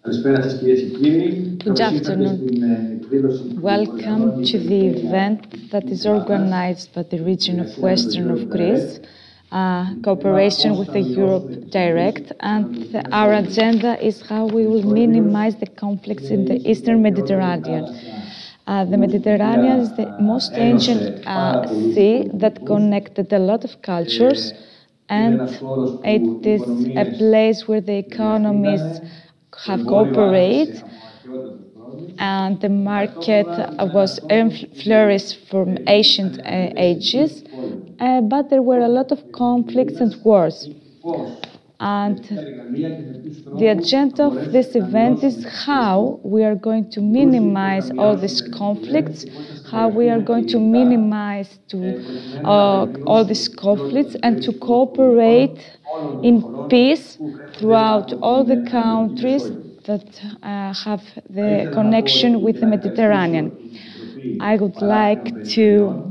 Good afternoon. Welcome to the event that is organized by the region of Western of Greece, cooperation with the Europe Direct, and our agenda is how we will minimize the conflicts in the Eastern Mediterranean. The Mediterranean is the most ancient sea that connected a lot of cultures, and it is a place where the economies have cooperated, and the market was flourished from ancient ages, but there were a lot of conflicts and wars. And the agenda of this event is how we are going to minimize all these conflicts, how we are going to minimize all these conflicts and to cooperate in peace throughout all the countries that have the connection with the Mediterranean. I would like to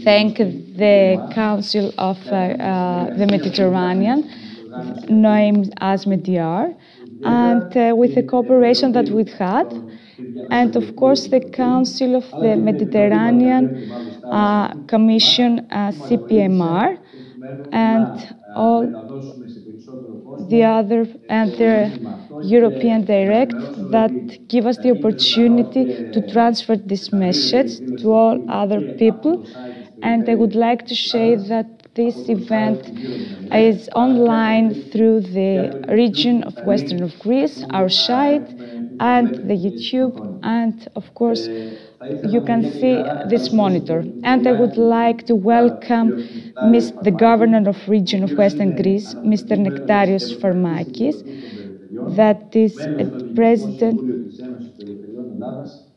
thank the Council of the Mediterranean, named as MEDIAR, and with the cooperation that we've had, and of course the Council of the Mediterranean Commission, CPMR, and all the other, and the European Direct, that give us the opportunity to transfer this message to all other people. And I would like to say that this event is online through the region of Western of Greece, our site, and the YouTube, and of course you can see this monitor. And I would like to welcome the Governor of region of Western Greece, Mr. Nektarios Farmakis, that is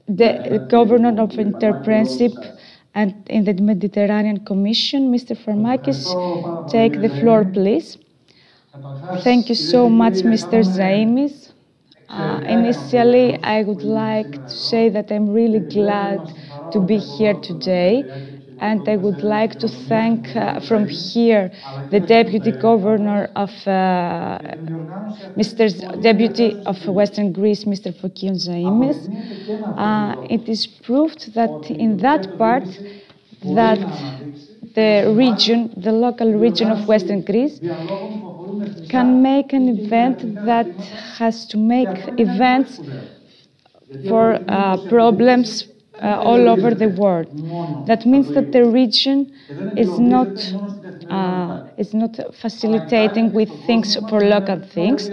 the Governor of Entrepreneurship and in the Mediterranean Commission. Mr. Farmakis, take the floor, please. Thank you so much, Mr. Zaimis. Initially, I would like to say that I'm really glad to be here today, and I would like to thank from here the Deputy Governor of Deputy of Western Greece, Mr. Fokion Zaimis. It is proved that in that part that the region, the local region of Western Greece, can make an event that has to make events for problems all over the world. That means that the region is not facilitating with things for local things,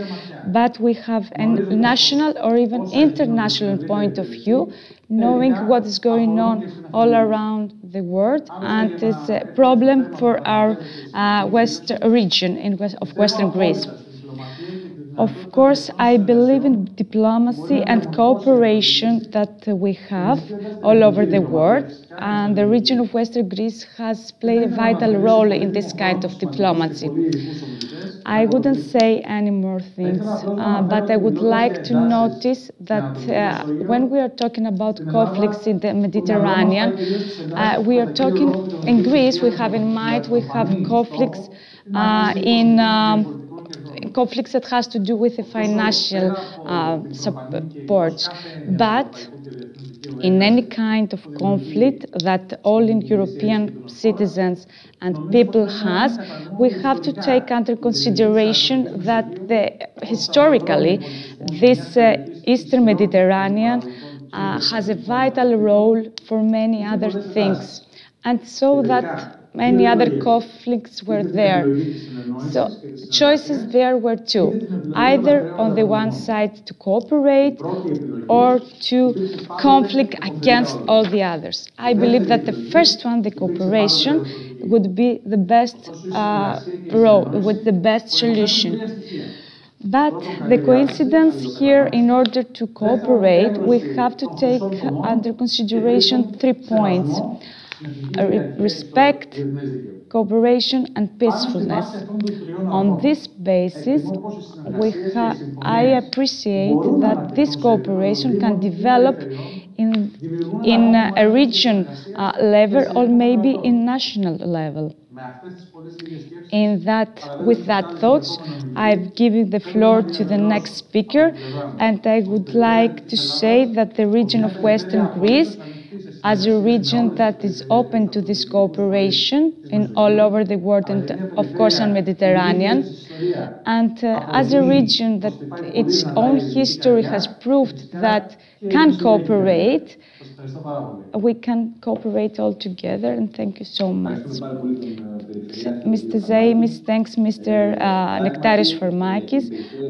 but we have a national or even international point of view, knowing what is going on all around the world, and it's a problem for our west region of Western Greece. Of course, I believe in diplomacy and cooperation that we have all over the world, and the region of Western Greece has played a vital role in this kind of diplomacy. I wouldn't say any more things, but I would like to notice that when we are talking about conflicts in the Mediterranean, we are talking in Greece, we have in mind, we have conflicts conflicts that has to do with the financial support. But in any kind of conflict that all in European citizens and people has, we have to take under consideration that historically this Eastern Mediterranean has a vital role for many other things, and so that many other conflicts were there. So choices there were two, either on the one side to cooperate or to conflict against all the others. I believe that the first one, the cooperation, would be the best with the best solution. But the coincidence here, in order to cooperate, we have to take under consideration 3 points: respect, cooperation, and peacefulness. On this basis, I appreciate that this cooperation can develop in a region level or maybe in national level. With that thoughts, I've given the floor to the next speaker, and I would like to say that the region of Western Greece, as a region that is open to this cooperation in all over the world, and of course on Mediterranean, and as a region that its own history has proved that can cooperate, we can cooperate all together, and thank you so much. Mr. Zaimis thanks Mr. Nektarios Formakis,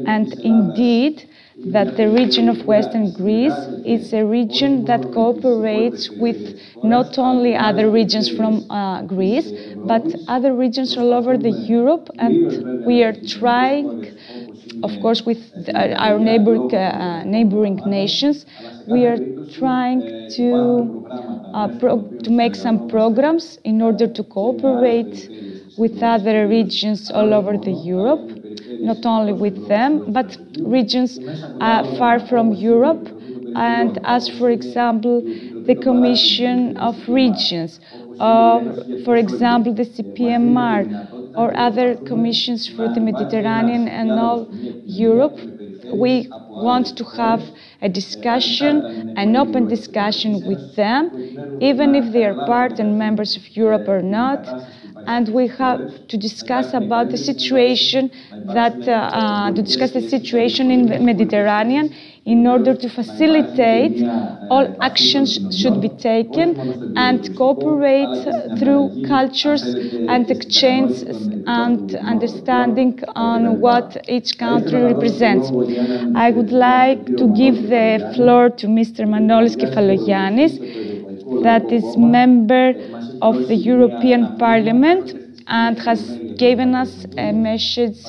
and indeed that the region of Western Greece is a region that cooperates with not only other regions from Greece, but other regions all over Europe, and we are trying, of course, with our neighboring nations, we are trying to make some programs in order to cooperate with other regions all over Europe, not only with them, but regions far from Europe, and as, for example, the Commission of Regions, or, for example, the CPMR, or other commissions for the Mediterranean and all Europe. We want to have a discussion, an open discussion with them, even if they are part and members of Europe or not. And we have to discuss about the situation in the Mediterranean in order to facilitate all actions should be taken and cooperate through cultures and exchange and understanding on what each country represents. I would like to give the floor to Mr. Manolis Kefalogiannis, that is member of the European Parliament and has given us a message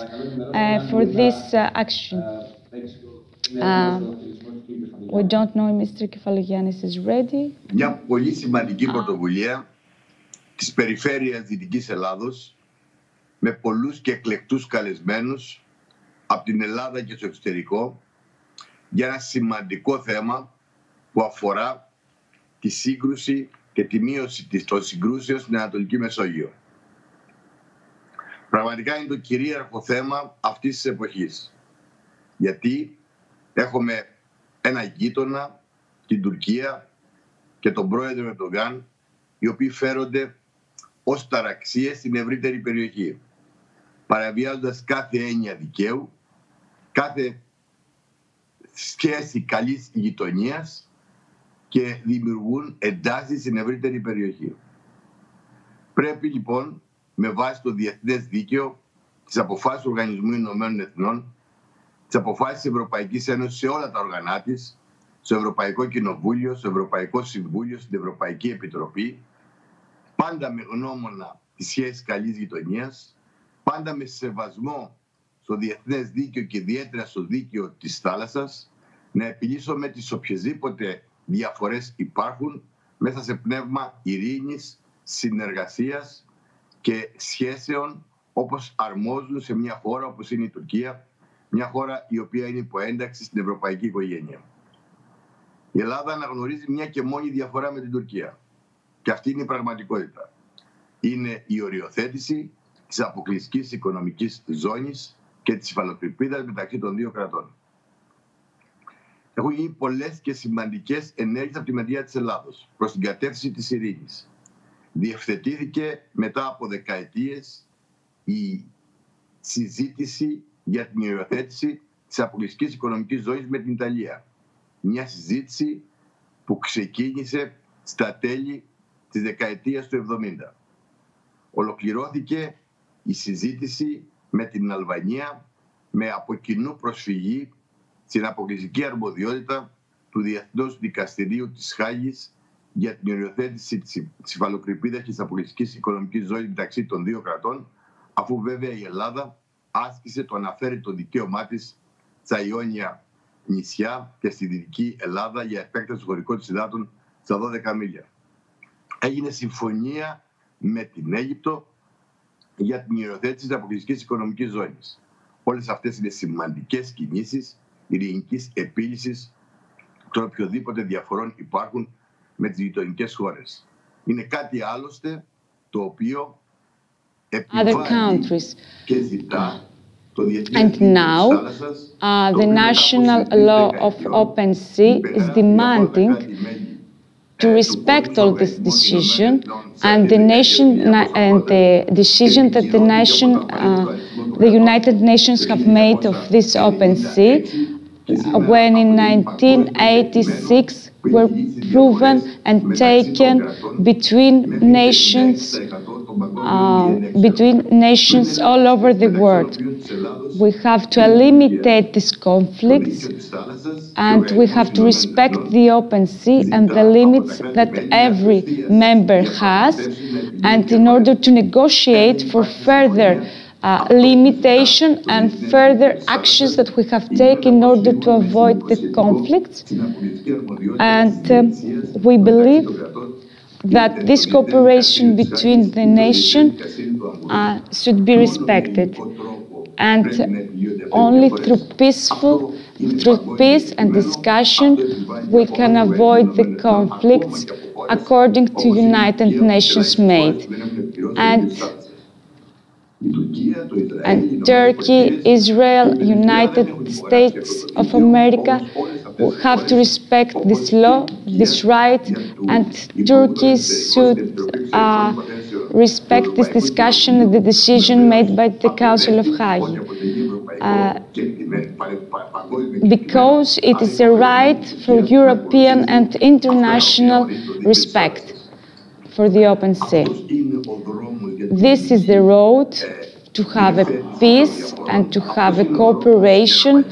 for this action. We don't know if Mr. Kefalogiannis is ready. Μια πολύ σημαντική πρωτοβουλία της περιφέρειας Δυτικής Ελλάδος με πολλούς και εκλεκτούς καλεσμένους από την Ελλάδα και στο εξωτερικό για ένα σημαντικό θέμα που αφορά τη σύγκρουση και τη μείωση των συγκρούσεων στην Ανατολική Μεσόγειο. Πραγματικά είναι το κυρίαρχο θέμα αυτής της εποχής. Γιατί έχουμε ένα γείτονα, την Τουρκία και τον πρόεδρο Ερντογάν, οι οποίοι φέρονται ως ταραξίες στην ευρύτερη περιοχή, παραβιάζοντας κάθε έννοια δικαίου, κάθε σχέση καλής γειτονίας και δημιουργούν εντάσεις στην ευρύτερη περιοχή. Πρέπει λοιπόν, με βάση το διεθνές δίκαιο, τις αποφάσεις του Οργανισμού Ηνωμένων Εθνών, τις αποφάσεις της Ευρωπαϊκής Ένωσης σε όλα τα οργανά της, στο Ευρωπαϊκό Κοινοβούλιο, στο Ευρωπαϊκό Συμβούλιο, στην Ευρωπαϊκή Επιτροπή, πάντα με γνώμονα τις σχέσεις καλής γειτονίας, πάντα με σεβασμό στο διεθνές δίκαιο και ιδιαίτερα στο δίκαιο της θάλασσας, να επιλύσουμε τις οποιασδήποτε διαφορές υπάρχουν μέσα σε πνεύμα ειρήνης, συνεργασίας και σχέσεων όπως αρμόζουν σε μια χώρα όπως είναι η Τουρκία, μια χώρα η οποία είναι υπό ένταξη στην ευρωπαϊκή οικογένεια. Η Ελλάδα αναγνωρίζει μια και μόνη διαφορά με την Τουρκία. Και αυτή είναι η πραγματικότητα. Είναι η οριοθέτηση της αποκλειστικής οικονομικής ζώνης και της υφαλοκρηπίδας μεταξύ των δύο κρατών. Έχουν γίνει πολλές και σημαντικές ενέργειες από τη μεριά της Ελλάδος προς την κατεύθυνση της ειρήνης. Διευθετήθηκε μετά από δεκαετίες η συζήτηση για την υιοθέτηση της αποκλειστικής οικονομικής ζώνης με την Ιταλία. Μια συζήτηση που ξεκίνησε στα τέλη της δεκαετίας του 70. Ολοκληρώθηκε η συζήτηση με την Αλβανία με από κοινού προσφυγή στην αποκλειστική αρμοδιότητα του Διεθνούς Δικαστηρίου της Χάγης για την οριοθέτηση της υφαλοκρηπίδας και της αποκλειστικής οικονομικής ζώνης μεταξύ των δύο κρατών, αφού βέβαια η Ελλάδα άσκησε το αναφέρετο δικαίωμά της στα Ιόνια νησιά και στη Δυτική Ελλάδα για επέκταση χωρικών της υδάτων στα 12 μίλια. Έγινε συμφωνία με την Αίγυπτο για την υιοθέτηση της αποκλειστικής οικονομικής ζώνης. Όλες αυτές είναι σημαντικές κινήσεις ειρηνικής επίλυσης των οποιοδήποτε διαφορών υπάρχουν με τις γειτονικές χώρες. Είναι κάτι άλλωστε το οποίο other countries. And now, the national law of open sea is demanding to respect all this decision, and the decision that the United Nations have made of this open sea, when in 1986 were proven and taken between nations all over the world. We have to eliminate these conflicts, and we have to respect the open sea and the limits that every member has, and in order to negotiate for further limitation and further actions that we have taken in order to avoid the conflicts. And we believe that this cooperation between the nations should be respected. And only through peace and discussion, we can avoid the conflicts according to United Nations made. And Turkey, Israel, United States of America have to respect this law, this right, and Turkey should respect this discussion and the decision made by the Council of Hague. Because it is a right for European and international respect for the open sea. This is the road to have a peace and to have a cooperation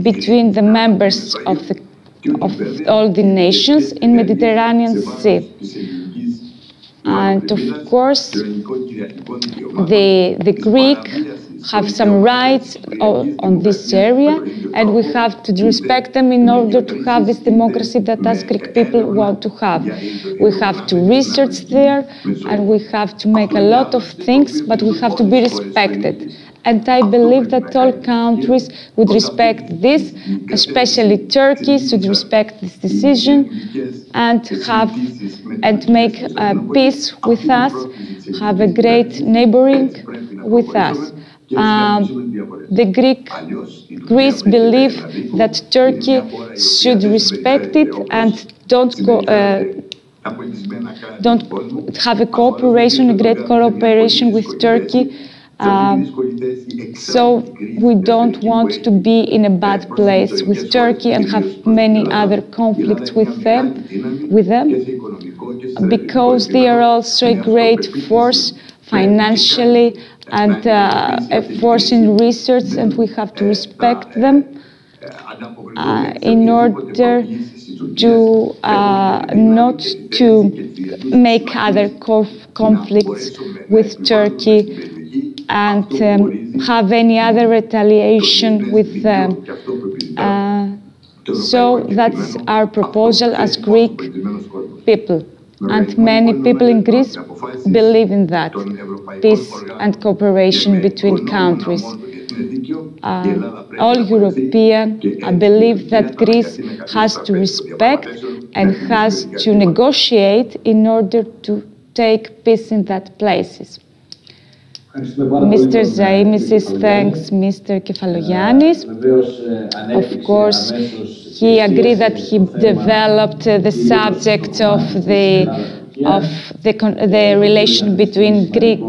between the members of all the nations in Mediterranean Sea. And of course, the Greek have some rights on this area, and we have to respect them in order to have this democracy that us Greek people want to have. We have to research there, and we have to make a lot of things, but we have to be respected. And I believe that all countries would respect this, especially Turkey should respect this decision and make peace with us, have a great neighboring with us. Greece believe that Turkey should respect it and don't have a cooperation, a great cooperation with Turkey. So we don't want to be in a bad place with Turkey and have many other conflicts with them, because they are also a great force financially and a force in research, and we have to respect them in order to not to make other conflicts with Turkey and have any other retaliation with them. So that's our proposal as Greek people. And many people in Greece believe in that, peace and cooperation between countries. All European believe that Greece has to respect and has to negotiate in order to take peace in that places. Mr. Zaimis thanks Mr. Kefalogiannis. Of course, he agreed that he developed the subject of the relation between Greek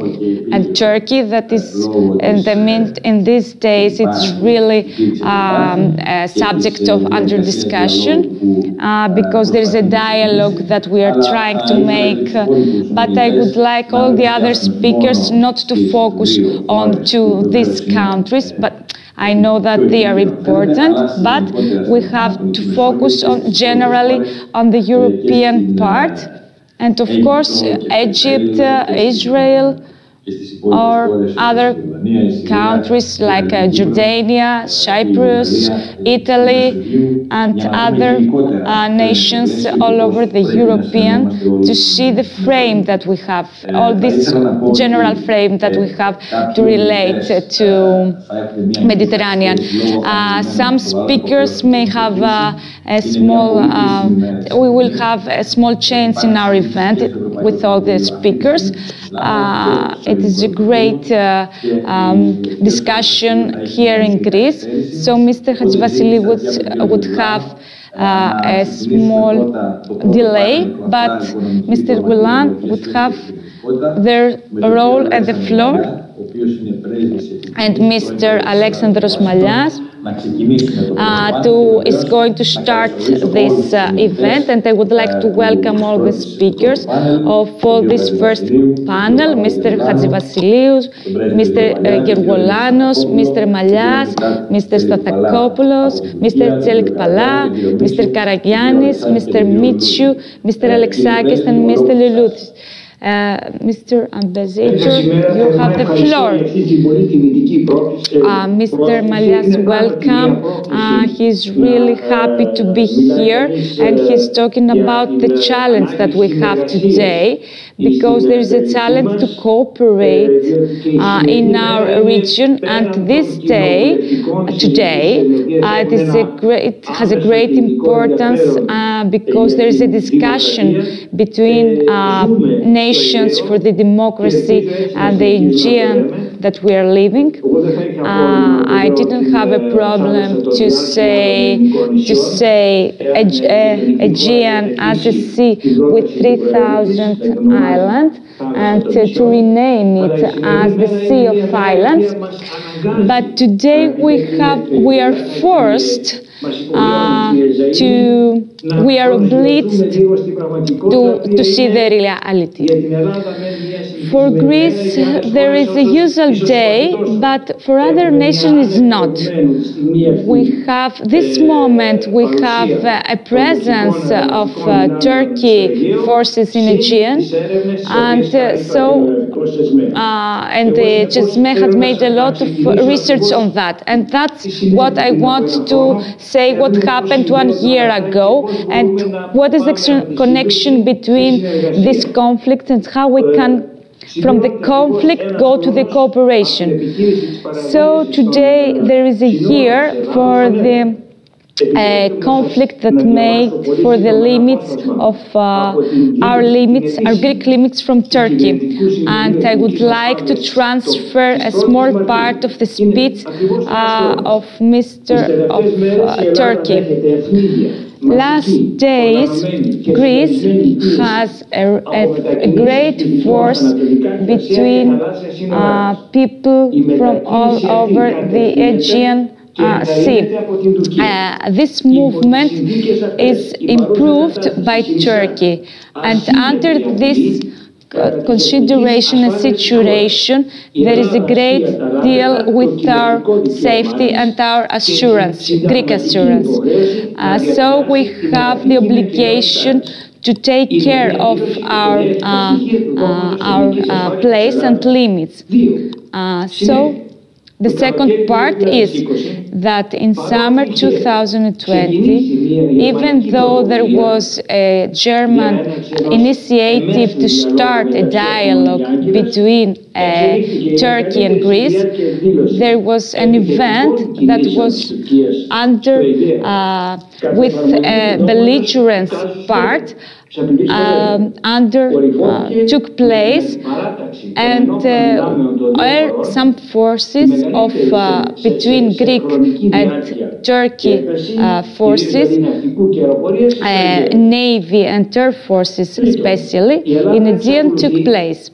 and Turkey. That is, in these days, it's really a subject of under discussion because there is a dialogue that we are trying to make. But I would like all the other speakers not to focus on these countries, but I know that they are important, but we have to focus generally on the European part. And of course, Egypt, Israel, or other countries like Jordania, Cyprus, Italy, and other nations all over the European, to see the frame that we have, all this general frame that we have to relate to Mediterranean. Some speakers may have a small, we will have a small change in our event with all the speakers. speakers. It is a great discussion here in Greece. So Mr. Hadjivassiliou would have a small delay, but Mr. Gulan would have their role at the floor, and Mr. Alexandros Malias is going to start this event, and I would like to welcome all the speakers of all this first panel, Mr. Hadjivassiliou, Mr. Georgolanos, Mr. Malias, Mr. Stathakopoulos, Mr. Tselikpala, Mr. Karagiannis, Mr. Mitsiou, Mr. Alexakis, and Mr. Lelouthis. Mr. Ambassador, you have the floor. Mr. Malias, welcome. He's really happy to be here, and he's talking about the challenge that we have today, because there is a challenge to cooperate in our region, and this day, today, it has a great importance because there is a discussion between nations for the democracy and the Aegean that we are living. I didn't have a problem to say Aegean as a sea with 3,000 islands, and to rename it as the Sea of Islands. But today we are forced we are obliged to see the reality. For Greece, there is a usual day, but for other nations it's not. We have this moment, we have a presence of Turkey forces in Aegean, and CESME has made a lot of research on that, and that's what I want to say, what happened 1 year ago, and what is the connection between this conflict and how we can, from the conflict, go to the cooperation. So today there is a year for the conflict that made for the limits of our Greek limits from Turkey. And I would like to transfer a small part of the speech of Turkey. Last days, Greece has a great force between people from all over the Aegean Sea. This movement is improved by Turkey, and under this consideration and situation, there is a great deal with our safety and our assurance, Greek assurance. So we have the obligation to take care of our place and limits. So the second part is that in summer 2020, even though there was a German initiative to start a dialogue between Turkey and Greece, there was an event that was with a belligerent part took place, and some forces of between Greek and Turkey forces, navy and air forces especially, in Aegean took place.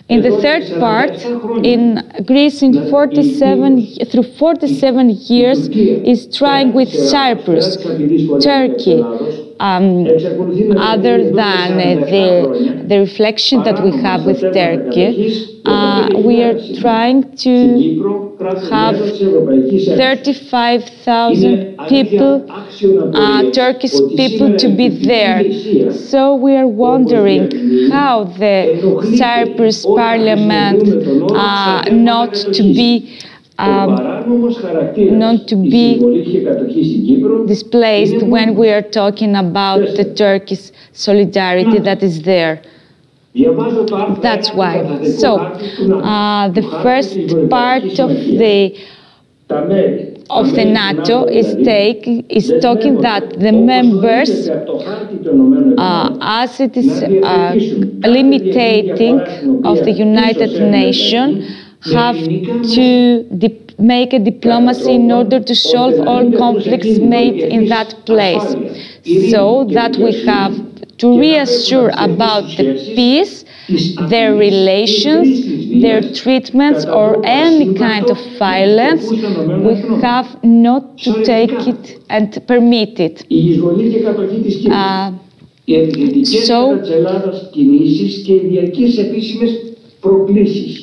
In the third part, in Greece, through 47 years, is trying with Cyprus, Turkey, other than the reflection that we have with Turkey, we are trying to have 35,000 people, Turkish people, to be there. So we are wondering how the Cyprus parliament not to be displaced when we are talking about the Turkish solidarity that is there. That's why. So the first part of the of the NATO is talking that the members, as it is limiting of the United Nations, have to make a diplomacy in order to solve all conflicts made in that place, so that we have to reassure about the peace, their relations, their treatments, or any kind of violence. We have not to take it and permit it.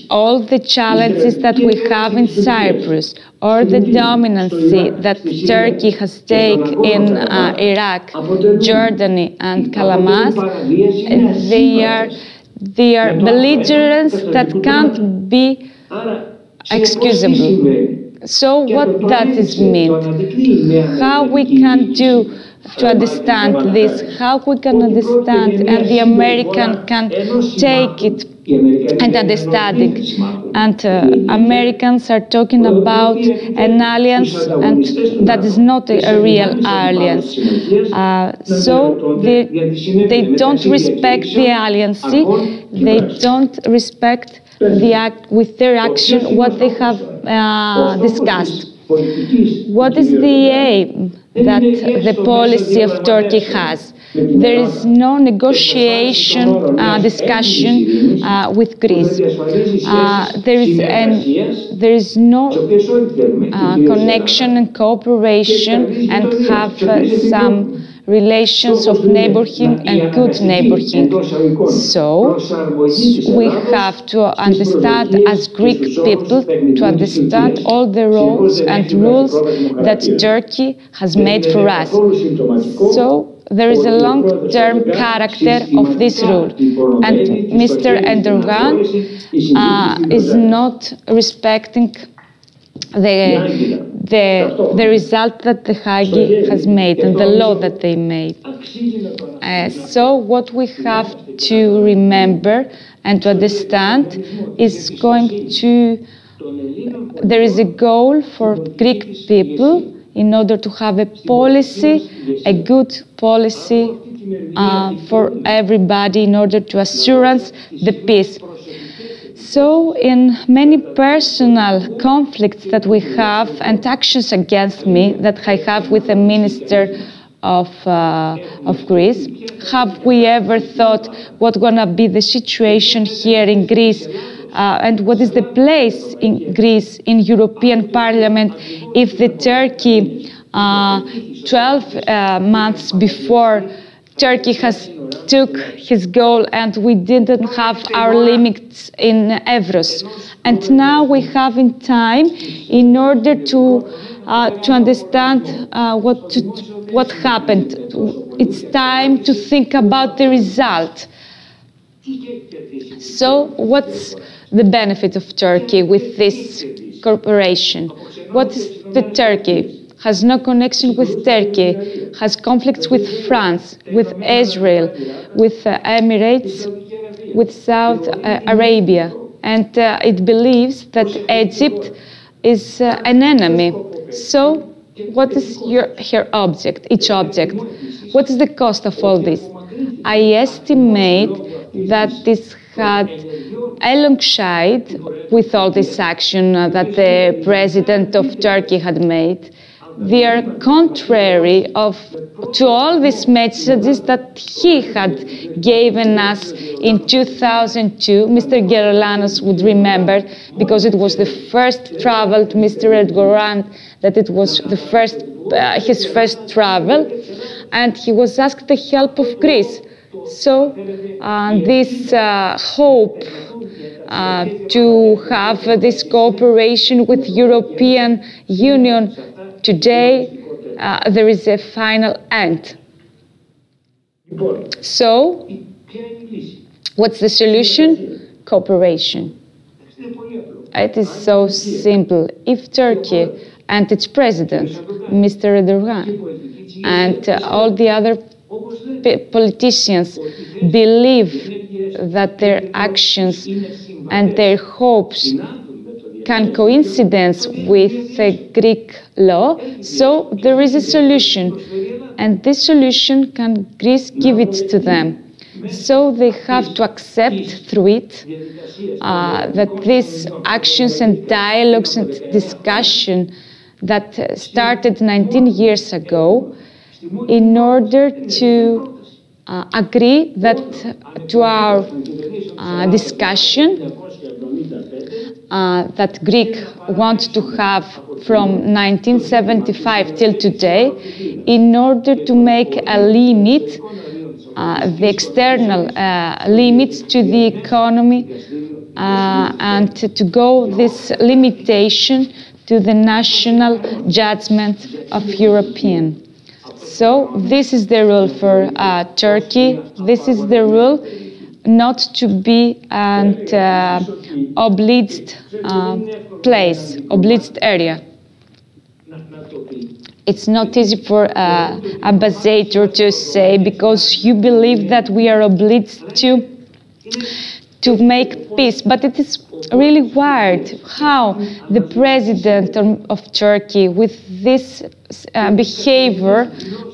All the challenges that we have in Cyprus, or the dominancy that Turkey has taken in Iraq, Jordan, and Kalamaz, they are belligerents that can't be excusable. So what does it mean? How we can do to understand this, how we can understand, and the American can take it and understanding. And Americans are talking about an alliance, and that is not a real alliance. So they don't respect the alliance. They don't respect with their action what they have discussed. What is the aim that the policy of Turkey has? There is no negotiation, discussion with Greece. There is no connection and cooperation, and have some relations of neighborhood and good neighborhood. So we have to understand as Greek people, to understand all the roles and rules that Turkey has made for us. So there is a long-term character of this rule, and Mr. Erdogan is not respecting the result that the Hague has made and the law that they made. So what we have to remember and to understand is there is a goal for Greek people in order to have a policy, a good policy for everybody, in order to assurance the peace. So in many personal conflicts that we have and actions against me that I have with the Minister of Greece, have we ever thought what's gonna be the situation here in Greece and what is the place in Greece in European Parliament if the Turkey 12 months before Turkey has took his goal and we didn't have our limits in Evros. And now we have in time in order to understand what happened. It's time to think about the result. So what's the benefit of Turkey with this cooperation? What is the Turkey? Has no connection with Turkey, has conflicts with France, with Israel, with Emirates, with Saudi Arabia, and it believes that Egypt is an enemy. So what is each object? What is the cost of all this? I estimate that this had, alongside with all this action that the president of Turkey had made, they are contrary to all these messages that he had given us in 2002. Mr. Geroulanos would remember, because it was the first travel to Mr. Erdogan, that it was the his first travel, and he was asked the help of Greece. So this hope to have this cooperation with European Union, today, there is a final end. So, what's the solution? Cooperation. It is so simple. If Turkey and its president, Mr. Erdogan, and all the other politicians believe that their actions and their hopes can coincidence with Greek law, so there is a solution. And this solution can Greece give it to them. So they have to accept through it that these actions and dialogues and discussion that started 19 years ago, in order to agree that to our discussion that Greek wants to have from 1975 till today, in order to make a limit, the external limits to the economy, and to go this limitation to the national judgment of European. So this is the rule for Turkey. This is the rule not to be an obliged place, obliged area. It's not easy for ambassador to say, because you believe that we are obliged to make peace. But it is really weird how the president of Turkey, with this behavior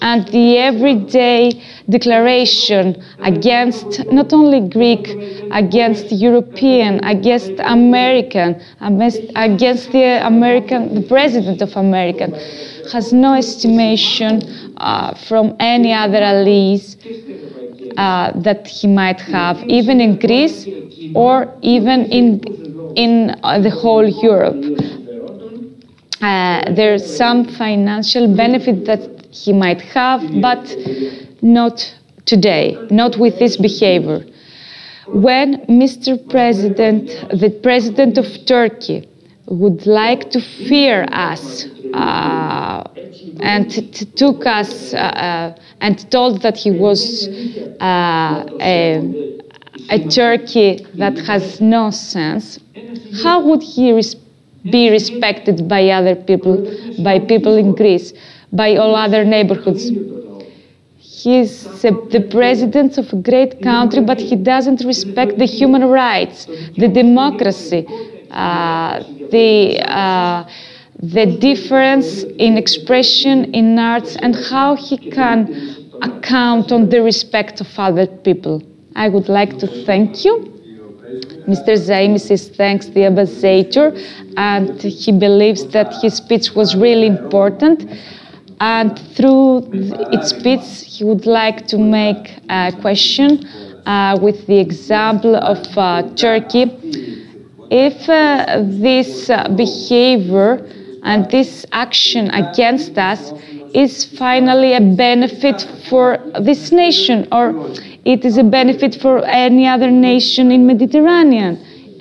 and the everyday declaration against not only Greek, against European, against American, against the president of America, has no estimation from any other allies that he might have, even in Greece or even in the whole Europe. There's some financial benefit that he might have, but not today, not with this behavior. When Mr. President, the President of Turkey, would like to fear us and took us and told that he was a Turkey that has no sense, how would he be respected by other people, by people in Greece, by all other neighborhoods? He's the president of a great country, but he doesn't respect the human rights, the democracy, the difference in expression, in arts, and how he can account on the respect of other people. I would like to thank you. Mr. Zaimis thanks the ambassador, and he believes that his speech was really important. And through its speech, he would like to make a question with the example of Turkey. If this behavior and this action against us is finally a benefit for this nation, or it is a benefit for any other nation in Mediterranean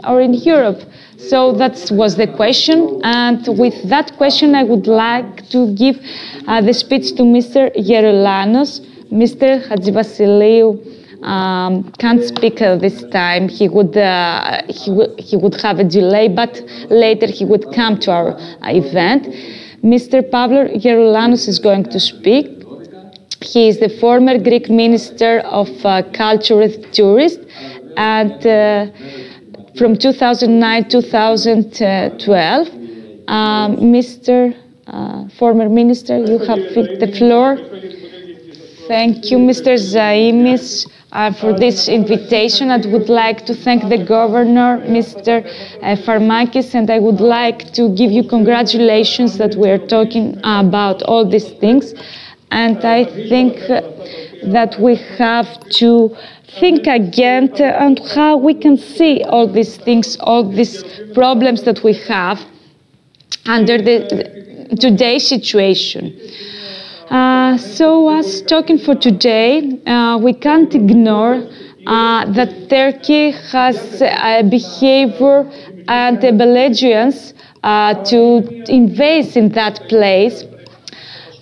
or in Europe. So that was the question, and with that question I would like to give the speech to Mr. Geroulanos. Mr. Hadjivasiliou can't speak this time. He would have a delay, but later he would come to our event. Mr. Pavlos Geroulanos is going to speak. He is the former Greek Minister of Culture and Tourism, and from 2009-2012. Mr. Former Minister, you have the floor. Thank you, Mr. Zaimis, for this invitation. I would like to thank the Governor, Mr. Farmakis, and I would like to give you congratulations that we are talking about all these things. And I think that we have to think again on how we can see all these things, all these problems that we have under today's situation. So as talking for today, we can't ignore that Turkey has a behavior and a belligerence to invade in that place.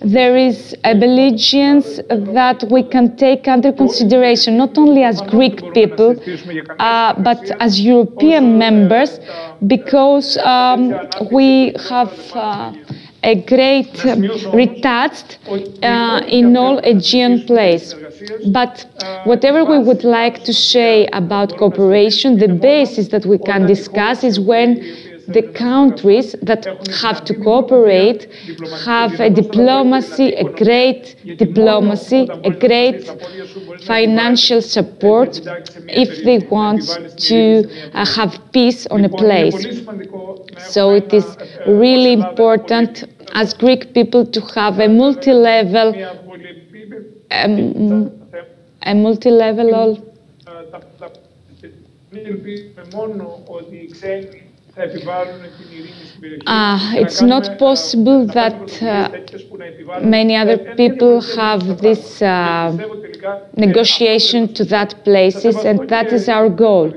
There is a belligerence that we can take under consideration, not only as Greek people, but as European members, because we have a great retouched in all Aegean place. But whatever we would like to say about cooperation, the basis that we can discuss is when the countries that have to cooperate have a diplomacy, a great diplomacy, a great financial support if they want to have peace on a place. So it is really important as Greek people to have a multi-level it's not possible that many other people have this negotiation to that places, and that is our goal.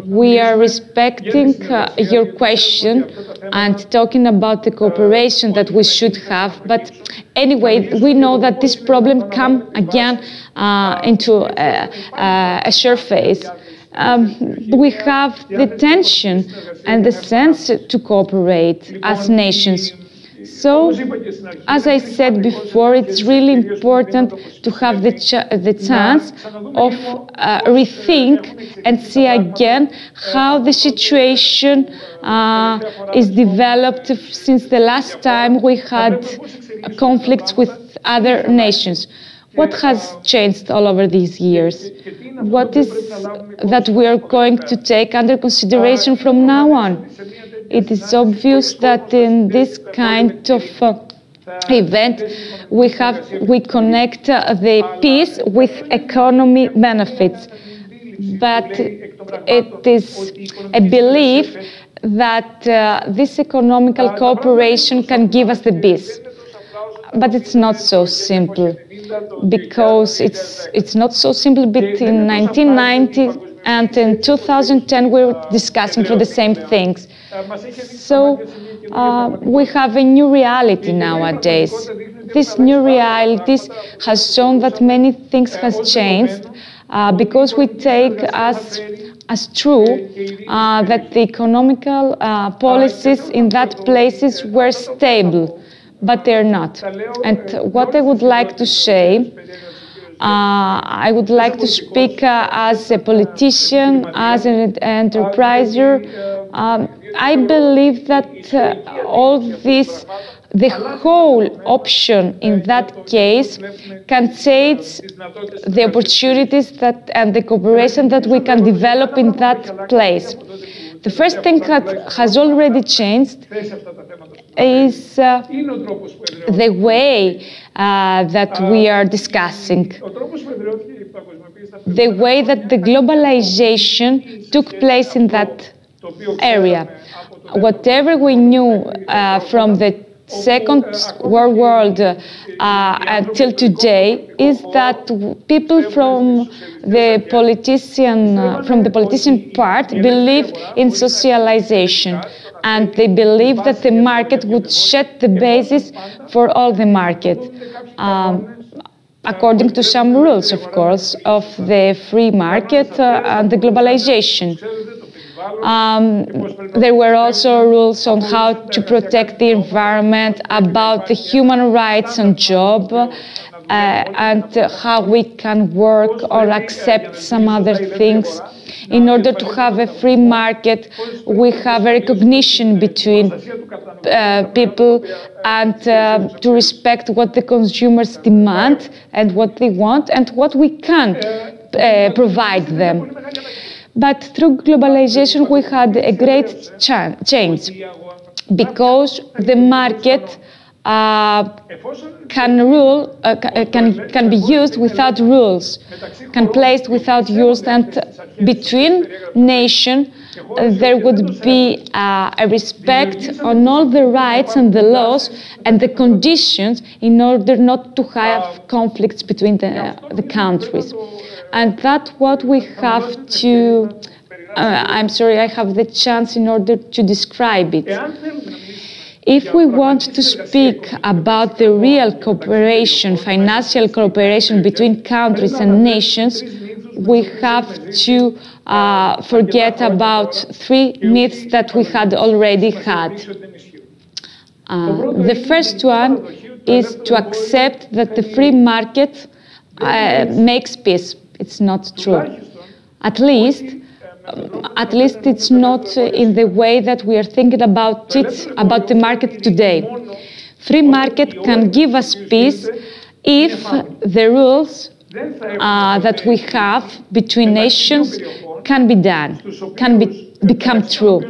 We are respecting your question and talking about the cooperation that we should have, but anyway, we know that this problem comes again into a surface. We have the tension and the sense to cooperate as nations. So, as I said before, it's really important to have the chance of rethink and see again how the situation is developed since the last time we had conflicts with other nations. What has changed all over these years? What is that we are going to take under consideration from now on? It is obvious that in this kind of event we connect the peace with economy benefits. But it is a belief that this economical cooperation can give us the peace. But it's not so simple, because it's not so simple. Between 1990 and in 2010 we were discussing for the same things. So we have a new reality nowadays. This new reality has shown that many things has changed, because we take as true that the economical policies in that places were stable. But they're not. And what I would like to say, I would like to speak as a politician, as an enterpriser. I believe that all this, the whole option in that case can change the opportunities that and the cooperation that we can develop in that place. The first thing that has already changed is the way that we are discussing, the way that the globalization took place in that area. Whatever we knew from the Second World War until today is that people from the politician part believe in socialization, and they believe that the market would set the basis for all the market, according to some rules, of course, of the free market and the globalization. There were also rules on how to protect the environment, about the human rights on job, and how we can work or accept some other things. In order to have a free market, we have a recognition between people and to respect what the consumers demand and what they want and what we can provide them. But through globalization, we had a great change, because the market can be used without rules, can placed without rules, and between nations there would be a respect on all the rights and the laws and the conditions in order not to have conflicts between the countries. And that's what we have to, I'm sorry, I have the chance in order to describe it. If we want to speak about the real cooperation, financial cooperation between countries and nations, we have to forget about three myths that we had already had. The first one is to accept that the free market makes peace. It's not true. At least at least it's not in the way that we are thinking about it, about the market today. Free market can give us peace if the rules that we have between nations can be done, can become true.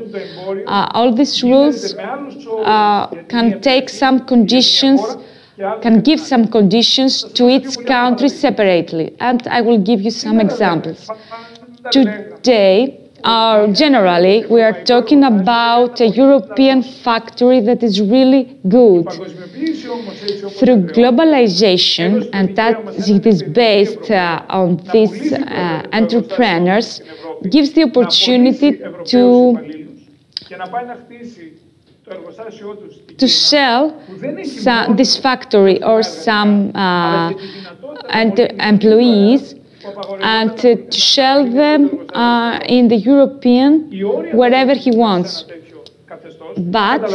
All these rules can take some conditions, can give some conditions to each country separately. And I will give you some examples. Today, generally, we are talking about a European factory that is really good. Through globalization, and that it is based on these entrepreneurs, gives the opportunity to sell this factory or some employees and to sell them in the European, wherever he wants. But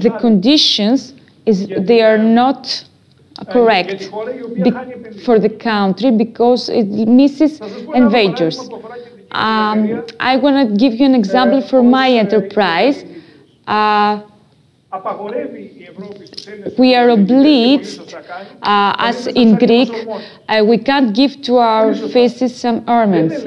the conditions they are not correct for the country because it misses invaders. I want to give you an example for my enterprise. We are obliged, as in Greek, we can't give to our faces some ornaments,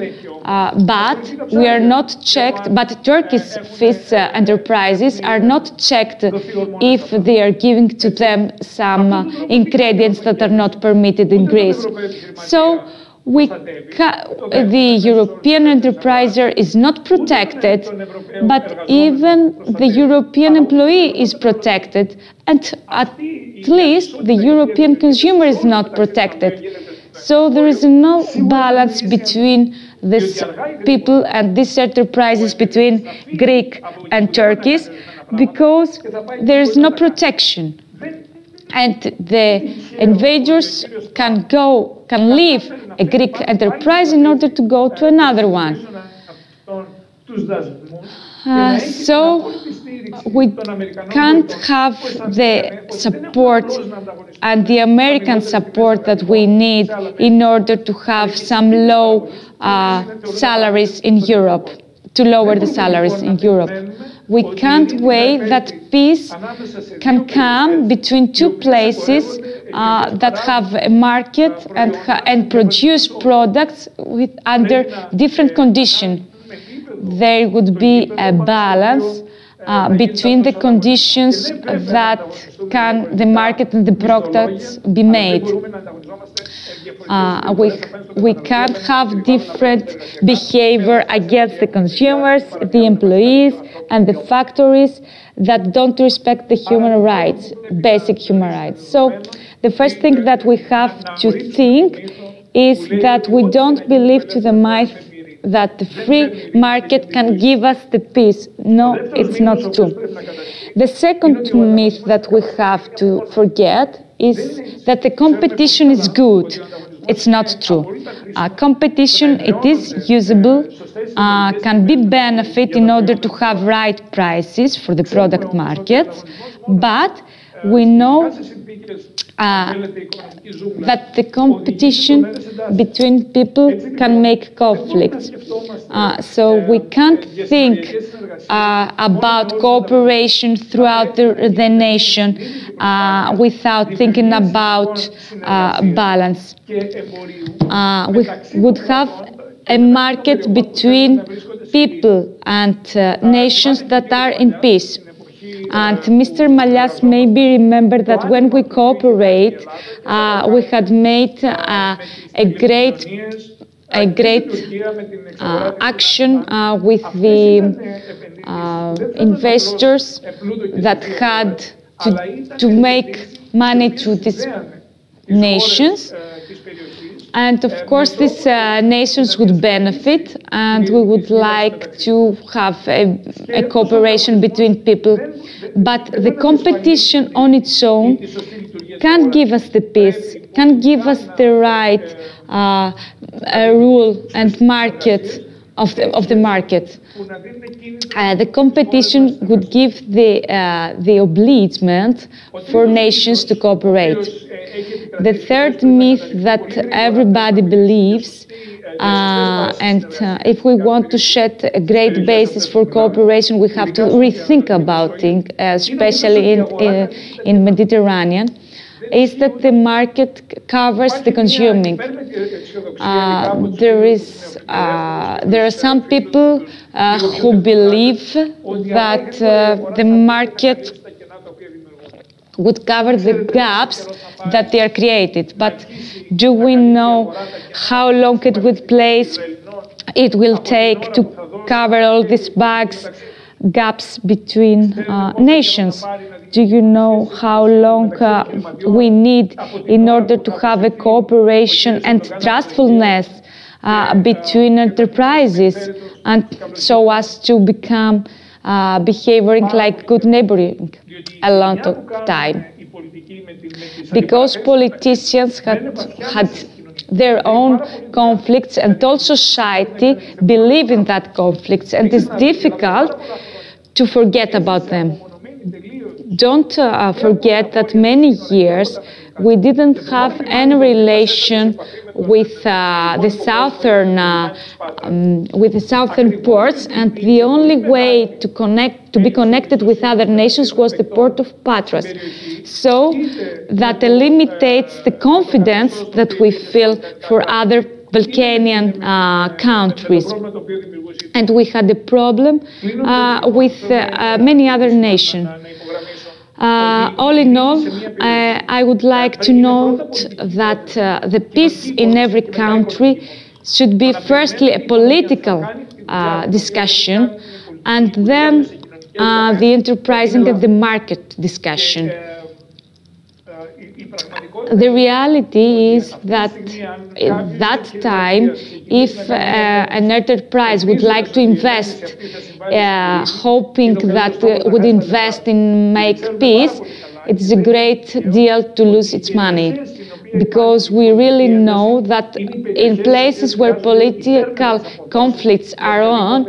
but we are not checked, but Turkish fish enterprises are not checked if they are giving to them some ingredients that are not permitted in Greece. So the European enterpriser is not protected, but even the European employee is protected, and at least the European consumer is not protected. So there is no balance between these people and these enterprises, between Greek and Turkish, because there is no protection. And the invaders can leave a Greek enterprise in order to go to another one. So we can't have the support and the American support that we need in order to have some low salaries in Europe, to lower the salaries in Europe. We can't wait that peace can come between two places that have a market and produce products under different conditions. There would be a balance between the conditions that can the market and the products be made. We can't have different behavior against the consumers, the employees, and the factories that don't respect the human rights, basic human rights. So the first thing that we have to think is that we don't believe to the myth that the free market can give us the peace. No, it's not true. The second myth that we have to forget is that the competition is good. It's not true. Competition, it is usable, can be benefit in order to have right prices for the product markets, but we know that the competition between people can make conflicts. So we can't think about cooperation throughout the nation without thinking about balance. We would have a market between people and nations that are in peace. And Mr. Malias maybe remember that when we cooperate, we had made a great action with the investors that had to make money to these nations. And of course, these nations would benefit, and we would like to have a cooperation between people. But the competition on its own can't give us the peace, can't give us the right rule and market of the market. The competition would give the obligement for nations to cooperate. The third myth that everybody believes If we want to set a great basis for cooperation, we have to rethink about things, especially in Mediterranean, is that the market covers the consuming. There are some people who believe that the market would cover the gaps that they are created. But do we know how long it will take to cover all these gaps between nations? Do you know how long we need in order to have a cooperation and trustfulness between enterprises, and so as to become behaving like good neighboring a lot of time? Because politicians had their own conflicts, and all society believe in that conflicts, and it's difficult to forget about them. Don't forget that many years we didn't have any relation with the southern ports, and the only way to be connected with other nations was the port of Patras. So that eliminates the confidence that we feel for other Balkanian countries. And we had a problem with many other nations. All in all, I would like to note that the peace in every country should be firstly a political discussion, and then the enterprising and the market discussion. The reality is that at that time, if an enterprise would like to invest, hoping that would invest in make peace, it's a great deal to lose its money. Because we really know that in places where political conflicts are on,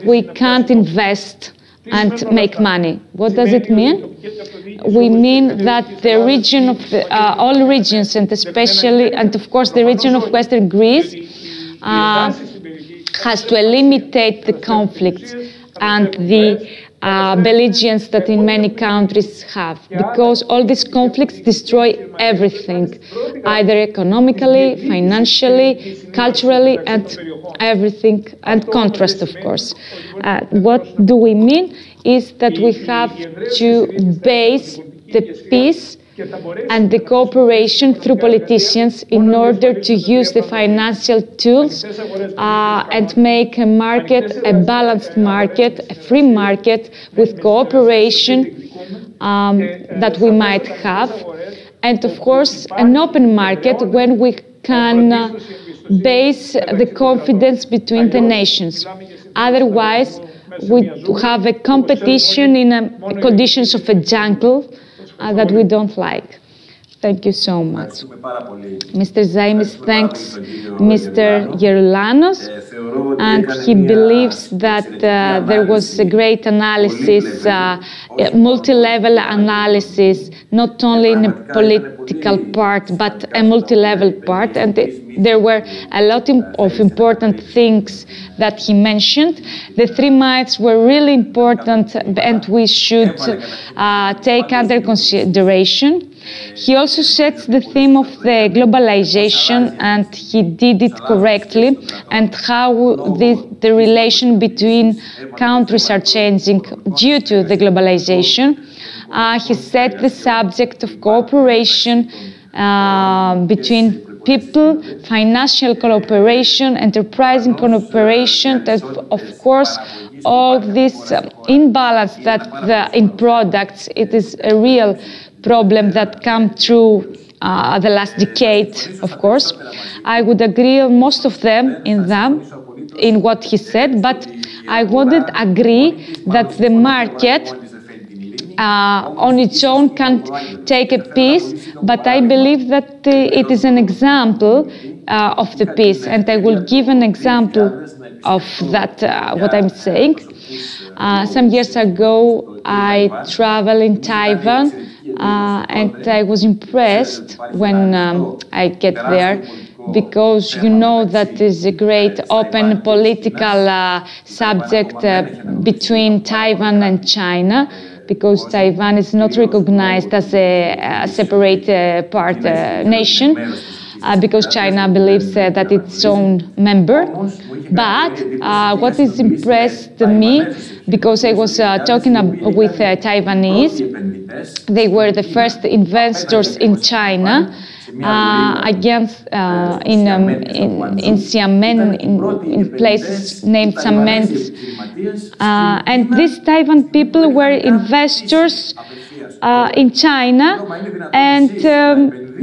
we can't invest and make money. What does it mean? We mean that the region of all regions, and especially, and of course, the region of Western Greece has to eliminate the conflicts and the belligerence that in many countries have, because all these conflicts destroy everything, either economically, financially, culturally, and everything, and contrast, of course. What do we mean is that we have to base the peace and the cooperation through politicians in order to use the financial tools and make a market, a balanced market, a free market with cooperation that we might have. And of course, an open market when we can base the confidence between the nations. Otherwise, we have a competition in conditions of a jungle that we don't like. Thank you so much. Mr. Zaimis thanks Mr. Geroulanos, and he believes that there was a great analysis, multi-level analysis, not only in a political part, but a multi-level part, and there were a lot of important things that he mentioned. The 3 myths were really important, and we should take under consideration. He also sets the theme of the globalization, and he did it correctly, and how the relation between countries are changing due to the globalization. He set the subject of cooperation between people, financial cooperation, enterprising cooperation, and of course all this imbalance that in products, it is a real problem that come through the last decade, of course. I would agree on most of them in what he said, but I wouldn't agree that the market on its own can't take a peace, but I believe that it is an example of the peace, and I will give an example of that, what I'm saying. Some years ago, I traveled in Taiwan, and I was impressed when I get there because you know that is a great open political subject between Taiwan and China, because Taiwan is not recognized as a separate nation, because China believes that it's its own member. But what is impressed me, because I was talking with Taiwanese, they were the first investors in China against in Xiamen, in places named Xiamen, and these Taiwan people were investors in China, and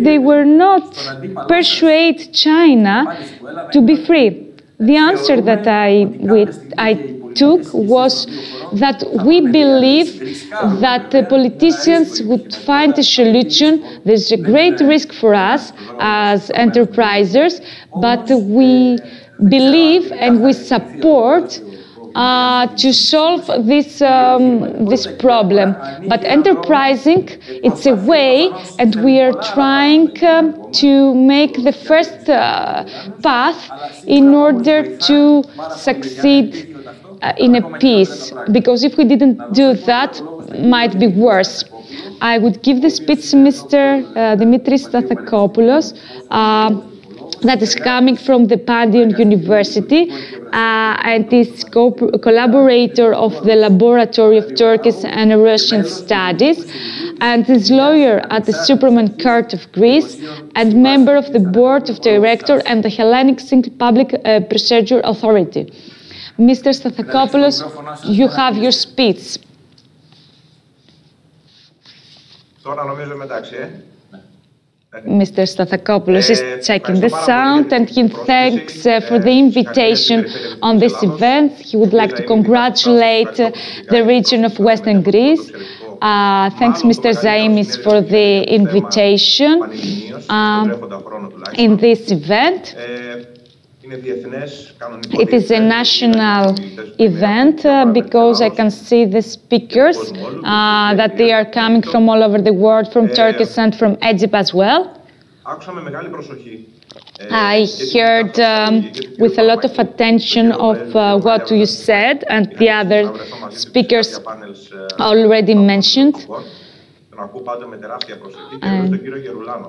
they were not persuade China to be free. The answer that I took was that we believe that the politicians would find a solution. There's a great risk for us as enterprisers, but we believe and we support to solve this problem. But enterprising, it's a way, and we are trying to make the first path in order to succeed in a peace. Because if we didn't do that, might be worse. I would give the speech to Mr. Dimitris Stathakopoulos, that is coming from the Pandion University and is collaborator of the Laboratory of Turkish and Russian Studies, and is lawyer at the Supreme Court of Greece and member of the Board of Directors and the Hellenic Public Procedure Authority. Mr. Stathakopoulos, you have your speech. Mr. Stathakopoulos is checking the sound, and he thanks for the invitation on this event. He would like to congratulate the region of Western Greece. Thanks, Mr. Zaimis, for the invitation in this event. It is a national event because I can see the speakers that they are coming from all over the world, from Turkey and from Egypt as well. I heard with a lot of attention of what you said and the other speakers already mentioned.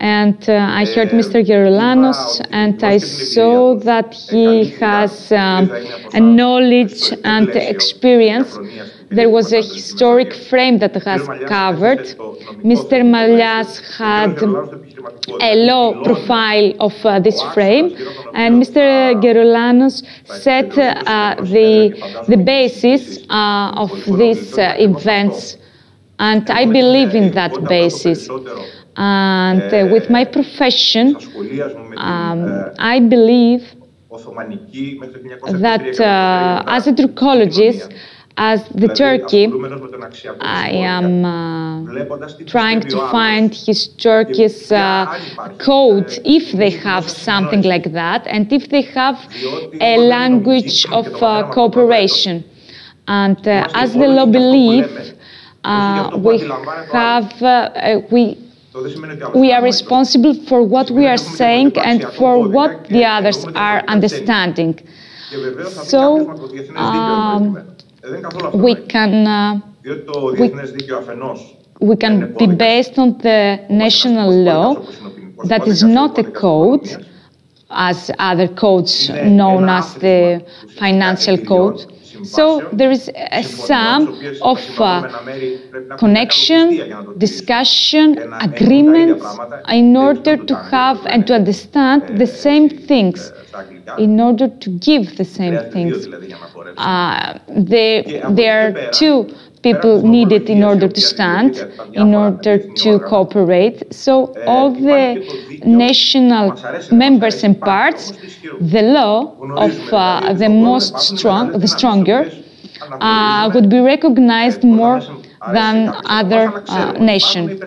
And I heard Mr. Geroulanos, and I saw that he has a knowledge and experience. There was a historic frame that has covered. Mr. Malias had a low profile of this frame, and Mr. Geroulanos set the basis of these events. And I believe in that basis. And with my profession, I believe that as a Turkologist, as the Turkey, I am trying to find his Turkish code, if they have something like that, and if they have a language of cooperation. And as the law believes, we are responsible for what we are saying and for what the others are understanding. So we can be based on the national law that is not a code, as other codes known as the financial code. So there is a sum of connection, discussion, agreements in order to have and to understand the same things, in order to give the same things. There are two people needed in order to stand, in order to cooperate. So all the national members and parts, the law of the stronger, would be recognized more than other nations.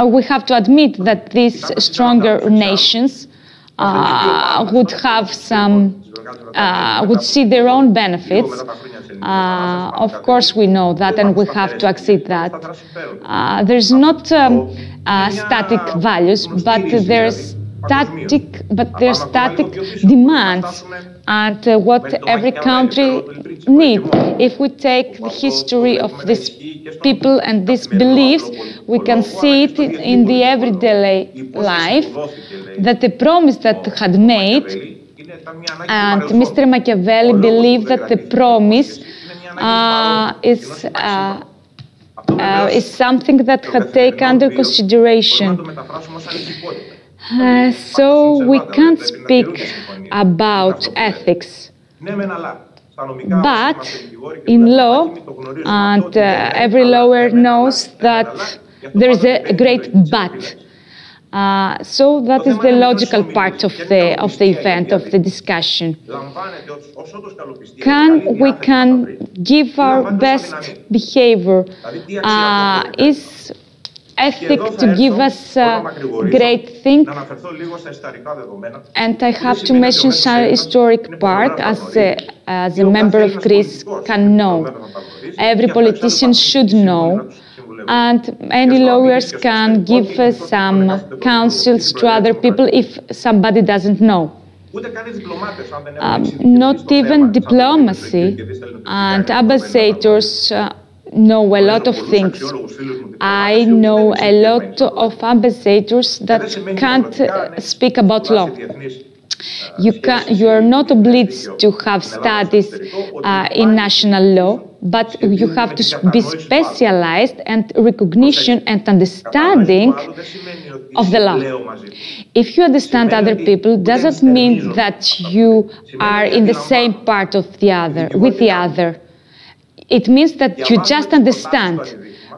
We have to admit that these stronger nations would have some, would see their own benefits. Of course, we know that, and we have to accept that. There's not static values, but there's static demands and what every country needs. If we take the history of these people and these beliefs, we can see it in the everyday life that the promise that had made, and Mr. Machiavelli believed that the promise is something that had taken under consideration. So we can't speak about ethics. But in law, and every lawyer knows that there is a great but. So that is the logical part of the event, of the discussion. We can give our best behavior. Is ethic to give us great things? And I have to mention some historic part as a member of Greece can know. Every politician should know. And many lawyers can give some counsels to other people if somebody doesn't know. Not even diplomacy and ambassadors know a lot of things. I know a lot of ambassadors that can't speak about law. You are not obliged to have studies in national law, but you have to be specialized and recognition and understanding of the law. If you understand other people, doesn't mean that you are in the same part of the other, with the other. It means that you just understand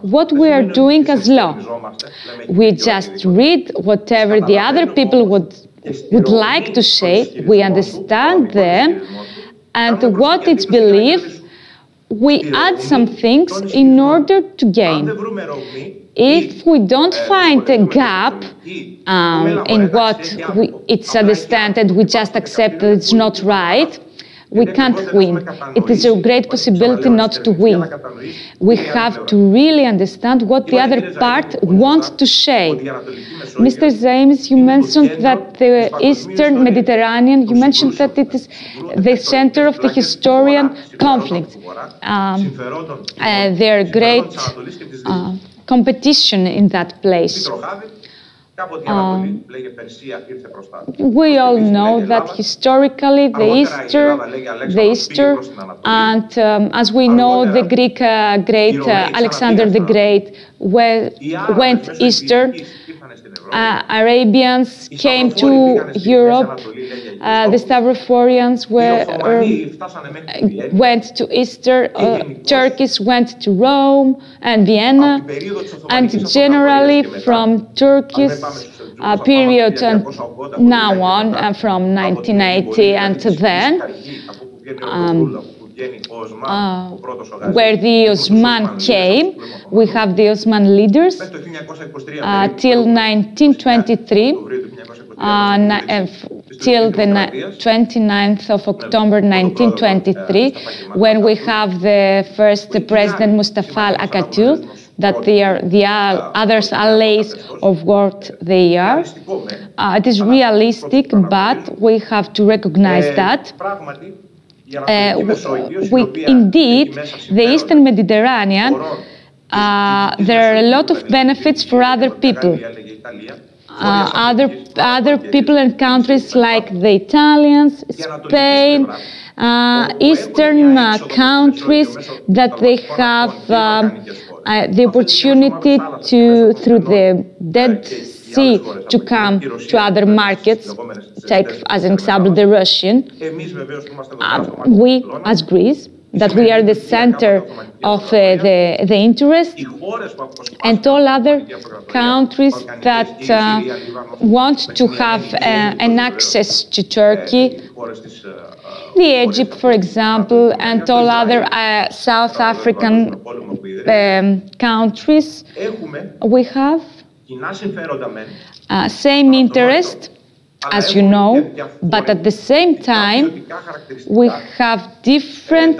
what we are doing as law. We just read whatever the other people would like to say, we understand them, and what it's believed, we add some things in order to gain. If we don't find a gap in what it's understood and we just accept that it's not right, we can't win. It is a great possibility not to win. We have to really understand what the other part wants to say. Mr. Zaimis, you mentioned that the Eastern Mediterranean, you mentioned that it is the center of the historian conflict. There are great competition in that place. We all know that historically the Easter, and as we know, the Greek great Alexander the Great went eastern. Arabians came to Europe. The Stavrophorians went to Easter. Turkish went to Rome and Vienna, and generally from Turkish period and now on, from 1980 and then, where the Osman came, we have the Osman leaders till 1923, till the 29th of October 1923, when we have the first President Mustafa Al-Atatürk, that they are the others allies of what they are. It is realistic, but we have to recognize that. Indeed, the Eastern Mediterranean, there are a lot of benefits for other people. Other people and countries like the Italians, Spain, Eastern countries, that they have the opportunity to, through the Dead Sea, to come to other markets. Take as an example the Russian. We, as Greece, that we are the center of the interest, and all other countries that want to have an access to Turkey, the Egypt, for example, and all other South African countries, we have same interest, as you know, but at the same time, we have different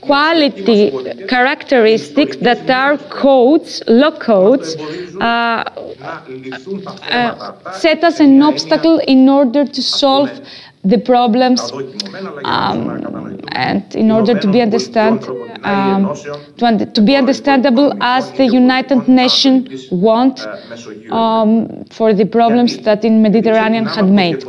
quality characteristics that are codes, law codes, set as an obstacle in order to solve the problems and in order to be to be understandable as the United Nations want for the problems that in Mediterranean had made.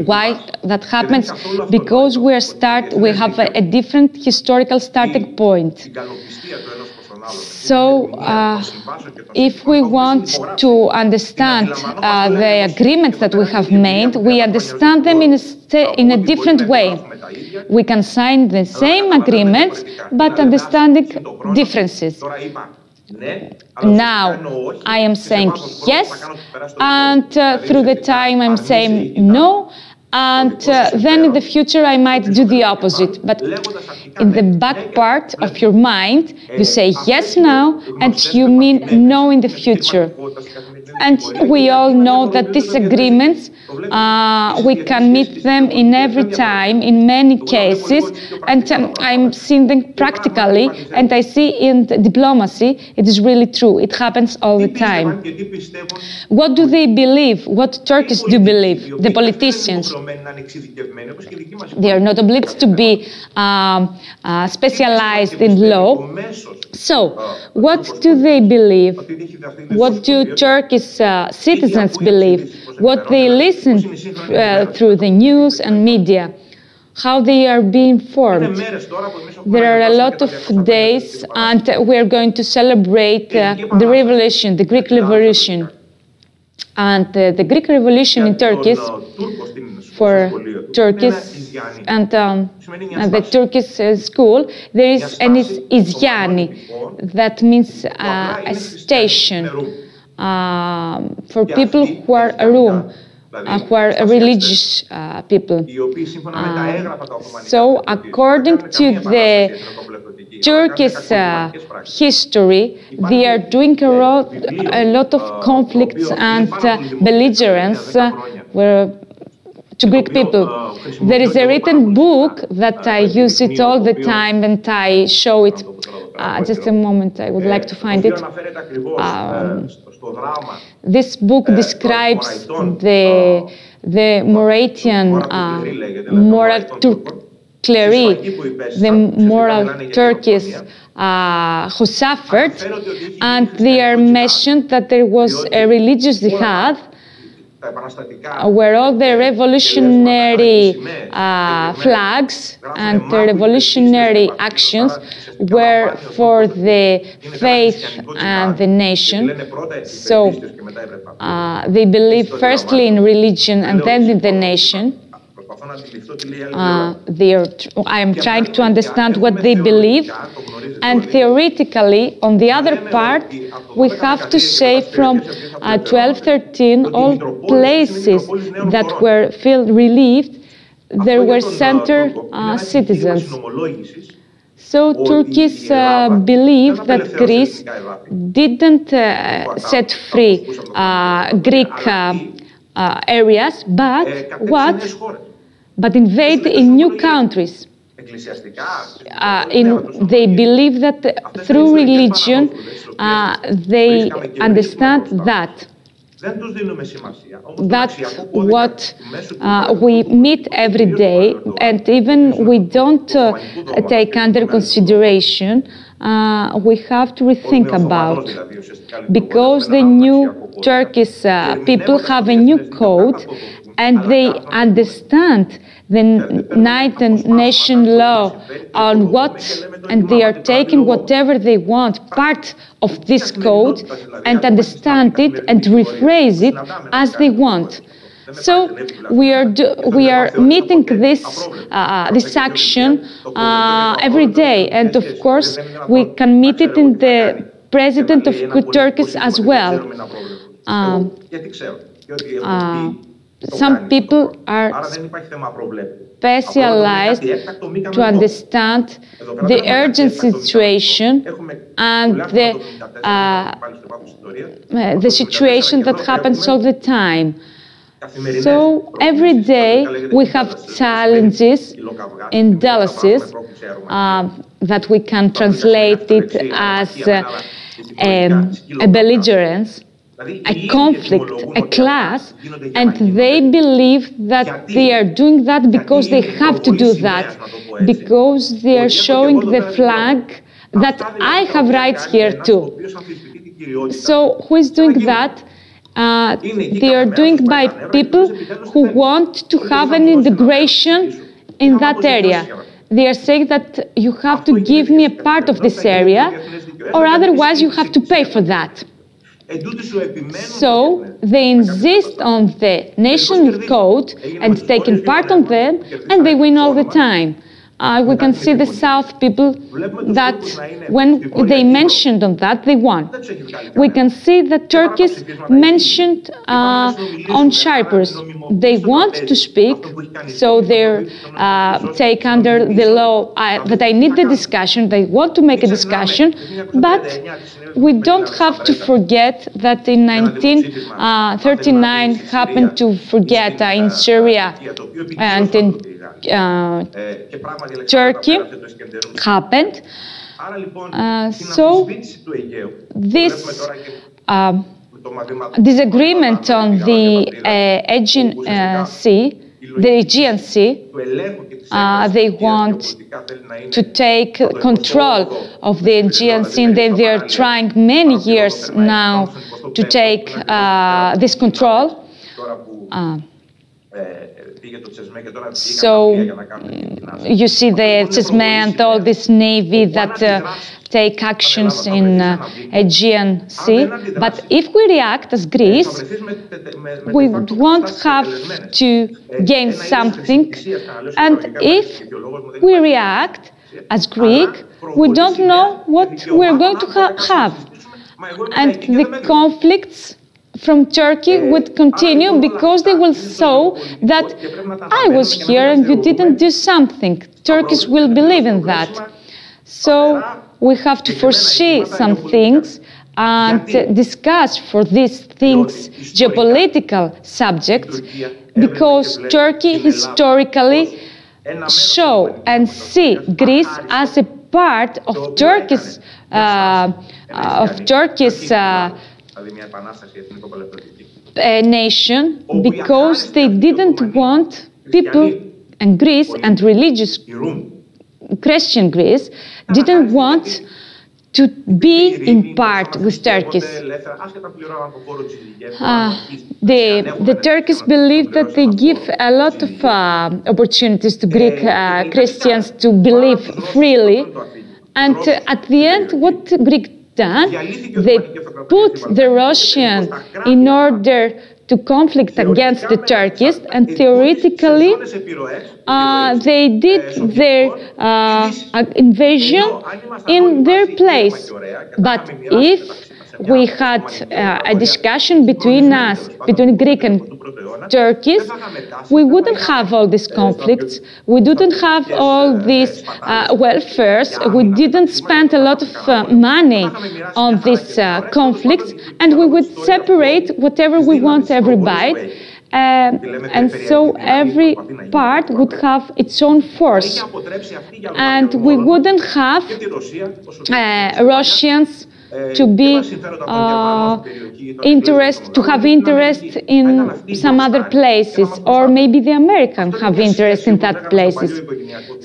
Why that happens? Because we have a different historical starting point. So, if we want to understand the agreements that we have made, we understand them in a different way. We can sign the same agreements, but understanding differences. Now, I am saying yes, and through the time I'm saying no, and then in the future I might do the opposite. But in the back part of your mind, you say yes now, and you mean no in the future. And we all know that these agreements, we can meet them in every time, in many cases, and I'm seeing them practically, and I see in diplomacy, it is really true. It happens all the time. What do they believe? What Turkish do believe? The politicians. They are not obliged to be specialized in law. So, what do they believe? What do Turkish citizens believe? What they listen through the news and media? How they are being informed? There are a lot of days, and we are going to celebrate the revolution, the Greek Revolution. And the Greek Revolution in Turkish, for Turkish and the Turkish school, there is an İzyani, that means a station for people who are who are religious people. So, according to the Turkish history, they are doing a lot of conflicts and belligerence to Greek people. There is a written book that I use it all the time, and I show it. Just a moment, I would like to find it. This book describes the Moratian moral clery, the moral Turkish who suffered, and they are mentioned that there was a religious jihad where all the revolutionary flags and the revolutionary actions were for the faith and the nation. So they believe firstly in religion and then in the nation. I am trying to understand what they believe, and theoretically, on the other part, we have to say from 1213, all places that were felt relieved, there were center citizens. So Turkish believe that Greece didn't set free Greek areas, but what? But invade in new countries. They believe that through religion, they understand that. That's what we meet every day, and even we don't take under consideration, we have to rethink about. Because the new Turkish people have a new code, and they understand the United Nations law on what, and they are taking whatever they want, part of this code, and understand it and rephrase it as they want. So we are meeting this action every day, and of course we can meet it in the president of Turkey as well. Some people are specialized to understand the urgent situation and the situation that happens all the time. So every day we have challenges in Dallas that we can translate it as a belligerence, a conflict, a clash, and they believe that they are doing that because they have to do that, because they are showing the flag that I have rights here too. So who is doing that? They are doing by people who want to have an integration in that area. They are saying that you have to give me a part of this area, or otherwise you have to pay for that. So they insist on the national code and taking part on them, and they win all the time. We can see the South people that when they mentioned on that, they won. We can see that Turkeys mentioned on Cyprus. They want to speak, so they take under the law that I need the discussion, they want to make a discussion, but we don't have to forget that in 1939 happened to forget in Syria and in Turkey happened. So this disagreement on the Aegean Sea, the Aegean Sea, they want to take control of the Aegean Sea, and they are trying many years now to take this control. So you see the CESME and all this navy that take actions in Aegean Sea. But if we react as Greece, we won't have to gain something. And if we react as Greek, we don't know what we're going to have. And the conflicts from Turkey would continue because they will show that I was here and you didn't do something. Turkish will believe in that. So we have to foresee some things and discuss for these things geopolitical subjects, because Turkey historically show and see Greece as a part of Turkey's nation, because they didn't want people in Greece and religious Christian Greece didn't want to be in part with Turkish. The Turkish believe that they give a lot of opportunities to Greek Christians to believe freely, and at the end, what Greek done? They put the Russian in order to conflict against the Turkish, and theoretically they did their invasion in their place. But if we had a discussion between us, between Greek and Turkish, we wouldn't have all these conflicts. We didn't have all these welfares. We didn't spend a lot of money on these conflicts, and we would separate whatever we want, everybody. And so every part would have its own force. And we wouldn't have Russians to be to have interest in some other places, or maybe the Americans have interest in that places.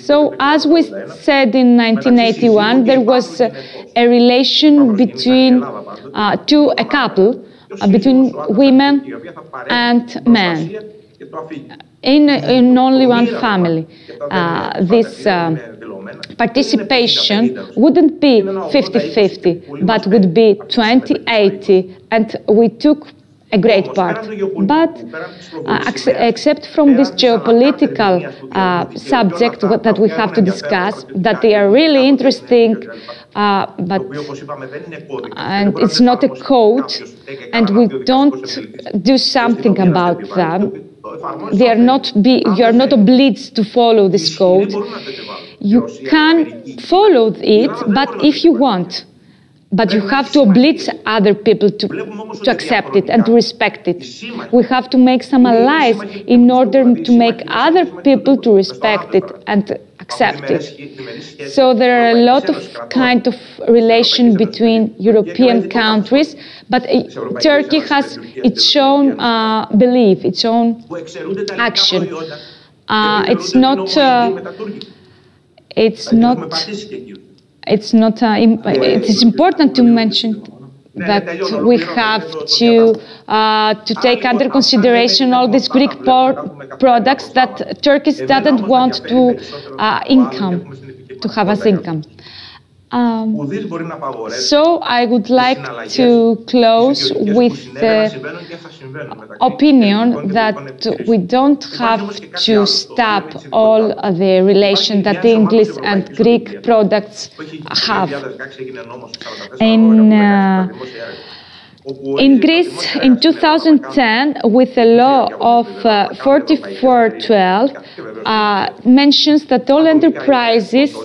So as we said in 1981, there was a relation between a couple, between women and men, in only one family. This participation wouldn't be 50-50, but would be 20-80, and we took a great part. But except from this geopolitical subject that we have to discuss, that they are really interesting, but and it's not a code, and we don't do something about them. You are not obliged to follow this code. You can follow it, but if you want. but you have to oblige other people to accept it and to respect it. We have to make some allies in order to make other people to respect it and accept it. So there are a lot of kind of relation between European countries, but Turkey has its own belief, its own action. It is important to mention that we have to take under consideration all these Greek products that Turkey doesn't want to have as income. So I would like to close with the opinion that we don't have to stop all the relation that English and Greek products have. In Greece, in 2010, with the law of 4412, mentions that all enterprises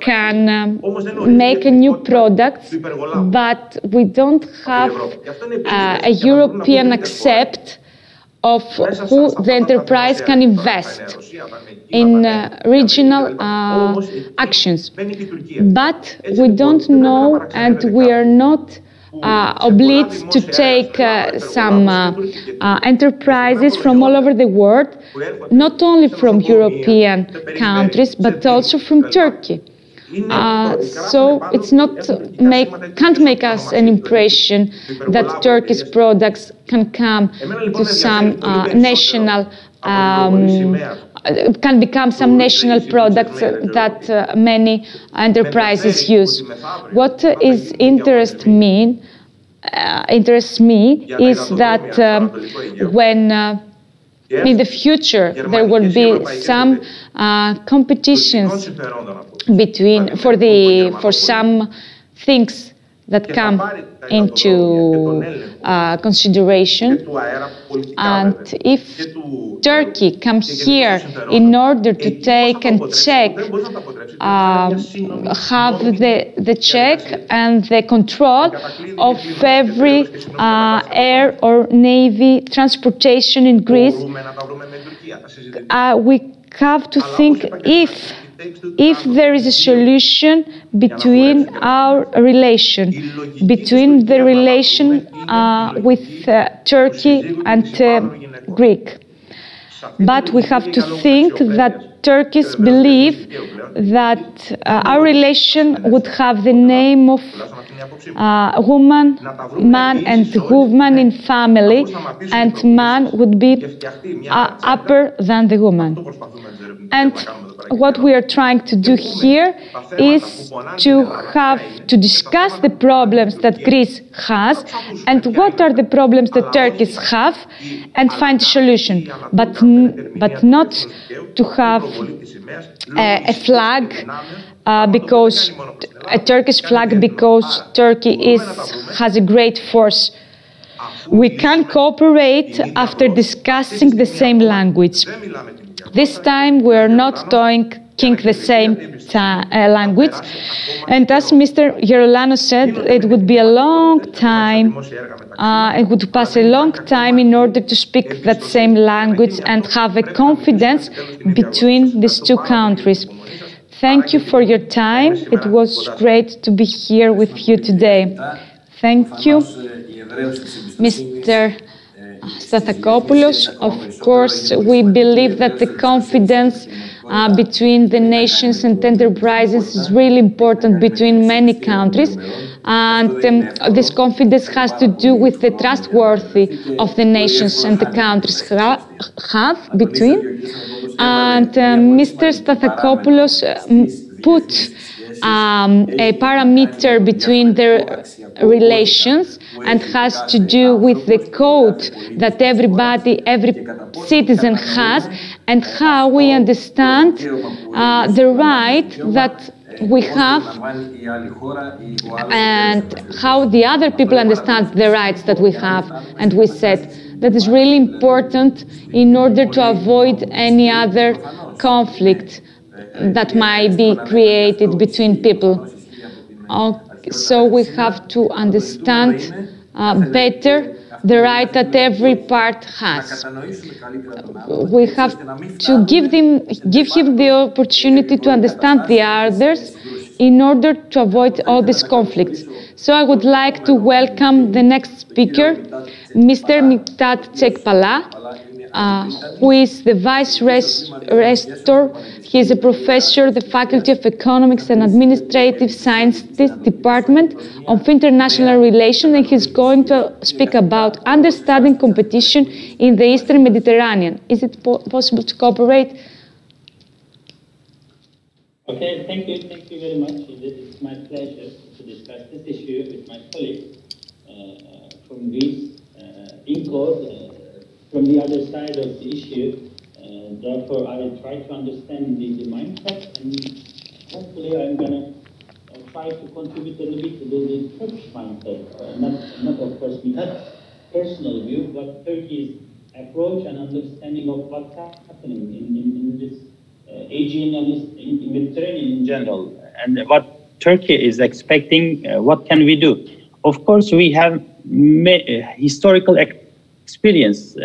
can make a new product, but we don't have a European accept of who the enterprise can invest in regional actions. But we don't know, and we are not obliged to take some enterprises from all over the world, not only from European countries, but also from Turkey. So it's can't make us an impression that Turkish products can come to some national, can become some national products that many enterprises use. What interests me is that when in the future there will be some competitions for some things that come into consideration, and if Turkey comes here in order to take and check, have the check and the control of every air or navy transportation in Greece, we have to think if there is a solution between our relation, between the relation with Turkey and Greek. But we have to think that Turkish believe that our relation would have the name of woman, man and woman in family, and man would be upper than the woman. And what we are trying to do here is to discuss the problems that Greece has and what are the problems that Turkey have, and find a solution, but not to have a flag because a Turkish flag because Turkey has a great force. We can cooperate after discussing the same language. This time we are not talking the same language, and as Mr. Gerolano said, it would be a long time, it would pass a long time in order to speak that same language and have a confidence between these two countries. Thank you for your time. It was great to be here with you today. Thank you, Mr. Stathakopoulos. Of course, we believe that the confidence between the nations and enterprises is really important between many countries, and this confidence has to do with the trustworthy of the nations and the countries have between. And Mr. Stathakopoulos put a parameter between their relations and has to do with the code that every citizen has and how we understand the right that we have and how the other people understand the rights that we have. And we said that is really important in order to avoid any other conflict that might be created between people. so we have to understand better the right that every part has. We have to give him the opportunity to understand the others in order to avoid all these conflicts. So I would like to welcome the next speaker, Mr. Miktat Chekpala, who is the Vice Rector. He is a professor at the Faculty of Economics and Administrative Sciences Department of International Relations, and he's going to speak about understanding competition in the Eastern Mediterranean. Is it possible to cooperate? Okay, thank you very much. It's my pleasure to discuss this issue with my colleague from Greece, Inkor, from the other side of the issue. Therefore, I will try to understand the mindset, and hopefully I'm going to try to contribute a little bit to the Turkish mindset. Not of course with that personal view, but Turkey's approach and understanding of what's happening in this Aegean and in Mediterranean in general, and what Turkey is expecting. What can we do? Of course, we have historical experience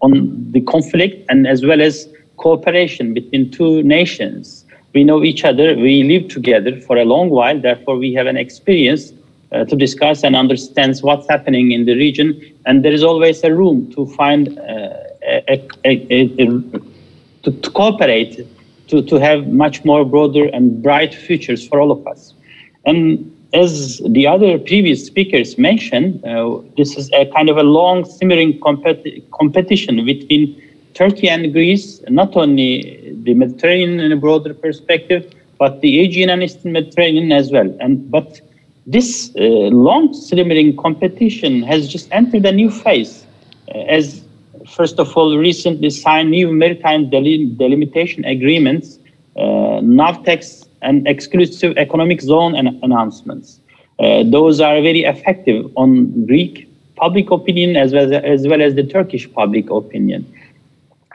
on the conflict and as well as cooperation between two nations. We know each other, we live together for a long while, therefore we have an experience to discuss and understand what's happening in the region, and there is always a room to find to cooperate, to have much more broader and bright futures for all of us. And as the other previous speakers mentioned, this is a kind of a long simmering competition between Turkey and Greece, not only the Mediterranean in a broader perspective, but the Aegean and Eastern Mediterranean as well. But this long simmering competition has just entered a new phase, as first of all, recently signed new maritime delimitation agreements, NAVTEX and exclusive economic zone announcements. Those are very effective on Greek public opinion as well as the Turkish public opinion.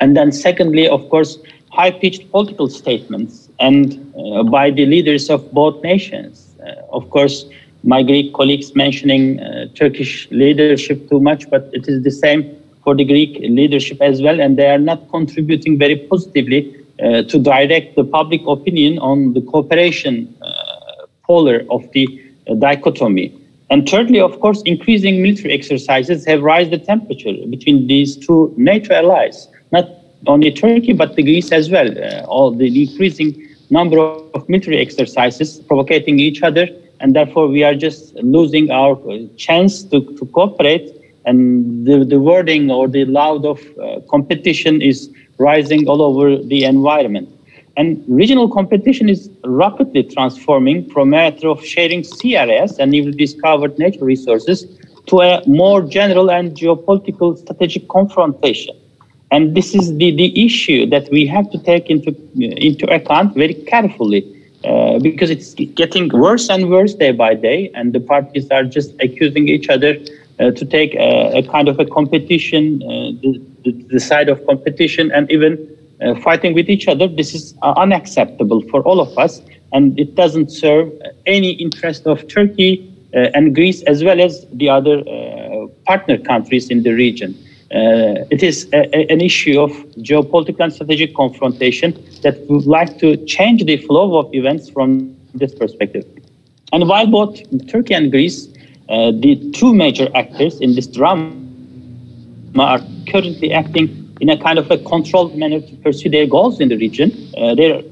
And then secondly, of course, high-pitched political statements and by the leaders of both nations. Of course, my Greek colleagues mentioning Turkish leadership too much, but it is the same for the Greek leadership as well, and they are not contributing very positively to direct the public opinion on the cooperation polar of the dichotomy. And thirdly, of course, increasing military exercises have raised the temperature between these two NATO allies, not only Turkey, but the Greece as well. All the increasing number of military exercises provoking each other, and therefore we are just losing our chance to cooperate, and the wording or the loud of competition is rising all over the environment. And regional competition is rapidly transforming from a matter of sharing sea areas and newly discovered natural resources to a more general and geopolitical strategic confrontation. And this is the issue that we have to take into account very carefully, because it's getting worse and worse day by day, and the parties are just accusing each other to take a kind of a competition, the side of competition, and even fighting with each other. This is unacceptable for all of us, and it doesn't serve any interest of Turkey and Greece as well as the other partner countries in the region. It is an issue of geopolitical and strategic confrontation that we would like to change the flow of events from this perspective. And while both Turkey and Greece, the two major actors in this drama, are currently acting in a kind of a controlled manner to pursue their goals in the region, their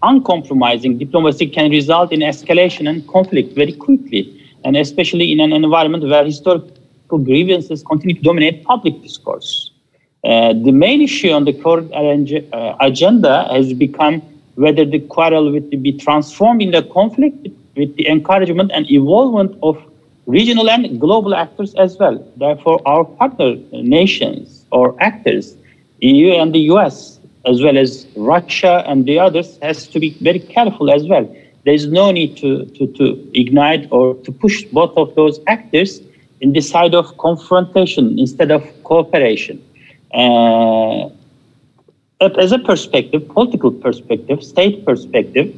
uncompromising diplomacy can result in escalation and conflict very quickly, and especially in an environment where historical grievances continue to dominate public discourse. The main issue on the current agenda has become whether the quarrel will be transformed into conflict with the encouragement and involvement of regional and global actors as well. Therefore, our partner nations or actors, EU and the US, as well as Russia and the others, has to be very careful as well. There is no need to ignite or to push both of those actors in the side of confrontation instead of cooperation. As a perspective, political perspective, state perspective,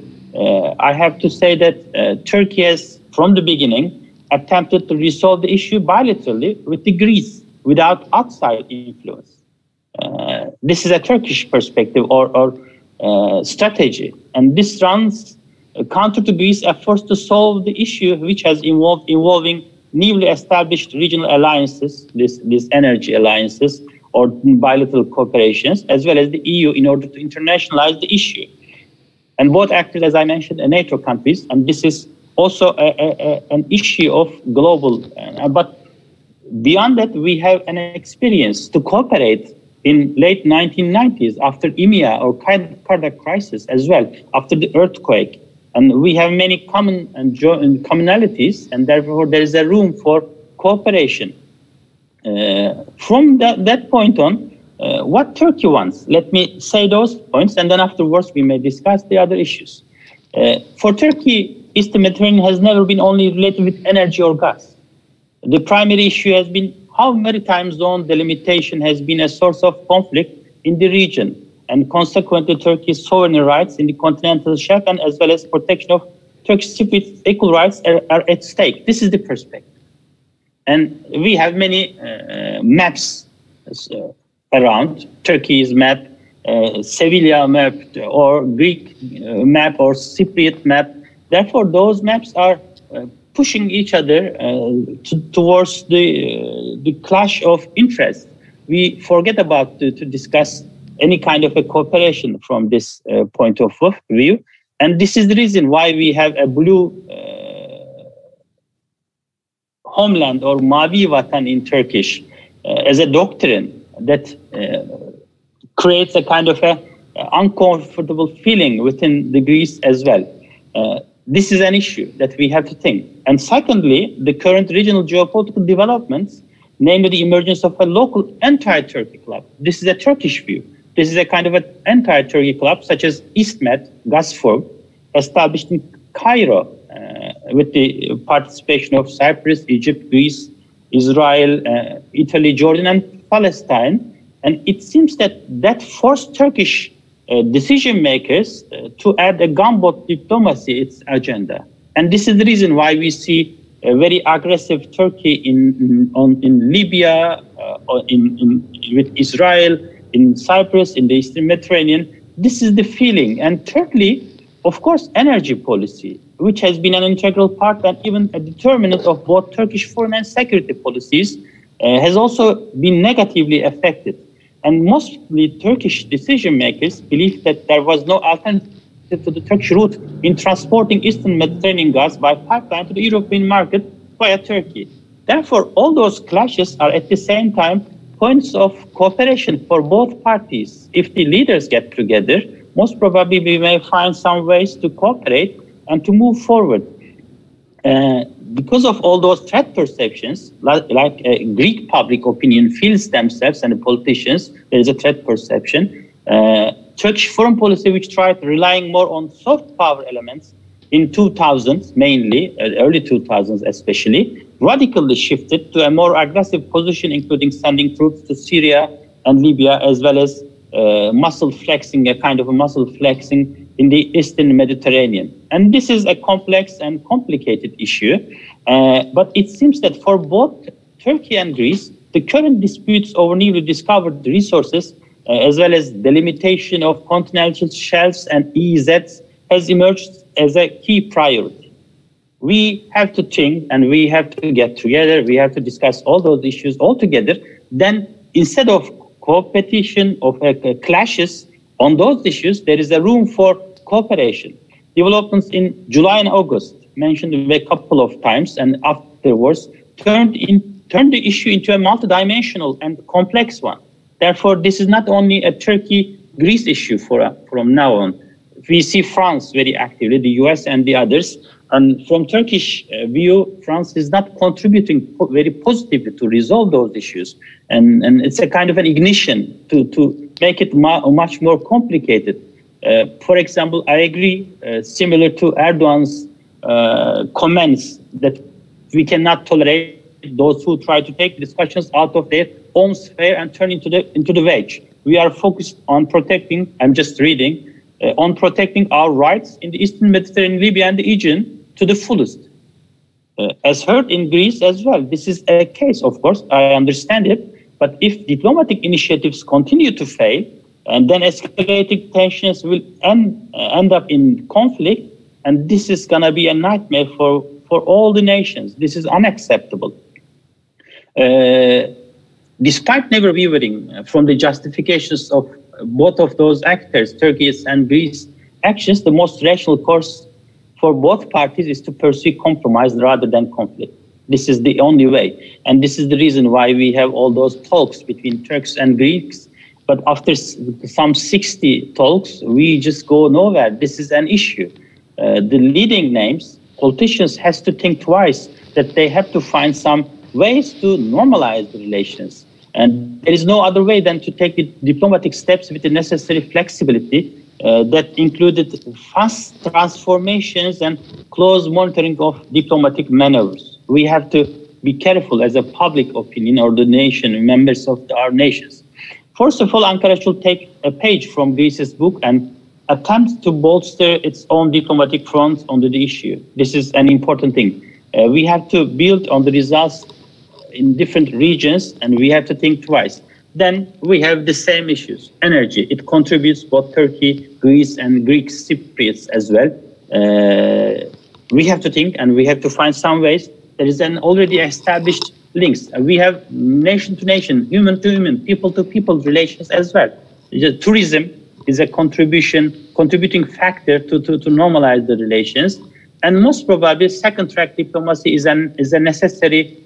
I have to say that Turkey has from the beginning, attempted to resolve the issue bilaterally with the Greece without outside influence. This is a Turkish perspective or strategy, and this runs counter to Greece's efforts to solve the issue, which has involving newly established regional alliances, these energy alliances or bilateral cooperations, as well as the EU, in order to internationalize the issue. And both actors, as I mentioned, are NATO countries, and this is also an issue of global. But beyond that, we have an experience to cooperate in late 1990s after EMEA or Kardak crisis as well, after the earthquake. And we have many common commonalities, and therefore there is a room for cooperation. From that point on, what Turkey wants, let me say those points, and then afterwards we may discuss the other issues. For Turkey, Eastern Mediterranean has never been only related with energy or gas. The primary issue has been how maritime zone delimitation has been a source of conflict in the region, and consequently Turkey's sovereign rights in the continental shelf, and as well as protection of Turkish citizens' equal rights are at stake. This is the perspective. And we have many maps around, Turkey's map, Sevilla map, or Greek map, or Cypriot map. Therefore, those maps are pushing each other towards the clash of interests. We forget about to discuss any kind of a cooperation from this point of view. And this is the reason why we have a blue homeland or Mavi Vatan in Turkish as a doctrine that creates a kind of a uncomfortable feeling within the Greece as well. This is an issue that we have to think. And secondly, the current regional geopolitical developments, namely the emergence of a local anti-Turkey club. This is a Turkish view. This is a kind of an anti-Turkey club, such as İsmet, Gazprom, established in Cairo with the participation of Cyprus, Egypt, Greece, Israel, Italy, Jordan, and Palestine. And it seems that forced Turkish decision makers to add a gunboat diplomacy its agenda. And this is the reason why we see a very aggressive Turkey in Libya, with Israel, in Cyprus, in the Eastern Mediterranean. This is the feeling. And thirdly, of course, energy policy, which has been an integral part and even a determinant of both Turkish foreign and security policies, has also been negatively affected. And mostly Turkish decision makers believe that there was no alternative to the Turkish route in transporting Eastern Mediterranean gas by pipeline to the European market via Turkey. Therefore, all those clashes are at the same time points of cooperation for both parties. If the leaders get together, most probably we may find some ways to cooperate and to move forward. Because of all those threat perceptions, like Greek public opinion feels themselves and the politicians, there is a threat perception. Turkish foreign policy, which tried relying more on soft power elements in 2000s, mainly, early 2000s especially, radically shifted to a more aggressive position, including sending troops to Syria and Libya, as well as muscle flexing, a kind of a muscle flexing in the Eastern Mediterranean. And this is a complex and complicated issue. But it seems that for both Turkey and Greece, the current disputes over newly discovered resources, as well as the limitation of continental shelves and EEZs, has emerged as a key priority. We have to think and we have to get together. We have to discuss all those issues all together. Then instead of competition, of clashes on those issues, there is a room for cooperation. Developments in July and August, mentioned a couple of times, and afterwards turned the issue into a multidimensional and complex one. Therefore, this is not only a Turkey-Greece issue from now on. We see France very actively, the US and the others. And from Turkish view, France is not contributing very positively to resolve those issues. And it's a kind of an ignition to make it much more complicated. For example, I agree, similar to Erdogan's comments, that we cannot tolerate those who try to take discussions out of their own sphere and turn into the wedge. We are focused on protecting, I'm just reading, on protecting our rights in the Eastern Mediterranean, Libya and the Aegean to the fullest. as heard in Greece as well. This is a case, of course, I understand it. But if diplomatic initiatives continue to fail, and then escalating tensions will end up in conflict, and this is going to be a nightmare for all the nations. This is unacceptable. Despite never wavering from the justifications of both of those actors, Turkey's and Greece's actions, the most rational course for both parties is to pursue compromise rather than conflict. This is the only way. And this is the reason why we have all those talks between Turks and Greeks. But after some 60 talks, we just go nowhere. This is an issue. The leading names, politicians, has to think twice that they have to find some ways to normalize the relations. And there is no other way than to take the diplomatic steps with the necessary flexibility that included fast transformations and close monitoring of diplomatic maneuvers. We have to be careful as a public opinion or the nation, members of our nations. First of all, Ankara should take a page from Greece's book and attempt to bolster its own diplomatic front on the issue. This is an important thing. We have to build on the results in different regions, and we have to think twice. Then we have the same issues. Energy, it contributes both Turkey, Greece, and Greek Cypriots as well. We have to think, and we have to find some ways. There is an already established links. We have nation-to-nation, human-to-human, people-to-people relations as well. Tourism is a contributing factor to normalize the relations. And most probably, second-track diplomacy is a necessary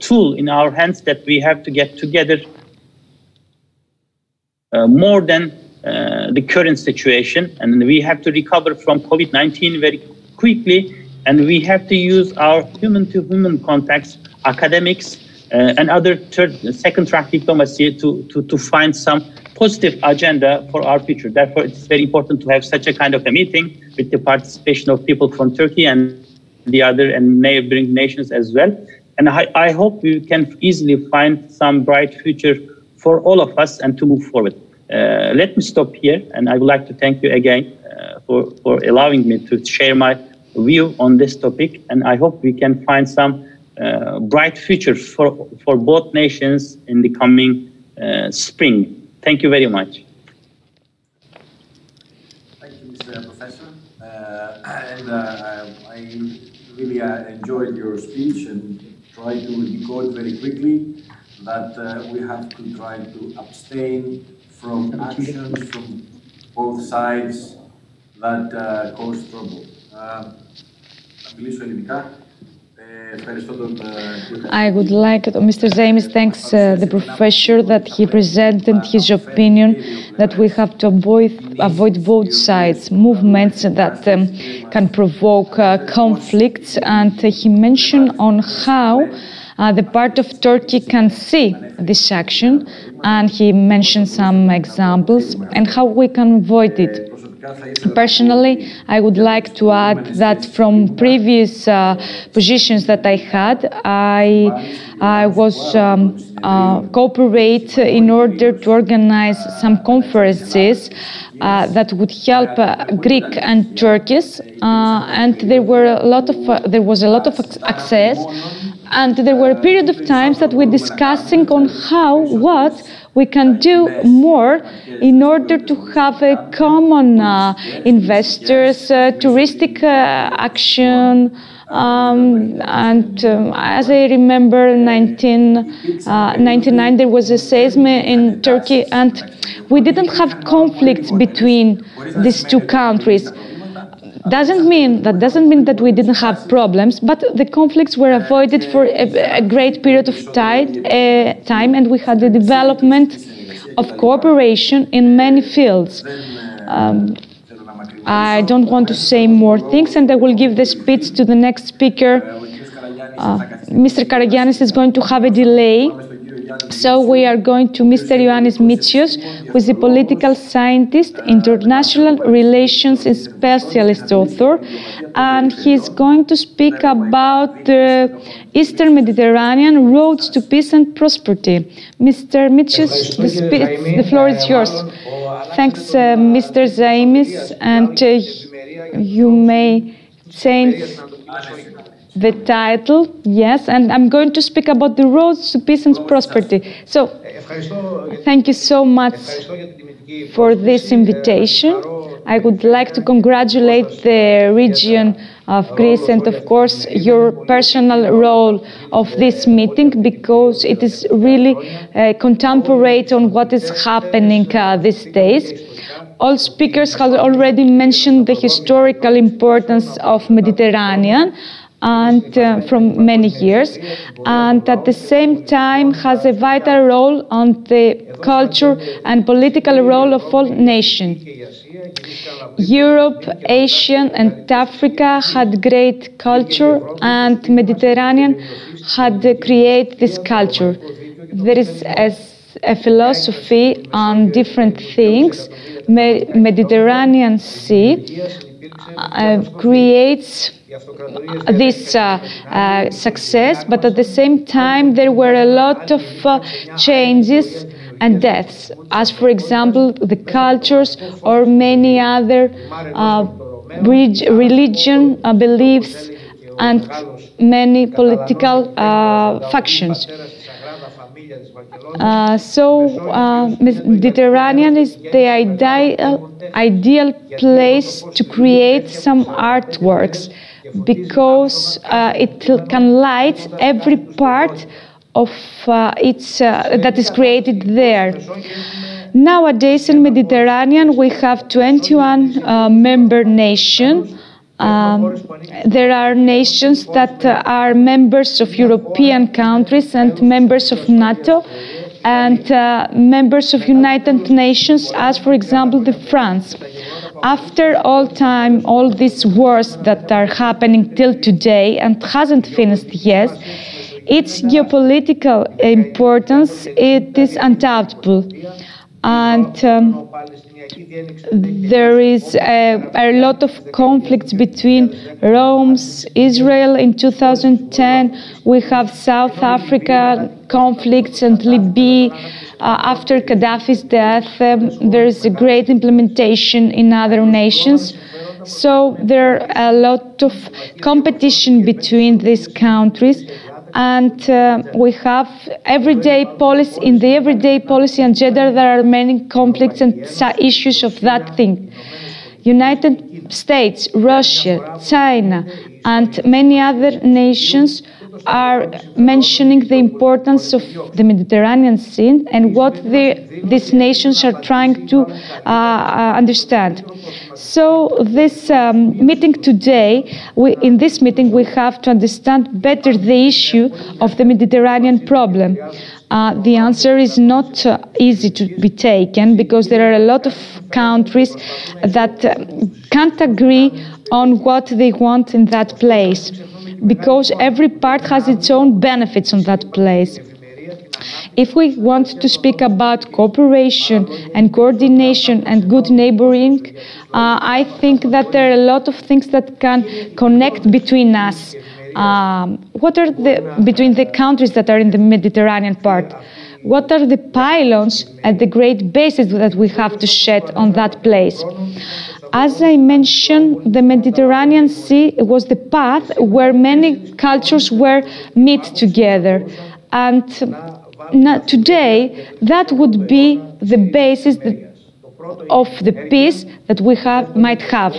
tool in our hands that we have to get together more than the current situation. And we have to recover from COVID-19 very quickly. And we have to use our human-to-human contacts, academics, and other second-track diplomacy to find some positive agenda for our future. Therefore, it's very important to have such a kind of a meeting with the participation of people from Turkey and the other and neighboring nations as well. And I hope we can easily find some bright future for all of us and to move forward. Let me stop here, and I would like to thank you again for allowing me to share my view on this topic, and I hope we can find some bright future for both nations in the coming spring. Thank you very much. Thank you, Mr. Professor. I really enjoyed your speech and tried to decode very quickly that we have to try to abstain from actions from both sides that cause trouble. I would like, Mr. Zaimis thanks the professor that he presented his opinion that we have to avoid both sides, movements that can provoke conflicts, and he mentioned on how the part of Turkey can see this action, and he mentioned some examples and how we can avoid it. Personally, I would like to add that from previous positions that I had, I was cooperate in order to organize some conferences that would help Greek and Turkish, and there was a lot of access, and there were a period of times that we're discussing on what we can do more in order to have a common investors, touristic action, and as I remember, in 1999 there was a seism in Turkey, and we didn't have conflicts between these two countries. Doesn't mean that we didn't have problems, but the conflicts were avoided for a great period of time, and we had the development of cooperation in many fields. I don't want to say more things, and I will give the speech to the next speaker. Mr. Karagiannis is going to have a delay, so we are going to Mr. Ioannis Mitsios, who is a political scientist, international relations specialist author, and he's going to speak about the Eastern Mediterranean roads to peace and prosperity. Mr. Mitsios, the floor is yours. Thanks, Mr. Zaimis, and you may change. the title, yes, and I'm going to speak about the roads to peace and prosperity. So, thank you so much for this invitation. I would like to congratulate the region of Greece and, of course, your personal role of this meeting, because it is really contemporary on what is happening these days. All speakers have already mentioned the historical importance of Mediterranean and from many years, and at the same time has a vital role on the culture and political role of all nations. Europe, Asia and Africa had great culture, and Mediterranean had created this culture. There is a philosophy on different things. Mediterranean Sea creates this success, but at the same time there were a lot of changes and deaths, as for example the cultures or many other religion beliefs and many political factions. Mediterranean is the ideal place to create some artworks, because it can light every part of that is created there. Nowadays in Mediterranean we have 21 member nations. There are nations that are members of European countries and members of NATO and members of United Nations, as for example the France. After all these wars that are happening till today and hasn't finished yet, its geopolitical importance, it is undoubtable. And there is a lot of conflicts between Rome, Israel in 2010. We have South Africa conflicts and Libya. After Gaddafi's death, there is a great implementation in other nations. So there are a lot of competition between these countries. And we have everyday policy. In the everyday policy agenda, there are many conflicts and issues of that thing. United States, Russia, China, and many other nations are mentioning the importance of the Mediterranean Sea and what these nations are trying to understand. So this meeting today, in this meeting we have to understand better the issue of the Mediterranean problem. The answer is not easy to be taken, because there are a lot of countries that can't agree on what they want in that place, because every part has its own benefits on that place. If we want to speak about cooperation and coordination and good neighboring, I think that there are a lot of things that can connect between us. What are between the countries that are in the Mediterranean part? What are the pylons and the great bases that we have to shed on that place? As I mentioned, the Mediterranean Sea was the path where many cultures were meet together. And today, that would be the basis of the peace that we might have.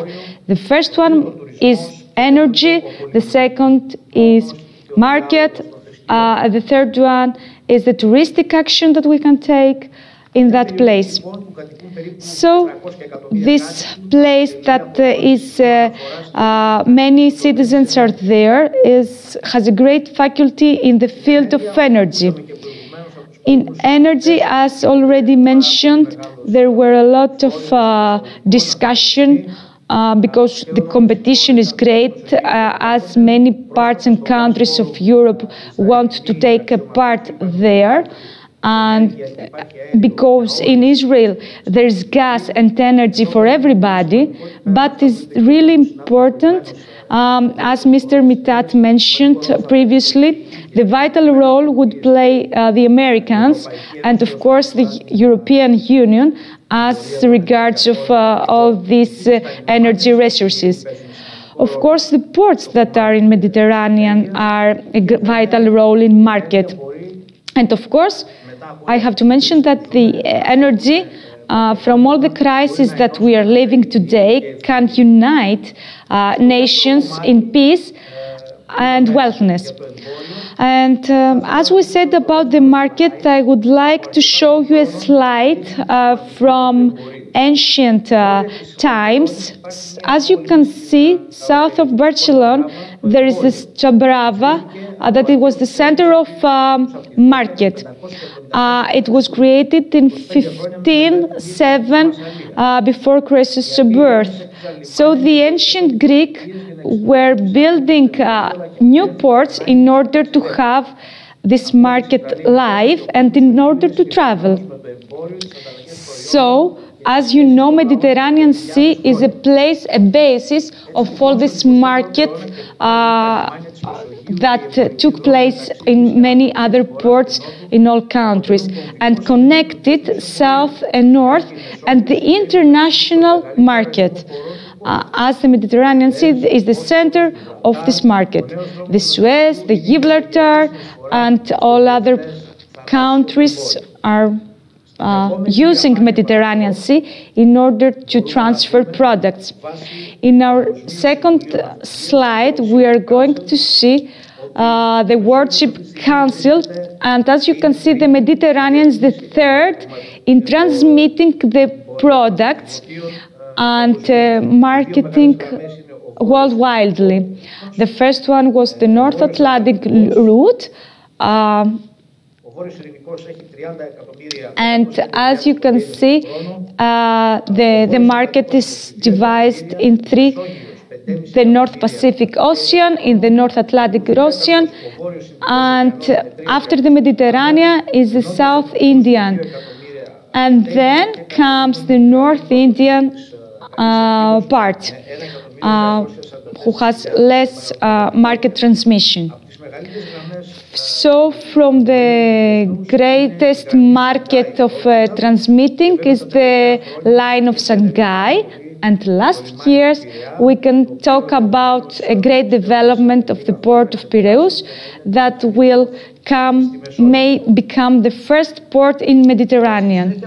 The first one is energy, the second is market, the third one is the touristic action that we can take in that place. So this place that is many citizens are there has a great faculty in the field of energy. In energy, as already mentioned, there were a lot of discussion because the competition is great, as many parts and countries of Europe want to take a part there. And because in Israel there is gas and energy for everybody, but it's really important, as Mr. Mittat mentioned previously, the vital role would play the Americans and of course the European Union as regards of all these energy resources. Of course, the ports that are in Mediterranean are a vital role in market. And of course, I have to mention that the energy from all the crises that we are living today can unite nations in peace and wellness. And as we said about the market, I would like to show you a slide from ancient times. As you can see, south of Barcelona, there is this Chabrava, that it was the center of market. It was created in 1507 before Christ's birth. So the ancient Greek were building new ports in order to have this market live and in order to travel. So, as you know, Mediterranean Sea is a place, a basis of all this market that took place in many other ports in all countries and connected south and north and the international market. As the Mediterranean Sea is the center of this market. The Suez, the Gibraltar, and all other countries are using Mediterranean Sea in order to transfer products. In our second slide, we are going to see the Worship Council, and as you can see, the Mediterranean is the third in transmitting the products and marketing worldwide. The first one was the North Atlantic route, and as you can see, the market is divided in three: the North Pacific Ocean, in the North Atlantic Ocean, and after the Mediterranean is the South Indian, and then comes the North Indian part, who has less market transmission. So from the greatest market of transmitting is the line of Shanghai, and last years we can talk about a great development of the port of Piraeus that will may become the first port in Mediterranean.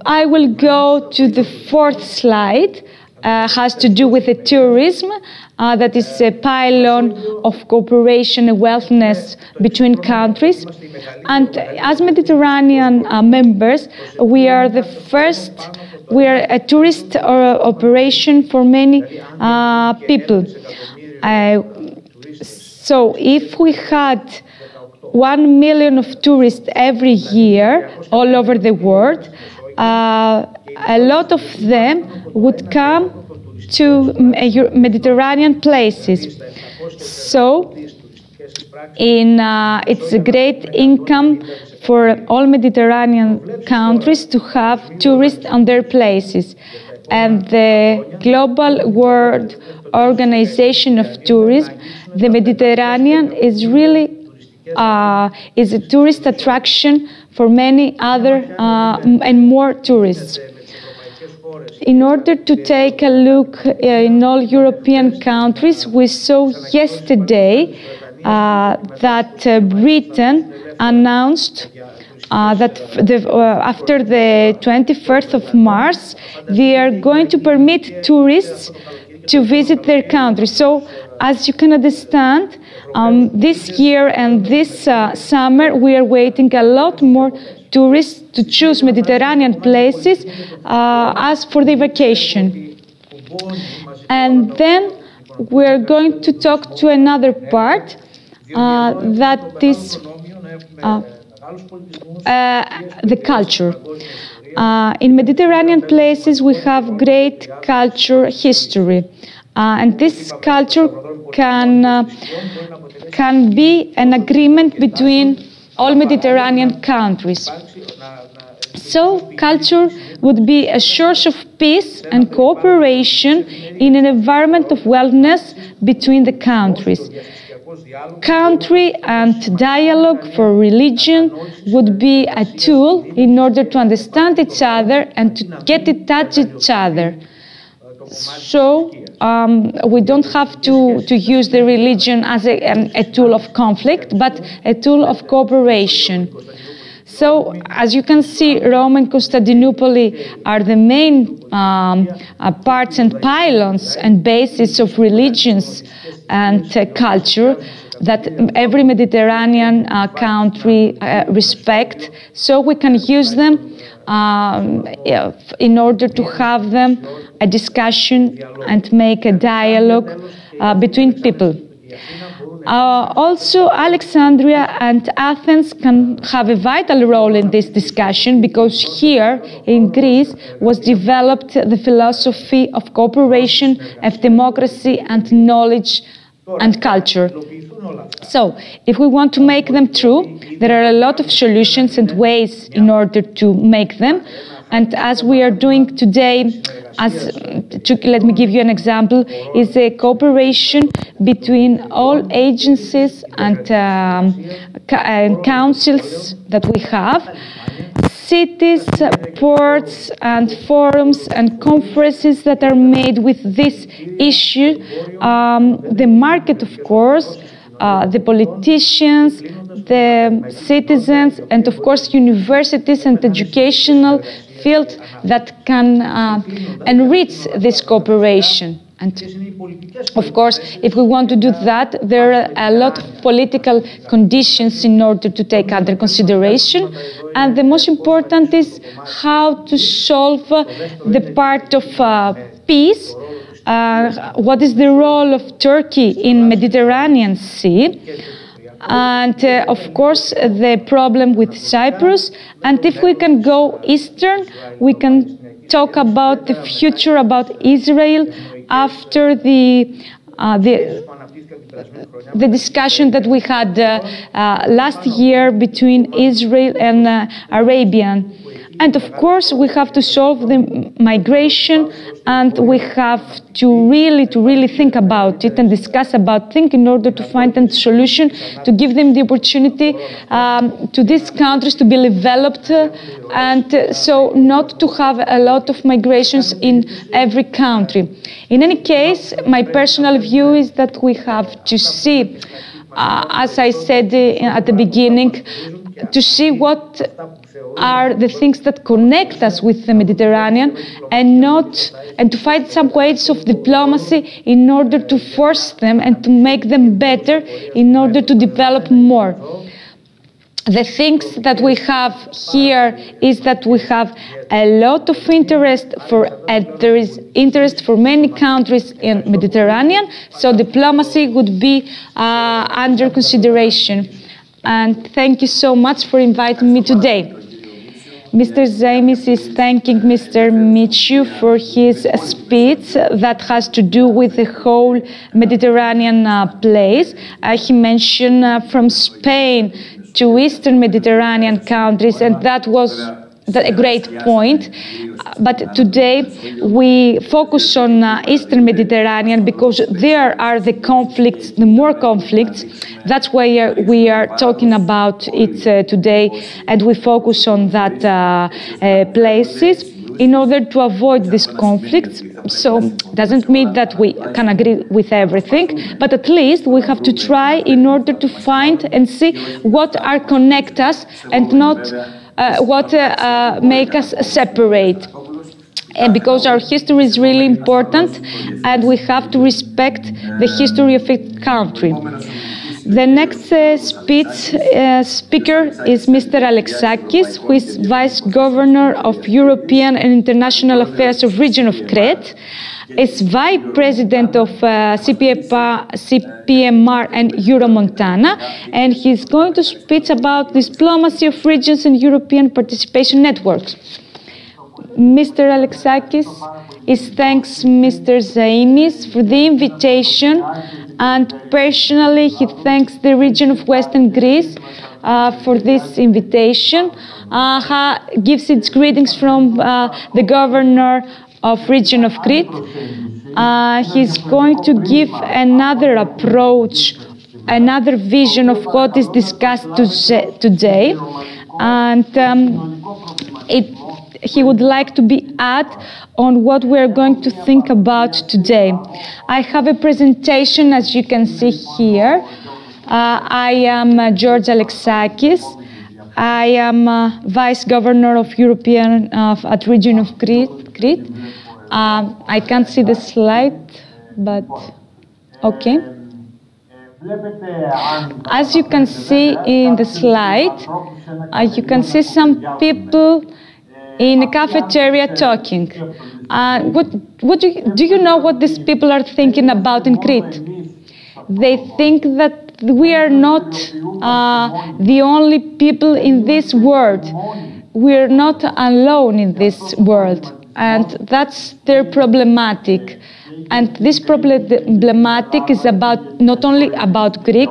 I will go to the fourth slide. Has to do with the tourism. That is a pylon of cooperation and wellness between countries. And as Mediterranean members, we are the first, we are a tourist operation for many people. So if we had 1 million of tourists every year all over the world, a lot of them would come to Mediterranean places. So it's a great income for all Mediterranean countries to have tourists on their places. And the Global World Organization of Tourism, the Mediterranean is really is a tourist attraction for many other and more tourists. In order to take a look in all European countries, we saw yesterday that Britain announced that after the 21st of March, they are going to permit tourists to visit their country. So, as you can understand, this year and this summer, we are waiting a lot more tourists to choose Mediterranean places as for the vacation. And then we're going to talk to another part that is the culture. In Mediterranean places, we have great culture history. And this culture can be an agreement between all Mediterranean countries. So culture would be a source of peace and cooperation in an environment of wellness between the countries. Country and dialogue for religion would be a tool in order to understand each other and to get in touch with each other. So we don't have to use the religion as a tool of conflict, but a tool of cooperation. So, as you can see, Rome and Constantinople are the main parts and pylons and bases of religions and culture that every Mediterranean country respect. So we can use them in order to have them a discussion and make a dialogue between people. Also, Alexandria and Athens can have a vital role in this discussion, because here in Greece was developed the philosophy of cooperation, of democracy and knowledge and culture. So, if we want to make them true, there are a lot of solutions and ways in order to make them. And as we are doing today, let me give you an example, is a cooperation between all agencies and councils that we have, cities, ports, and forums and conferences that are made with this issue, the market, of course, the politicians, the citizens, and of course universities and educational field that can enrich this cooperation. And of course, if we want to do that, there are a lot of political conditions in order to take under consideration. And the most important is how to solve the part of peace. What is the role of Turkey in Mediterranean Sea? And of course, the problem with Cyprus. And if we can go eastern, we can talk about the future, about Israel after the discussion that we had last year between Israel and Arabian. And of course, we have to solve the migration, and we have to really think about it and discuss about things in order to find a solution to give them the opportunity to these countries to be developed, and so not to have a lot of migrations in every country. In any case, my personal view is that we have to see, as I said at the beginning, to see what are the things that connect us with the Mediterranean, and to find some ways of diplomacy in order to force them and to make them better in order to develop more. The things that we have here is that we have a lot of interest there is interest for many countries in Mediterranean, so diplomacy would be under consideration. And thank you so much for inviting me today. Mr. Zaimis is thanking Mr. Mitsiou for his speech that has to do with the whole Mediterranean place. He mentioned from Spain to Eastern Mediterranean countries, and that was a great point. But today we focus on Eastern Mediterranean because there are the conflicts, the more conflicts. That's why we are talking about it today, and we focus on that places in order to avoid these conflicts. So doesn't mean that we can agree with everything, but at least we have to try in order to find and see what are connect us and not what make us separate. And because our history is really important, and we have to respect the history of a country. The next speaker is Mr. Alexakis, who is Vice Governor of European and International Affairs of Region of Crete, is Vice President of CPMR and Euromontana, and he's going to speak about diplomacy of regions and European participation networks. Mr. Alexakis thanks Mr. Zaimis for the invitation, and personally he thanks the region of Western Greece for this invitation. Gives its greetings from the governor of region of Crete. He's going to give another approach, another vision of what is discussed today, and he would like to be add on what we're going to think about today. I have a presentation, as you can see here. I am George Alexakis. I am Vice Governor of European at Region of Crete. I can't see the slide, but okay. As you can see in the slide, you can see some people in a cafeteria talking. Do you know what these people are thinking about in Crete? They think that we are not the only people in this world. We are not alone in this world, and that's their problematic. And this problematic is about not only about Greek,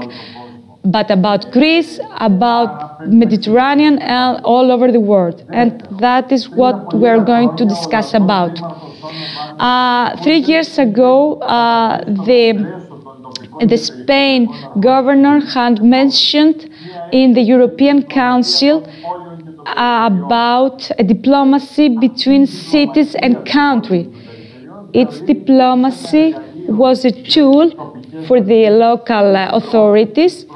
but about Greece, about Mediterranean, all over the world. And that is what we're going to discuss about. 3 years ago, the Spain governor had mentioned in the European Council about a diplomacy between cities and country. Its diplomacy was a tool for the local authorities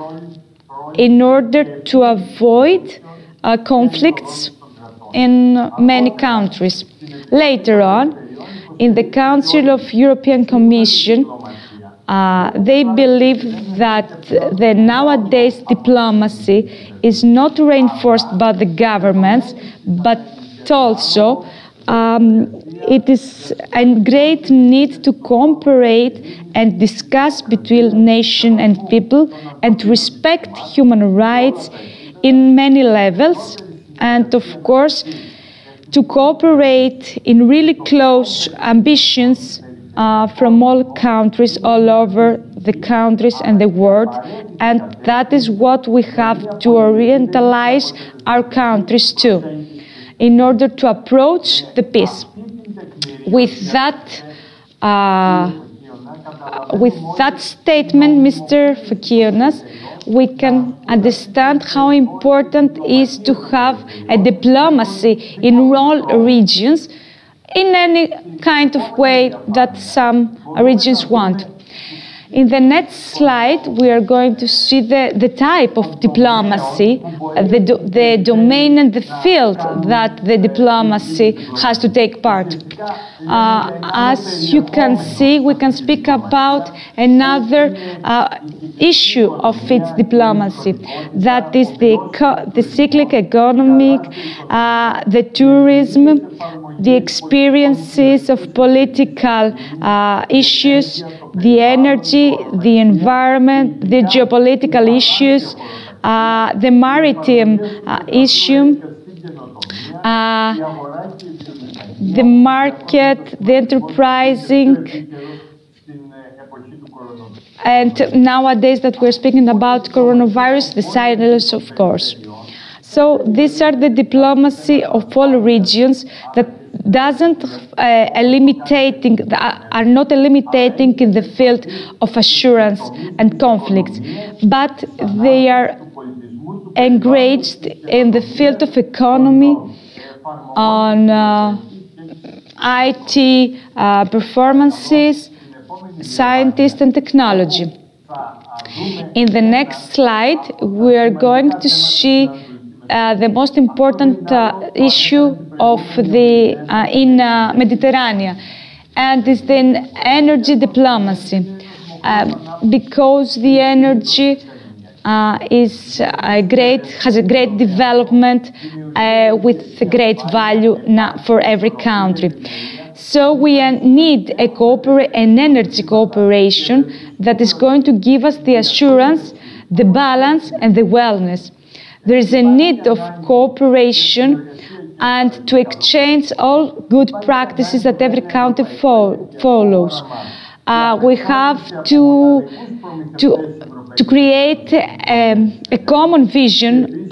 in order to avoid conflicts in many countries. Later on, in the Council of European Commission, they believe that the nowadays diplomacy is not reinforced by the governments, but also it is a great need to cooperate and discuss between nation and people and to respect human rights in many levels, and of course to cooperate in really close ambitions from all countries all over the countries and the world, and that is what we have to orientalize our countries to in order to approach the peace. With that statement, Mr. Fakionas, we can understand how important it is to have a diplomacy in all regions in any kind of way that some regions want. In the next slide, we are going to see the type of diplomacy, the domain and the field that the diplomacy has to take part. As you can see, we can speak about another issue of its diplomacy, that is the cyclic economic, the tourism, the experiences of political issues, the energy, the environment, the geopolitical issues, the maritime issue, the market, the enterprising, and nowadays that we're speaking about coronavirus, the silence, of course. So these are the diplomacy of all regions that are not eliminating in the field of assurance and conflicts, but they are engaged in the field of economy, on IT performances, scientists and technology. In the next slide, we are going to see the most important issue of in Mediterranean, and is the energy diplomacy, because the energy has a great development with a great value for every country. So we need an energy cooperation that is going to give us the assurance, the balance and the wellness. There is a need of cooperation and to exchange all good practices that every country follows. We have to create a common vision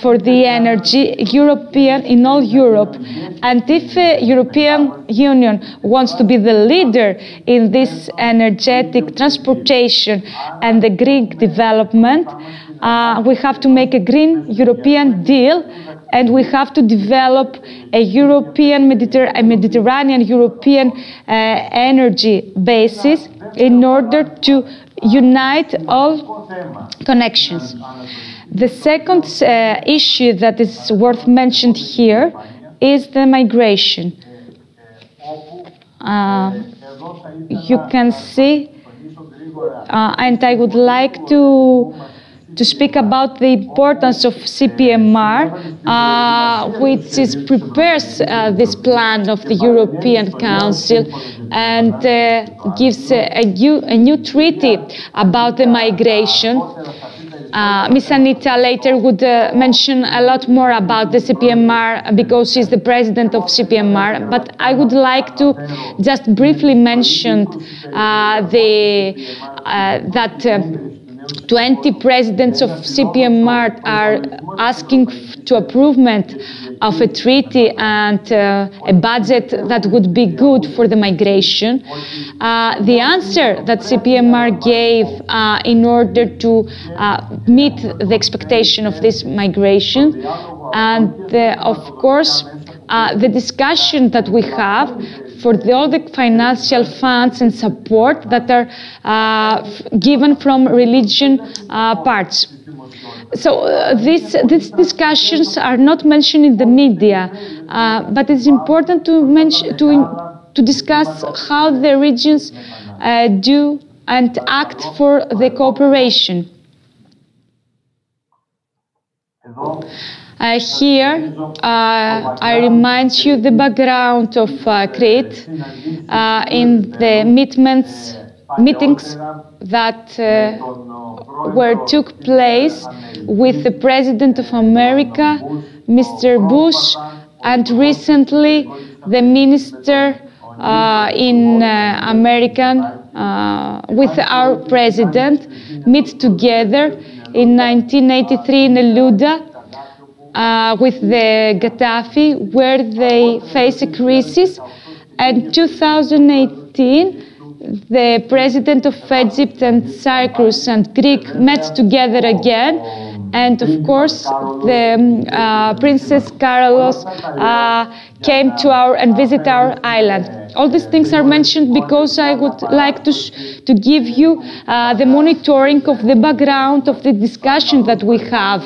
for the energy in all Europe. And if the European Union wants to be the leader in this energetic transportation and the Greek development, we have to make a green European deal, and we have to develop a Mediterranean European energy basis in order to unite all connections. The second issue that is worth mentioning here is the migration. You can see, and I would like to speak about the importance of CPMR, which prepares this plan of the European Council and gives a new treaty about the migration. Ms. Anita later would mention a lot more about the CPMR because she's the president of CPMR, but I would like to just briefly mention that 20 presidents of CPMR are asking to approvement of a treaty and a budget that would be good for the migration. The answer that CPMR gave in order to meet the expectation of this migration, and of course the discussion that we have for all the financial funds and support that are given from religion parts. So these discussions are not mentioned in the media, but it's important to discuss how the regions do and act for the cooperation. Here, I remind you the background of Crete in the meetings that took place with the President of America, Mr. Bush, and recently the Minister in American with our President meet together in 1983 in Eluda. With the Gaddafi, where they face a crisis, and 2018, the President of Egypt and Cyprus and Greek met together again, and of course, the Princess Carolus came to and visit our island. All these things are mentioned because I would like to give you the monitoring of the background of the discussion that we have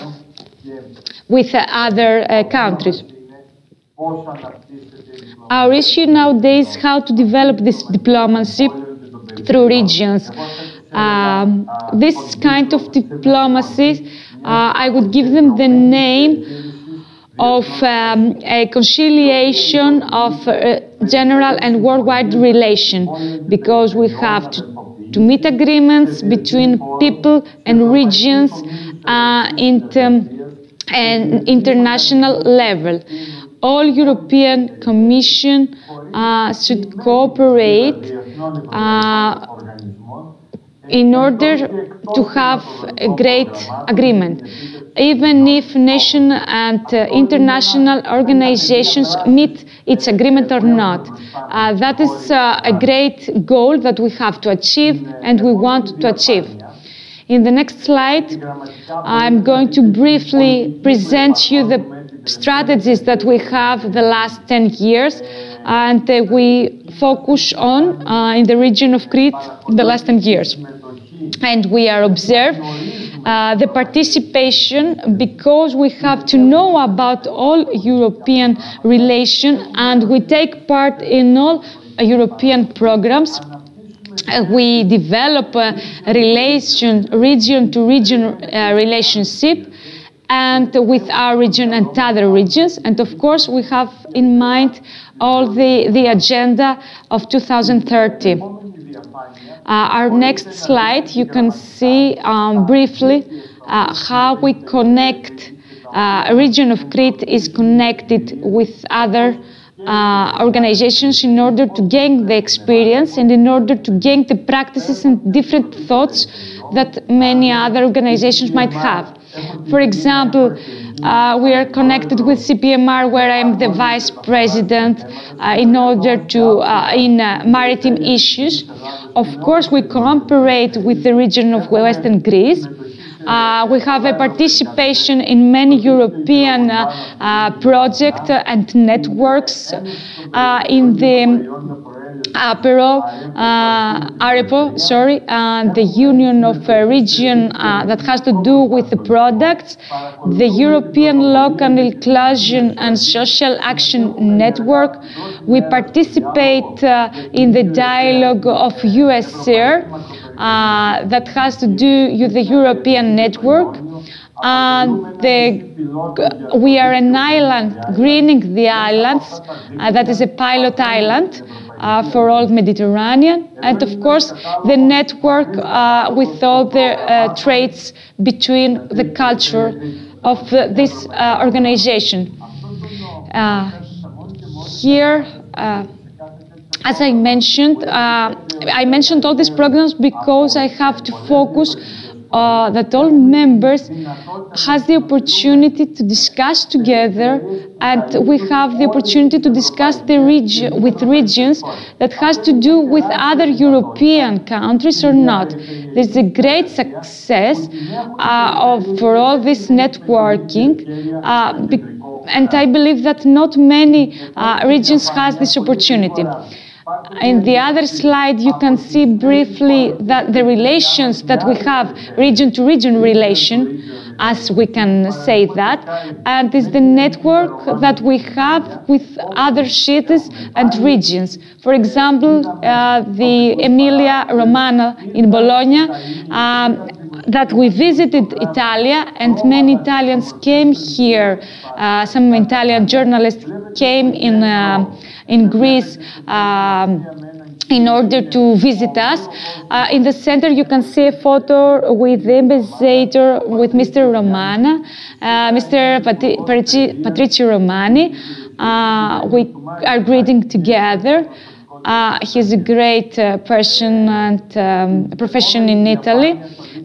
with other countries. Our issue nowadays is how to develop this diplomacy through regions. This kind of diplomacy, I would give them the name of a conciliation of general and worldwide relation, because we have to meet agreements between people and regions and international level. All European Commission should cooperate in order to have a great agreement, even if national and international organizations meet its agreement or not. That is a great goal that we have to achieve and we want to achieve. In the next slide, I'm going to briefly present you the strategies that we have the last 10 years and we focus on in the region of Crete the last 10 years. And we are observe the participation because we have to know about all European relation and we take part in all European programs. We develop a region-to-region relationship and with our region and other regions. And of course, we have in mind all the agenda of 2030. Our next slide, you can see briefly how we connect, a region of Crete is connected with other organizations in order to gain the experience and in order to gain the practices and different thoughts that many other organizations might have. For example, we are connected with CPMR, where I'm the vice president in order to in maritime issues. Of course, we cooperate with the region of Western Greece. We have a participation in many European projects and networks in the AREPO, the Union of Region that has to do with the products, the European Local Inclusion and Social Action Network. We participate in the dialogue of USR that has to do with the European network. We are an island, Greening the Islands, that is a pilot island for all Mediterranean, and of course the network with all the traits between the culture of this organization. Here, as I mentioned all these programs because I have to focus that all members has the opportunity to discuss together, and we have the opportunity to discuss with regions that has to do with other European countries or not. There's a great success for all this networking, and I believe that not many regions has this opportunity. In the other slide, you can see briefly that the relations that we have, region-to-region relation, as we can say that, and is the network that we have with other cities and regions. For example, the Emilia-Romagna in Bologna, that we visited Italia, and many Italians came here. Some Italian journalists came in Greece in order to visit us. In the center, you can see a photo with the ambassador, with Mr. Romana, Mr. Patrizio Romani. We are greeting together. He's a great person and profession in Italy.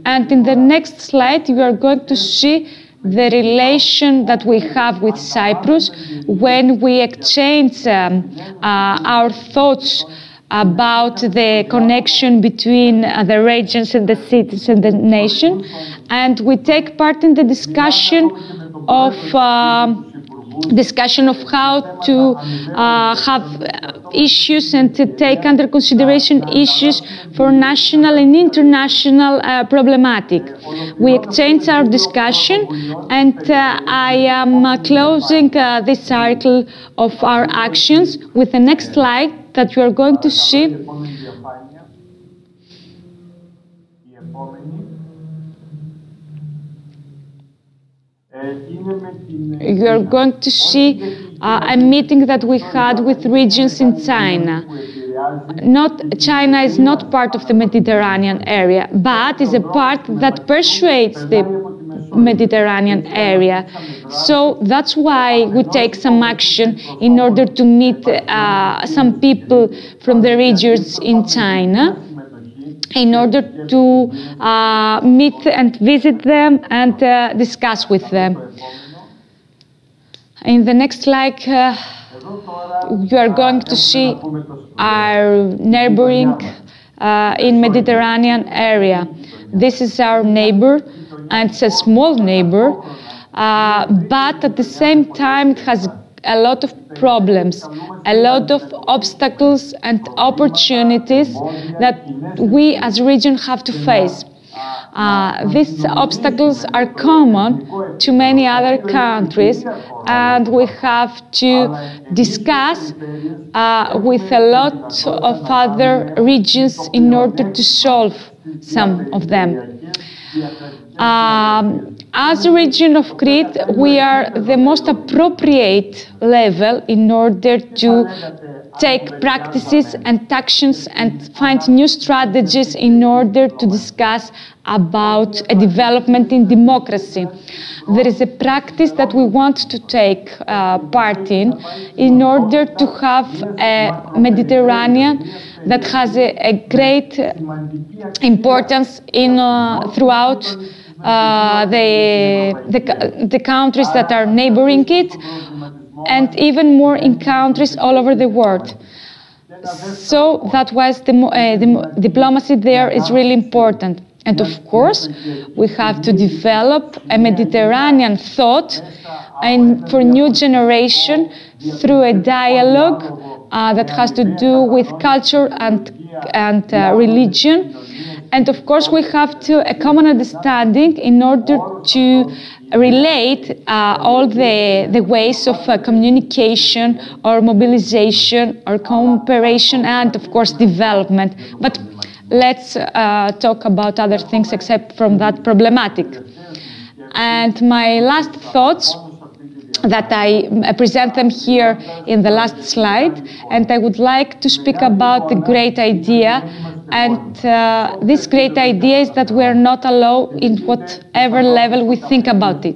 And in the next slide, you are going to see the relation that we have with Cyprus when we exchange our thoughts about the connection between the regions and the cities and the nation. And we take part in the discussion of how to have issues and to take under consideration issues for national and international problematic. We exchange our discussion, and I am closing this cycle of our actions with the next slide that you are going to see. You are going to see a meeting that we had with regions in China. China is not part of the Mediterranean area, but is a part that persuades the Mediterranean area. So that's why we take some action in order to meet some people from the regions in China, in order to meet and visit them and discuss with them. In the next slide, you are going to see our neighboring in Mediterranean area. This is our neighbor, and it's a small neighbor, but at the same time it has a lot of problems, a lot of obstacles and opportunities that we as a region have to face. These obstacles are common to many other countries, and we have to discuss with a lot of other regions in order to solve some of them. As a region of Crete, we are the most appropriate level in order to take practices and actions and find new strategies in order to discuss about a development in democracy. There is a practice that we want to take part in order to have a Mediterranean that has a great importance throughout the countries that are neighboring it, and even more in countries all over the world. So that was the diplomacy there is really important. And of course, we have to develop a Mediterranean thought and for new generation through a dialogue that has to do with culture and religion. And of course, we have a common understanding in order to relate all the ways of communication or mobilization or cooperation and, of course, development. But let's talk about other things except from that problematic. And my last thoughts, that I present them here in the last slide, and I would like to speak about the great idea. And this great idea is that we are not alone in whatever level we think about it.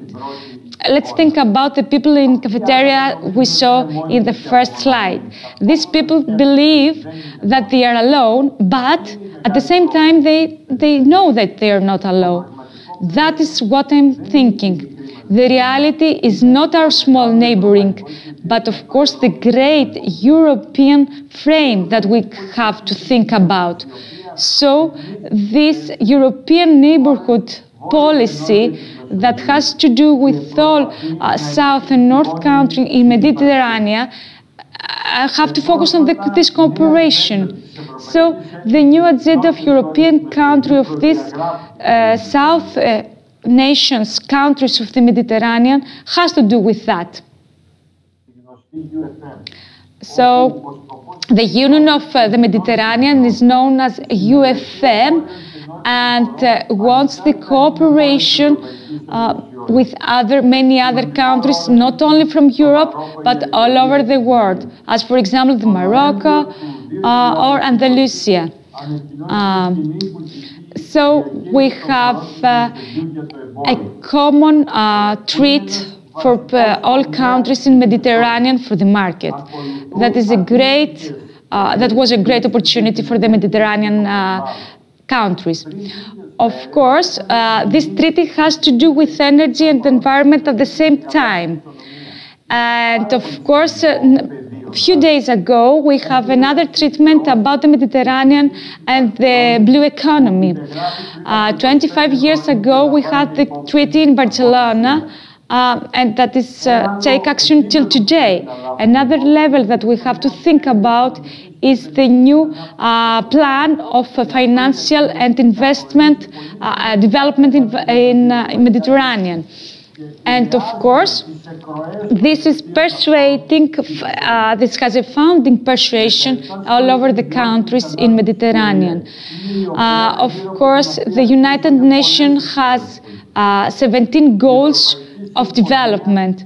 Let's think about the people in cafeteria we saw in the first slide. These people believe that they are alone, but at the same time they know that they are not alone. That is what I'm thinking. The reality is not our small neighboring, but of course the great European frame that we have to think about. So this European neighborhood policy that has to do with all South and North countries in Mediterranean have to focus on this cooperation. So the new agenda of European country of these South nations, countries of the Mediterranean, has to do with that. So the Union of the Mediterranean is known as UFM and wants the cooperation with many other countries, not only from Europe, but all over the world, as for example, the Morocco or Andalusia. So we have a common treat for all countries in Mediterranean for the market. That is that was a great opportunity for the Mediterranean countries. Of course, this treaty has to do with energy and environment at the same time. And of course, a few days ago, we have another treatment about the Mediterranean and the blue economy. 25 years ago, we had the treaty in Barcelona, and that is take action till today. Another level that we have to think about is the new plan of financial and investment development in Mediterranean. And of course, this is persuading, this has a founding persuasion all over the countries in Mediterranean. Of course, the United Nations has 17 goals of development.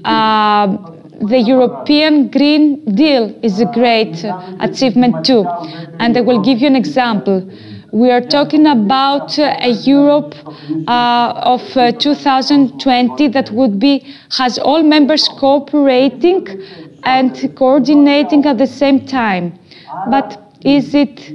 The European Green Deal is a great achievement too. And I will give you an example. We are talking about a Europe of 2020 that has all members cooperating and coordinating at the same time. But is it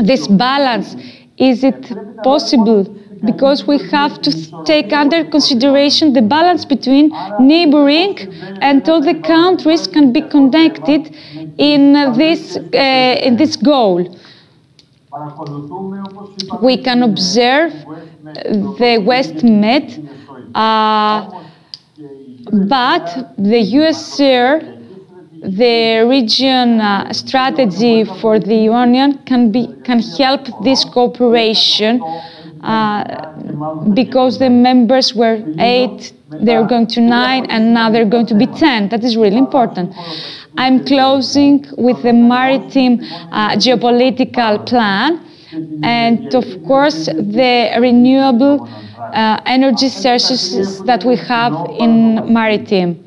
this balance? Is it possible? Because we have to take under consideration the balance between neighboring and all the countries can be connected in this goal. We can observe the West Med, but the USR, the region strategy for the Union can help this cooperation because the members were 8, they're going to 9, and now they're going to be 10. That is really important. I'm closing with the maritime geopolitical plan and, of course, the renewable energy sources that we have in maritime.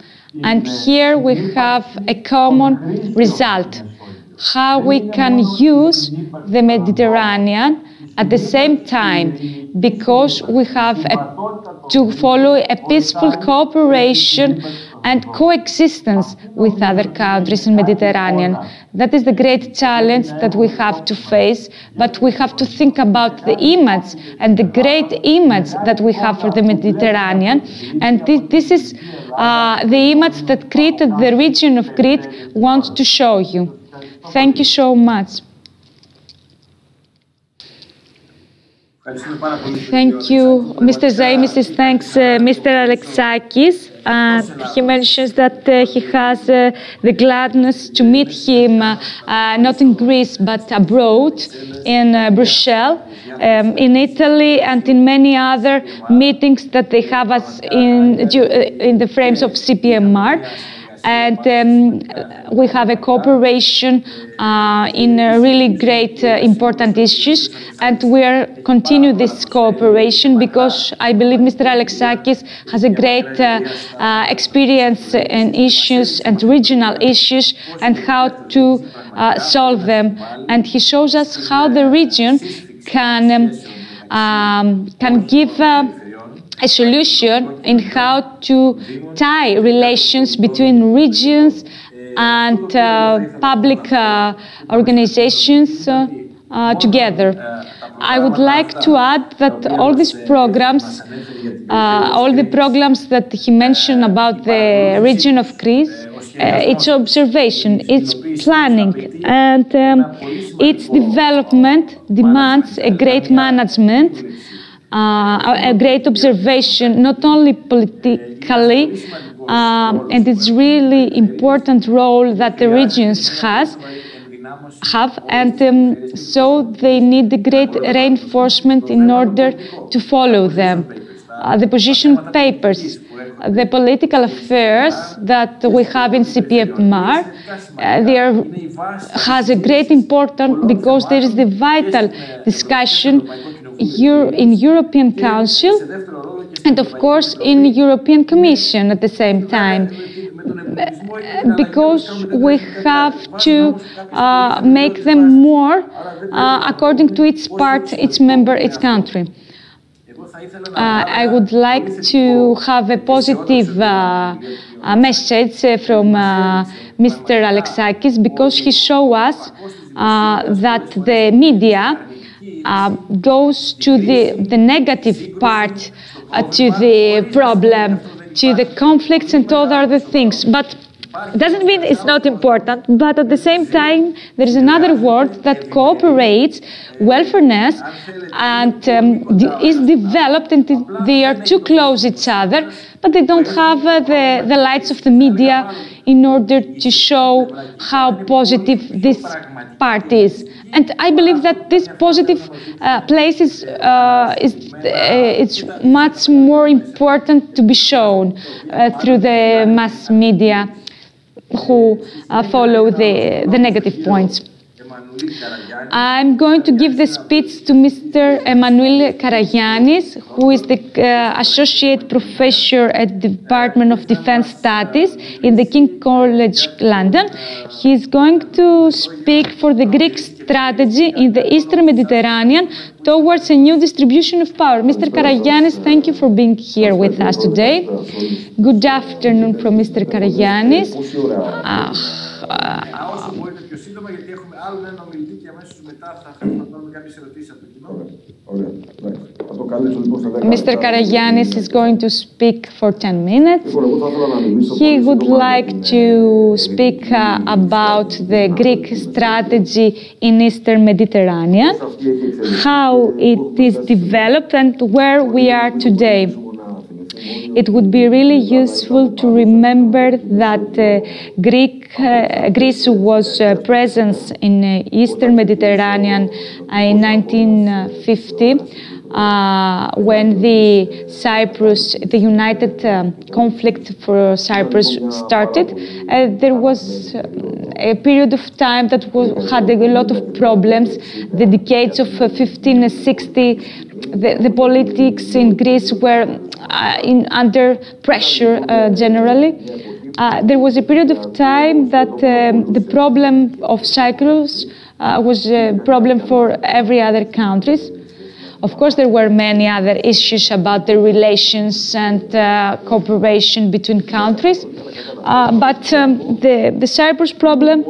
And here we have a common result, how we can use the Mediterranean at the same time, because we have to follow a peaceful cooperation and coexistence with other countries in Mediterranean. That is the great challenge that we have to face, but we have to think about the image and the great image that we have for the Mediterranean. And this is the image that Crete, the region of Crete, wants to show you. Thank you so much. Thank you, Mr. Zaimis. Thanks, Mr. Alexakis. He mentions that he has the gladness to meet him not in Greece but abroad in Brussels, in Italy, and in many other meetings that they have us in the frames of CPMR. And we have a cooperation in really great important issues, and we are continue this cooperation because I believe Mr. Alexakis has a great experience in issues and regional issues and how to solve them, and he shows us how the region can give a solution in how to tie relations between regions and public organizations together. I would like to add that all these programs, all the programs that he mentioned about the region of Greece, its observation, its planning, and its development demands a great management, a great observation, not only politically, and it's really important role that the regions have, and so they need a great reinforcement in order to follow them. The position papers, the political affairs that we have in CPMR, has a great importance because there is the vital discussion in European Council and of course in European Commission at the same time, because we have to make them more according to its part, its member, its country. I would like to have a positive message from Mr. Alexakis because he showed us that the media goes to the negative part, to the problem, to the conflicts and all other things. But it doesn't mean it's not important, but at the same time, there is another word that cooperates, welfareness, and is developed, and they are too close each other, but they don't have the lights of the media in order to show how positive this part is. And I believe that this positive place is it's much more important to be shown through the mass media who follow the negative points. I'm going to give the speech to Mr. Emanuel Karagiannis, who is the Associate Professor at the Department of Defense Studies in the King's College London. He's going to speak for the Greek strategy in the Eastern Mediterranean towards a new distribution of power. Mr. Karagiannis, thank you for being here with us today. Good afternoon from Mr. Karagiannis. Mr. Karagiannis is going to speak for 10 minutes. He would like to speak about the Greek strategy in Eastern Mediterranean, how it is developed and where we are today. It would be really useful to remember that Greece was present in Eastern Mediterranean in 1950 when the united conflict for Cyprus started. There was a period of time that had a lot of problems. The decades of 1560, the politics in Greece were under pressure generally. There was a period of time that the problem of Cyprus was a problem for every other countries. Of course, there were many other issues about the relations and cooperation between countries, but the Cyprus problem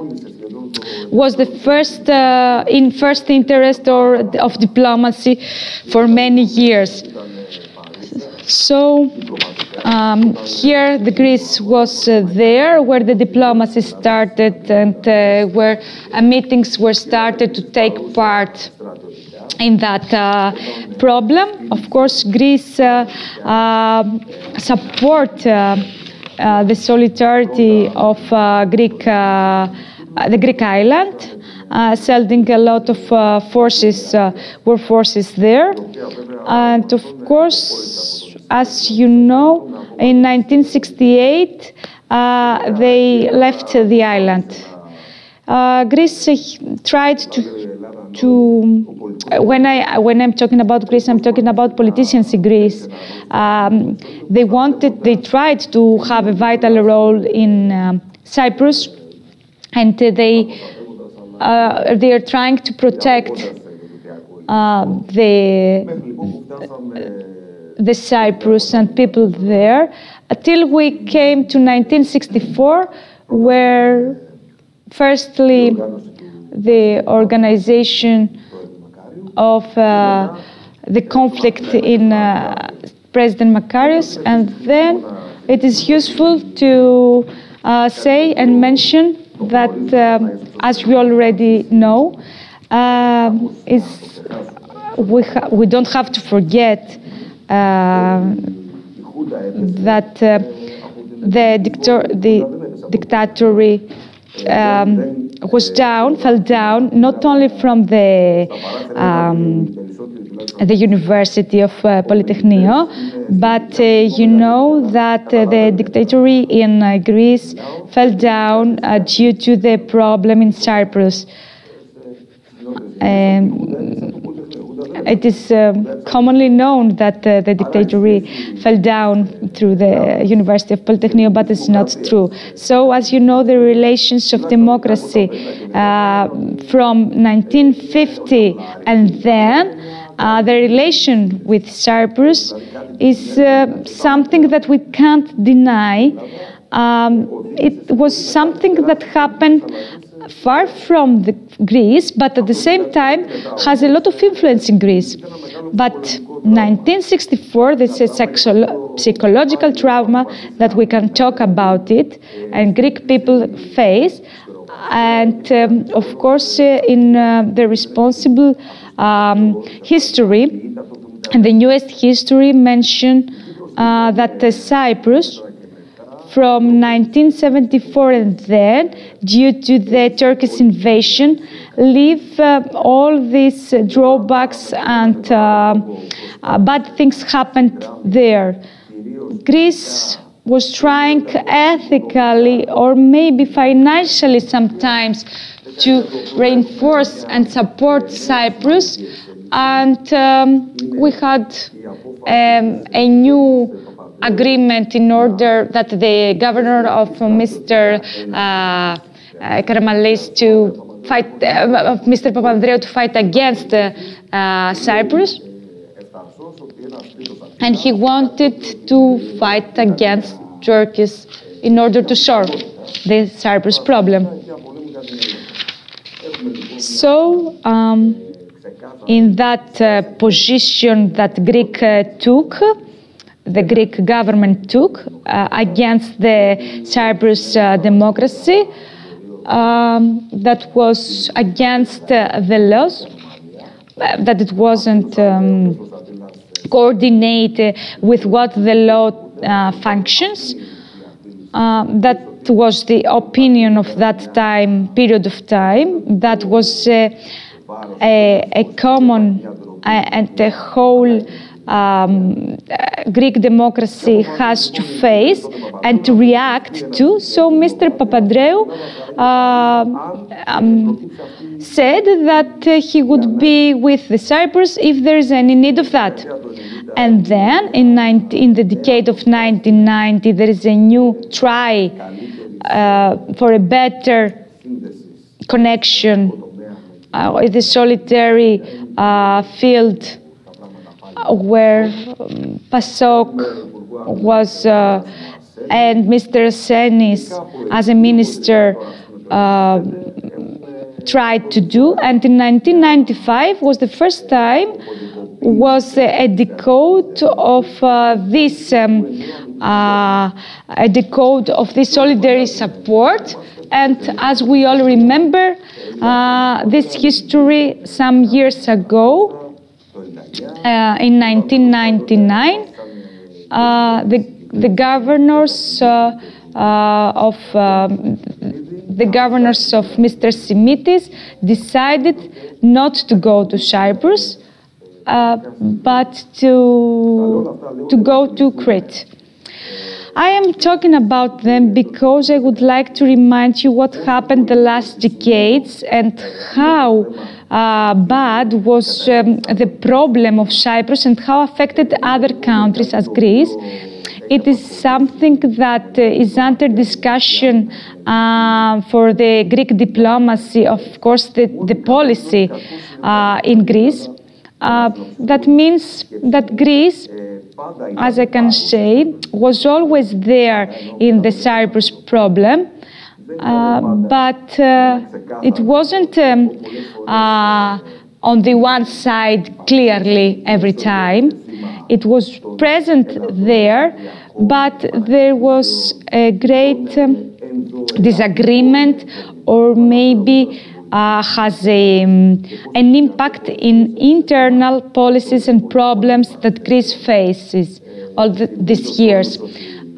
was the first interest of diplomacy for many years. So here the Greece was there where the diplomacy started and where meetings were started to take part. in that problem. Of course, Greece support the solidarity of the Greek island, sending a lot of war forces there. And of course, as you know, in 1968, they left the island. Greece tried when I'm talking about Greece, I'm talking about politicians in Greece. They tried to have a vital role in Cyprus, and they are trying to protect the Cyprus and people there, until we came to 1964, where firstly the organization of the conflict in President Makarios, and then it is useful to say and mention that, as we already know, we don't have to forget that the dictatorship fell down, not only from the University of Polytechnio, but you know that the dictatorship in Greece fell down due to the problem in Cyprus. It is commonly known that the dictatorship fell down through the University of Polytechnico, but it's not true. So, as you know, the relations of democracy from 1950 and then the relation with Cyprus is something that we can't deny. It was something that happened far from Greece, but at the same time has a lot of influence in Greece. But 1964, this is a psychological trauma that we can talk about it, and Greek people face. And of course, in the responsible history, and the newest history mentioned that Cyprus, from 1974 and then, due to the Turkish invasion, leave all these drawbacks and bad things happened there. Greece was trying ethically or maybe financially sometimes to reinforce and support Cyprus, and we had a new agreement in order that the governor of Mr. Karamanlis to fight, of Mr. Papandreou to fight against Cyprus, and he wanted to fight against Turkey in order to solve the Cyprus problem. So, in that position that Greek took, the Greek government took against the Cyprus democracy, that was against the laws, that it wasn't coordinated with what the law functions. That was the opinion of that period of time. That was a common and a whole Greek democracy has to face and to react to. So Mr. Papandreou said that he would be with the Cyprus if there is any need of that. And then in the decade of 1990, there is a new try for a better connection with the solitary field where PASOK was and Mr. Arsenis as a minister tried to do. And in 1995 was the first time was a decode of this solidary support, And as we all remember, this history some years ago, in 1999, the governors of Mr. Simitis decided not to go to Cyprus, but to go to Crete. I am talking about them because I would like to remind you what happened the last decades and how bad was the problem of Cyprus and how affected other countries as Greece. It is something that is under discussion for the Greek diplomacy, of course, the policy in Greece. That means that Greece, as I can say, was always there in the Cyprus problem, but it wasn't on the one side clearly every time. It was present there, but there was a great disagreement, or maybe has an impact in internal policies and problems that Greece faces all these years.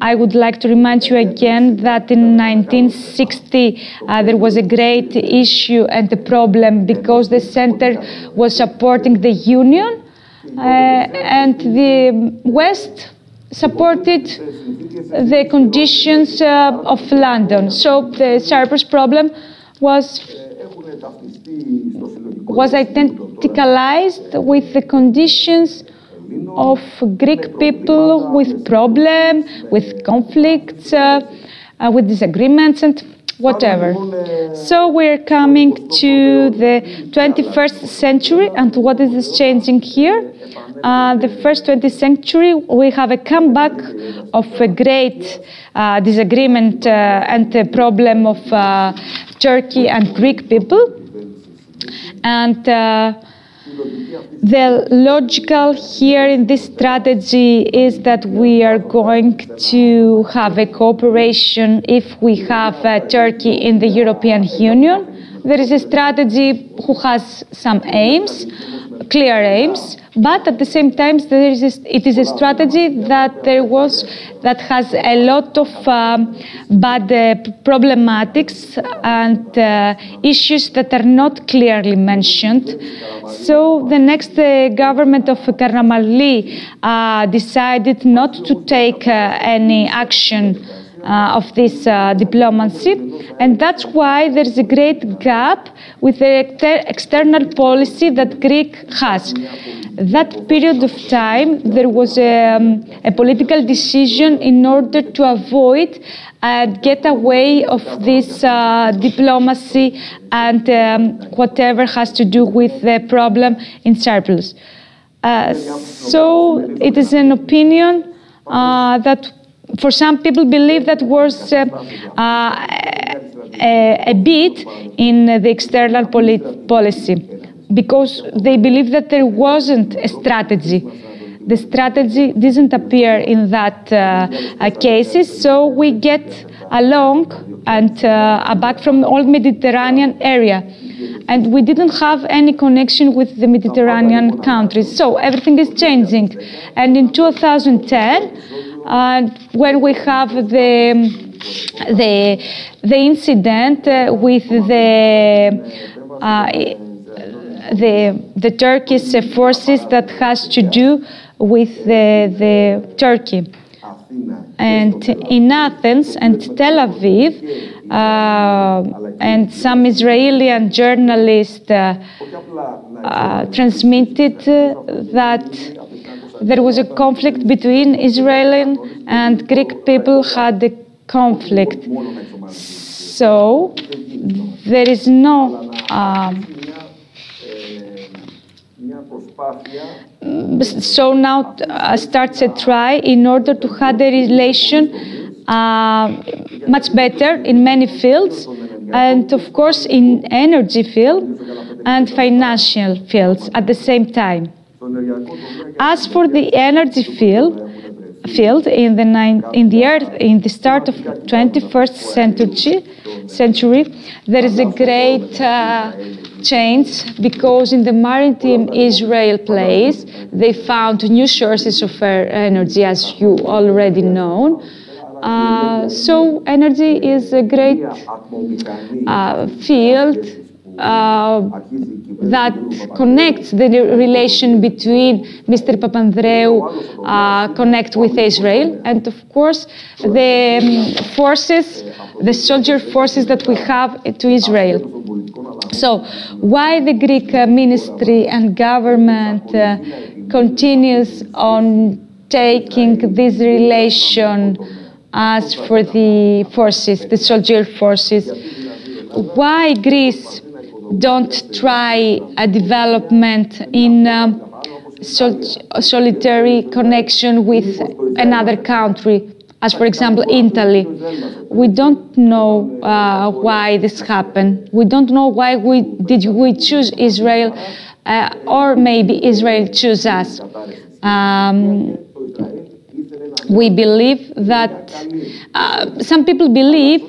I would like to remind you again that in 1960 there was a great issue and a problem because the center was supporting the Union and the West supported the conditions of London. So the Cyprus problem was identicalized with the conditions of Greek people with problems, with conflicts, with disagreements and whatever. So we're coming to the 21st century, and what is changing here? The first 20th century, we have a comeback of a great disagreement and the problem of Turkey and Greek people. And the logical here in this strategy is that we are going to have a cooperation if we have Turkey in the European Union. There is a strategy who has some aims, clear aims, but at the same time it is a strategy that has a lot of bad problematics and issues that are not clearly mentioned. So the next government of Karamarli decided not to take any action of this diplomacy, and that's why there is a great gap with the external policy that Greece has. That period of time, there was a political decision in order to avoid and get away of this diplomacy and whatever has to do with the problem in Cyprus. So it is an opinion that for some people believe that was a bit in the external policy, because they believe that there wasn't a strategy. The strategy doesn't appear in that cases, so we get along and back from the old Mediterranean area. And we didn't have any connection with the Mediterranean countries. So everything is changing. And in 2010, when we have the incident with the Turkish forces that has to do with the Turkey. And in Athens and Tel Aviv, and some Israeli journalists transmitted that there was a conflict between Israeli and Greek people had a conflict. So there is no so now starts a try in order to have a relation much better in many fields, and of course in energy field and financial fields at the same time. As for the energy field, field in the start of 21st century. There is a great change because in the maritime Israel place they found new sources of energy, as you already know. So energy is a great field that connects the relation between Mr. Papandreou connect with Israel, and of course the forces, the soldier forces that we have to Israel. So why the Greek ministry and government continues on taking this relation as for the forces, the soldier forces? Why Greece don't try a development in solitary connection with another country, as for example Italy? We don't know why this happened. We don't know why we choose Israel, or maybe Israel choose us. We believe that some people believe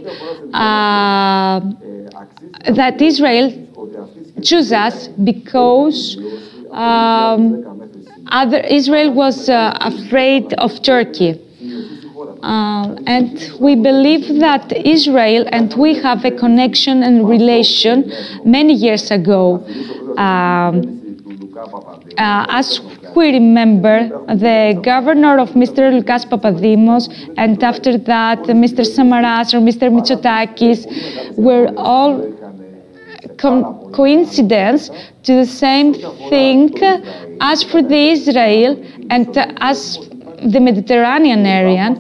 that Israel choose us because Israel was afraid of Turkey. And we believe that Israel and we have a connection and relation many years ago. As we remember, the governor of Mr. Lukas Papadimos, and after that Mr. Samaras or Mr. Mitsotakis were all coincidence to the same thing as for the Israel and as the Mediterranean area.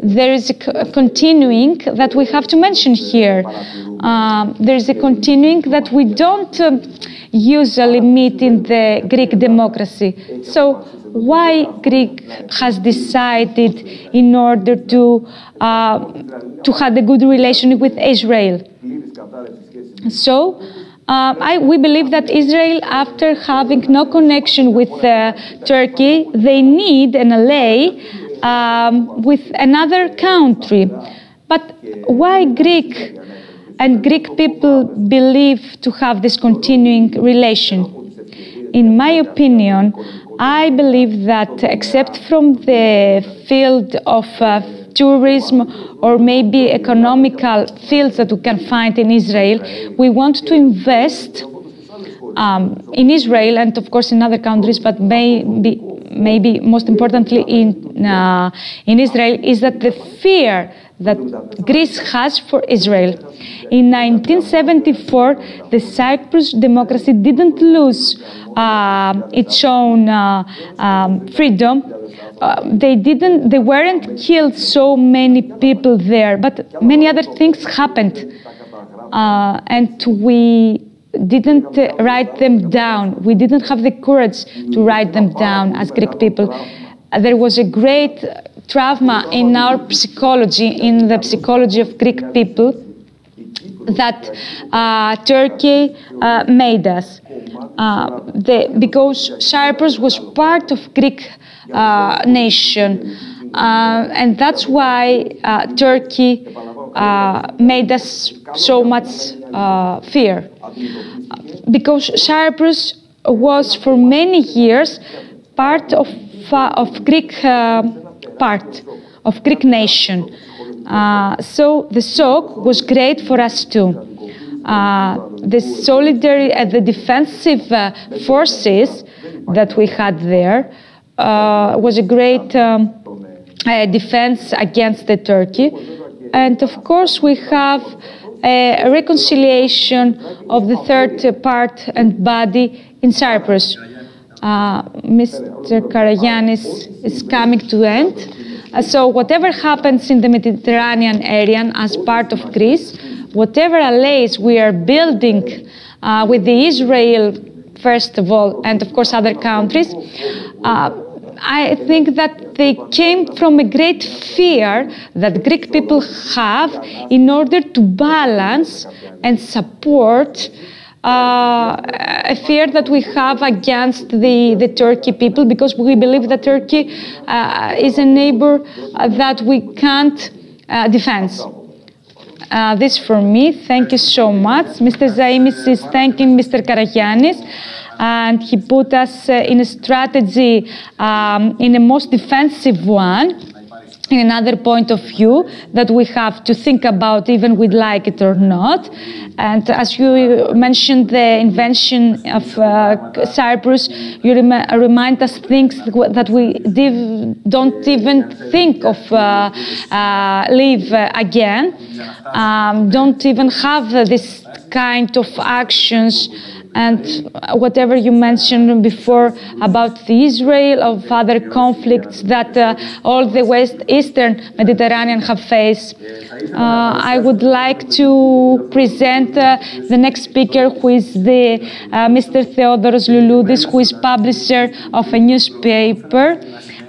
There is a continuing that we have to mention here. There is a continuing that we don't usually meet in the Greek democracy. So why Greek has decided in order to have a good relation with Israel? So we believe that Israel, after having no connection with Turkey, they need an ally with another country. But why Greek and Greek people believe to have this continuing relation? In my opinion, I believe that except from the field of tourism or maybe economical fields that we can find in Israel, we want to invest in Israel and of course in other countries, but maybe most importantly in Israel, is that the fear that Greece has for Israel. In 1974, the Cyprus democracy didn't lose its own freedom. They weren't killed so many people there, but many other things happened. And we didn't write them down. We didn't have the courage to write them down as Greek people. There was a great trauma in our psychology, in the psychology of Greek people, that Turkey made us. Because Cyprus was part of Greek nation, and that's why Turkey made us so much fear. Because Cyprus was for many years part of Greek nation. So the shock was great for us too. The solitary and the defensive forces that we had there was a great defense against the Turkey. And of course we have a reconciliation of the third part and body in Cyprus. Mr. Karagiannis is coming to end. So whatever happens in the Mediterranean area as part of Greece, whatever allies we are building with the Israel, first of all, and of course other countries, I think that they came from a great fear that Greek people have in order to balance and support a fear that we have against the Turkey people, because we believe that Turkey is a neighbor that we can't defend. This for me. Thank you so much. Mr. Zaimis is thanking Mr. Karagiannis, and he put us in a strategy, in a most defensive one, in another point of view that we have to think about, even we like it or not. And as you mentioned, the invention of Cyprus, you remind us things that we don't even think of live again. Don't even have this kind of actions. And whatever you mentioned before about the Israel, of other conflicts that all the Eastern Mediterranean have faced. I would like to present the next speaker, who is the Mr. Theodoros Louloudis, who is publisher of a newspaper,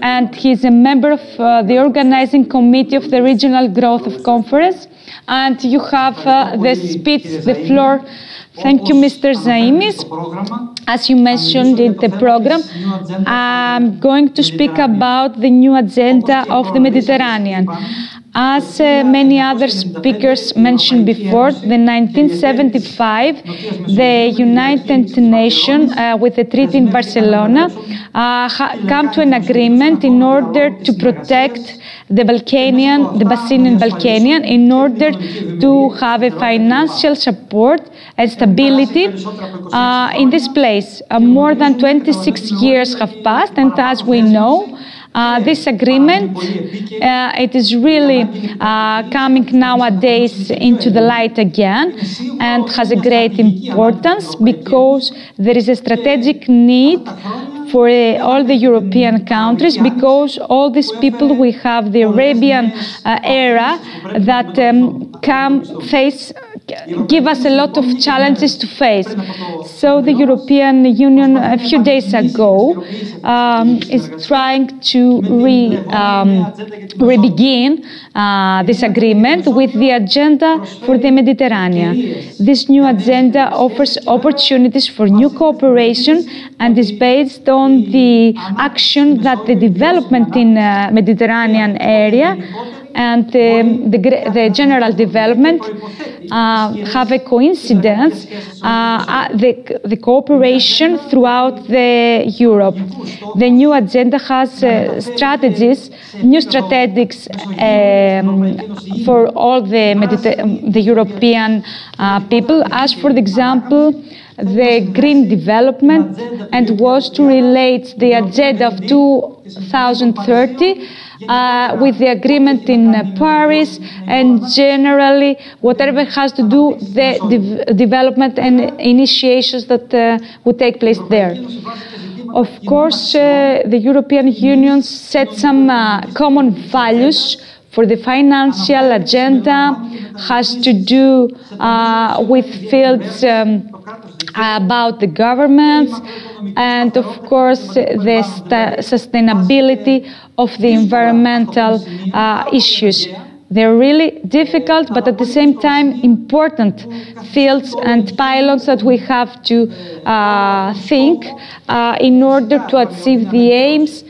and he's a member of the organizing committee of the Regional Growth Conference. And you have the speech, the floor. Thank you, Mr. Zaimis. As you mentioned in the program, I'm going to speak about the new agenda of the Mediterranean. As many other speakers mentioned before, the 1975, the United Nations, with the treaty in Barcelona, come to an agreement in order to protect the Basin and Balkanian, in order to have a financial support and stability in this place. More than 26 years have passed, and as we know, this agreement, it is really coming nowadays into the light again, and has a great importance, because there is a strategic need for all the European countries, because all these people, we have the Arabian era that give us a lot of challenges to face. So the European Union a few days ago is trying to re-begin this agreement with the agenda for the Mediterranean. This new agenda offers opportunities for new cooperation and is based on the action that the development in Mediterranean area and the general development have a coincidence, the cooperation throughout Europe. The new agenda has strategies, new strategies for all the European people, as for example, the green development, and was to relate the agenda of 2030 with the agreement in Paris, and generally whatever has to do the development and initiations that would take place there. Of course, the European Union set some common values for the financial agenda, has to do with fields about the governments, and of course the sustainability of the environmental issues. They're really difficult, but at the same time important fields and pylons that we have to think in order to achieve the aims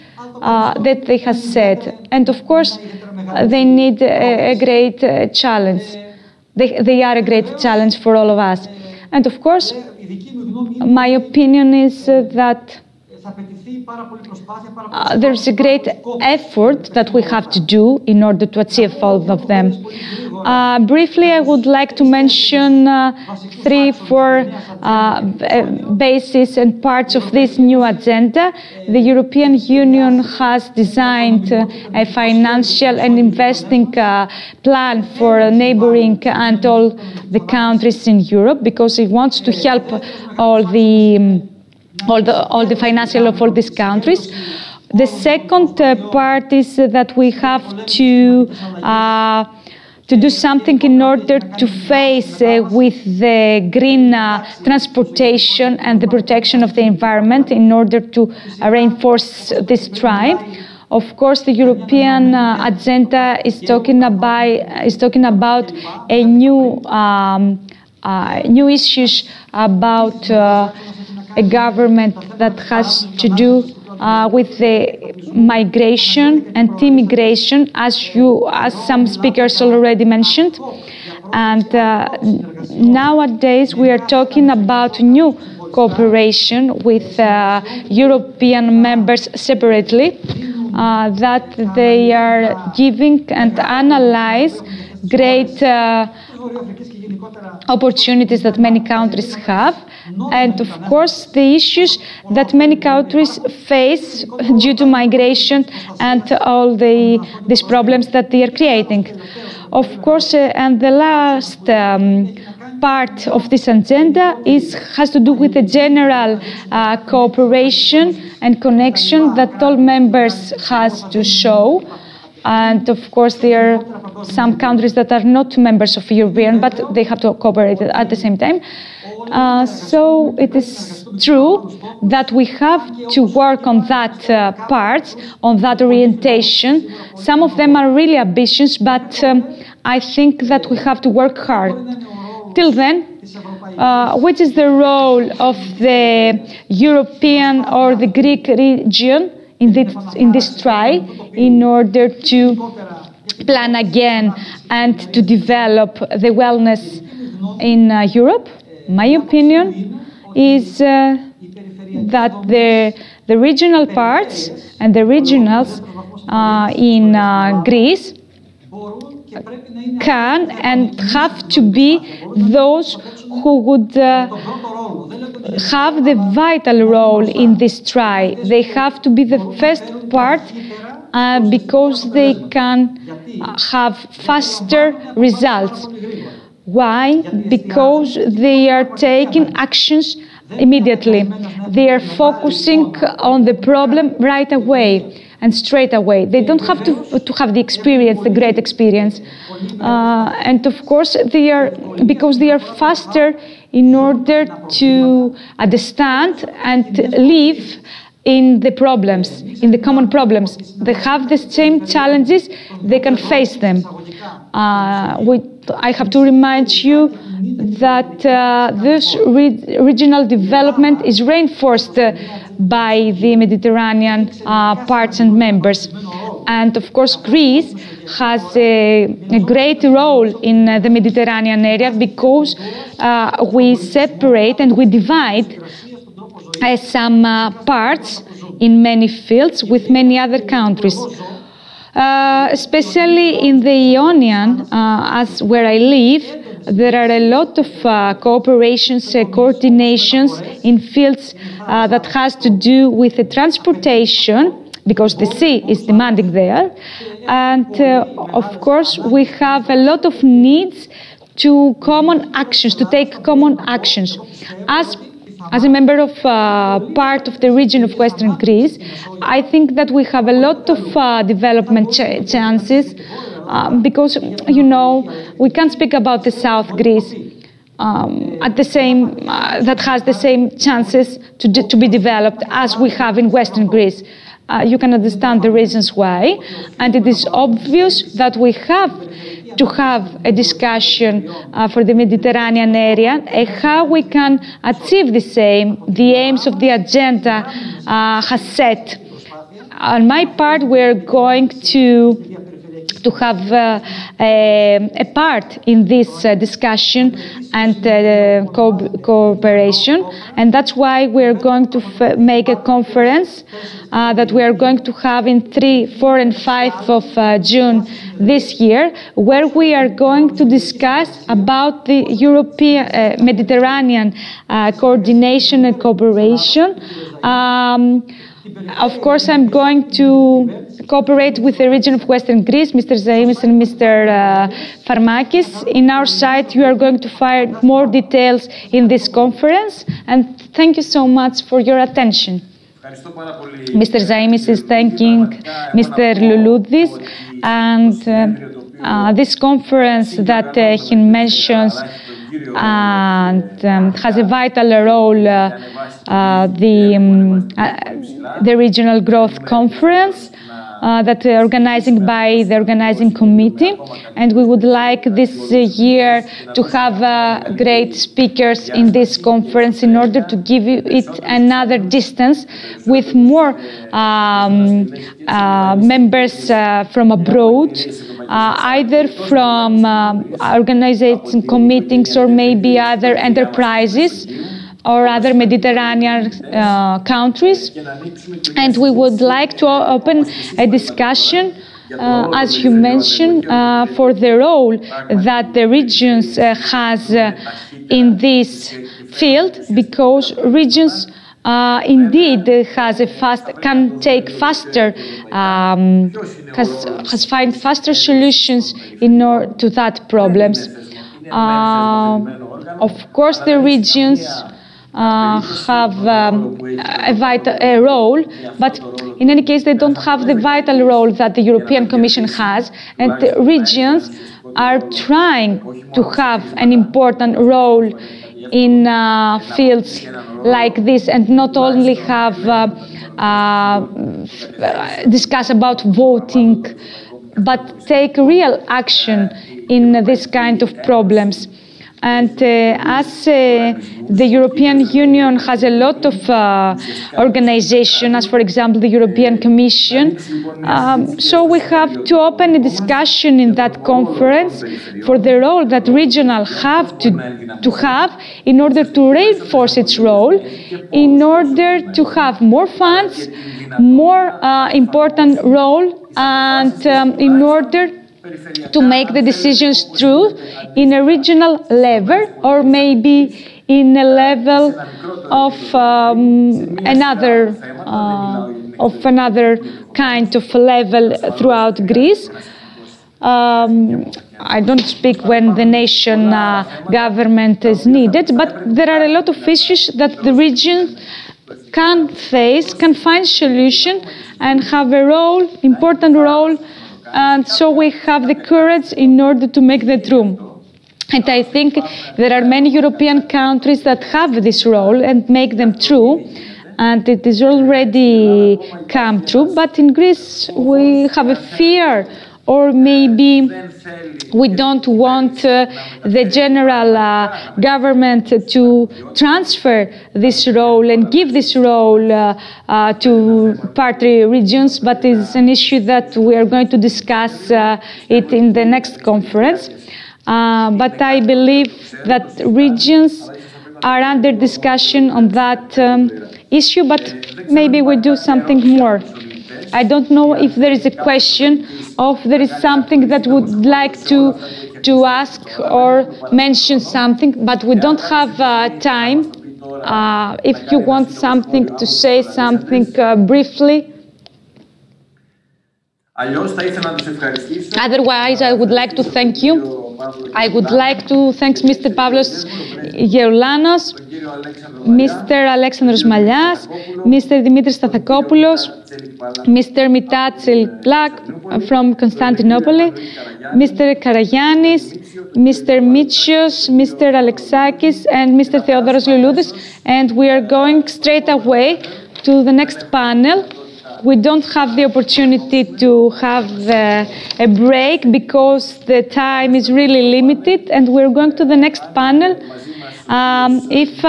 that they have set. And of course, they need a great challenge. They are a great challenge for all of us. And of course, my opinion is that there's a great effort that we have to do in order to achieve all of them. Briefly, I would like to mention 3-4 bases and parts of this new agenda. The European Union has designed a financial and investing plan for neighboring and all the countries in Europe, because it wants to help all the financial of all these countries. The second part is that we have to do something in order to face with the green transportation and the protection of the environment, in order to reinforce this drive. Of course, the European agenda is talking about a new new issues about a government that has to do with the migration and immigration, as some speakers already mentioned. And nowadays we are talking about new cooperation with European members separately, that they are giving and analyze great opportunities that many countries have, and of course the issues that many countries face due to migration and all these problems that they are creating. Of course, and the last part of this agenda has to do with the general cooperation and connection that all members has to show. And of course, there are some countries that are not members of the European, but they have to cooperate at the same time. So it is true that we have to work on that part, on that orientation. Some of them are really ambitious, but I think that we have to work hard. Till then, which is the role of the European or the Greek region in this trial in order to plan again and to develop the wellness in Europe? My opinion is that the regional parts and the regionals in Greece can and have to be those who would have the vital role in this trial. They have to be the first part because they can have faster results. Why? Because they are taking actions immediately. They are focusing on the problem right away and straight away. They don't have to have the experience, the great experience. And of course, because they are faster in order to understand and live in the problems, in the common problems. They have the same challenges, they can face them. I have to remind you that this regional development is reinforced by the Mediterranean parts and members. And of course, Greece has a great role in the Mediterranean area because we separate and we divide some parts in many fields with many other countries. Especially in the Ionian, as where I live, there are a lot of cooperations, coordinations in fields that has to do with the transportation, because the sea is demanding there. And of course, we have a lot of needs to common actions, to take common actions. As a member of part of the region of Western Greece, I think that we have a lot of development chances because, you know, we can't speak about the South Greece at the same that has the same chances to be developed as we have in Western Greece. You can understand the reasons why, and it is obvious that we have to have a discussion for the Mediterranean area and how we can achieve the aims of the agenda has set. On my part, we're going to have a part in this discussion and cooperation, and that's why we're going to make a conference that we are going to have in 3, 4, and 5 of June this year, where we are going to discuss about the European Mediterranean coordination and cooperation. Of course, I'm going to cooperate with the region of Western Greece, Mr. Zaimis and Mr. Farmakis. In our site, you are going to find more details in this conference. And thank you so much for your attention. Mr. Zaimis is thanking Mr. Louloudis, and this conference that he mentions and has a vital role, the Regional Growth Conference, that organizing by the organizing committee, and we would like this year to have great speakers in this conference in order to give it another distance with more members from abroad, either from organizing committees or maybe other enterprises or other Mediterranean countries. And we would like to open a discussion, as you mentioned, for the role that the regions has in this field, because regions indeed can take faster, has find faster solutions in order to that problems. Of course, the regions have a role, but in any case, they don't have the vital role that the European Commission has, and the regions are trying to have an important role in fields like this, and not only have discuss about voting, but take real action in this kind of problems. And as the European Union has a lot of organizations, as for example the European Commission, so we have to open a discussion in that conference for the role that regional have to have in order to reinforce its role, in order to have more funds, more important role, and in order to make the decisions true in a regional level, or maybe in a level of another kind of level throughout Greece. I don't speak when the nation government is needed, but there are a lot of issues that the region can face, can find solution, and have a role, important role. And so we have the courage in order to make that true. And I think there are many European countries that have this role and make them true. And it is already come true. But in Greece, we have a fear, or maybe we don't want the general government to transfer this role and give this role to party regions, but it's an issue that we are going to discuss it in the next conference. But I believe that regions are under discussion on that issue, but maybe we do something more. I don't know if there is a question, or if there is something that would like to ask or mention something, but we don't have time. If you want something to say something briefly. Otherwise, I would like to thank you. I would like to thank Mr. Pavlos Geroulanos, Mr. Alexandros Malias, Mr. Dimitris Stathakopoulos, Mr. Mitachil Plak from Constantinople, Mr. Karagiannis, Mr. Mitsios, Mr. Alexakis, and Mr. Theodoros Louloudis. And we are going straight away to the next panel. We don't have the opportunity to have a break because the time is really limited, and we're going to the next panel. If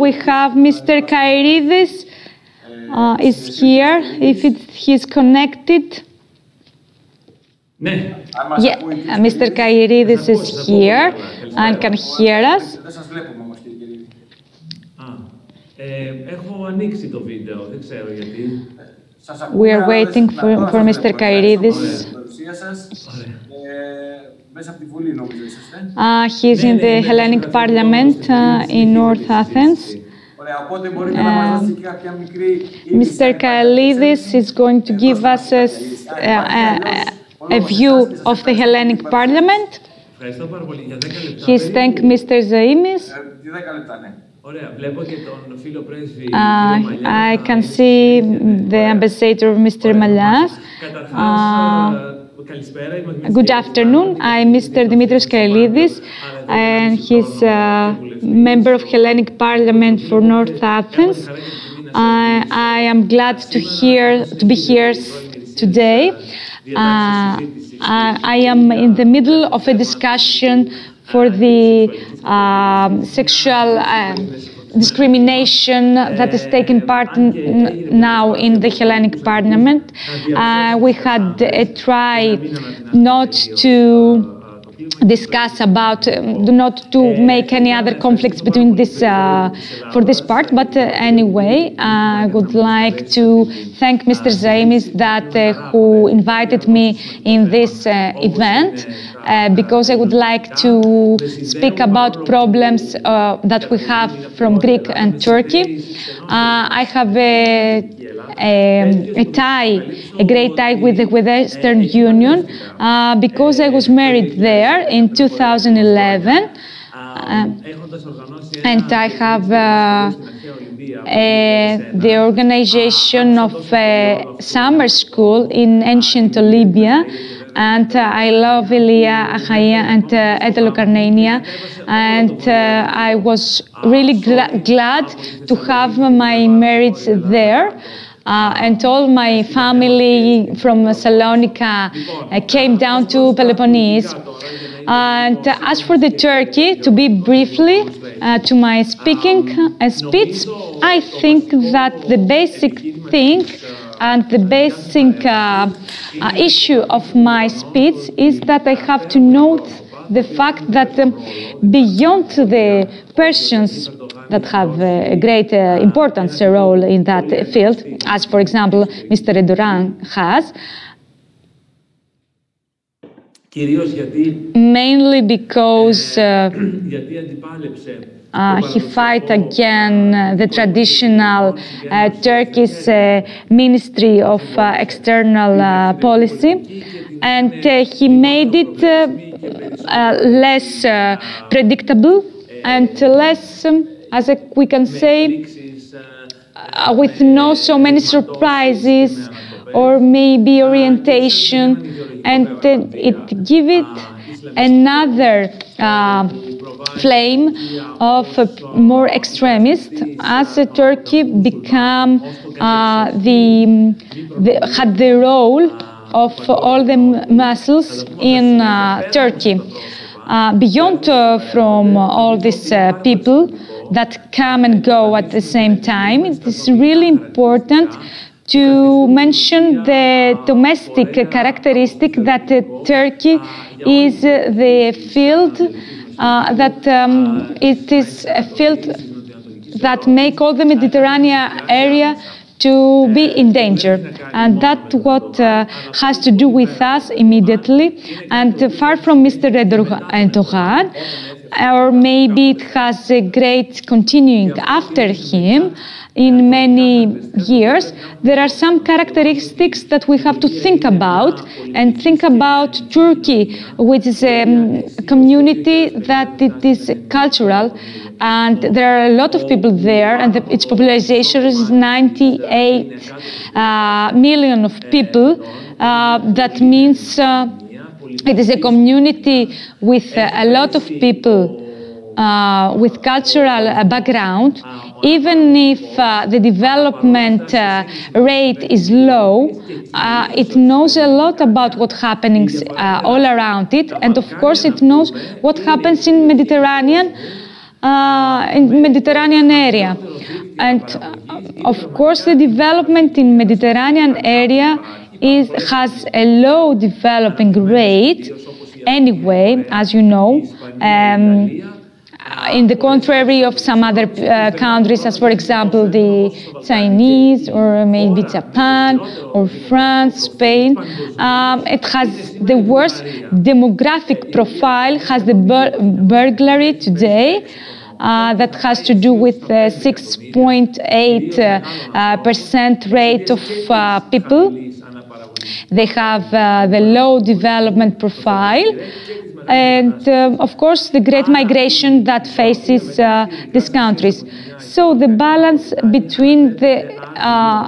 we have Mr. Kairidis is here, if he's connected. Yeah, Mr. Kairidis is here and can hear us. Έχω ανοίξει το βίντεο, δεν ξέρω γιατί. We are waiting for Mr. Kairidis. He's in the Hellenic Parliament in North Athens. Mr. Kairidis is going to give us a view of the Hellenic Parliament. He's thank Mr. Zaimis. I can see the ambassador, Mr. Malias. Good afternoon. I'm Mr. Dimitris Kailidis, and he's a member of Hellenic Parliament for North Athens. I am glad to be here today. I am in the middle of a discussion for the sexual discrimination that is taking part now in the Hellenic Parliament. We had a try not to discuss about, not to make any other conflicts between this, for this part, but anyway, I would like to thank Mr. Zaimis who invited me in this event, because I would like to speak about problems that we have from Greek and Turkey. I have a great tie with the Western Union because I was married there in 2011, and I have the organization of a summer school in ancient Libya. And I love Elia, Achaia, and Etelocarnania. And I was really glad to have my marriage there. And all my family from Salonika came down to Peloponnese. And as for the Turkey, to be briefly to my speech, I think that the basic thing and the basic issue of my speech is that I have to note the fact that beyond the persons that have a great importance role in that field, as for example Mr. Erdogan has, mainly because he fight again the traditional Turkish Ministry of External Policy, and he made it less predictable and less, as we can say, with no so many surprises or maybe orientation, and it give it another flame of more extremist, as Turkey become had the role of all the muscles in Turkey. Beyond from all these people that come and go at the same time, it is really important to mention the domestic characteristic that Turkey is the field that it is a field that make all the Mediterranean area to be in danger, and that's what has to do with us immediately. And far from Mr. Erdogan, or maybe it has a great continuing after him in many years, there are some characteristics that we have to think about, and think about Turkey, which is a community that it is cultural, and there are a lot of people there, and its population is 98 million of people. That means it is a community with a lot of people with cultural background. Even if the development rate is low, it knows a lot about what's happening all around it, and of course it knows what happens in Mediterranean area. And of course the development in Mediterranean area has a low developing rate anyway, as you know, in the contrary of some other countries, as for example the Chinese, or maybe Japan, or France, Spain. It has the worst demographic profile, has the burglary today, that has to do with 6.8% rate of people. They have the low development profile, and of course the great migration that faces these countries. So the balance between the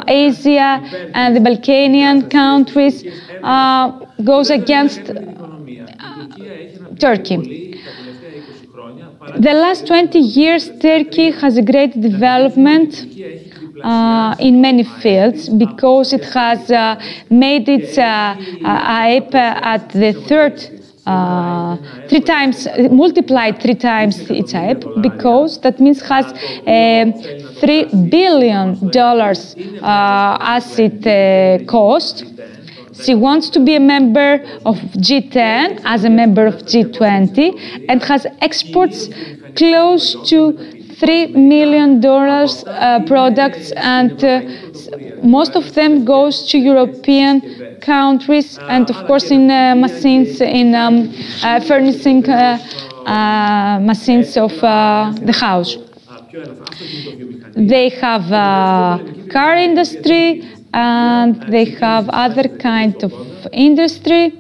Asia and the Balkanian countries goes against Turkey. The last 20 years, Turkey has a great development in many fields because it has made its ape at the third, multiplied 3 times its ape, because that means has $3 billion asset cost. She wants to be a member of G10 as a member of G20 and has exports close to $3 million products, and most of them goes to European countries, and of course in machines, in furnishing machines of the house. They have car industry, and they have other kind of industry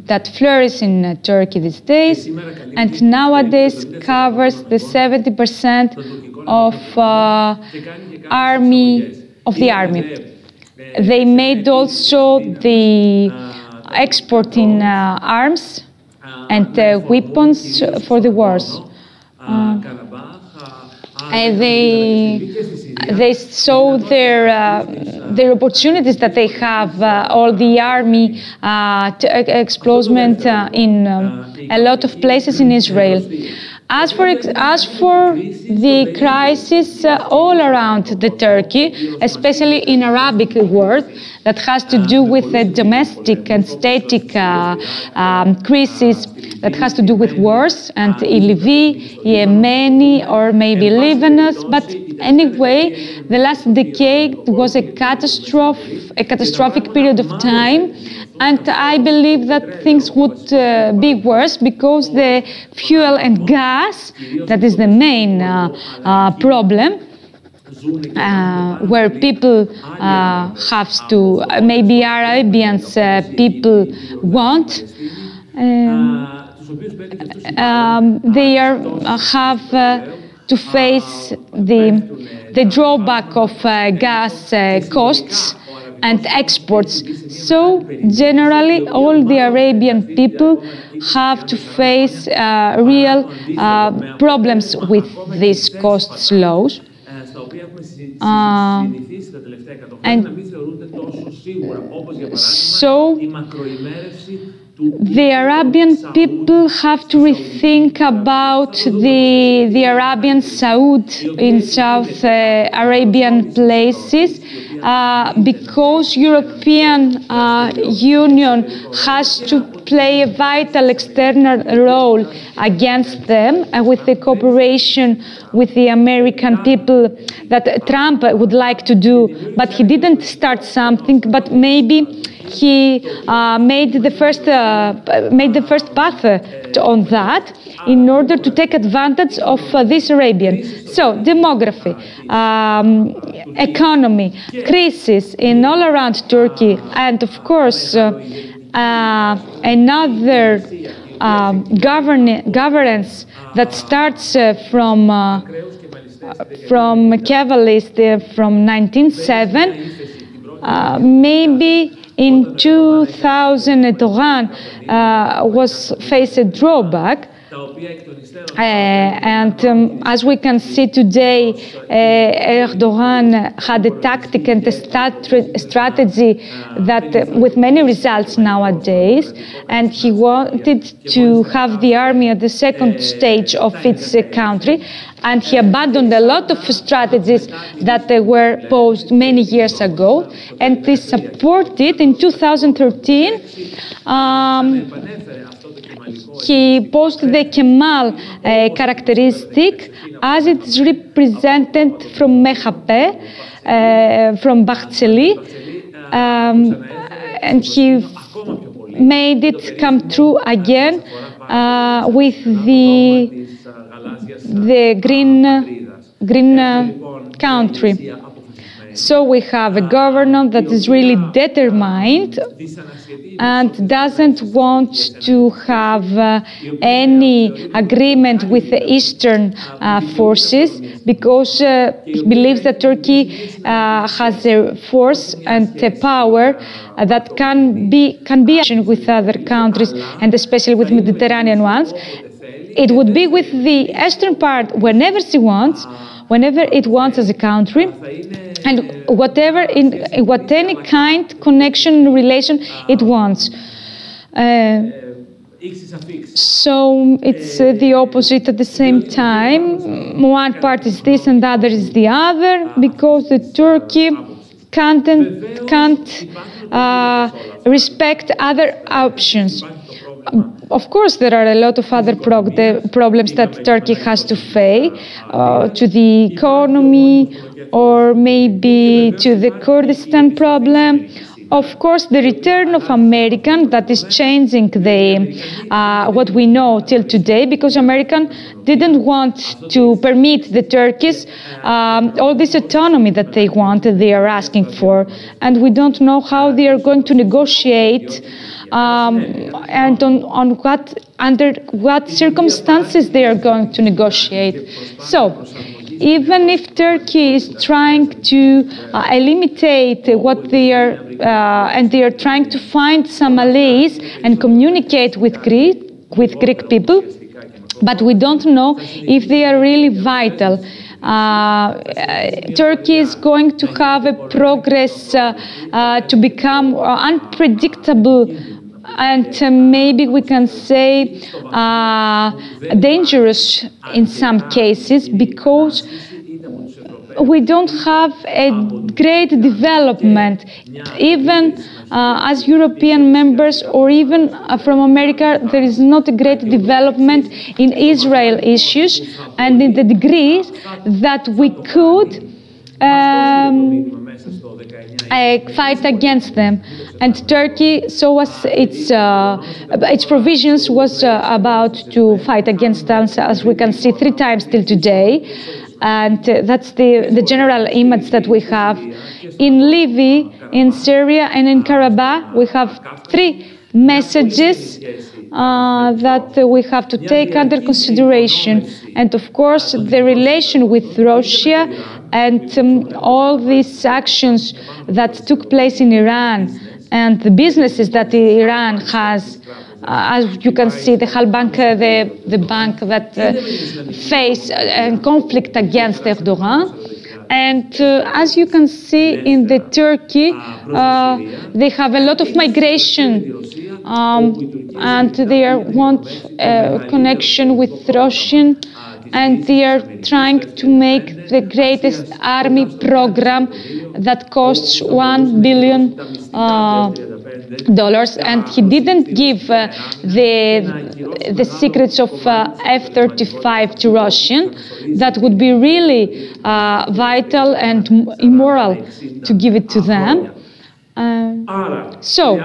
that flourishes in Turkey these days, and nowadays covers the 70% of the army. They made also the exporting arms and weapons for the wars. They saw their opportunities that they have, all the army explosion in a lot of places in Israel. As for the crisis all around the Turkey, especially in Arabic world, that has to do with the domestic and static crisis, that has to do with wars and Livi, Yemeni, or maybe Lebanese. But anyway, the last decade was a catastrophic period of time. And I believe that things would be worse because the fuel and gas, that is the main problem, where people have to, maybe Arabians people want, they have to face the drawback of gas costs and exports. So generally, all the Arabian people have to face real problems with these cost laws. And so the Arabian people have to rethink about the Arabian Saud in South Arabian places, because European Union has to play a vital external role against them, with the cooperation with the American people that Trump would like to do, but he didn't start something, but maybe he made the first path on that in order to take advantage of this Arabian. So demography, economy, crisis in all around Turkey, and of course another governance that starts from Kevalist from 1907, maybe in 2000 Erdogan was faced a drawback. And as we can see today, Erdogan had a tactic and a strategy that with many results nowadays, and he wanted to have the army at the second stage of its country, and he abandoned a lot of strategies that were posed many years ago, and he supported in 2013 he posted the Kemal characteristic as it is represented from MHP, from Bakhcheli, and he made it come true again with the green country. So we have a governor that is really determined and doesn't want to have any agreement with the Eastern forces, because he believes that Turkey has a force and a power that can be with other countries, and especially with Mediterranean ones. It would be with the eastern part whenever she wants, whenever it wants as a country, and whatever in what any kind connection relation it wants. So it's the opposite at the same time. One part is this and the other is the other, because the Turkey can't respect other options. Of course, there are a lot of other problems that Turkey has to face, to the economy, or maybe to the Kurdistan problem. Of course, the return of American, that is changing what we know till today, because American didn't want to permit the Turkish all this autonomy that they want, they are asking for, and we don't know how they are going to negotiate and under what circumstances they are going to negotiate. So, even if Turkey is trying to eliminate what they are, and they are trying to find some allies and communicate with Greek people, but we don't know if they are really vital. Turkey is going to have a progress to become unpredictable, and maybe we can say dangerous in some cases, because we don't have a great development, even as European members, or even from America. There is not a great development in Israel issues, and in the degree that we could fight against them. And Turkey, so was its provisions was about to fight against us, as we can see 3 times till today. And that's the general image that we have. In Libya, in Syria, and in Karabakh, we have 3 messages that we have to take under consideration. And of course, the relation with Russia and all these actions that took place in Iran, and the businesses that Iran has, as you can see, the Halkbank, the bank that faced a conflict against Erdogan. And as you can see in the Turkey, they have a lot of migration, and they want a connection with Russian, and they are trying to make the greatest army program that costs $1 billion. And he didn't give the secrets of F-35 to Russian. That would be really vital and immoral to give it to them. So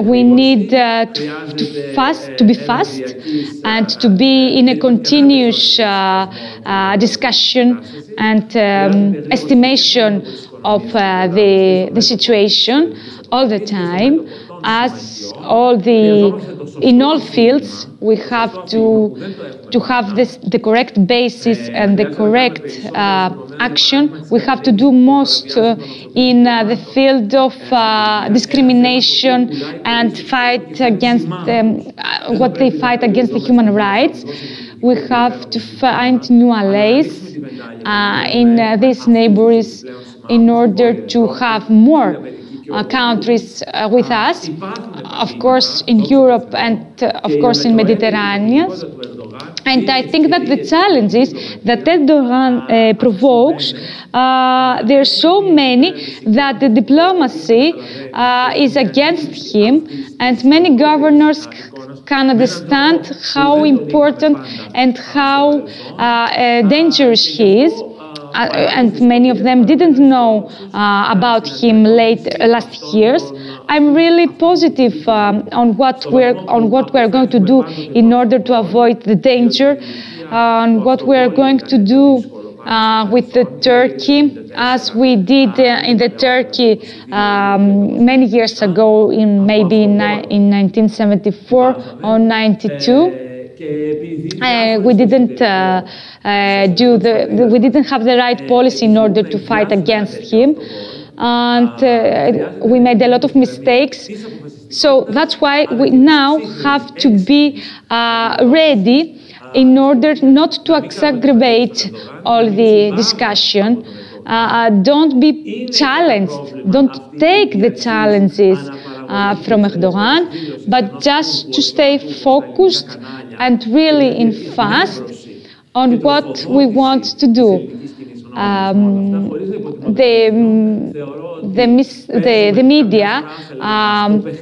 we need to be fast, and to be in a continuous discussion and estimation of the situation all the time, as in all fields we have to have the correct basis and the correct action. We have to do most in the field of discrimination and fight against what they fight against the human rights. We have to find new allies in these neighbors in order to have more countries with us, of course in Europe and of course in Mediterranean. And I think that the challenges that Erdogan provokes, there are so many that the diplomacy is against him, and many governors can understand how important and how dangerous he is. And many of them didn't know about him last years. I'm really positive on what we're going to do in order to avoid the danger, on what we're going to do with the Turkey, as we did in the Turkey many years ago, in 1974 or 92. We didn't we didn't have the right policy in order to fight against him, and we made a lot of mistakes. So that's why we now have to be ready in order not to exacerbate all the discussion. Don't be challenged, don't take the challenges from Erdogan, but just to stay focused and really in fast on what we want to do. The media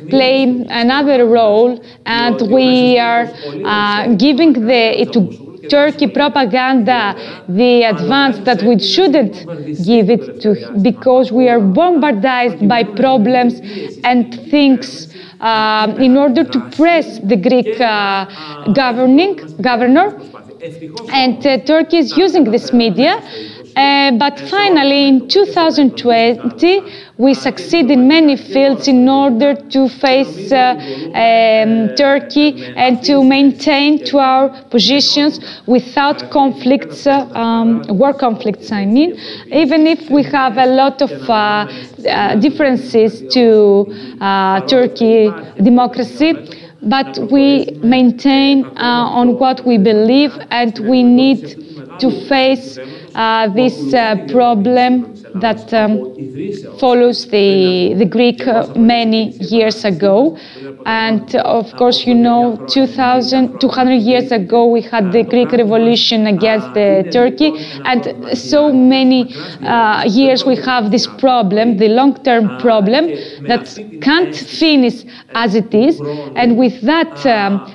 play another role, and we are giving to Turkey propaganda the advance that we shouldn't give it to, because we are bombarded by problems and things in order to press the Greek governor. And Turkey is using this media. But finally, in 2020, we succeed in many fields in order to face Turkey and to maintain to our positions without conflicts, war conflicts, I mean, even if we have a lot of differences to Turkey democracy. But we maintain on what we believe, and we need to face this problem that follows the Greek many years ago. And of course, you know, 200 years ago, we had the Greek Revolution against Turkey. And so many years we have this problem, the long-term problem, that can't finish as it is. And with that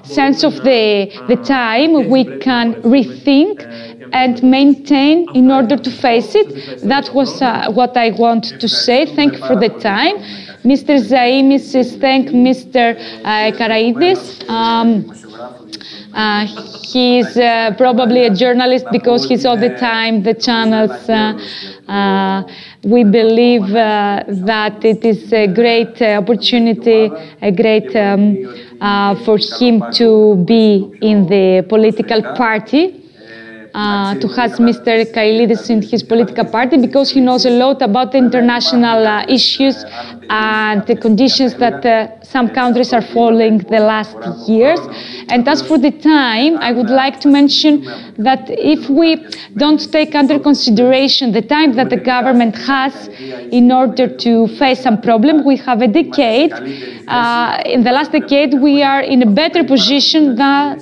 sense of the time, we can rethink and maintain in order to face it. That was what I want to say. Thank you for the time. Mr. Zaimis thank Mr. Karaidis. He's probably a journalist because he's all the time the channels. We believe that it is a great opportunity, a great for him to be in the political party. To have Mr. Kailidis in his political party, because he knows a lot about the international issues and the conditions that some countries are following the last years. And as for the time, I would like to mention that if we don't take under consideration the time that the government has in order to face some problem, we have a decade. In the last decade, we are in a better position than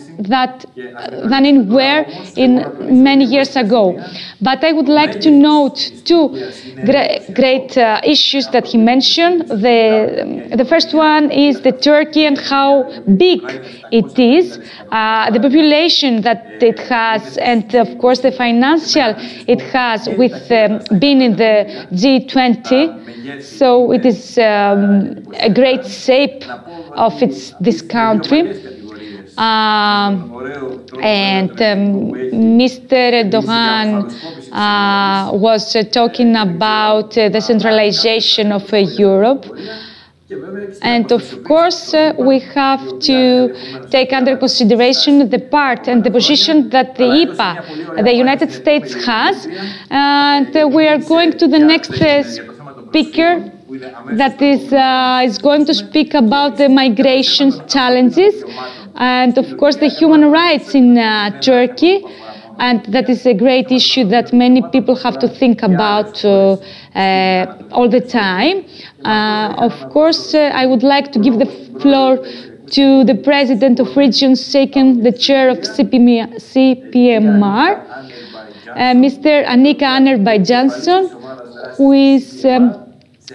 in many years ago. But I would like to note two great issues that he mentioned. The first one is the Turkey and how big it is, the population that it has, and of course the financial it has with being in the G20. So it is a great shape of this country. And Mr. Erdogan was talking about the centralization of Europe. And of course, we have to take under consideration the part and the position that the IPA, the United States, has. And we are going to the next speaker that is going to speak about the migration challenges and, of course, the human rights in Turkey. And that is a great issue that many people have to think about all the time. Of course, I would like to give the floor to the president of Region Second, the chair of CPMR, Mr. Anika Anerbayjansson, who is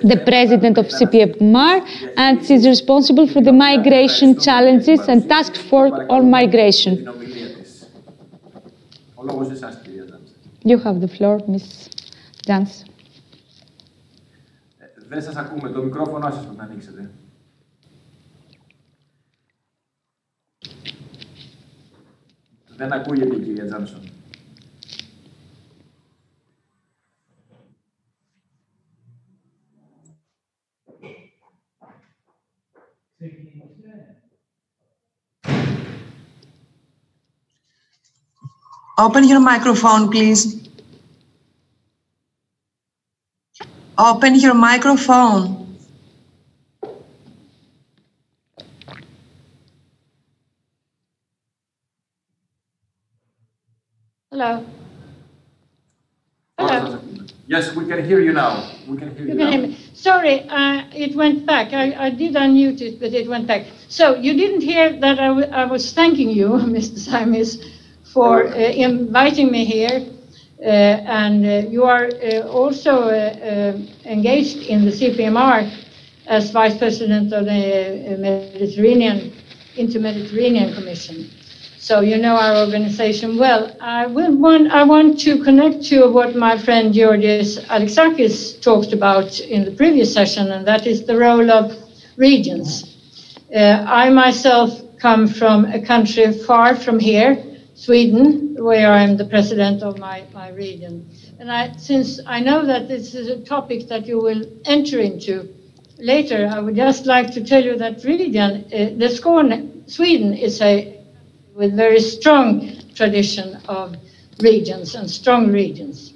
the president of CPMR, and is responsible for the migration challenges and task force on migration. You have the floor, Ms. Janssen. Δεν σας ακούμε. Το μικρόφωνο σας να ανοίξετε. Δεν ακούγεται η κυρία Τζάνσον. Open your microphone, please. Open your microphone. Yes, we can hear you now. We can hear you now. Hear me. Sorry, it went back. I did unmute it, but it went back. So you didn't hear that I was thanking you, Mr. Simis, for inviting me here. And you are also engaged in the CPMR as Vice President of the Inter-Mediterranean Commission. So you know our organization well. I want to connect to what my friend Georgios Alexakis talked about in the previous session, and that is the role of regions. I myself come from a country far from here, Sweden, where I'm the president of my region. And since I know that this is a topic that you will enter into later, I would just like to tell you that region, Sweden is with very strong tradition of regions and strong regions.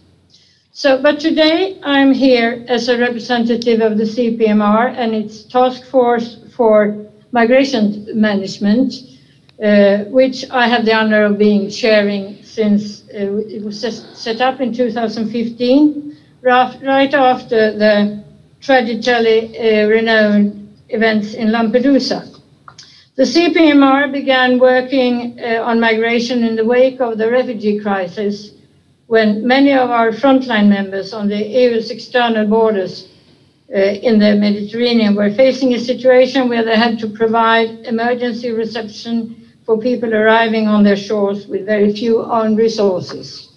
So, but today I'm here as a representative of the CPMR and its task force for migration management, which I have the honor of being chairing since it was set up in 2015, right after the tragically renowned events in Lampedusa. The CPMR began working on migration in the wake of the refugee crisis, when many of our frontline members on the EU's external borders in the Mediterranean were facing a situation where they had to provide emergency reception for people arriving on their shores with very few own resources.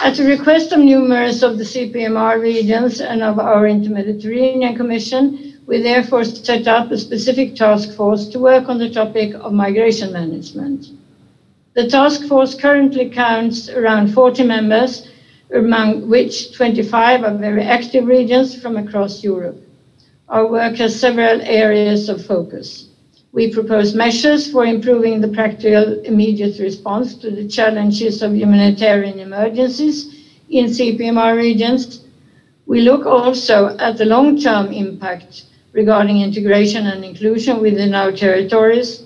At the request of numerous of the CPMR regions and of our Inter-Mediterranean Commission, we therefore set up a specific task force to work on the topic of migration management. The task force currently counts around 40 members, among which 25 are very active regions from across Europe. Our work has several areas of focus. We propose measures for improving the practical immediate response to the challenges of humanitarian emergencies in CPMR regions. We look also at the long-term impact regarding integration and inclusion within our territories.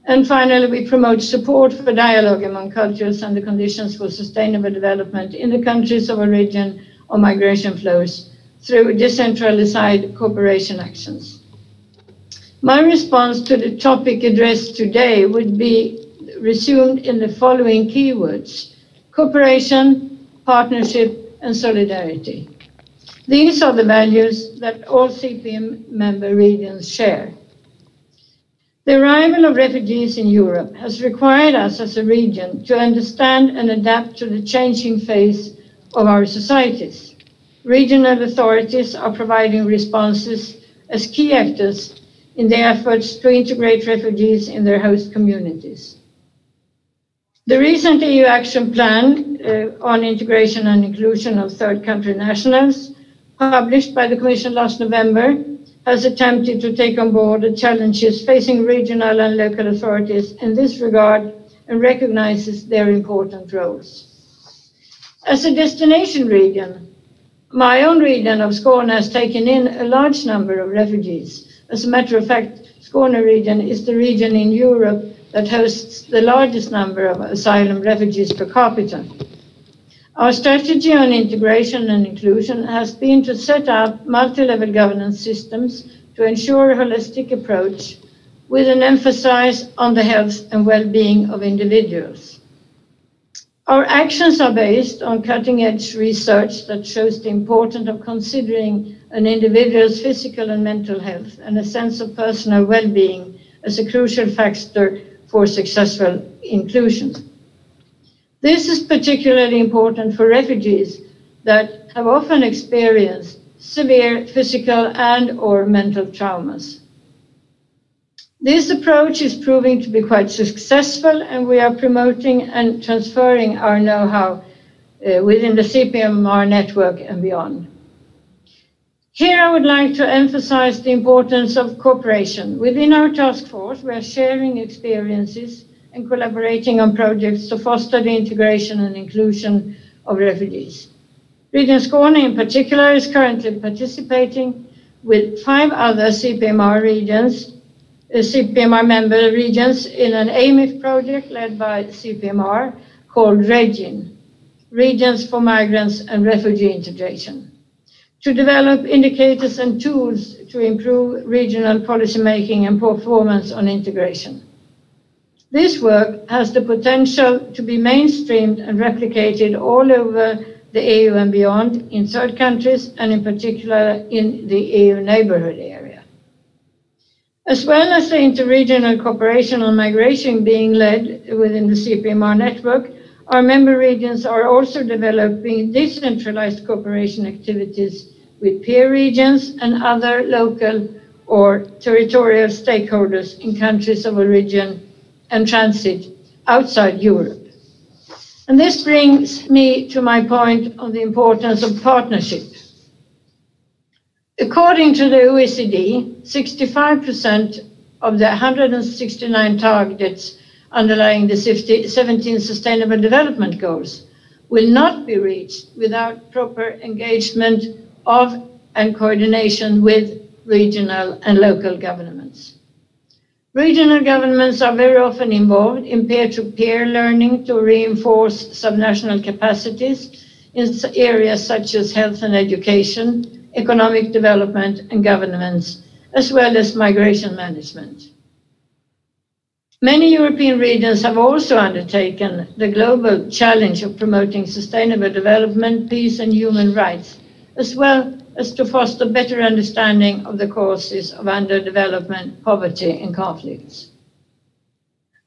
And finally, we promote support for dialogue among cultures and the conditions for sustainable development in the countries of origin of migration flows through decentralized cooperation actions. My response to the topic addressed today would be resumed in the following keywords: cooperation, partnership, and solidarity. These are the values that all CPM member regions share. The arrival of refugees in Europe has required us as a region to understand and adapt to the changing phase of our societies. Regional authorities are providing responses as key actors in their efforts to integrate refugees in their host communities. The recent EU Action Plan on Integration and Inclusion of Third Country Nationals, published by the Commission last November, has attempted to take on board the challenges facing regional and local authorities in this regard and recognizes their important roles. As a destination region, my own region of Skåne has taken in a large number of refugees. As a matter of fact, Skåne region is the region in Europe that hosts the largest number of asylum refugees per capita. Our strategy on integration and inclusion has been to set up multi-level governance systems to ensure a holistic approach with an emphasis on the health and well-being of individuals. Our actions are based on cutting-edge research that shows the importance of considering an individual's physical and mental health and a sense of personal well-being as a crucial factor for successful inclusion. This is particularly important for refugees that have often experienced severe physical and/or mental traumas. This approach is proving to be quite successful, and we are promoting and transferring our know-how within the CPMR network and beyond. Here I would like to emphasize the importance of cooperation. Within our task force, we are sharing experiences and collaborating on projects to foster the integration and inclusion of refugees. Region Skåne in particular is currently participating with 5 other CPMR regions, CPMR member regions in an AMIF project led by CPMR called REGIN. regions for migrants and refugee integration, to develop indicators and tools to improve regional policymaking and performance on integration. This work has the potential to be mainstreamed and replicated all over the EU and beyond, in third countries and in particular in the EU neighborhood area. As well as the interregional cooperation on migration being led within the CPMR network, our member regions are also developing decentralized cooperation activities with peer regions and other local or territorial stakeholders in countries of origin and transit outside Europe. And this brings me to my point on the importance of partnership. According to the OECD, 65% of the 169 targets underlying the 17 Sustainable Development Goals will not be reached without proper engagement of and coordination with regional and local governments. Regional governments are very often involved in peer-to-peer learning to reinforce subnational capacities in areas such as health and education, economic development and governance, as well as migration management. Many European regions have also undertaken the global challenge of promoting sustainable development, peace and human rights, as well as to foster better understanding of the causes of underdevelopment, poverty and conflicts.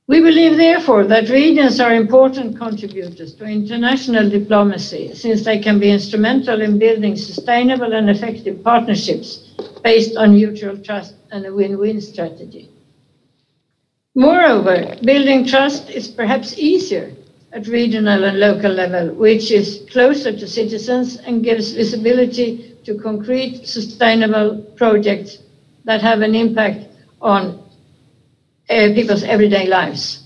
We believe, therefore, that regions are important contributors to international diplomacy, since they can be instrumental in building sustainable and effective partnerships based on mutual trust and a win-win strategy. Moreover, building trust is perhaps easier at regional and local level, which is closer to citizens and gives visibility to concrete, sustainable projects that have an impact on people's everyday lives.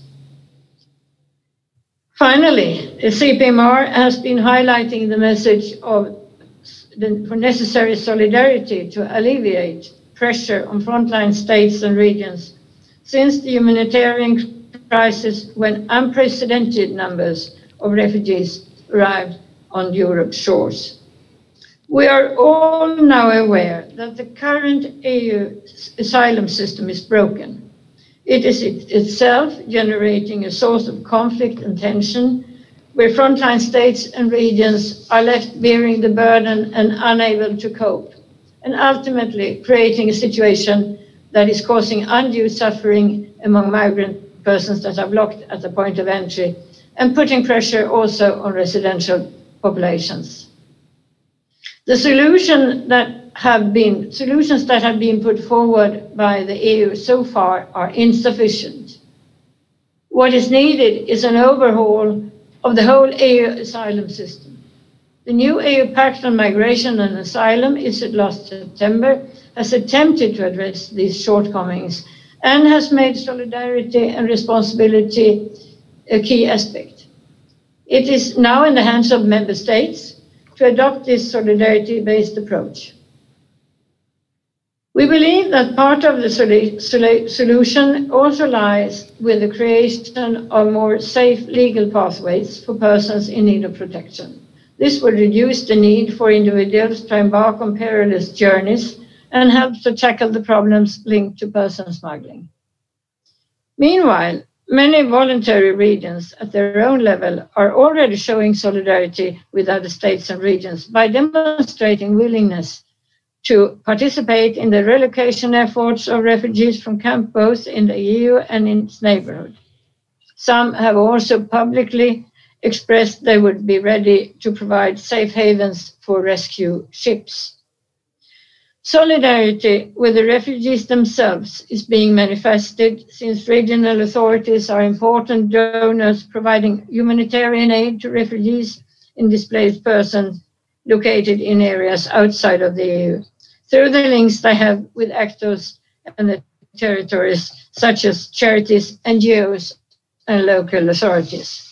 Finally, the CPMR has been highlighting the message of for necessary solidarity to alleviate pressure on frontline states and regions since the humanitarian crisis, when unprecedented numbers of refugees arrived on Europe's shores. We are all now aware that the current EU asylum system is broken. It is itself generating a source of conflict and tension, where frontline states and regions are left bearing the burden and unable to cope, and ultimately creating a situation that is causing undue suffering among migrant persons that are blocked at the point of entry, and putting pressure also on residential populations. The solutions that have been put forward by the EU so far are insufficient. What is needed is an overhaul of the whole EU asylum system. The new EU Pact on Migration and Asylum, issued last September, has attempted to address these shortcomings and has made solidarity and responsibility a key aspect. It is now in the hands of member states to adopt this solidarity-based approach. We believe that part of the solution also lies with the creation of more safe legal pathways for persons in need of protection. This would reduce the need for individuals to embark on perilous journeys and help to tackle the problems linked to person smuggling. Meanwhile, many voluntary regions at their own level are already showing solidarity with other states and regions by demonstrating willingness to participate in the relocation efforts of refugees from camps both in the EU and in its neighborhood. Some have also publicly expressed they would be ready to provide safe havens for rescue ships. Solidarity with the refugees themselves is being manifested, since regional authorities are important donors providing humanitarian aid to refugees and displaced persons located in areas outside of the EU, through the links they have with actors and the territories such as charities, NGOs, and local authorities.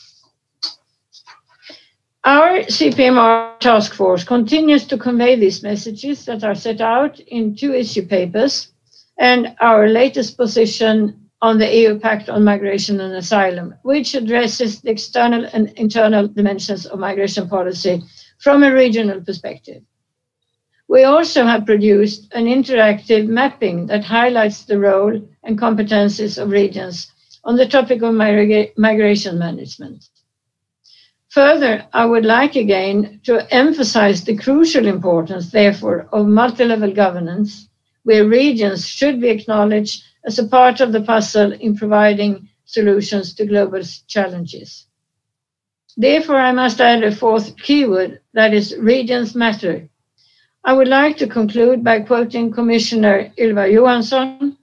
Our CPMR task force continues to convey these messages that are set out in 2 issue papers, and our latest position on the EU Pact on Migration and Asylum, which addresses the external and internal dimensions of migration policy from a regional perspective. We also have produced an interactive mapping that highlights the role and competencies of regions on the topic of migration management. Further, I would like again to emphasize the crucial importance, therefore, of multi-level governance, where regions should be acknowledged as a part of the puzzle in providing solutions to global challenges. Therefore, I must add a fourth keyword, that is regions matter. I would like to conclude by quoting Commissioner Ylva Johansson,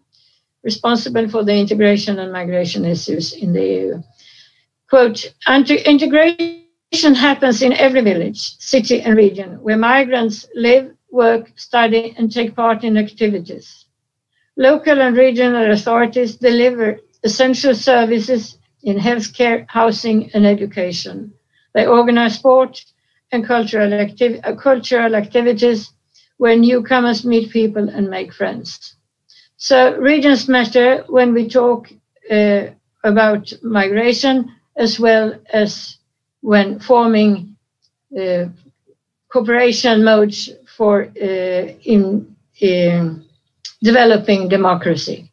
responsible for the integration and migration issues in the EU. Quote, integration happens in every village, city and region where migrants live, work, study and take part in activities. Local and regional authorities deliver essential services in healthcare, housing and education. They organize sport and cultural activities where newcomers meet people and make friends. So regions matter when we talk about migration, as well as when forming cooperation modes for in developing democracy.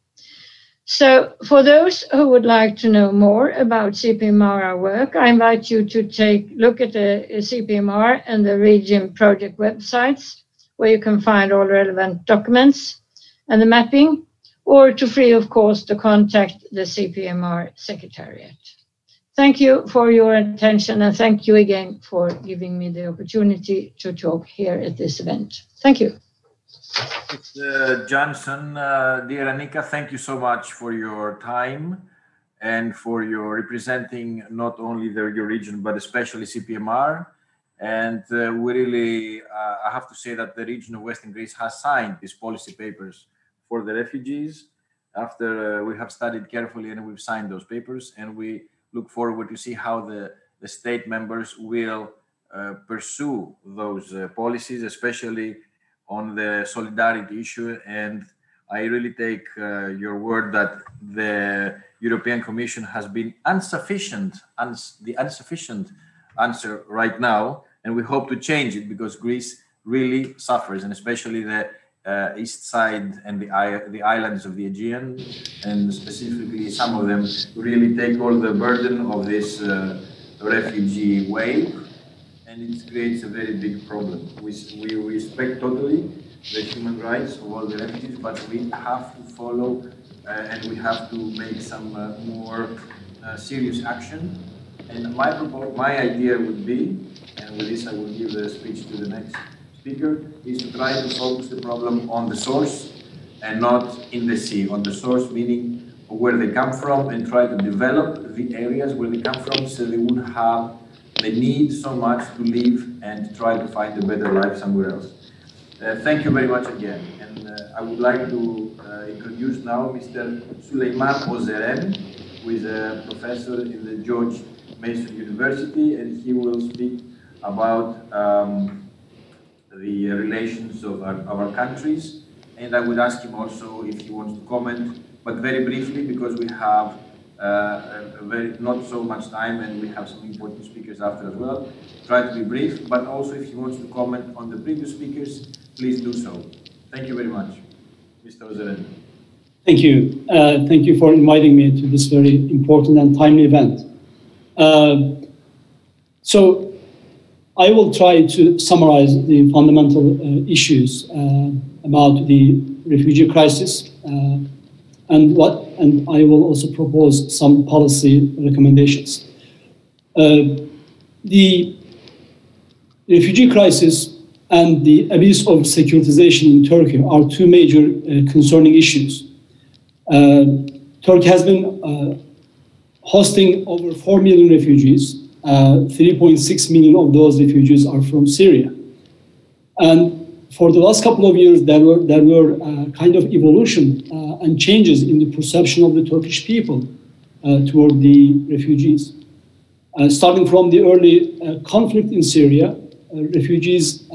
So for those who would like to know more about CPMR work, I invite you to take a look at the CPMR and the Region project websites, where you can find all relevant documents and the mapping, or to free, of course, to contact the CPMR Secretariat. Thank you for your attention, and thank you again for giving me the opportunity to talk here at this event. Thank you. Mr. Johnson, dear Annika, thank you so much for your time and for your representing not only your region, but especially CPMR. And we really, I have to say that the region of Western Greece has signed these policy papers for the refugees after we have studied carefully, and we've signed those papers, and we look forward to see how the state members will pursue those policies, especially on the solidarity issue. And I really take your word that the European Commission has been insufficient answer right now, and we hope to change it, because Greece really suffers, and especially the east side and the islands of the Aegean, and specifically some of them really take all the burden of this refugee wave, and it creates a very big problem. We respect totally the human rights of all the refugees, but we have to follow and we have to make some more serious action. And my idea would be, and with this I will give the speech to the next speaker, is to try to focus the problem on the source and not in the sea. On the source, meaning where they come from, and try to develop the areas where they come from, so they wouldn't have the need so much to leave and try to find a better life somewhere else. Thank you very much again. And I would like to introduce now Mr. Suleiman Ozeren, who is a professor in the George Mason University, and he will speak about the relations of our countries. And I would ask him also if he wants to comment, but very briefly, because we have not so much time, and we have some important speakers after as well. Try to be brief, but also if he wants to comment on the previous speakers, please do so. Thank you very much. Mr. Ozeren. Thank you. Thank you for inviting me to this very important and timely event. So I will try to summarize the fundamental issues about the refugee crisis, and I will also propose some policy recommendations. The refugee crisis and the abuse of securitization in Turkey are two major concerning issues. Turkey has been hosting over 4 million refugees. 3.6 million of those refugees are from Syria. And for the last couple of years, there were kind of evolution and changes in the perception of the Turkish people toward the refugees. Starting from the early conflict in Syria, refugees,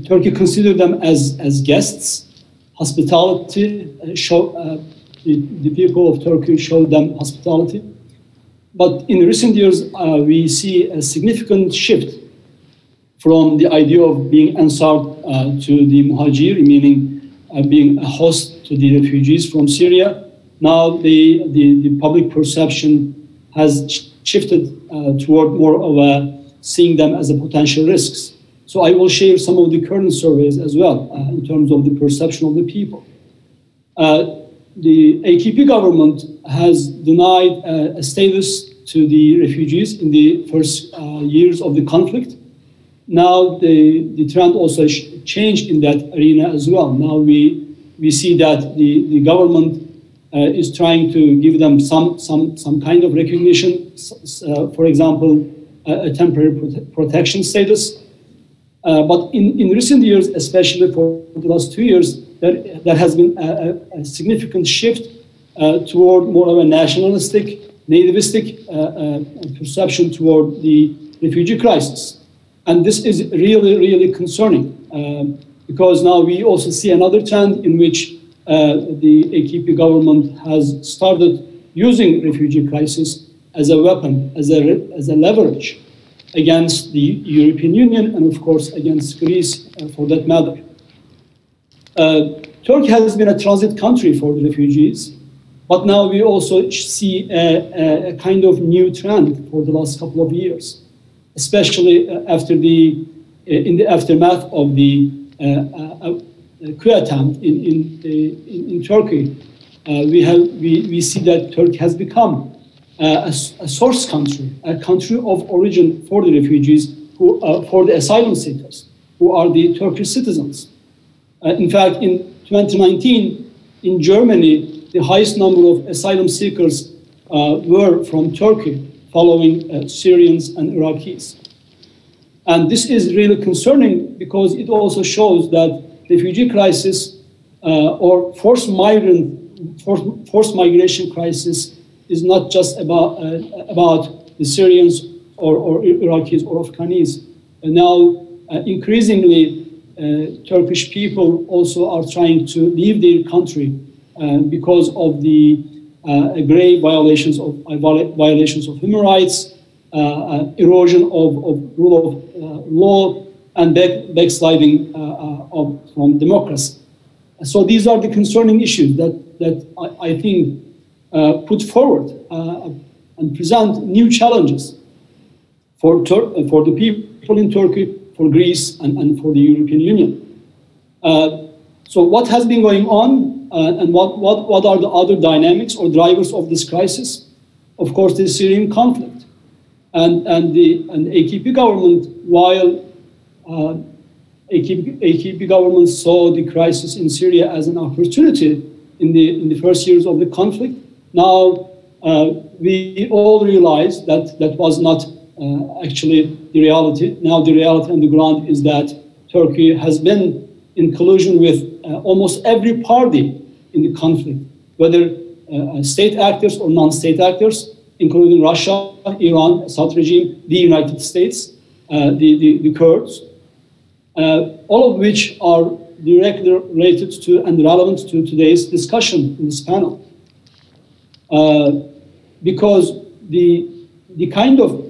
Turkey considered them as guests. Hospitality the people of Turkey showed them hospitality. But in recent years, we see a significant shift from the idea of being Ansar to the Muhajir, meaning being a host to the refugees from Syria. Now the public perception has shifted toward more of seeing them as a potential risks. So I will share some of the current surveys as well in terms of the perception of the people. The AKP government has denied a status to the refugees in the first years of the conflict. Now the trend also changed in that arena as well. Now we see that the government is trying to give them some kind of recognition, for example, a temporary protection status. But in recent years, especially for the last 2 years, there has been a significant shift toward more of a nationalistic, nativistic perception toward the refugee crisis. And this is really, really concerning because now we also see another trend in which the AKP government has started using refugee crisis as a weapon, as a leverage against the European Union and, of course, against Greece for that matter. Turkey has been a transit country for the refugees, but now we also see a kind of new trend for the last couple of years, especially after in the aftermath of the coup attempt in Turkey. We see that Turkey has become a source country, a country of origin for the refugees, for the asylum seekers, who are the Turkish citizens. In fact, in 2019, in Germany, the highest number of asylum seekers were from Turkey, following Syrians and Iraqis. And this is really concerning because it also shows that refugee crisis or forced migration crisis is not just about the Syrians or Iraqis or Afghanis. And now, increasingly, Turkish people also are trying to leave their country because of the grave violations of human rights, erosion of rule of law, and backsliding from democracy. So these are the concerning issues that I think put forward and present new challenges for the people in Turkey, for Greece, and for the European Union. So what has been going on and what are the other dynamics or drivers of this crisis? Of course, the Syrian conflict. And the AKP government, while AKP government saw the crisis in Syria as an opportunity in the first years of the conflict, now we all realize that was not actually the reality. Now the reality on the ground is that Turkey has been in collusion with almost every party in the conflict, whether state actors or non-state actors, including Russia, Iran, Assad regime, the United States, the Kurds, all of which are directly related to and relevant to today's discussion in this panel. Because the kind of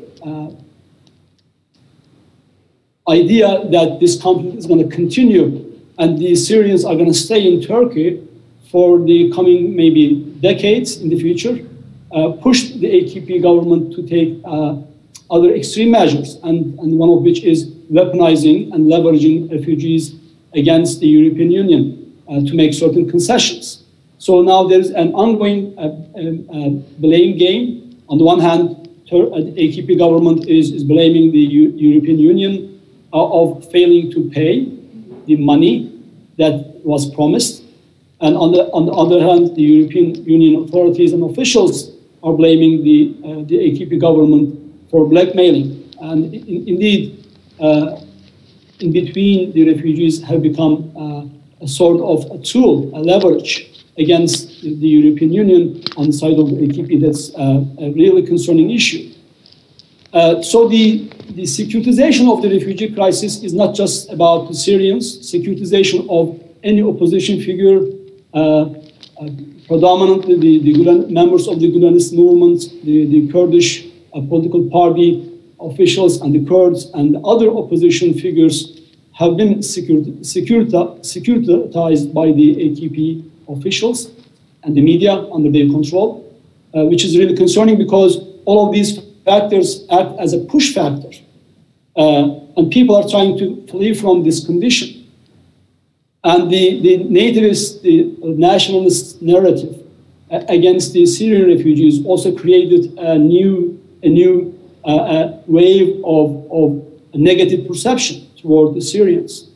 idea that this conflict is going to continue and the Syrians are going to stay in Turkey for the coming maybe decades in the future pushed the AKP government to take other extreme measures, and one of which is weaponizing and leveraging refugees against the European Union to make certain concessions. So now there's an ongoing blame game. On the one hand, the AKP government is blaming the European Union of failing to pay the money that was promised. And on the other hand, the European Union authorities and officials are blaming the AKP government for blackmailing. And indeed, in between, the refugees have become a sort of a tool, a leverage against the European Union on the side of the AKP. That's a really concerning issue. So the securitization of the refugee crisis is not just about the Syrians. Securitization of any opposition figure, predominantly the members of the Gülenist movement, the Kurdish political party officials and the Kurds and other opposition figures have been securitized by the AKP officials and the media under their control, which is really concerning because all of these factors act as a push factor. And people are trying to flee from this condition. And the nativist, the nationalist narrative against the Syrian refugees also created a new wave of negative perception toward the Syrians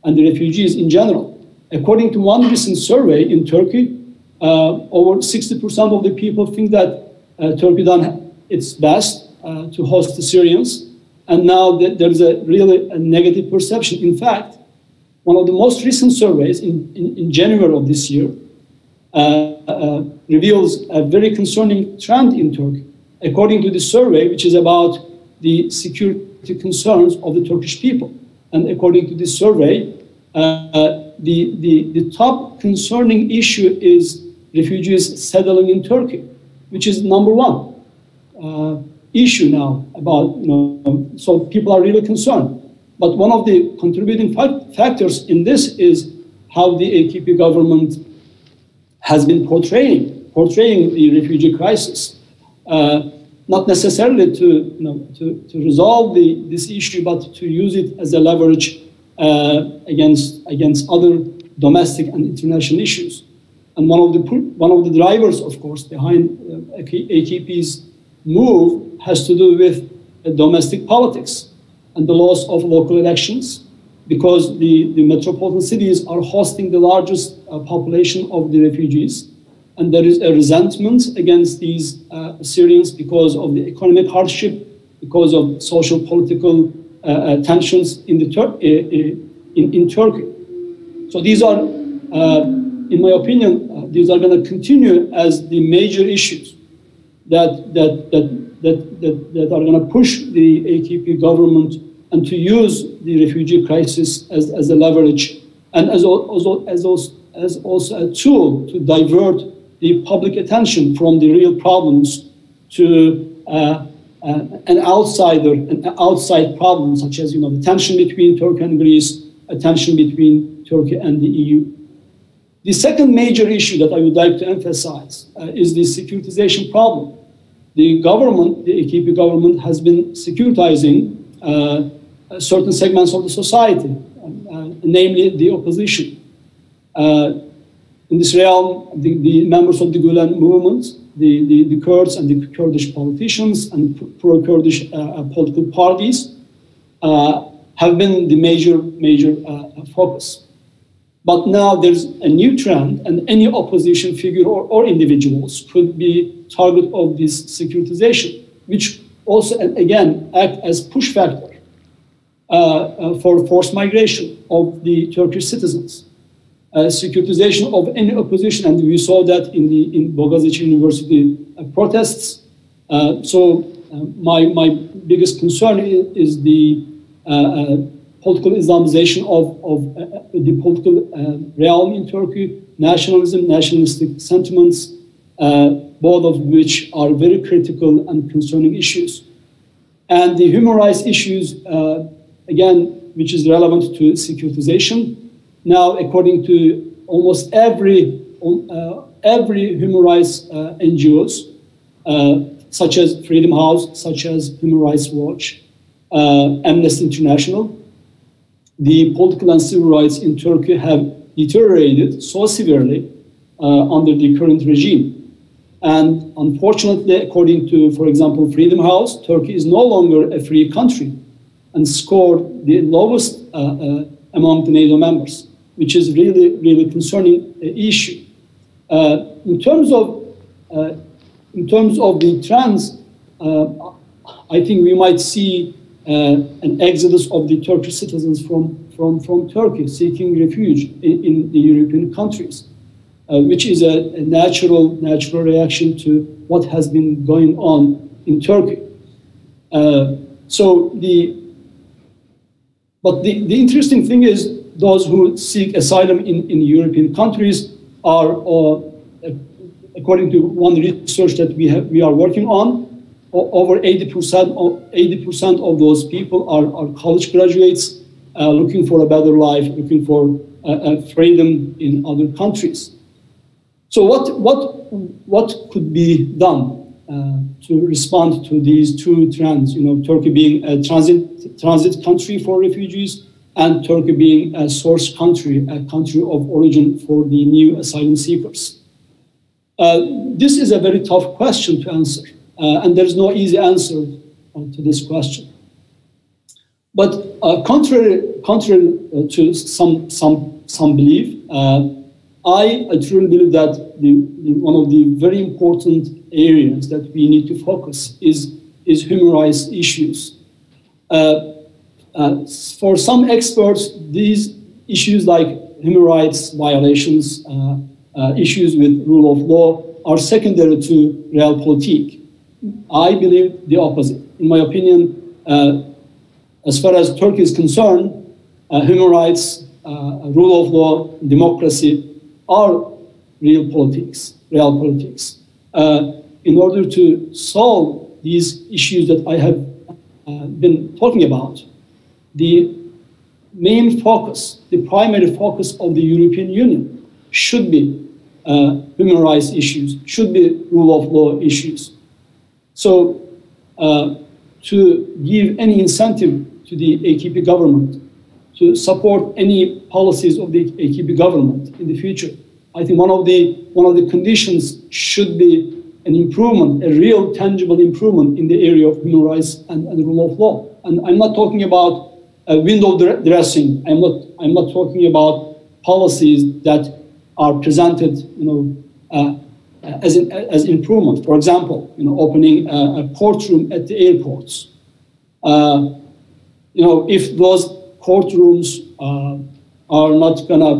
and the refugees in general. According to one recent survey in Turkey, over 60% of the people think that Turkey done its best to host the Syrians, and now there's really a negative perception. In fact, one of the most recent surveys in January of this year reveals a very concerning trend in Turkey. According to the survey, which is about the security concerns of the Turkish people, and according to this survey, the top concerning issue is refugees settling in Turkey, which is number one issue now about, so people are really concerned. But one of the contributing factors in this is how the AKP government has been portraying the refugee crisis, not necessarily to resolve this issue, but to use it as a leverage against other domestic and international issues. And one of the drivers, of course, behind AKP's move has to do with domestic politics and the loss of local elections, because the metropolitan cities are hosting the largest population of the refugees. And there is a resentment against these Syrians because of the economic hardship, because of social political tensions in Turkey. So these are, in my opinion, these are going to continue as the major issues that are going to push the AKP government and to use the refugee crisis as a leverage and as also a tool to divert the public attention from the real problems to an outside problem, such as the tension between Turkey and Greece, a tension between Turkey and the EU. The second major issue that I would like to emphasize is the securitization problem. The government, the AKP government, has been securitizing certain segments of the society, namely the opposition. In this realm, the members of the Gülen movement, the Kurds and the Kurdish politicians and pro-Kurdish political parties have been the major focus. But now there's a new trend, and any opposition figure or individuals could be target of this securitization, which also, again, act as push factor for forced migration of the Turkish citizens. Securitization of any opposition, and we saw that in Bogazici University protests. So my biggest concern is the political Islamization of the political realm in Turkey, nationalism, nationalistic sentiments, both of which are very critical and concerning issues. And the human rights issues, again, which is relevant to securitization. Now, according to almost every human rights NGOs, such as Freedom House, such as Human Rights Watch, Amnesty International, the political and civil rights in Turkey have deteriorated so severely under the current regime. And unfortunately, according to, for example, Freedom House, Turkey is no longer a free country and scored the lowest among the NATO members, which is really concerning issue. In terms of the trends, I think we might see an exodus of the Turkish citizens from Turkey seeking refuge in the European countries, which is a natural reaction to what has been going on in Turkey. But the interesting thing is those who seek asylum in European countries are according to one research that we are working on, over 80% of those people are college graduates looking for a better life, looking for freedom in other countries. So what could be done to respond to these two trends? You know, Turkey being a transit country for refugees, and Turkey being a source country, a country of origin for the new asylum seekers. This is a very tough question to answer, and there's no easy answer to this question. But contrary to some belief, I truly believe that one of the very important areas that we need to focus is human rights issues. For some experts, these issues like human rights violations, issues with rule of law are secondary to realpolitik. I believe the opposite. In my opinion, as far as Turkey is concerned, human rights, rule of law, democracy are real politics. In order to solve these issues that I have been talking about, the main focus, the primary focus of the European Union should be human rights issues, should be rule of law issues. So to give any incentive to the AKP government to support any policies of the AKP government in the future, I think one of the conditions should be an improvement, a real tangible improvement in the area of human rights and the rule of law. And I'm not talking about window dressing. I'm not talking about policies that are presented, you know, as improvement. For example, you know, opening a courtroom at the airports. You know, if those courtrooms are not gonna,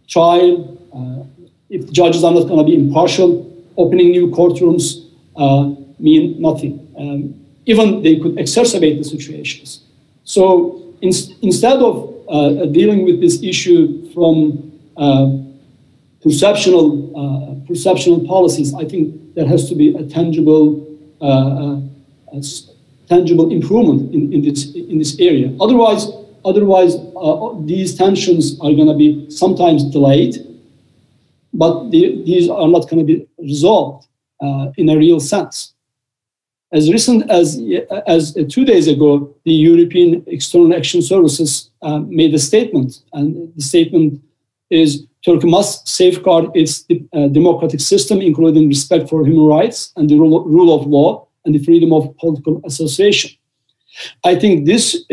trial, if judges are not gonna be impartial, opening new courtrooms mean nothing. Even they could exacerbate the situations. So instead of dealing with this issue from perceptional policies, I think there has to be a tangible improvement in this area. Otherwise, these tensions are going to be sometimes delayed, but these are not going to be resolved in a real sense. As recent as 2 days ago, the European External Action Services made a statement, and the statement is Turkey must safeguard its democratic system, including respect for human rights and the rule of law and the freedom of political association. I think this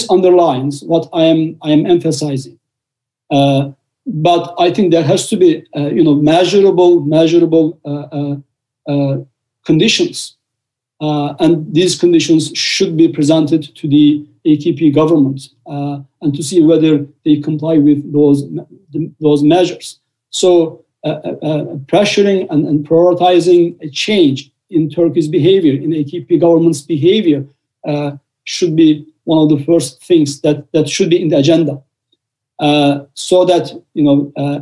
underlines what I am emphasizing. But I think there has to be measurable conditions. And these conditions should be presented to the AKP government and to see whether they comply with those measures. So pressuring and prioritizing a change in Turkey's behavior, in AKP government's behavior, should be one of the first things that should be in the agenda. So that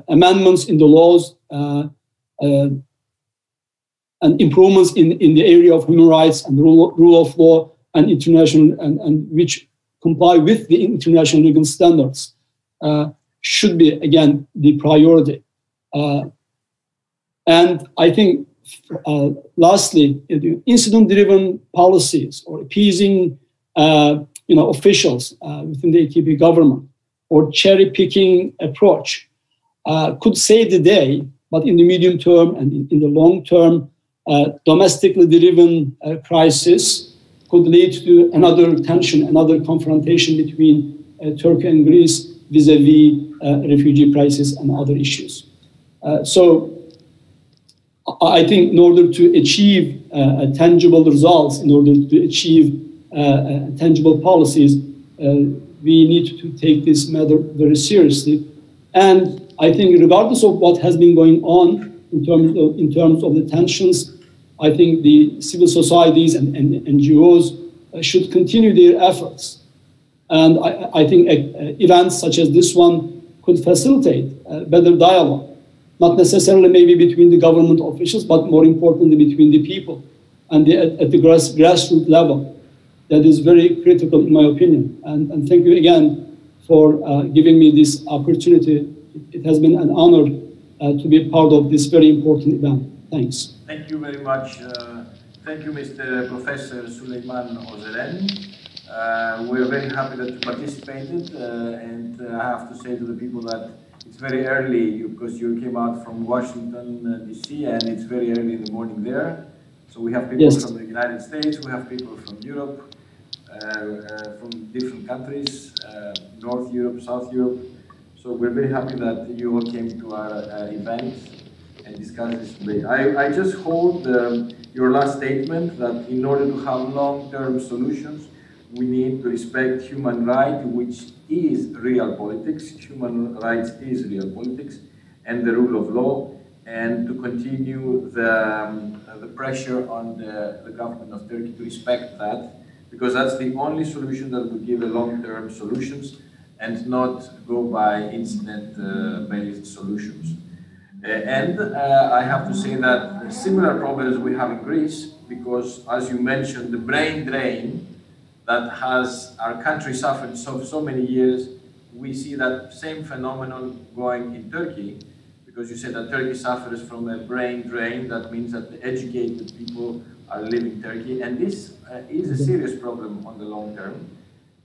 amendments in the laws and improvements in the area of human rights and rule of law and international and which comply with the international legal standards should be again the priority. And I think lastly, incident-driven policies or appeasing officials within the AKP government or cherry-picking approach could save the day, but in the medium term and in the long term, domestically driven crisis could lead to another tension, another confrontation between Turkey and Greece vis-a-vis refugee crisis and other issues. So I think in order to achieve tangible results, in order to achieve tangible policies, we need to take this matter very seriously. And I think regardless of what has been going on in terms of the tensions, I think the civil societies and NGOs should continue their efforts. And I think events such as this one could facilitate better dialogue, not necessarily maybe between the government officials, but more importantly between the people and at the grassroots level. That is very critical in my opinion. And thank you again for giving me this opportunity. It has been an honor to be part of this very important event. Thanks. Thank you very much. Thank you, Mr. Professor Süleyman Özeren. We're very happy that you participated, and I have to say to the people that it's very early because you came out from Washington, D.C., and it's very early in the morning there. So we have people from the United States, we have people from Europe, from different countries, North Europe, South Europe. So we're very happy that you all came to our event and discussed this debate. I just hold your last statement that in order to have long-term solutions, we need to respect human rights, which is real politics. Human rights is real politics, and the rule of law, and to continue the pressure on the government of Turkey to respect that, because that's the only solution that will give a long-term solutions and not go by incident-based solutions. And I have to say that similar problems we have in Greece, because as you mentioned, the brain drain that has our country suffered so many years, we see that same phenomenon going in Turkey, because you said that Turkey suffers from a brain drain. That means that the educated people are leaving Turkey, and this is a serious problem on the long term,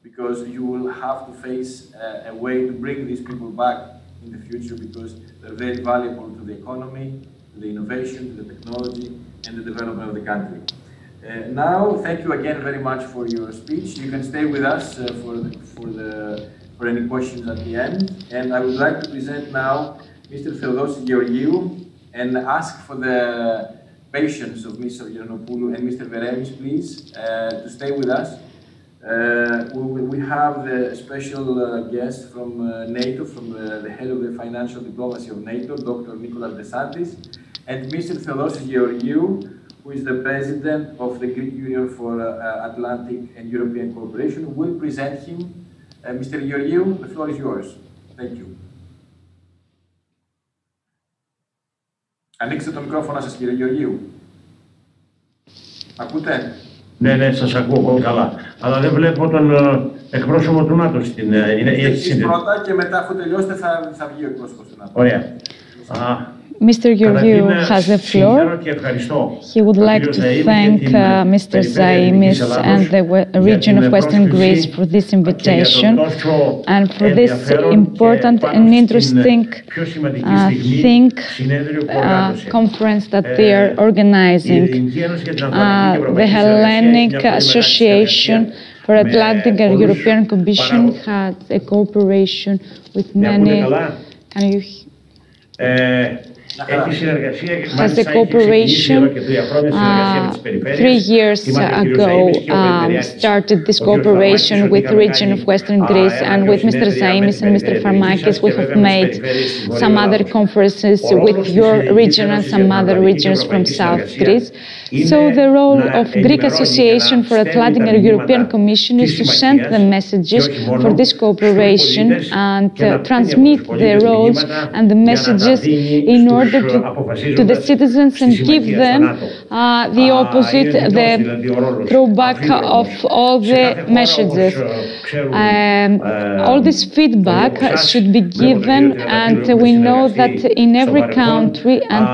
because you will have to face a way to bring these people back in the future, because they're very valuable to the economy, to the innovation, to the technology, and the development of the country. Now, thank you again very much for your speech. You can stay with us for any questions at the end. And I would like to present now Mr. Theodosis Georgiou and ask for the patience of Mr. Yiannopoulou and Mr. Veremis, please, to stay with us. We have the special guest from NATO, from the head of the financial diplomacy of NATO, Dr. Nicholas Desantis, and Mr. Theodosis Georgiou, who is the president of the Greek Union for Atlantic and European Cooperation, will present him. Mr. Georgiou, the floor is yours. Thank you. Ανοίξτε το μικρόφωνο σας, κύριε Γεωργίου. Ακούτε? Ναι, σας ακούω καλά. Αλλά δεν βλέπω τον εκπρόσωπο του ΝΑΤΟ στην Εσείς πρώτα και μετά, αφού τελειώσετε, θα βγει ο εκπρόσωπος του ΝΑΤΟ. Ωραία. Mr. Georgiou has the floor. He would like to thank Mr. Zaimis and the region of Western Greece for this invitation and for this important and interesting conference that they are organizing. The Hellenic Association for Atlantic and European Commission had a cooperation with many. Can you? Has a cooperation 3 years ago started this cooperation with the region of Western Greece, and with Mr. Zaimis and Mr. Farmakis we have made some other conferences with your region and some other regions from South Greece. So the role of Greek Association for Atlantic and European Commission is to send the messages for this cooperation and transmit the roles and the messages in order to the citizens and give them the opposite, the throwback of all the messages. All this feedback should be given, and we know that in every country and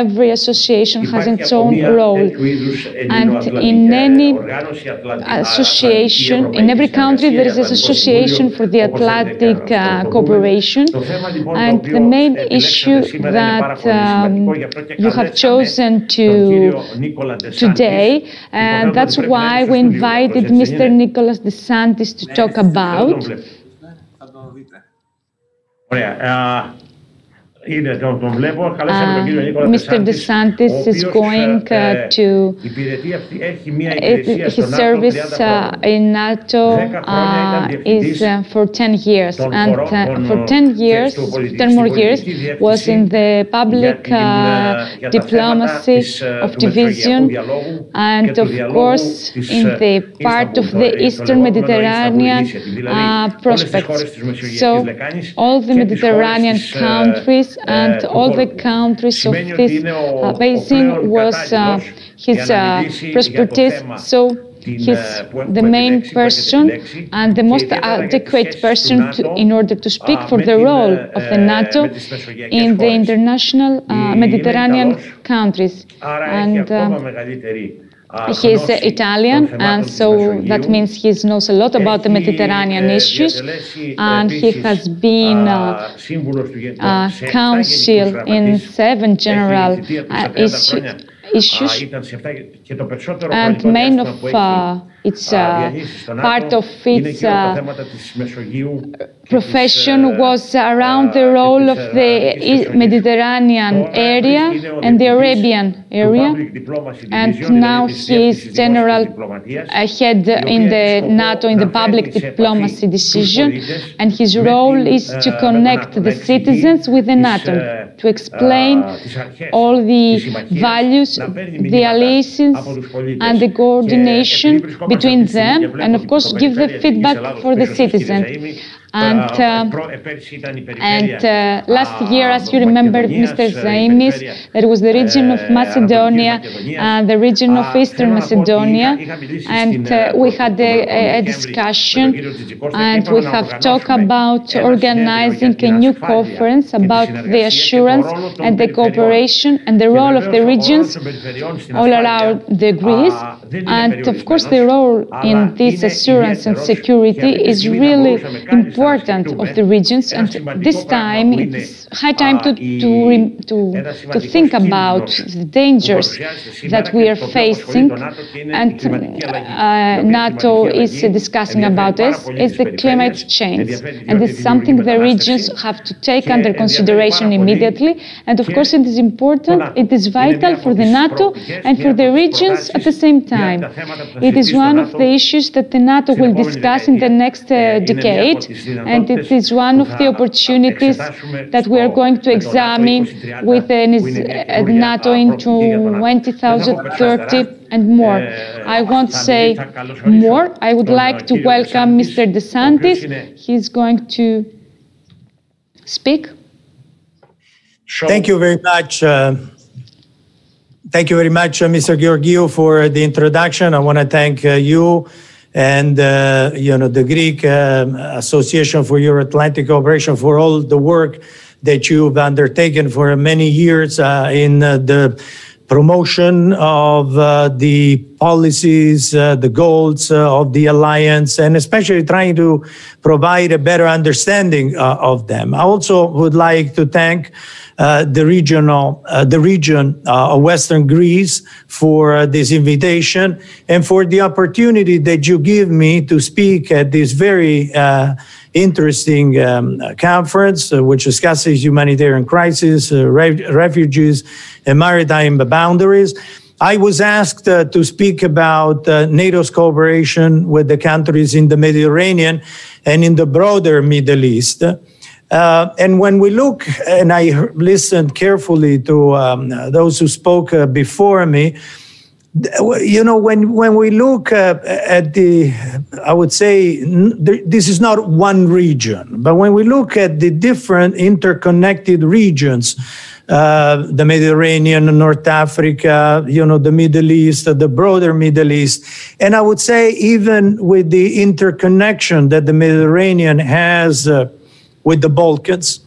every association has its own role. And in any association, in every country there is an association for the Atlantic cooperation, and the main issue that you have chosen today, and that's why we invited Mr. Nicholas Desantis to talk about. Mr. DeSantis is going to his service in NATO is for 10 years, and for 10 years, 10 more years, was in the public diplomacy of division, and of course in the part of the Eastern Mediterranean prospects. So all the Mediterranean countries and all the countries of this basin was his prosperity. So he's the main person and the most adequate person in order to speak for the role of the NATO in the international Mediterranean countries. And he's Italian, and so that means he knows a lot about the Mediterranean issues, and he has been counsel in 7 general issues, and main of its part of its profession was around the role of the Mediterranean area and the Arabian area, and now he is general head in the NATO in the public diplomacy decision, and his role is to connect the citizens with the NATO, to explain all the values, the alliances and the coordination between them, and of course give the feedback for the citizens. And last year, as you remember, Mr. Zaimis, there was the region of Macedonia and the region of Eastern Macedonia, and we had a discussion, and we have talked about organizing a new conference about the assurance and the cooperation and the role of the regions all around the Greece. And of course, the role in this assurance and security is really important of the regions, and this time it's high time to think about the dangers that we are facing, and NATO is discussing about this, is the climate change, and it's something the regions have to take under consideration immediately, and of course it is important, it is vital for the NATO and for the regions at the same time. It is one of the issues that the NATO will discuss in the next decade, and it is one of the opportunities that we are going to examine with NATO into 2030 and more. I won't say more. I would like to welcome Mr. DeSantis. He's going to speak. Thank you very much. Thank you very much, Mr. Georgiou, for the introduction. I want to thank you and the Greek Association for Euro-Atlantic Cooperation for all the work that you've undertaken for many years in the promotion of the policies, the goals of the alliance, and especially trying to provide a better understanding of them. I also would like to thank the region of Western Greece for this invitation and for the opportunity that you give me to speak at this very interesting conference, which discusses humanitarian crisis, refugees, and maritime boundaries. I was asked to speak about NATO's cooperation with the countries in the Mediterranean and in the broader Middle East. And when we look, and I listened carefully to those who spoke before me, when we look at I would say, this is not one region, but when we look at the different interconnected regions, the Mediterranean, North Africa, the Middle East, the broader Middle East, and I would say even with the interconnection that the Mediterranean has with the Balkans,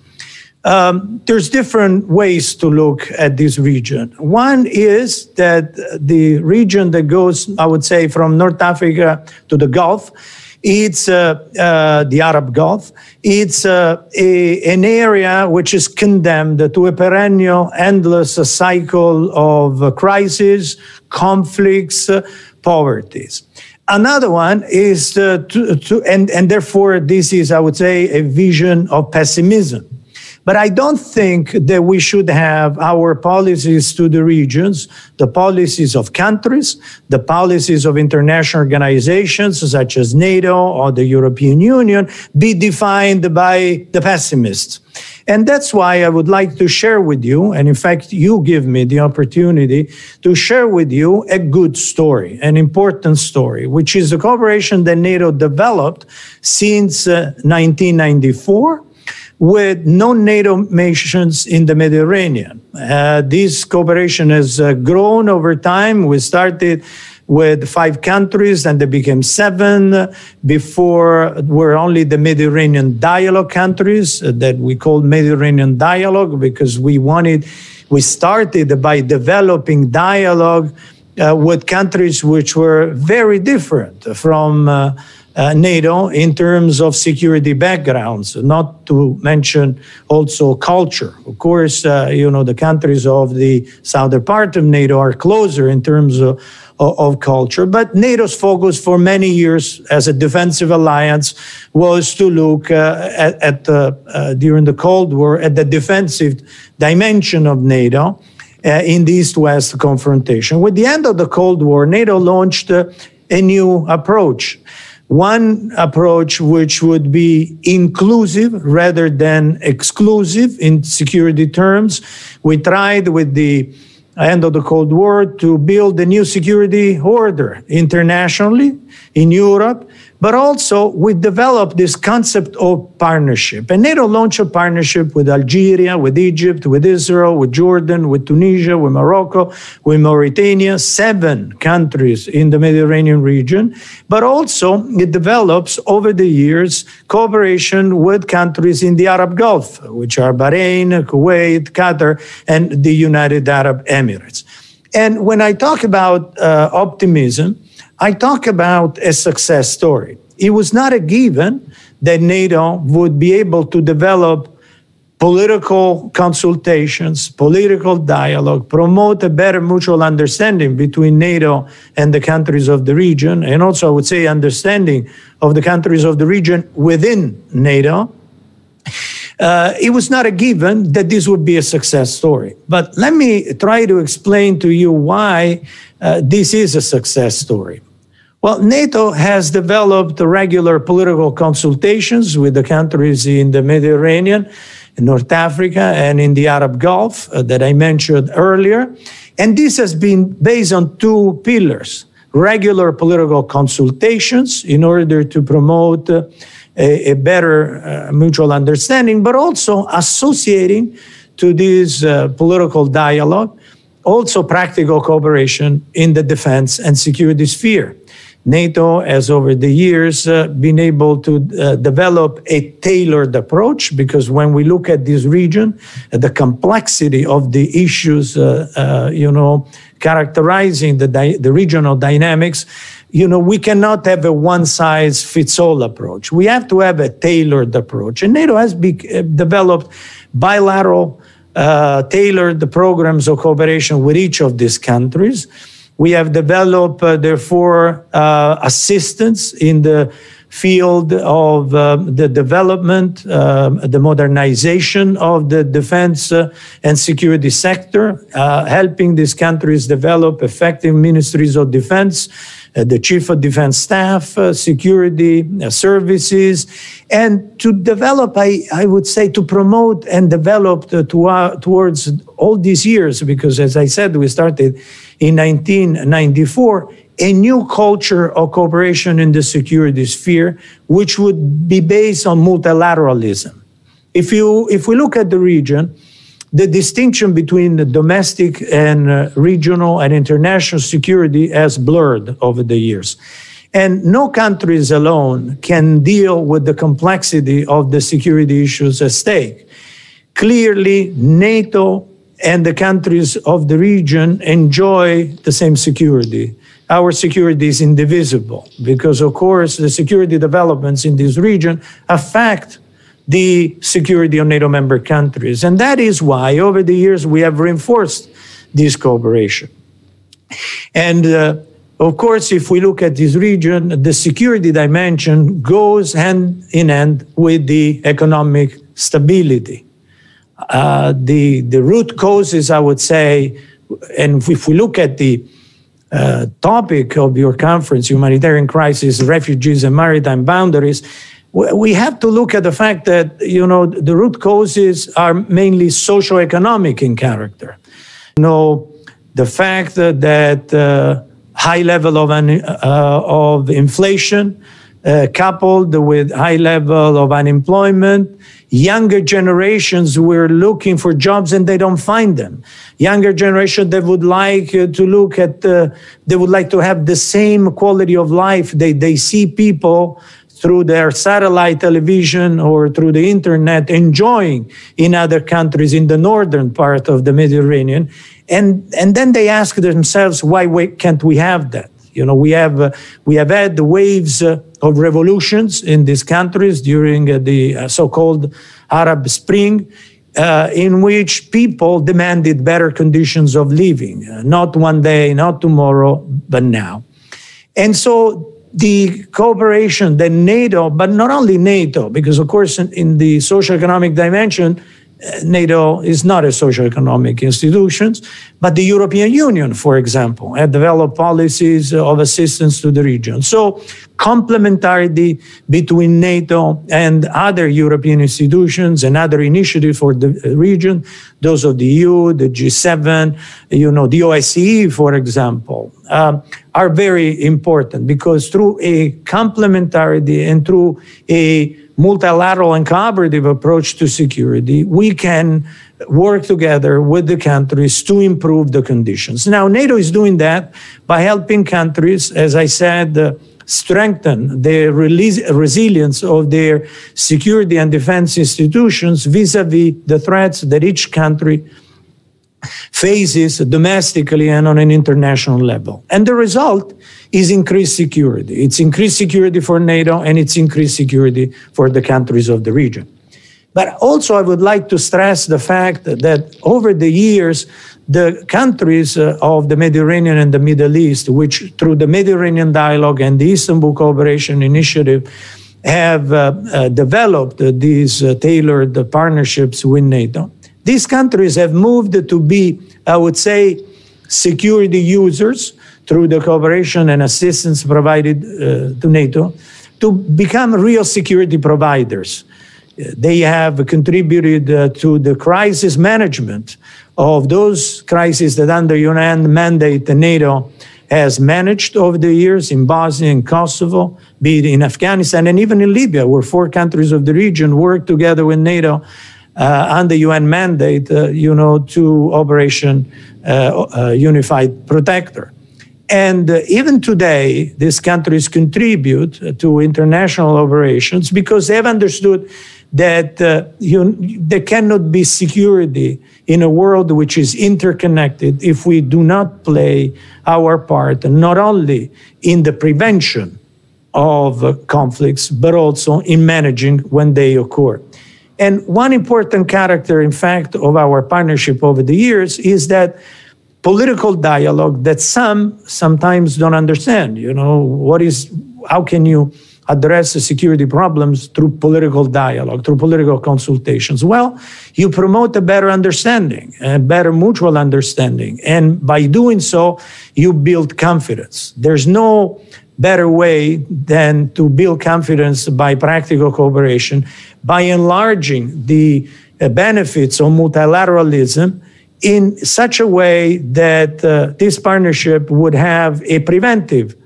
there's different ways to look at this region. One is that the region that goes, I would say, from North Africa to the Gulf, it's the Arab Gulf. It's an area which is condemned to a perennial, endless cycle of crisis, conflicts, poverties. Another one is and therefore this is, I would say, a vision of pessimism. But I don't think that we should have our policies to the regions, the policies of countries, the policies of international organizations such as NATO or the European Union, be defined by the pessimists. And that's why I would like to share with you, and in fact, you give me the opportunity to share with you a good story, an important story, which is the cooperation that NATO developed since 1994 with non-NATO nations in the Mediterranean. This cooperation has grown over time. We started with 5 countries, and they became 7. Before, were only the Mediterranean dialogue countries that we called Mediterranean dialogue, because we started by developing dialogue with countries which were very different from NATO in terms of security backgrounds, not to mention also culture. Of course, the countries of the southern part of NATO are closer in terms of culture, but NATO's focus for many years as a defensive alliance was to look during the Cold War at the defensive dimension of NATO in the East-West confrontation. With the end of the Cold War, NATO launched a new approach. One approach which would be inclusive rather than exclusive in security terms. We tried with the end of the Cold War to build a new security order internationally in Europe, but also we developed this concept of partnership. And NATO launched a partnership with Algeria, with Egypt, with Israel, with Jordan, with Tunisia, with Morocco, with Mauritania, 7 countries in the Mediterranean region. But also it develops over the years cooperation with countries in the Arab Gulf, which are Bahrain, Kuwait, Qatar, and the United Arab Emirates. And when I talk about optimism, I talk about a success story. It was not a given that NATO would be able to develop political consultations, political dialogue, promote a better mutual understanding between NATO and the countries of the region, and also I would say understanding of the countries of the region within NATO. It was not a given that this would be a success story. But let me try to explain to you why this is a success story. Well, NATO has developed regular political consultations with the countries in the Mediterranean, in North Africa, and in the Arab Gulf that I mentioned earlier. And this has been based on 2 pillars: regular political consultations in order to promote a better mutual understanding, but also associating to this political dialogue also practical cooperation in the defense and security sphere. NATO has over the years been able to develop a tailored approach, because when we look at this region, the complexity of the issues, characterizing the regional dynamics, we cannot have a one-size-fits-all approach. We have to have a tailored approach. And NATO has developed bilateral, tailored programs of cooperation with each of these countries. We have developed, therefore, assistance in the field of the development, the modernization of the defense and security sector, helping these countries develop effective ministries of defense, the chief of defense staff, security services, and to develop, I would say, to promote and develop towards all these years, because as I said, we started in 1994, a new culture of cooperation in the security sphere, which would be based on multilateralism. If we look at the region, the distinction between the domestic and regional and international security has blurred over the years. And no countries alone can deal with the complexity of the security issues at stake. Clearly, NATO and the countries of the region enjoy the same security. Our security is indivisible because, of course, the security developments in this region affect the security of NATO member countries. And that is why, over the years, we have reinforced this cooperation. And, of course, if we look at this region, the security dimension goes hand in hand with the economic stability. the root causes, I would say, and if we look at the topic of your conference, humanitarian crisis, refugees and maritime boundaries, we have to look at the fact that, the root causes are mainly socioeconomic in character. The fact that high level of inflation, coupled with high level of unemployment, younger generations were looking for jobs and they don't find them. Younger generation that would like to look at, they would like to have the same quality of life. They see people through their satellite television or through the internet enjoying in other countries in the northern part of the Mediterranean. And then they ask themselves, why can't we have that? We have had the waves of revolutions in these countries during the so-called Arab Spring, in which people demanded better conditions of living, not one day, not tomorrow, but now. And so the cooperation that NATO, but not only NATO, because of course in the socioeconomic dimension, NATO is not a socioeconomic institution, but the European Union, for example, had developed policies of assistance to the region. So complementarity between NATO and other European institutions and other initiatives for the region, those of the EU, the G7, the OSCE, for example, are very important because through a complementarity and through a multilateral and collaborative approach to security, we can work together with the countries to improve the conditions. Now, NATO is doing that by helping countries, as I said, strengthen the resilience of their security and defense institutions vis-à-vis the threats that each country faces domestically and on an international level. And the result is increased security. It's increased security for NATO and it's increased security for the countries of the region. But also I would like to stress the fact that over the years, the countries of the Mediterranean and the Middle East, which through the Mediterranean Dialogue and the Istanbul Cooperation Initiative have developed these tailored partnerships with NATO, these countries have moved to be, I would say, security users through the cooperation and assistance provided to NATO to become real security providers. They have contributed to the crisis management of those crises that under UN mandate NATO has managed over the years in Bosnia and Kosovo, be it in Afghanistan and even in Libya, where 4 countries of the region work together with NATO under UN mandate, to Operation Unified Protector. And even today, these countries contribute to international operations because they have understood that there cannot be security in a world which is interconnected if we do not play our part, not only in the prevention of conflicts, but also in managing when they occur. And one important character, in fact, of our partnership over the years is that political dialogue that sometimes don't understand. How can you address the security problems through political dialogue, through political consultations? Well, you promote a better understanding, a better mutual understanding. And by doing so, you build confidence. There's no better way than to build confidence by practical cooperation, by enlarging the benefits of multilateralism in such a way that this partnership would have a preventive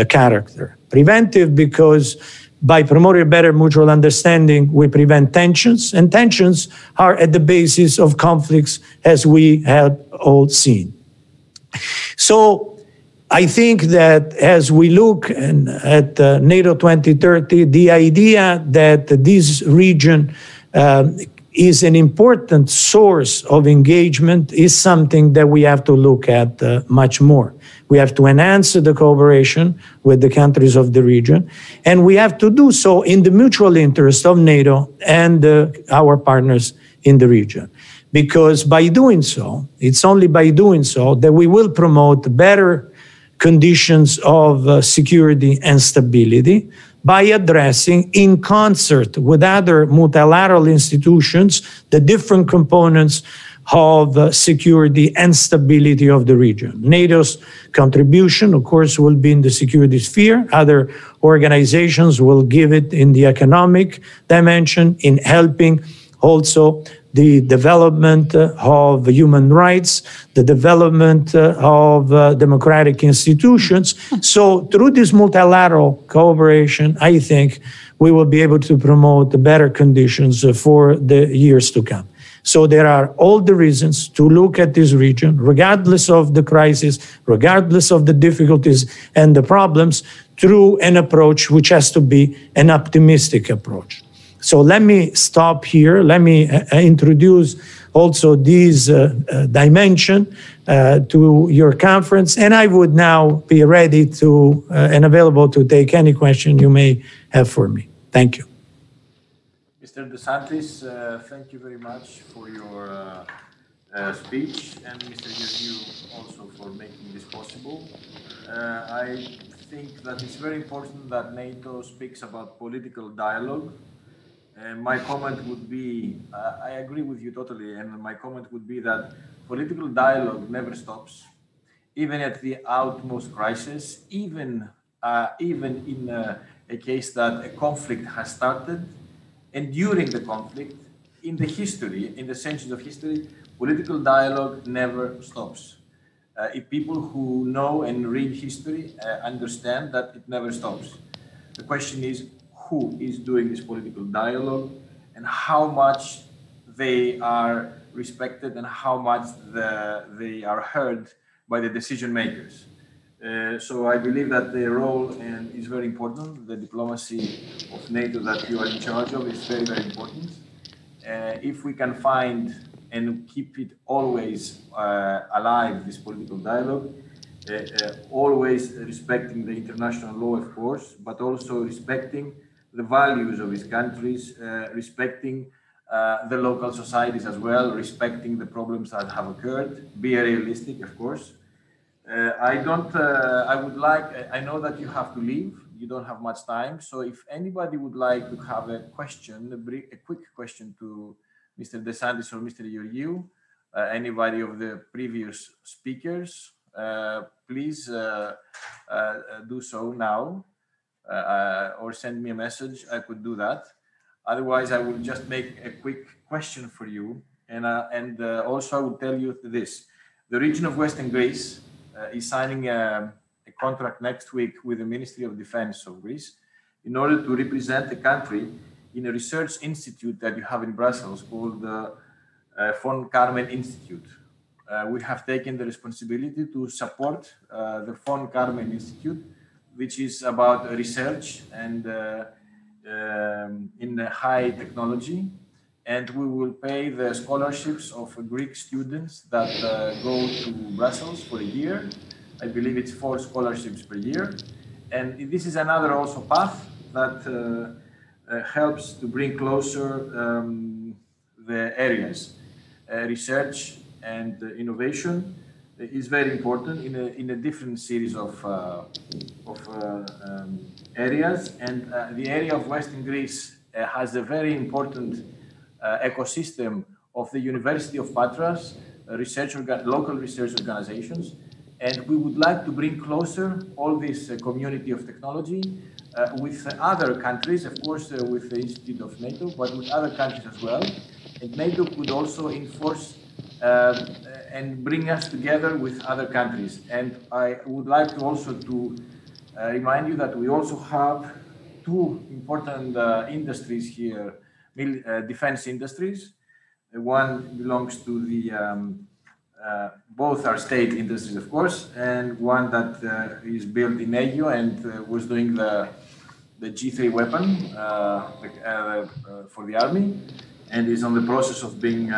character. Preventive because by promoting better mutual understanding, we prevent tensions, and tensions are at the basis of conflicts, as we have all seen. So I think that as we look at NATO 2030, the idea that this region is an important source of engagement is something that we have to look at much more. We have to enhance the cooperation with the countries of the region, and we have to do so in the mutual interest of NATO and our partners in the region. Because by doing so, it's only by doing so that we will promote better conditions of security and stability, by addressing, in concert with other multilateral institutions, the different components of security and stability of the region. NATO's contribution, of course, will be in the security sphere. Other organizations will give it in the economic dimension, in helping also the development of human rights, the development of democratic institutions. So through this multilateral cooperation, I think we will be able to promote the better conditions for the years to come. So there are all the reasons to look at this region, regardless of the crisis, regardless of the difficulties and the problems, through an approach which has to be an optimistic approach. So let me stop here. Let me introduce also this dimension to your conference. And I would now be ready to and available to take any question you may have for me. Thank you. Mr. DeSantis, thank you very much for your speech, and Mr. Georgiou also for making this possible. I think that it's very important that NATO speaks about political dialogue. My comment would be, I agree with you totally, and my comment would be that political dialogue never stops, even at the utmost crisis, even in a case that a conflict has started. And during the conflict, in the history, in the centuries of history, political dialogue never stops. If people who know and read history understand that it never stops. The question is, who is doing this political dialogue and how much they are respected and how much they are heard by the decision makers. So I believe that the role is very important. The diplomacy of NATO that you are in charge of is very, very important. If we can find and keep it always alive, this political dialogue, always respecting the international law, of course, but also respecting the values of these countries, respecting the local societies as well, respecting the problems that have occurred, be realistic, of course. I know that you have to leave, you don't have much time, so if anybody would like to have a question, a quick question to Mr. DeSantis or Mr. Georgiou, anybody of the previous speakers, please do so now, or send me a message. I could do that. Otherwise, I will just make a quick question for you, and also I will tell you this. The region of Western Greece is signing a contract next week with the Ministry of Defense of Greece in order to represent the country in a research institute that you have in Brussels called the Von Karman Institute. We have taken the responsibility to support the Von Karman Institute, which is about research and in high technology. And we will pay the scholarships of Greek students that go to Brussels for a year. I believe it's 4 scholarships per year. And this is another also path that helps to bring closer the areas. Research and innovation is very important in a different series of areas. And the area of Western Greece has a very important ecosystem of the University of Patras, local research organizations, and we would like to bring closer all this community of technology with other countries, of course, with the Institute of NATO, but with other countries as well. And NATO could also enforce and bring us together with other countries. And I would like to also to remind you that we also have 2 important industries here. Defense industries. One belongs to the, both are state industries, of course, and one that is built in Aegio and was doing the G3 weapon for the army, and is on the process of being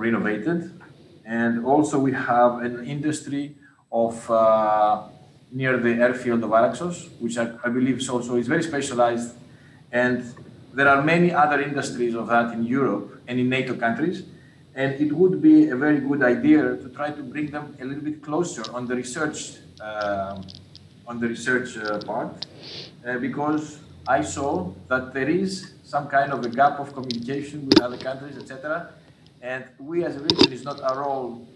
renovated. And also we have an industry of near the airfield of Araxos, which I believe is very specialized. And there are many other industries of that in Europe and in NATO countries. And it would be a very good idea to try to bring them a little bit closer on the research on the research part, because I saw that there is some kind of a gap of communication with other countries, etc. And we as a region is not our role,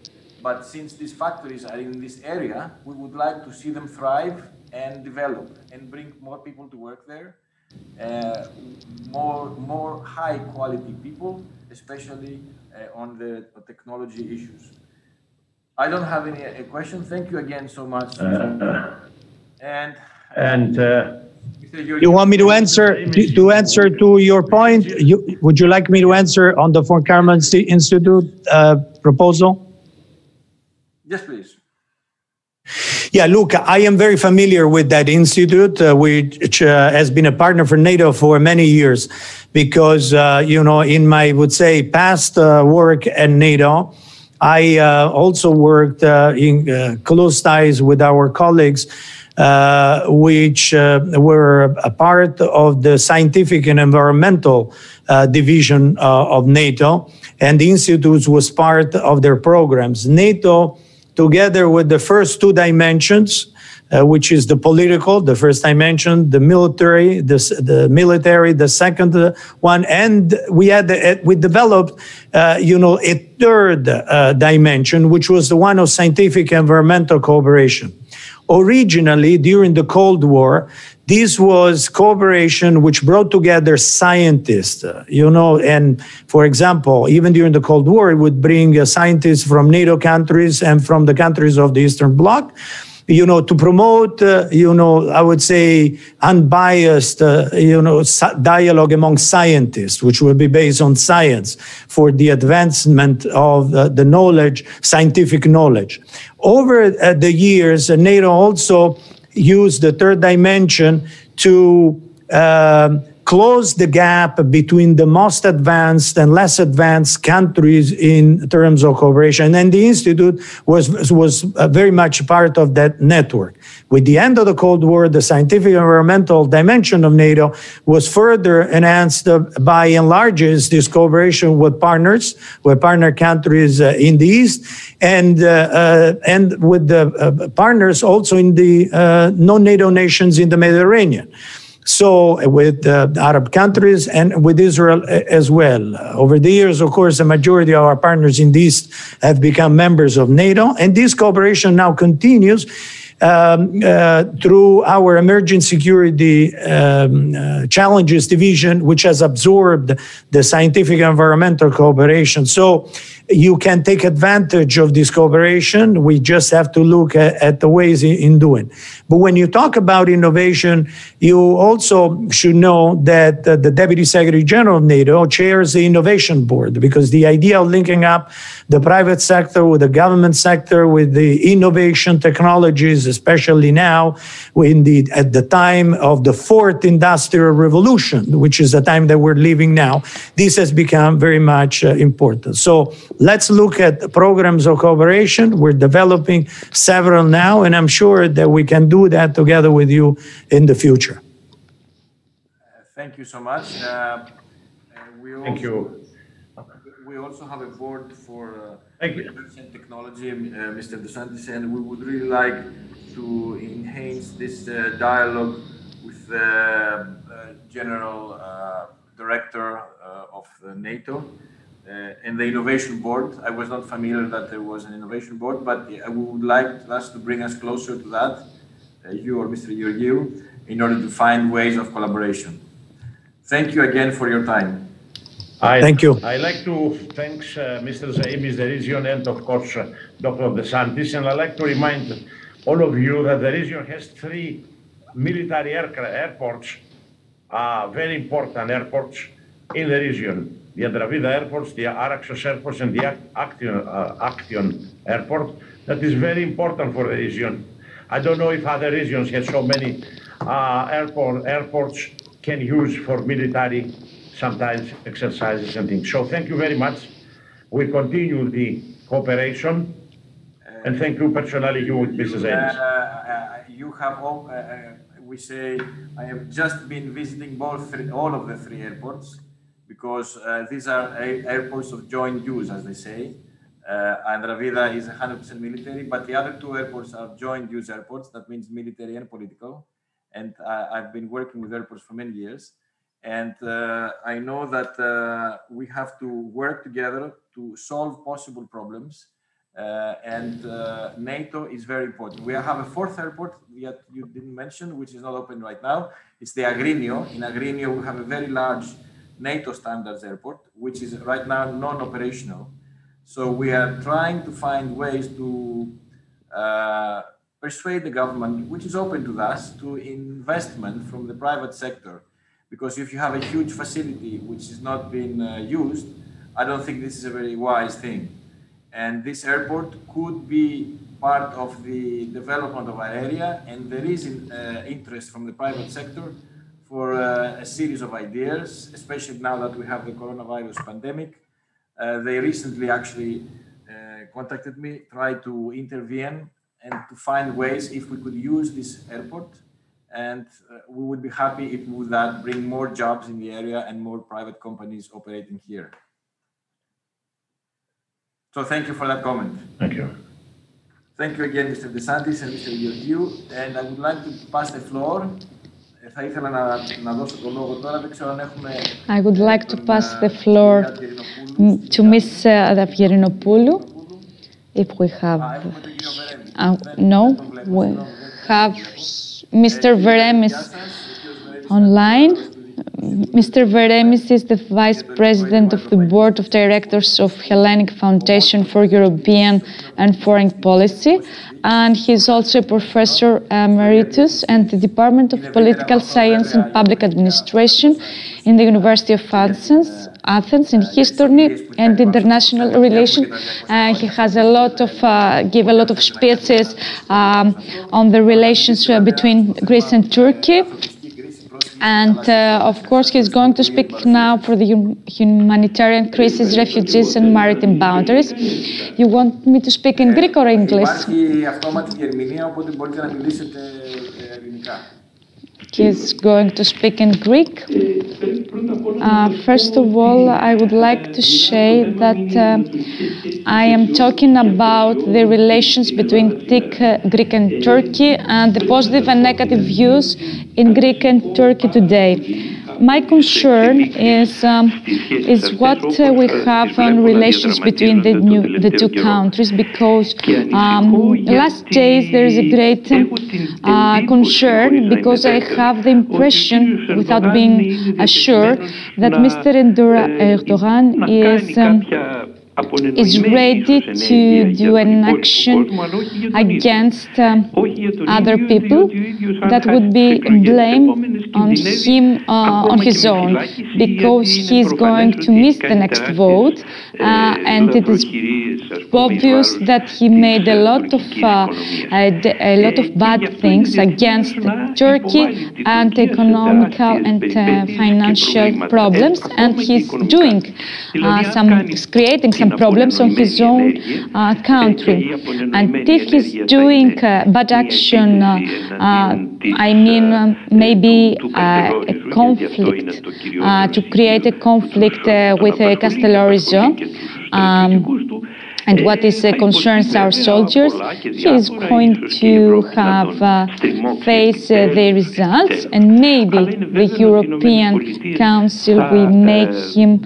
but since these factories are in this area, we would like to see them thrive and develop and bring more people to work there, more high quality people, especially on the technology issues. I don't have any question. Thank you again so much. You want me to answer to your point? Would you like me to answer on the Von Karman Institute proposal? Yes, please. Yeah, look, I am very familiar with that institute, which has been a partner for NATO for many years, because, you know, in my, would say, past work at NATO, I also worked in close ties with our colleagues, which were a part of the scientific and environmental division of NATO, and the institute was part of their programs. NATO, together with the first two dimensions, which is the political, the first dimension, the military, the second one, and we developed, you know, a third dimension, which was the one of scientific environmental cooperation. Originally, during the Cold War, this was cooperation which brought together scientists, you know, and for example, even during the Cold War, it would bring scientists from NATO countries and from the countries of the Eastern Bloc, you know, to promote, you know, I would say unbiased, you know, dialogue among scientists, which would be based on science for the advancement of the knowledge, scientific knowledge. Over the years, NATO also used the third dimension to close the gap between the most advanced and less advanced countries in terms of cooperation. And the Institute was very much part of that network. With the end of the Cold War, the scientific and environmental dimension of NATO was further enhanced by enlarging this cooperation with partner countries in the East, and with the partners also in the non-NATO nations in the Mediterranean. So with Arab countries and with Israel as well. Over the years, of course, the majority of our partners in the East have become members of NATO, and this cooperation now continues through our emerging security challenges division, which has absorbed the scientific and environmental cooperation. So you can take advantage of this cooperation. We just have to look at the ways in doing. But when you talk about innovation, you also should know that the Deputy Secretary General of NATO chairs the Innovation Board, because the idea of linking up the private sector with the government sector, with the innovation technologies, especially now at the time of the fourth industrial revolution, which is the time that we're living now, this has become very much important. So let's look at programs of cooperation. We're developing several now, and I'm sure that we can do that together with you in the future. Thank you so much. Thank you. We also have a board for research and technology, Mr. DeSantis, and we would really like to enhance this dialogue with the General Director of NATO and the Innovation Board. I was not familiar that there was an Innovation Board, but we would like us to bring us closer to that, you or Mr. Georgiou, in order to find ways of collaboration. Thank you again for your time. Thank you. I'd like to thank Mr. Zaimis, the region, and of course, Dr. DeSantis, and I'd like to remind all of you that the region has 3 military airports, very important airports in the region. The Andravida Airport, the Araxos Airport, and the Action Airport. That is very important for the region. I don't know if other regions have so many airports can use for military, sometimes exercises and things. So thank you very much. We continue the cooperation, and thank you personally, you, Mrs. Zaimis. You have all, we say, I have just been visiting all of the 3 airports, because these are airports of joint use, as they say. Andravida is 100% military, but the other two airports are joint use airports. That means military and political. And I've been working with airports for many years. And I know that we have to work together to solve possible problems. And NATO is very important. We have a fourth airport that you didn't mention, which is not open right now. It's the Agrinio. In Agrinio, we have a very large NATO standards airport, which is right now non-operational. So we are trying to find ways to persuade the government, which is open to us, to investment from the private sector. Because if you have a huge facility which is not being used, I don't think this is a very wise thing. And this airport could be part of the development of our area, and there is interest from the private sector for a series of ideas, especially now that we have the coronavirus pandemic. They recently actually contacted me, tried to intervene and to find ways if we could use this airport. And we would be happy if we would that bring more jobs in the area and more private companies operating here. So thank you for that comment. Thank you. Thank you again, Mr. DeSantis and Mr. Georgiou. And I would like to pass the floor. I would like to pass the floor to Ms. Davgerinopoulou, if we have. No, we have Mr. Veremis online. Mr. Veremis is the Vice President of the Board of Directors of Hellenic Foundation for European and Foreign Policy, and he's also a Professor Emeritus in the Department of Political Science and Public Administration in the University of Athens in History and International Relations. He has a lot of give a lot of speeches on the relations between Greece and Turkey. And of course, he's going to speak now for the humanitarian crisis, refugees, and maritime boundaries. You want me to speak in Greek or English? He's going to speak in Greek. First of all, I would like to say that I am talking about the relations between Greece and Turkey and the positive and negative views in Greece and Turkey today. My concern is what we have on relations between the two countries, because last days there is a great concern, because I have the impression, without being assured, that Mr. Erdogan is ready to do an action against other people that would be blame on him on his own, because he's going to miss the next vote, and it is obvious that he made a lot of bad things against Turkey and economical and financial problems, and he's doing creating some problems on his own country. And if he's doing bad action, I mean maybe a conflict, to create a conflict with Castellorizo, and what is concerns our soldiers, he is going to have face the results, and maybe the European Council will make him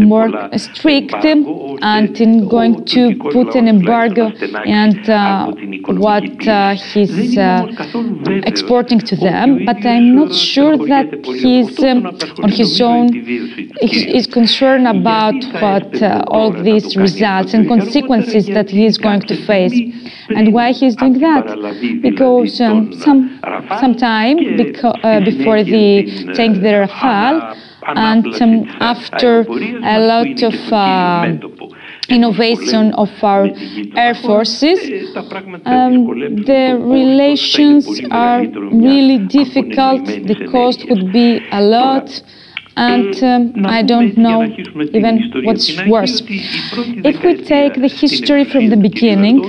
more strict and in going to put an embargo and what he's exporting to them. But I'm not sure that he's on his own is concerned about what all these results and consequences that he is going to face. And why he's doing that? Because some time before the tank the Rafale, and after a lot of innovation of our air forces, the relations are really difficult. The cost would be a lot, And I don't know even what's worse. If we take the history from the beginning,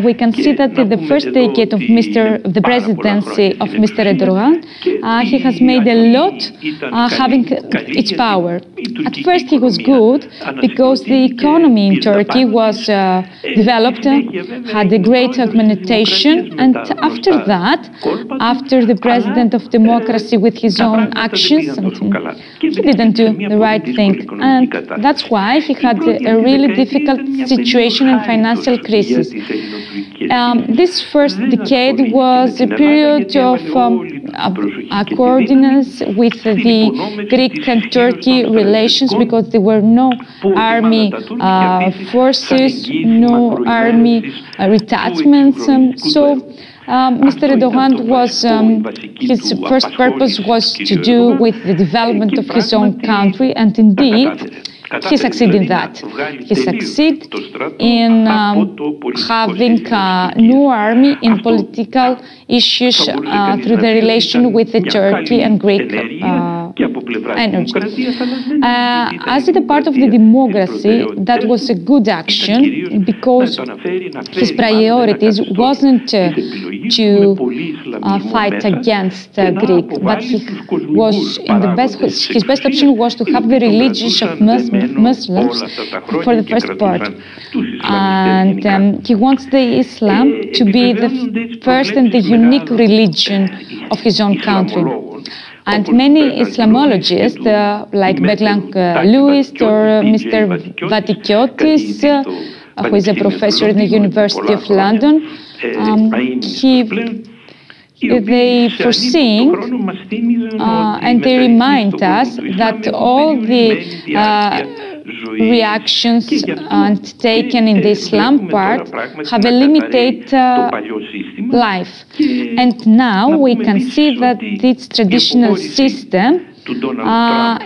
we can see that in the first decade of the presidency of Mr. Erdogan, he has made a lot having its power. At first he was good because the economy in Turkey was developed, had a great augmentation, and after that, after the president of democracy with his own actions, he didn't do the right thing, and that's why he had a really difficult situation and financial crisis. This first decade was a period of coordinates with the Greek and Turkey relations, because there were no army forces, no army detachments. Mr. Erdogan was, his first purpose was to do with the development of his own country, and indeed, he succeeded in that. He succeeded in having no army in political issues through the relation with the Turkey and Greek energy. As a part of the democracy, that was a good action, because his priorities wasn't to fight against Greek, but he was in the his best option was to have the religions of Muslims for the first part, and he wants the Islam to be the first and the unique religion of his own country. And many Islamologists, like Bertrand Louis or Mr. Vatikiotis, who is a professor in the University of London, they foresee and they remind us that all the reactions taken in the Islam part have a limited life. And now we can see that this traditional system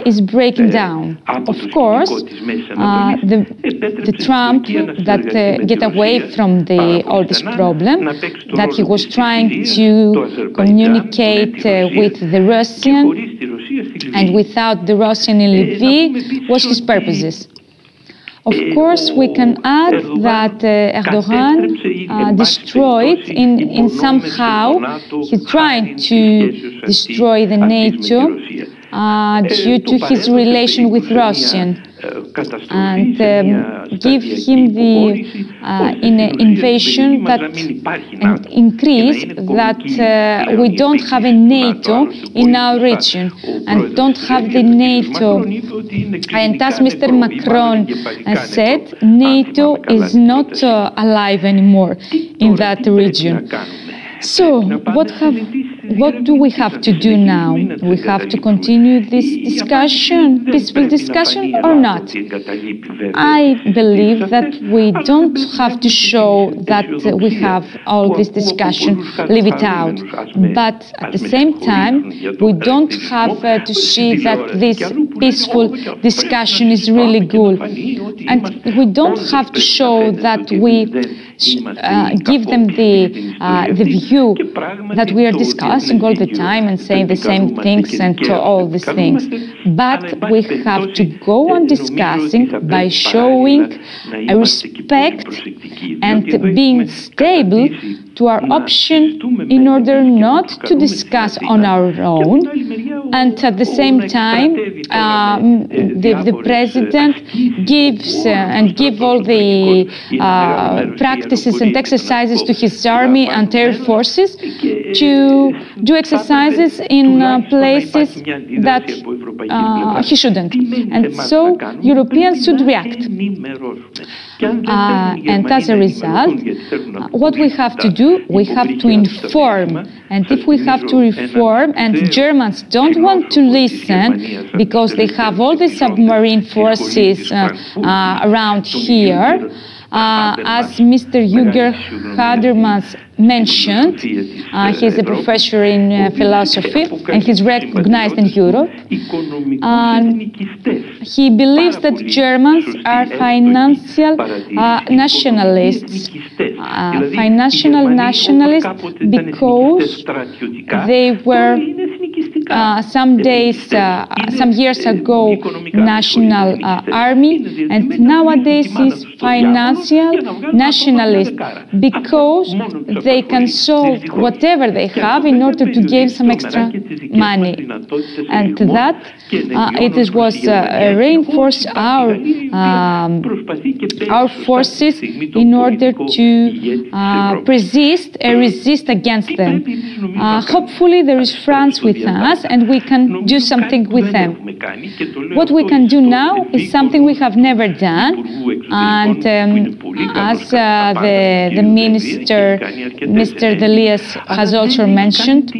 is breaking down. Of course, the Trump that get away from all this problem, that he was trying to communicate with the Russian, and without the Russian in Lviv, was his purposes. Of course, we can add that Erdogan destroyed, in somehow, he tried to destroy the NATO due to his relation with Russia, and give him the invasion that and increase that we don't have a NATO in our region, and don't have the NATO. And as Mr. Macron said, NATO is not alive anymore in that region. So, what do we have to do now? We have to continue this discussion, peaceful discussion, or not? I believe that we don't have to show that we have all this discussion, leave it out. But at the same time, we don't have to see that this peaceful discussion is really good. And we don't have to show that we give them the view that we are discussing all the time and saying the same things and all these things. But we have to go on discussing by showing a respect and being stable to our option, in order not to discuss on our own, and at the same time the president gives and give all the practices and exercises to his army and air forces to do exercises in places that he shouldn't. And so Europeans should react. And as a result, what we have to do, we have to inform. And if we have to reform, and Germans don't want to listen because they have all the submarine forces around here, as Mr. Jürgen Habermas mentioned, he's a professor in philosophy and he's recognized in Europe. And he believes that Germans are financial nationalists, because they were some years ago, national army, and nowadays is financial nationalist, because they can solve whatever they have in order to gain some extra money, and that it was reinforced our forces in order to resist against them. Hopefully there is France with us and we can do something with them. What we can do now is something we have never done, and as the minister, Mr. Delias, has also mentioned,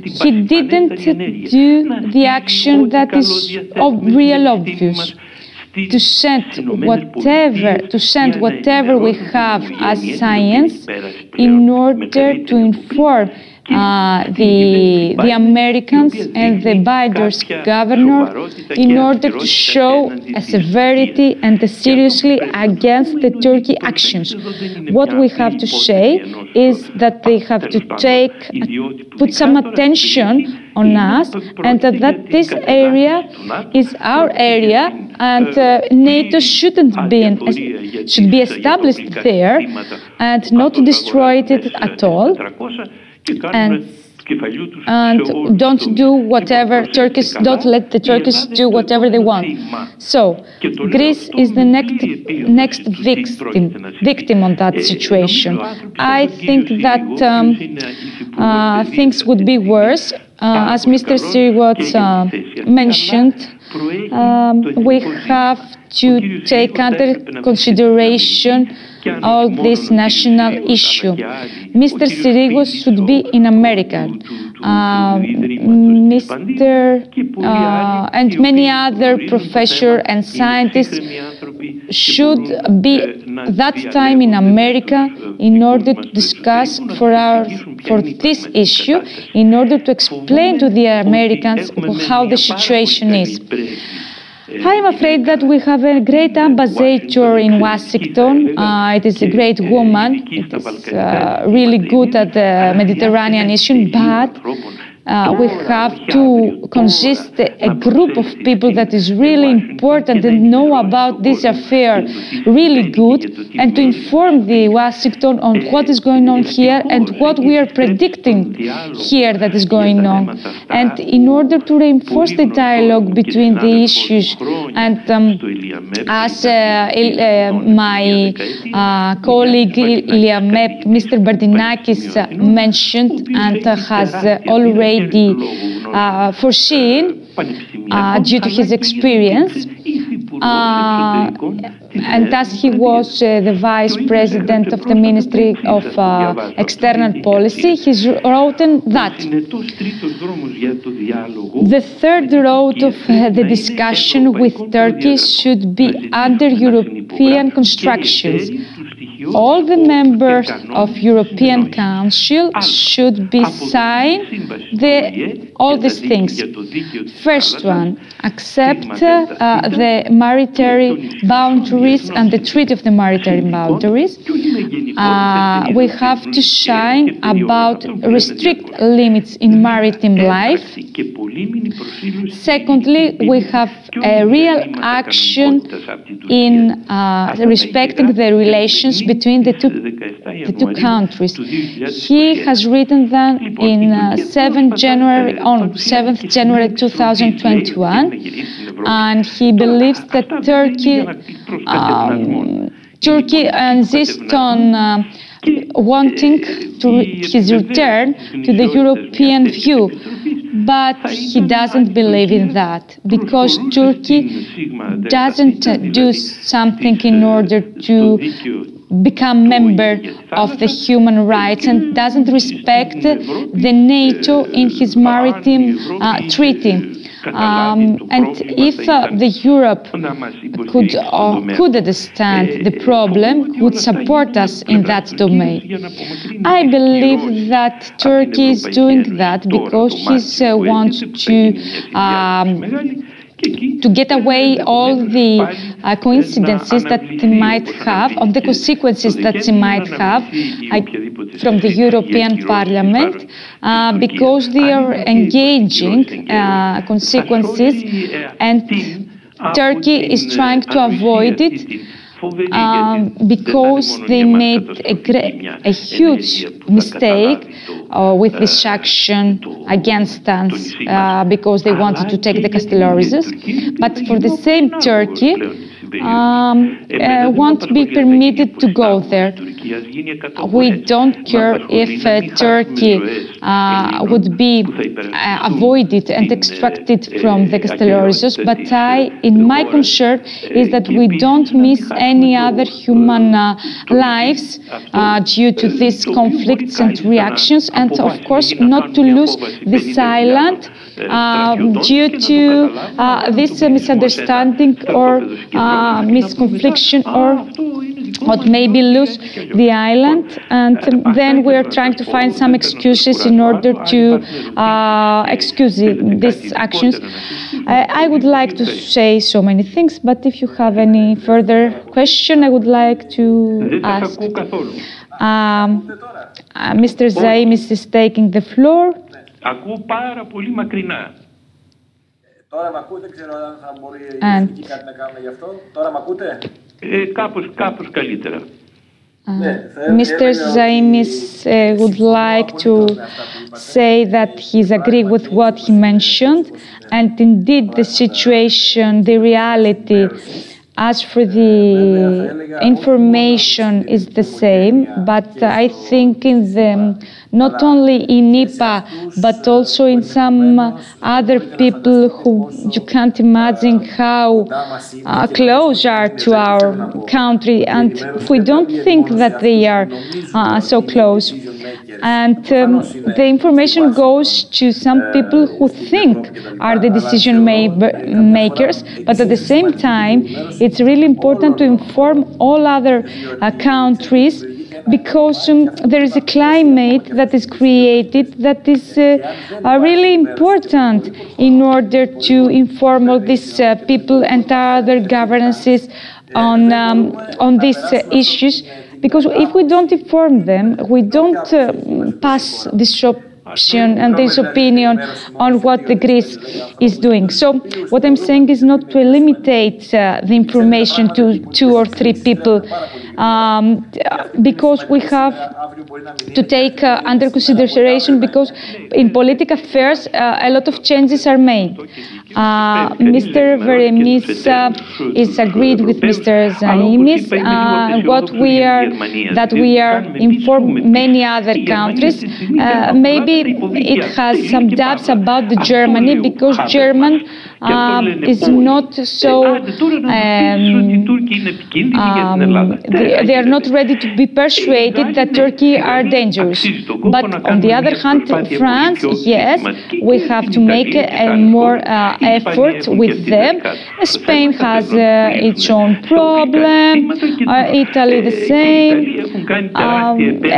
he didn't do the action that is real obvious. To send whatever we have as science in order to inform the Americans and the Biden's governor in order to show a severity and a seriously against the Turkey actions. What we have to say is that they have to put some attention on us, and that this area is our area, and NATO should be established there and not destroy it at all. And don't do whatever don't let the Turkish do whatever they want. So Greece is the next victim on that situation. I think that things would be worse. As Mr. Sirigots mentioned, we have to take under consideration all this national issue. Mr. Sirigos should be in America. And many other professors and scientists should be that time in America in order to discuss for this issue, in order to explain to the Americans how the situation is. I am afraid that we have a great ambassador in Washington. It is a great woman. It is really good at the Mediterranean issue, but we have to consist a group of people that is really important and know about this affair really good, and to inform the Washington on what is going on here and what we are predicting here that is going on. And in order to reinforce the dialogue between the issues, and as my colleague Iliamep, Mr. Bardinakis mentioned and has already foreseen due to his experience, and as he was the vice president of the Ministry of External Policy, he's written that the third road of the discussion with Turkey should be under European constructions. All the members of European Council should be sign all these things. First one, accept the maritime boundaries and the Treaty of the Maritime Boundaries. We have to shine about restrict limits in maritime life. Secondly, we have a real action in respecting the relations between the two countries. He has written that in 7th January 2021, and he believes that Turkey insists on wanting his return to the European view. But he doesn't believe in that, because Turkey doesn't do something in order to become member of the human rights and doesn't respect the NATO in his maritime treaty. And if the Europe could understand the problem, would support us in that domain. I believe that Turkey is doing that because he wants to to get away all the coincidences that they might have, of the consequences that they might have from the European Parliament, because they are engaging consequences, and Turkey is trying to avoid it because they made a huge mistake with this action against us because they wanted to take the Castellorizus. But for the same Turkey, won't be permitted to go there. We don't care if Turkey would be avoided and extracted from the Castellorizus, but in my concern is that we don't miss any other human lives due to these conflicts and reactions, and of course not to lose this island due to this misunderstanding or misconfliction, or maybe lose the island, and then we are trying to find some excuses in order to excuse these actions. I would like to say so many things, but if you have any further question, I would like to ask. Mr. Zaimis is taking the floor. Ακούω πάρα πολύ μακρινά. Τώρα μ' ακούτε, ξέρω αν θα μπορεί η κάτι να κάνουμε γι' αυτό. Τώρα μ' ακούτε? Κάπως καλύτερα. Mr. Zaimis would like to say that he's agreed with what he mentioned, and indeed the situation, the reality, as for the information is the same, but I think in the, not only in IPA, but also in some other people who you can't imagine how close are to our country, and we don't think that they are so close. And the information goes to some people who think are the decision makers, but at the same time, it's really important to inform all other countries, because there is a climate that is created that is really important in order to inform all these people and other governances on these issues. Because if we don't inform them, we don't pass this option and this opinion on what the Greece is doing. So what I'm saying is not to eliminate the information to 2 or 3 people, because we have to take under consideration, because in political affairs a lot of changes are made. Mr. Veremis is agreed with Mr. Zaimis. That we are informed many other countries. Maybe it has some doubts about the Germany, because German is not so. They are not ready to be persuaded that Turkey are dangerous. But on the other hand, France, yes, we have to make more effort with them. Spain has its own problem. Italy the same,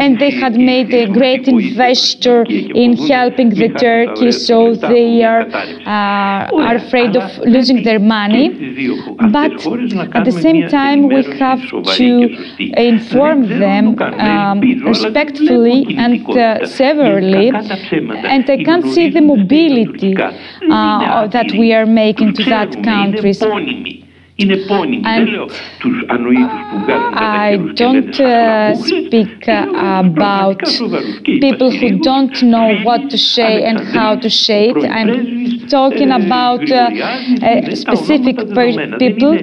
and they had made a great investor in helping the Turkey, so they are afraid of losing their money. But at the same time, we have to inform them respectfully and severely, and I can't see the mobility that we are making to that countries. And I don't speak about people who don't know what to say and how to say it. I'm talking about specific people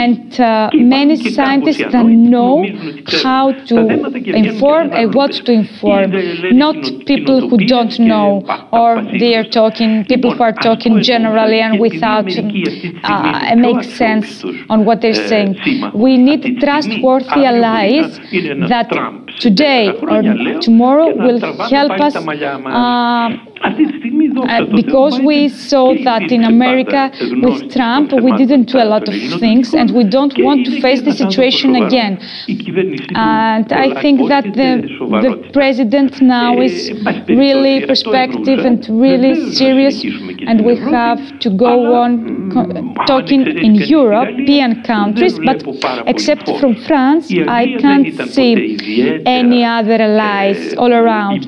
and many scientists that know how to inform and what to inform, not people who don't know, or they are talking, people who are talking generally and without make sense on what they're saying. We need trustworthy allies that today or tomorrow will help us because we saw that in America with Trump we didn't do a lot of things and we don't want to face the situation again. And I think that the president now is really perspective and really serious, and we have to go on talking in European countries, but except from France, I can't see any other allies all around.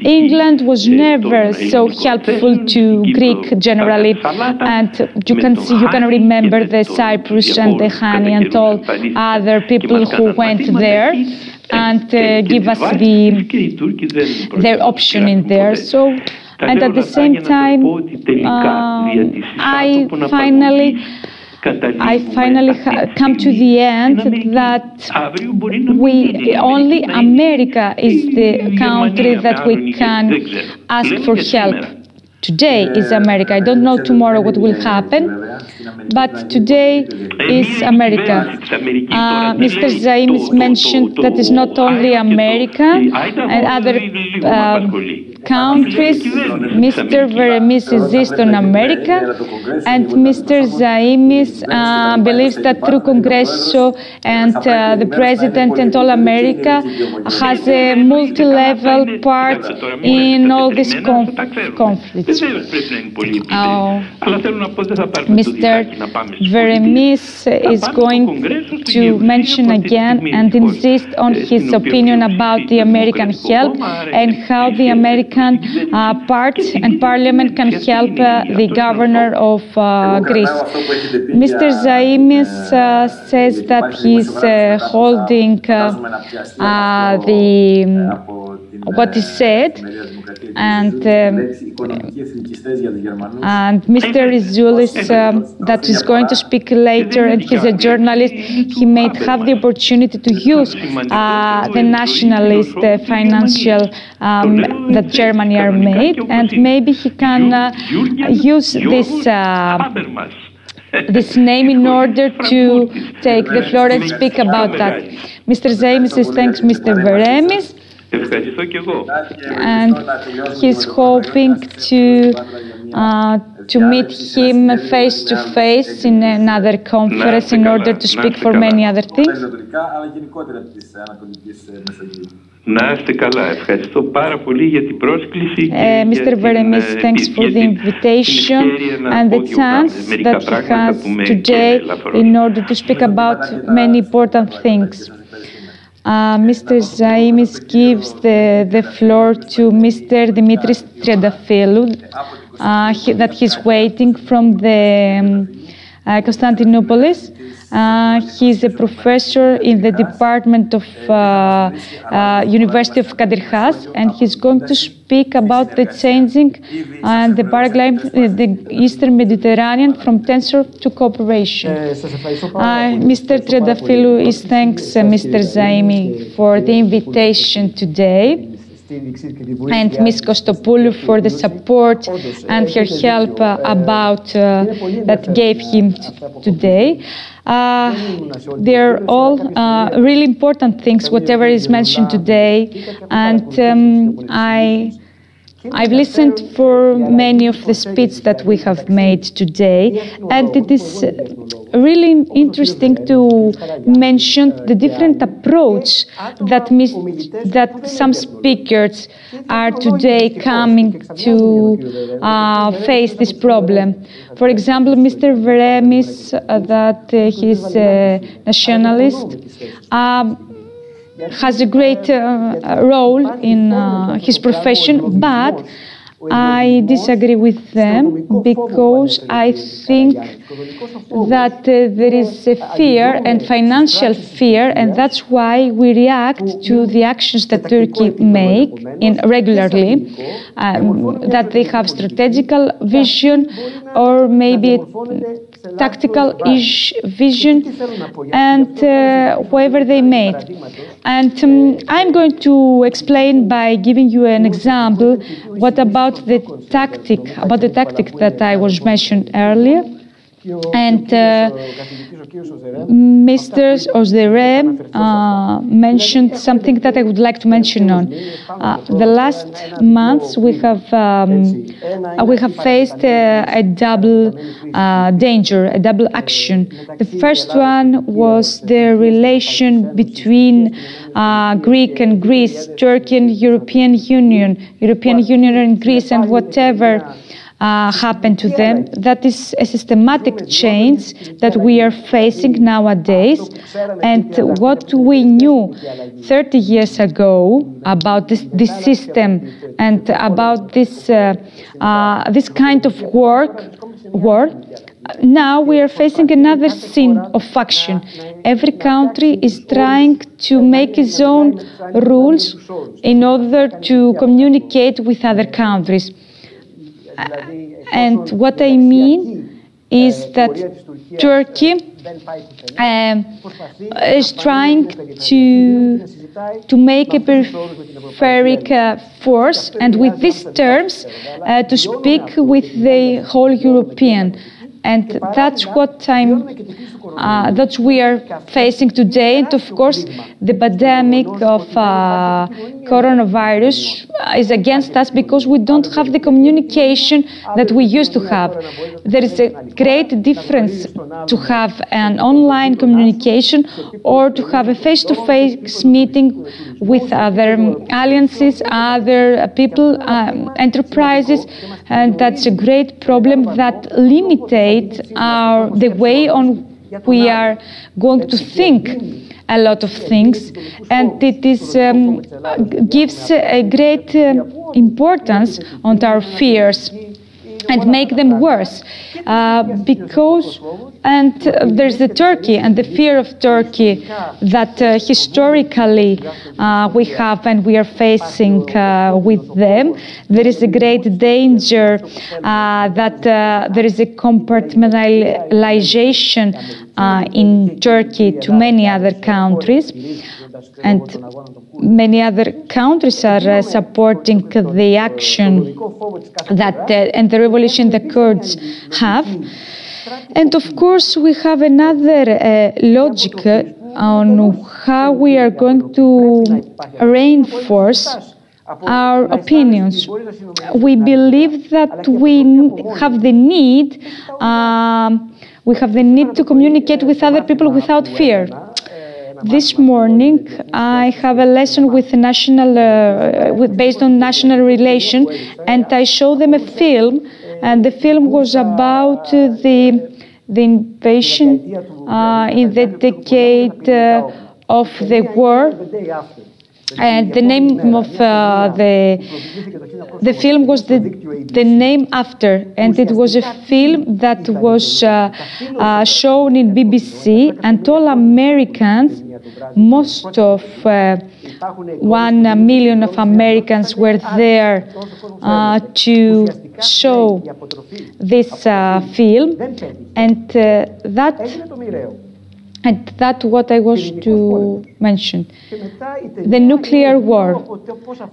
England was never so helpful to Greek generally, and you can remember the Cyprus and the Hani and all other people who went there and give us their option in there. So, and at the same time, I finally come to the end that only America is the country that we can ask for help. Today is America. I don't know tomorrow what will happen, but today is America. Mr. Zaimis mentioned that it's not only America and other countries. Mr. Veremis insists on America, and Mr. Zaimis believes that through Congreso and the President and all America has a multi-level part in all these conflicts. Mr. Veremis is going to mention again and insist on his opinion about the American help and how the American part and Parliament can help the governor of Greece. Mr. Zaimis says that he's holding what is said, and Mr. Rizoulis that is going to speak later, and he's a journalist. He may have the opportunity to use the nationalist financial that Germany are made, and maybe he can use this name in order to take the floor and speak about that. Mr. Zaimis says thanks, Mr. Veremis. And he's hoping to meet him face to face in another conference in order to speak for many other things. Mr. Veremis, thanks for the invitation and the chance that he has today in order to speak about many important things. Mr. Zaimis gives the floor to Mr. Dimitris Triantafylou, that he's waiting from the Constantinopolis. He's a professor in the Department of University of Kadir Has, and he's going to speak about the changing and the paradigm in the Eastern Mediterranean from tensor to cooperation. Mr. Triantafylou is thanks Mr. Zaimi for the invitation today, and Ms. Kostopoulou for the support and her help that gave him today. They're all really important things, whatever is mentioned today, and I've listened for many of the speeches that we have made today, and it is really interesting to mention the different approach that some speakers are today coming to face this problem. For example, Mr. Veremis, that he's a nationalist, has a great role in his profession, but I disagree with them because I think that there is a fear and financial fear, and that's why we react to the actions that Turkey make regularly, that they have strategical vision or maybe tactical vision, and whoever they made. And I'm going to explain by giving you an example what about the tactic that I was mentioned earlier. And Mr. Ozderem mentioned something that I would like to mention on. The last months we have faced a double danger, a double action. The first one was the relation between Greek and Greece, Turkey and European Union and Greece, and whatever happened to them. That is a systematic change that we are facing nowadays. And what we knew 30 years ago about this system and about this kind of war, now we are facing another scene of faction. Every country is trying to make its own rules in order to communicate with other countries. And what I mean is that Turkey is trying to make a peripheric force, and with these terms to speak with the whole European. And that's what that we are facing today. And of course, the pandemic of coronavirus is against us because we don't have the communication that we used to have. There is a great difference to have an online communication or to have a face-to-face meeting with other alliances, other people, enterprises, and that's a great problem that limits the way on we are going to think a lot of things, and it gives a great importance on our fears and make them worse. And there's the Turkey and the fear of Turkey that historically we have and we are facing with them. There is a great danger that there is a compartmentalization in Turkey to many other countries. And many other countries are supporting the action that and the revolution the Kurds have. And of course, we have another logic on how we are going to reinforce our opinions. We believe that we have the need to communicate with other people without fear. This morning, I have a lesson with based on national relation, and I show them a film, and the film was about the invasion in the decade of the war. And the name of the film was the Name After, and it was a film that was shown in BBC, and all Americans, most of 1 million of Americans were there to show this film, and that's what I was to mention. The nuclear war.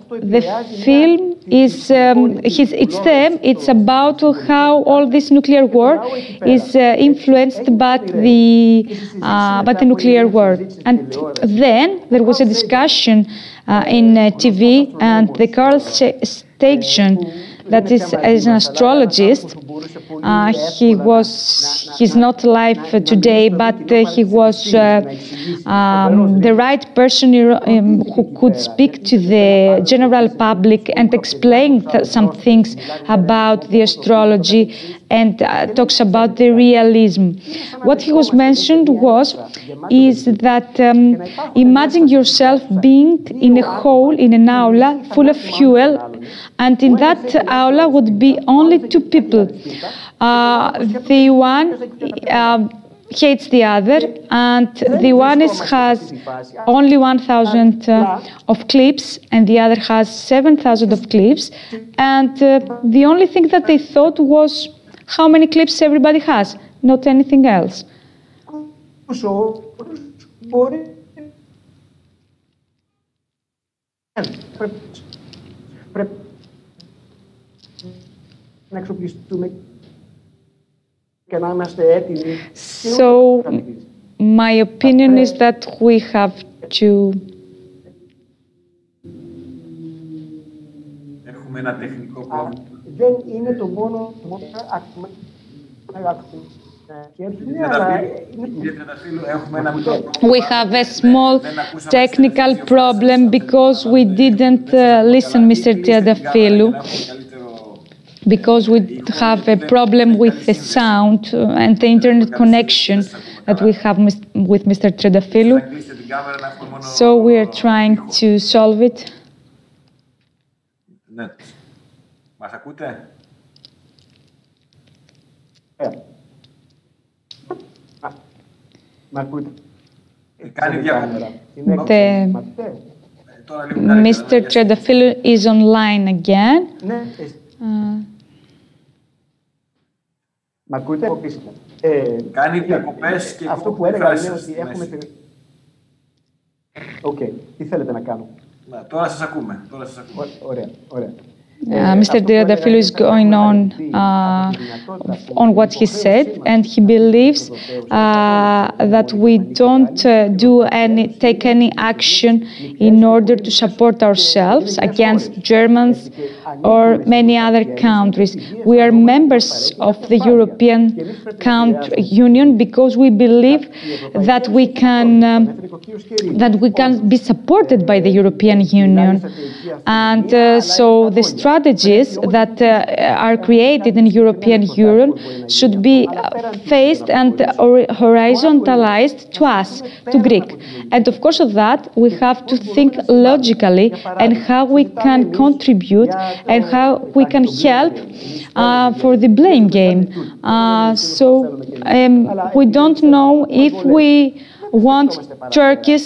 The film is it's about how all this nuclear war is influenced by the nuclear war. And then there was a discussion in TV, and the Carl Sagan, that is an astrologist. He's not alive today, but he was the right person who could speak to the general public and explain some things about the astrology and talks about the realism. What he was mentioned is that imagine yourself being in a hole, in an aula full of fuel, and in that aula would be only two people. The one hates the other, and the one has only 1,000 of clips, and the other has 7,000 of clips. And the only thing that they thought was how many clips everybody has, not anything else. Να εξοπλιστούμε So my opinion is that we have to we have a small technical problem because we didn't listen, Mr. Triantafylou, because we have a problem with the sound and the internet connection that we have with Mr. Triantafylou. So we are trying to solve it. Mr. Triantafylou is online again. Κάνει διακοπές και αυτό που έλεγα είναι ότι έχουμε... Οκ, τι θέλετε να κάνω. Τώρα σας ακούμε. Ωραία, ωραία. Mr. Triantafylou is going on what he said, and he believes that we don't take any action in order to support ourselves against Germans or many other countries. We are members of the European Union because we believe that we can be supported by the European Union, and so the strategies that are created in European Union should be faced and horizontalized to us, to Greek. And of course of that, we have to think logically and how we can contribute and how we can help for the blame game. So we don't know if we want Turkey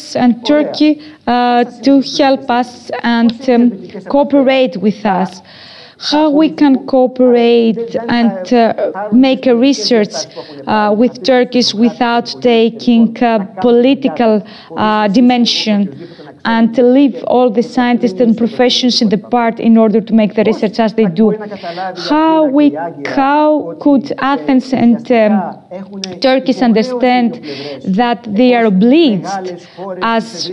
to help us and cooperate with us. How we can cooperate and make a research with Turkey without taking political dimension, and to leave all the scientists and professions in the part in order to make the research as they do. How could Athens and Turkey understand that they are obliged as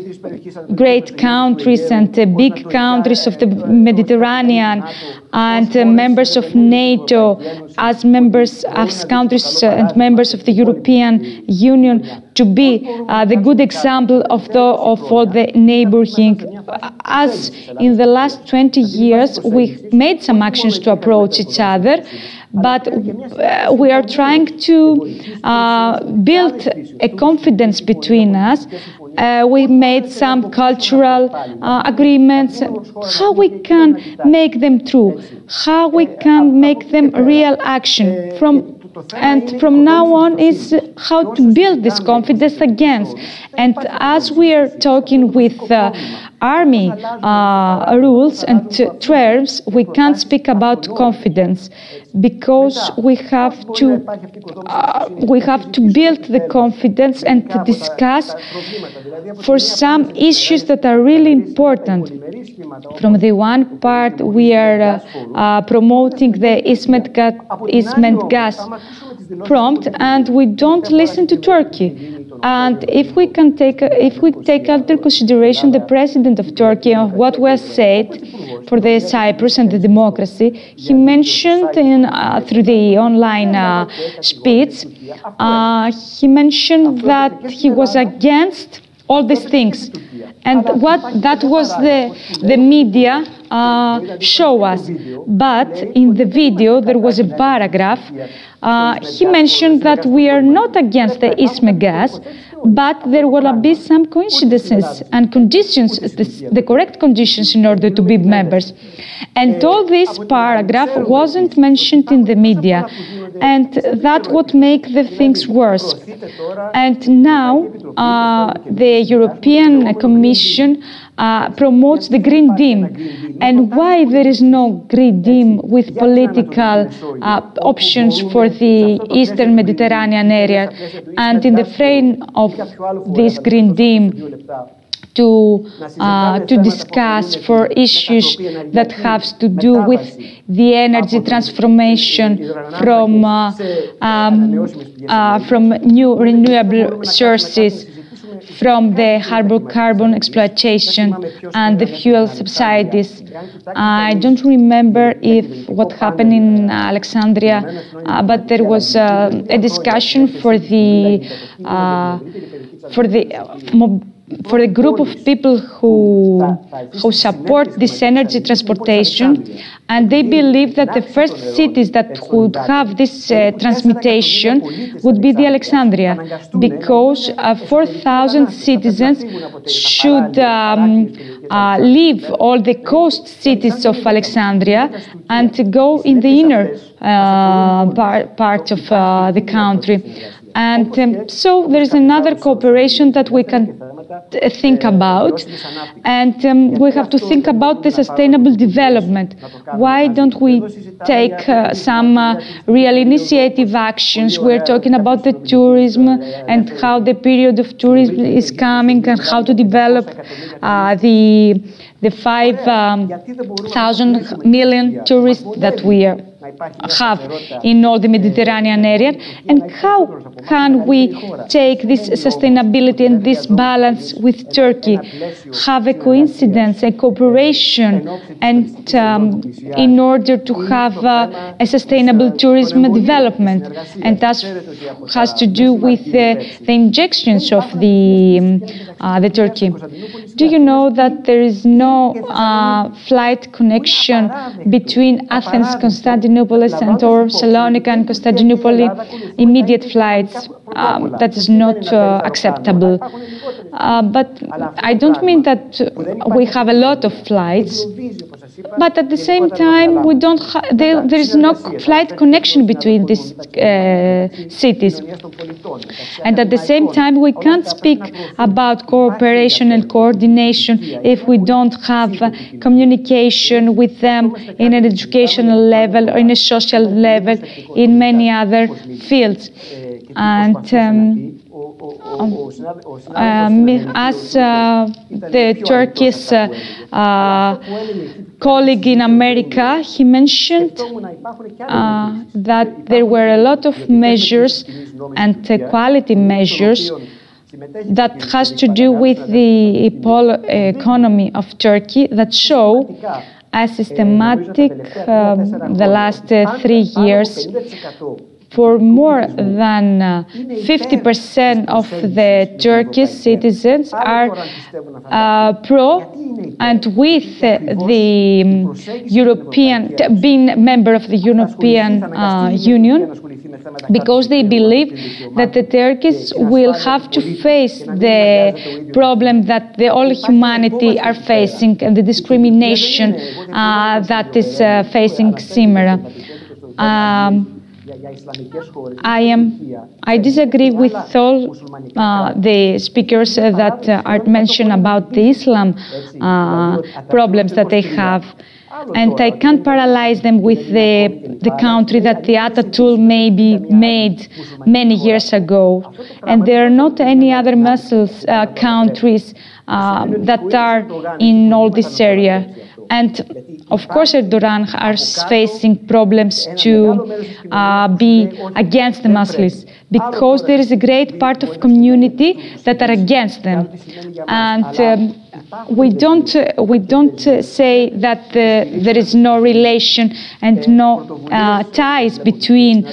great countries and big countries of the Mediterranean and members of NATO, as countries and members of the European Union, to be the good example of all the neighboring. As in the last 20 years, we made some actions to approach each other, but we are trying to build a confidence between us. We made some cultural agreements. How we can make them true? How we can make them real action? And from now on is how to build this confidence against. And as we are talking with army rules and terms, we can't speak about confidence because we have to build the confidence and to discuss for some issues that are really important. From the one part, we are promoting the Eastmed gas prompt, and we don't listen to Turkey. And if we take under consideration the president of Turkey and what was said for the Cyprus and the democracy, he mentioned through the online speech, he mentioned that he was against all these things. And what that was the media show us. But in the video, there was a paragraph. He mentioned that we are not against the Eastmed gas, but there will be some coincidences and conditions, the correct conditions in order to be members. And all this paragraph wasn't mentioned in the media, and that would make the things worse. And now the European Commission promotes the Green Deal. And why there is no Green Deal with political options for the Eastern Mediterranean area? And in the frame of this Green Deal, to discuss for issues that have to do with the energy transformation from new renewable sources, from the hydrocarbon exploitation and the fuel subsidies. I don't remember what happened in Alexandria, but there was a discussion for the group of people who support this energy transportation, and they believe that the first cities that would have this transmutation would be the Alexandria, because 4,000 citizens should leave all the coast cities of Alexandria and to go in the inner part of the country. And so there is another cooperation that we can think about, and we have to think about the sustainable development. Why don't we take some real initiative actions? We're talking about the tourism and how the period of tourism is coming and how to develop the 5,000 million tourists that we have in all the Mediterranean area, and how can we take this sustainability and this balance with Turkey, have a coincidence, a cooperation, and in order to have a sustainable tourism development. And that has to do with the injections of the Turkey. Do you know that there is no flight connection between Athens, Constantinople, and or Salonika and Constantinople, immediate flights? That is not acceptable. But I don't mean that we have a lot of flights, but at the same time we don't there is no flight connection between these cities. And at the same time we can't speak about cooperation and coordination if we don't have communication with them in an educational level or in a social level, in many other fields. And as the Turkish colleague in America, he mentioned that there were a lot of measures and quality measures that has to do with the economy of Turkey that show a systematic, the last 3 years, for more than 50% of the Turkish citizens are pro and with the European, being a member of the European Union, because they believe that the Turkish will have to face the problem that all humanity are facing and the discrimination that is facing Simera. I disagree with all the speakers that are mentioned about the Islam problems that they have. And I can't paralyze them with the country that the Ataturk maybe made many years ago. And there are not any other Muslim countries that are in all this area. And of course, Erdogan are facing problems to be against the Muslims, because there is a great part of community that are against them. And we don't say that there is no relation and no ties between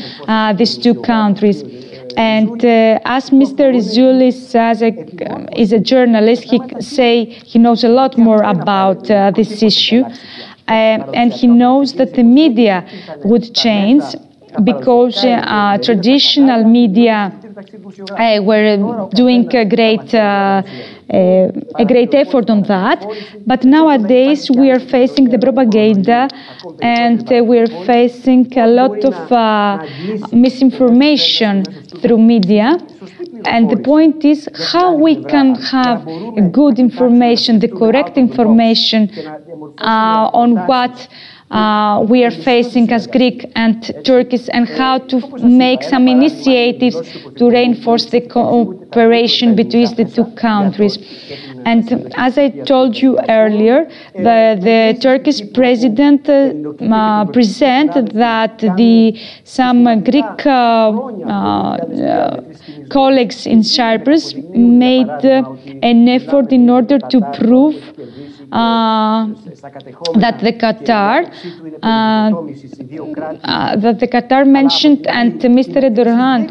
these two countries. And as Mr. Rizoulis is a journalist, he knows a lot more about this issue, and he knows that the media would change, because traditional media were doing a great effort on that, but nowadays we are facing the propaganda, and we are facing a lot of misinformation through media. And the point is how we can have good information, the correct information on what we are facing as Greek and Turkish, and how to make some initiatives to reinforce the cooperation between the two countries. And as I told you earlier, the Turkish president presented that some Greek colleagues in Cyprus made an effort in order to prove that the Qatar mentioned, and Mr. Erdogan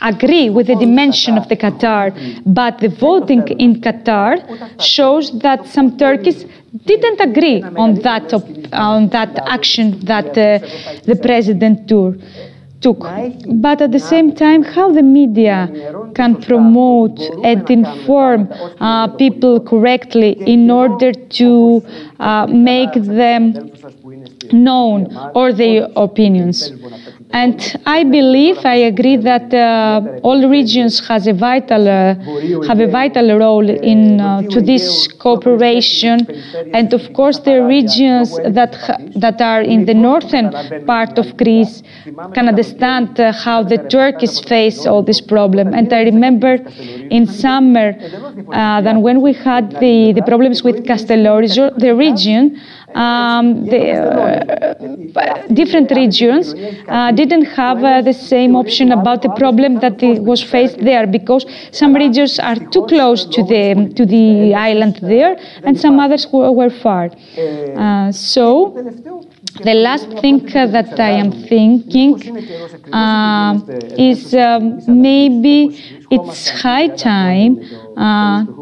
agree with the dimension of the Qatar, but the voting in Qatar shows that some Turkish didn't agree on that action that the president took. But at the same time, how the media can promote and inform people correctly in order to make them known or their opinions. And I believe, I agree that all regions have a vital role in to this cooperation, and of course the regions that are in the northern part of Greece can understand how the Turkish face all this problem. And I remember in summer that when we had the problems with Castellorizo, the region. Different regions didn't have the same option about the problem that was faced there, because some regions are too close to the island there, and some others were far. So the last thing that I am thinking is maybe it's high time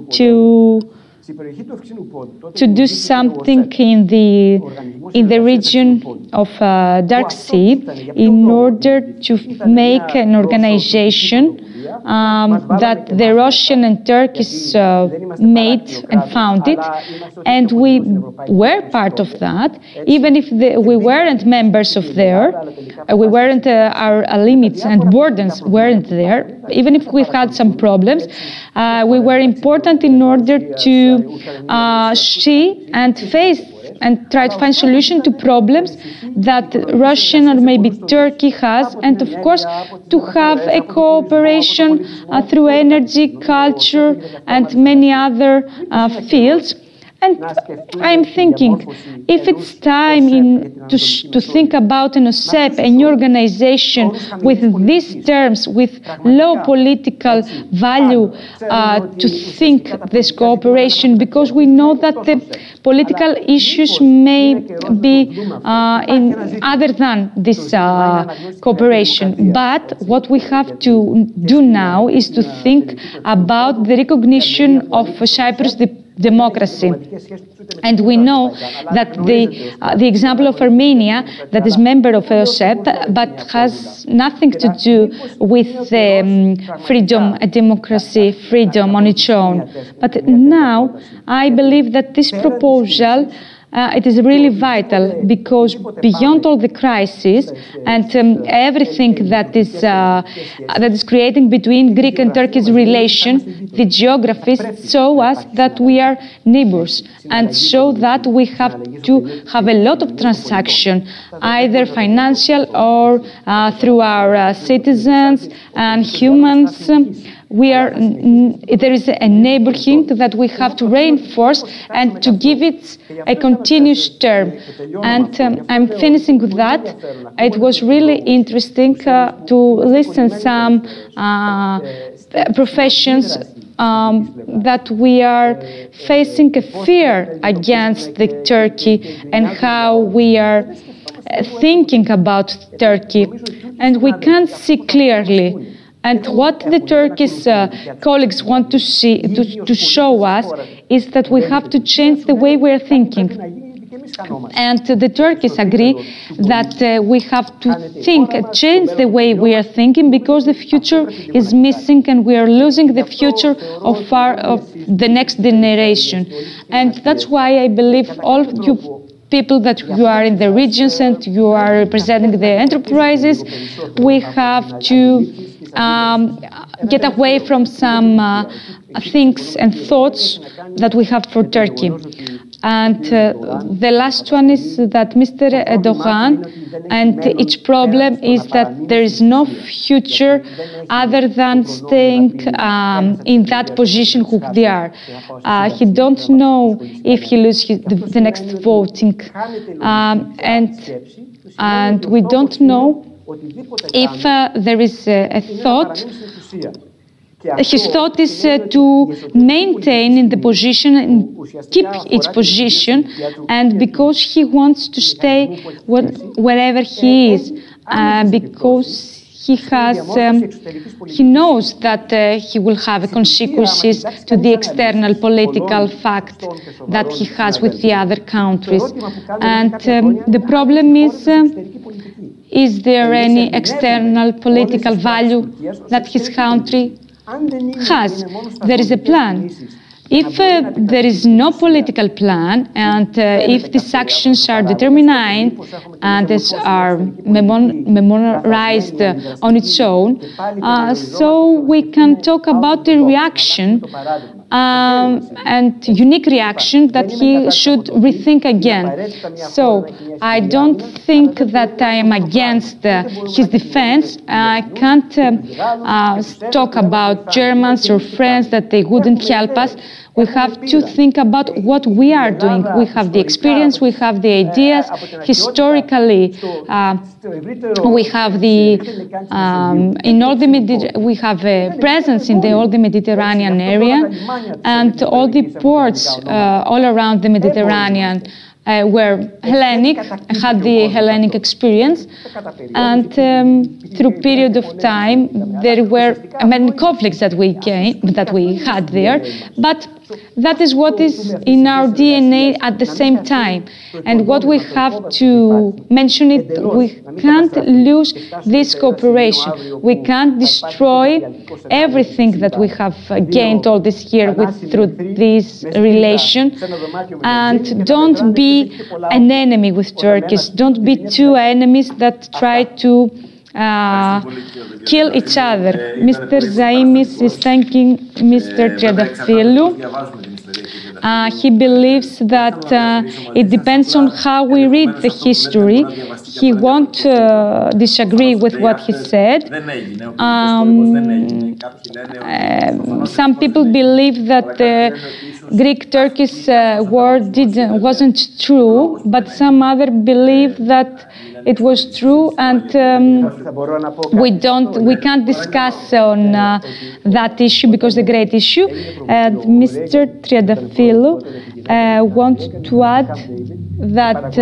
to do something in the region of Dark Sea in order to make an organization that the Russian and Turkish made and founded, and we were part of that, even if we weren't members of there, we weren't, our limits and borders weren't there, even if we've had some problems, we were important in order to see and face and try to find solution to problems that Russian or maybe Turkey has, and of course to have a cooperation through energy, culture, and many other fields. And I'm thinking, if it's time to think about an OSCE, a new organization with these terms, with low political value, to think this cooperation, because we know that the political issues may be in other than this cooperation. But what we have to do now is to think about the recognition of Cyprus democracy. And we know that the example of Armenia, that is member of OSCE, but has nothing to do with freedom, democracy, freedom on its own. But now I believe that this proposal it is really vital, because beyond all the crises and everything that is creating between Greek and Turkish relation, the geographies show us that we are neighbors, and show that we have to have a lot of transaction, either financial or through our citizens and humans. There is a neighborhood that we have to reinforce and to give it a continuous term. And I'm finishing with that. It was really interesting to listen some professions that we are facing a fear against the Turkey and how we are thinking about Turkey, and we can't see clearly. And what the Turkish colleagues want to see, to show us, is that we have to change the way we are thinking. And the Turkish agree that we have to change the way we are thinking, because the future is missing and we are losing the future of the next generation. And that's why I believe all you people that you are in the regions and you are representing the enterprises, we have to get away from some things and thoughts that we have for Turkey. And the last one is that Mr. Erdogan, and its problem is that there is no future other than staying in that position who they are. He don't know if he loses the next voting, and we don't know if there is a thought. His thought is to maintain in the position and keep its position, and because he wants to stay wherever he is, because he knows that he will have consequences to the external political fact that he has with the other countries. And the problem is there any external political value that his country has? There is a plan. If there is no political plan, and if these actions are determined and are memorized on its own, so we can talk about the reaction and unique reaction that he should rethink again. So I don't think that I am against his defense. I can't talk about Germans or friends that they wouldn't help us. We have to think about what we are doing. We have the experience, we have the ideas. Historically, we have we have a presence in all the Mediterranean area, and all the ports all around the Mediterranean were Hellenic, had the Hellenic experience, and through period of time there were many conflicts that we had there, but that is what is in our DNA at the same time. And what we have to mention it, we can't lose this cooperation. We can't destroy everything that we have gained all this year through this relation. And don't be an enemy with Turkey. Don't be two enemies that try to kill each other. Mr. Zaimis is thanking Mr. Triadafillou. He believes that it depends on how we read the history. He won't disagree with what he said. Some people believe that the Greek-Turkish war wasn't true, but some other believe that it was true, and we can't discuss on that issue because the great issue. And Mr. Triadafillou wants to add that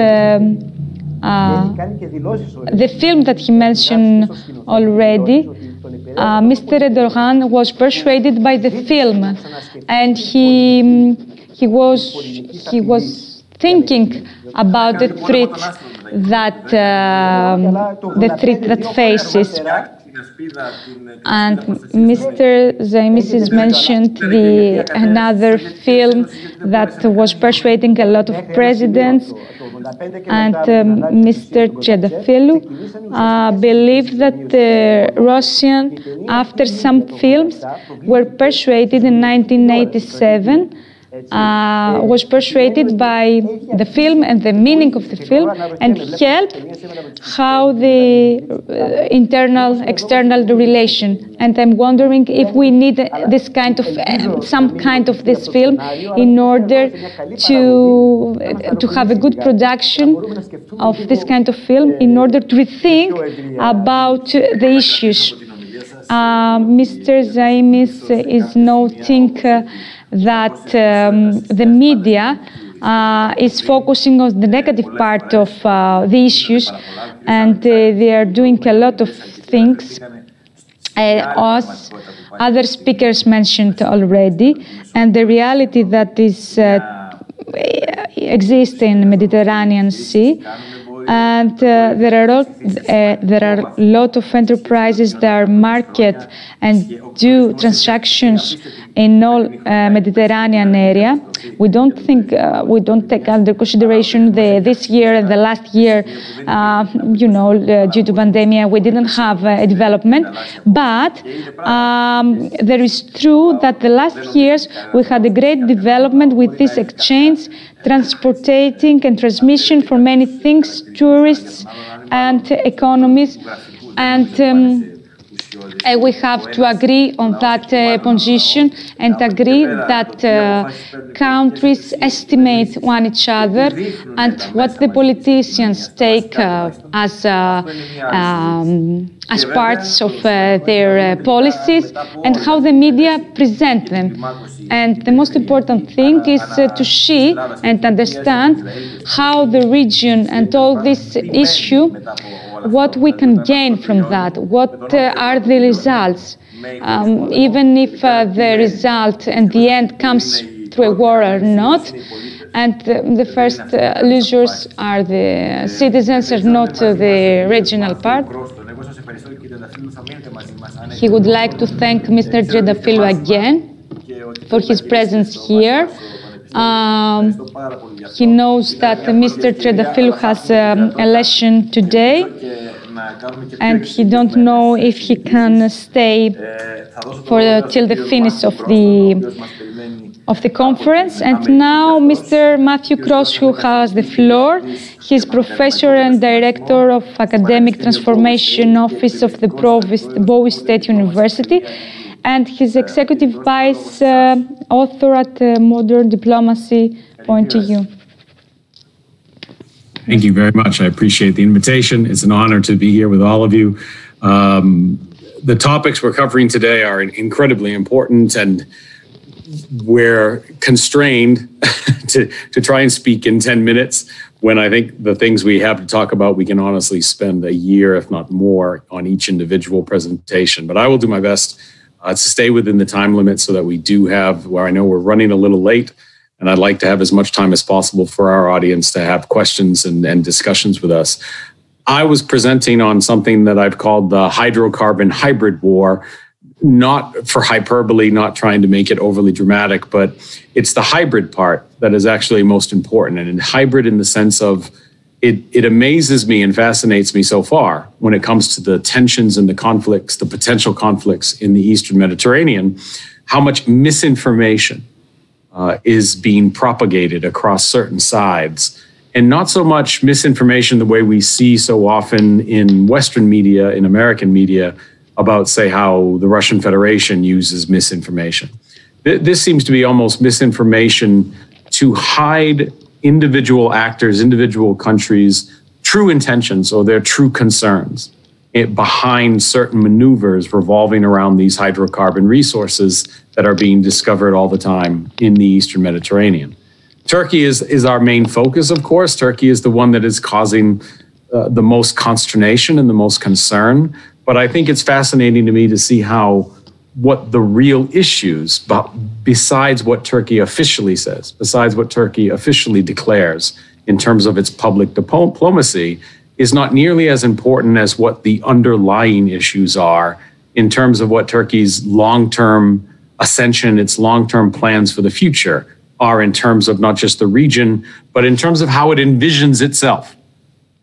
the film that he mentioned already, Mr. Erdogan was persuaded by the film, and he was thinking about the threat that faces. And Mr. Zaimis has mentioned another film that was persuading a lot of presidents, and Mr. Triadafillou believed that the Russian, after some films, were persuaded in 1987. Was persuaded by the film and the meaning of the film, and helped how the external relation. And I'm wondering if we need this kind of some kind of this film in order to have a good production of this kind of film, in order to rethink about the issues. Mr. Zaimis is noting that the media is focusing on the negative part of the issues, and they are doing a lot of things, as other speakers mentioned already, and the reality that is exists in the Mediterranean Sea. And there are a lot of enterprises that are market and do transactions in all Mediterranean area. We don't take under consideration this year and the last year, due to pandemic, we didn't have a development. But there is true that the last years we had a great development with this exchange, transporting and transmission for many things, tourists and economies. And we have to agree on that position and agree that countries estimate one each other and what the politicians take as parts of their policies and how the media present them. And the most important thing is to see and understand how the region and all this issue, what we can gain from that, what are the results, even if the result and the end comes through a war or not. And the first losers are the citizens and not the regional part. He would like to thank Mr. Triantafylou again for his presence here. He knows that Mr. Triantafylou has election today, and he don't know if he can stay till the finish of the conference. And now Mr. Matthew Cross, who has the floor. He's professor and director of Academic Transformation Office of the Bowie State University, and he's executive vice author at Modern Diplomacy Point EU. Thank you very much. I appreciate the invitation. It's an honor to be here with all of you. The topics we're covering today are incredibly important, and we're constrained to try and speak in 10 minutes when I think the things we have to talk about, we can honestly spend a year, if not more, on each individual presentation. But I will do my best to stay within the time limit so that we do have, where I know we're running a little late, and I'd like to have as much time as possible for our audience to have questions and discussions with us. I was presenting on something that I've called the hydrocarbon hybrid war, not for hyperbole, not trying to make it overly dramatic, but it's the hybrid part that is actually most important. And hybrid in the sense of it amazes me and fascinates me so far when it comes to the tensions and the conflicts, the potential conflicts in the Eastern Mediterranean, how much misinformation is being propagated across certain sides. And not so much misinformation the way we see so often in Western media, in American media, about, say, how the Russian Federation uses misinformation. This seems to be almost misinformation to hide individual actors, individual countries' true intentions or their true concerns behind certain maneuvers revolving around these hydrocarbon resources that are being discovered all the time in the Eastern Mediterranean. Turkey is our main focus, of course. Turkey is the one that is causing the most consternation and the most concern. But I think it's fascinating to me to see what the real issues, besides what Turkey officially says, besides what Turkey officially declares in terms of its public diplomacy, is not nearly as important as what the underlying issues are in terms of what Turkey's long-term ascension, its long-term plans for the future are in terms of not just the region, but in terms of how it envisions itself,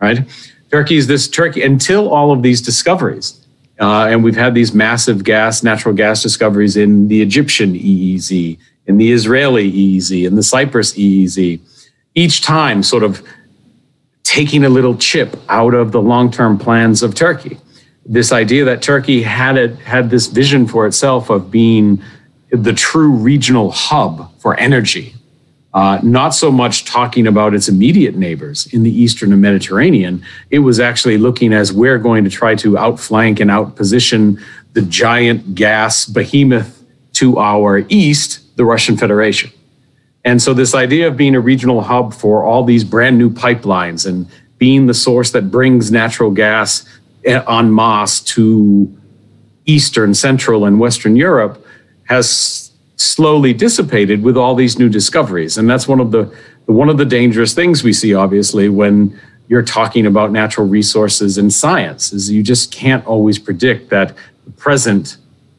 right? Turkey, until all of these discoveries, and we've had these massive natural gas discoveries in the Egyptian EEZ, in the Israeli EEZ, in the Cyprus EEZ, each time sort of taking a little chip out of the long-term plans of Turkey. This idea that Turkey had this vision for itself of being the true regional hub for energy, not so much talking about its immediate neighbors in the Eastern Mediterranean. It was actually looking as we're going to try to outflank and outposition the giant gas behemoth to our east, the Russian Federation. And so this idea of being a regional hub for all these brand new pipelines and being the source that brings natural gas en masse to Eastern, Central, and Western Europe has slowly dissipated with all these new discoveries. And that's one of the dangerous things we see, obviously, when you're talking about natural resources and science, is you just can't always predict that the present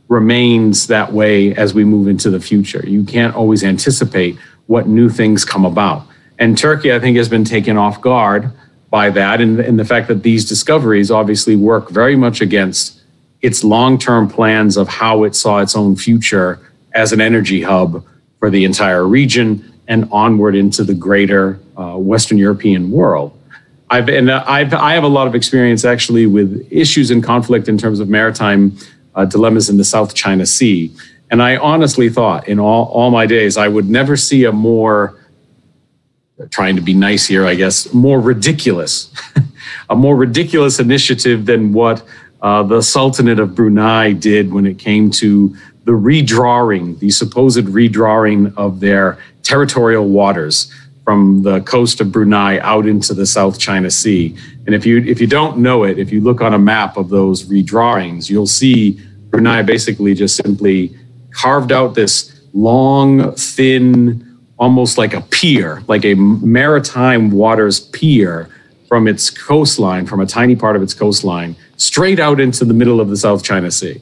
remains that way as we move into the future. You can't always anticipate what new things come about. And Turkey, I think, has been taken off guard by that, and the fact that these discoveries obviously work very much against its long-term plans of how it saw its own future as an energy hub for the entire region and onward into the greater Western European world. I have a lot of experience actually with issues in conflict in terms of maritime dilemmas in the South China Sea. And I honestly thought in all my days, I would never see a more, trying to be nice here, I guess, more ridiculous, a more ridiculous initiative than what the Sultanate of Brunei did when it came to the redrawing, the supposed redrawing of their territorial waters from the coast of Brunei out into the South China Sea. And if you don't know it, if you look on a map of those redrawings, you'll see Brunei basically just simply carved out this long, thin, almost like a pier, like a maritime waters pier from its coastline, from a tiny part of its coastline, straight out into the middle of the South China Sea.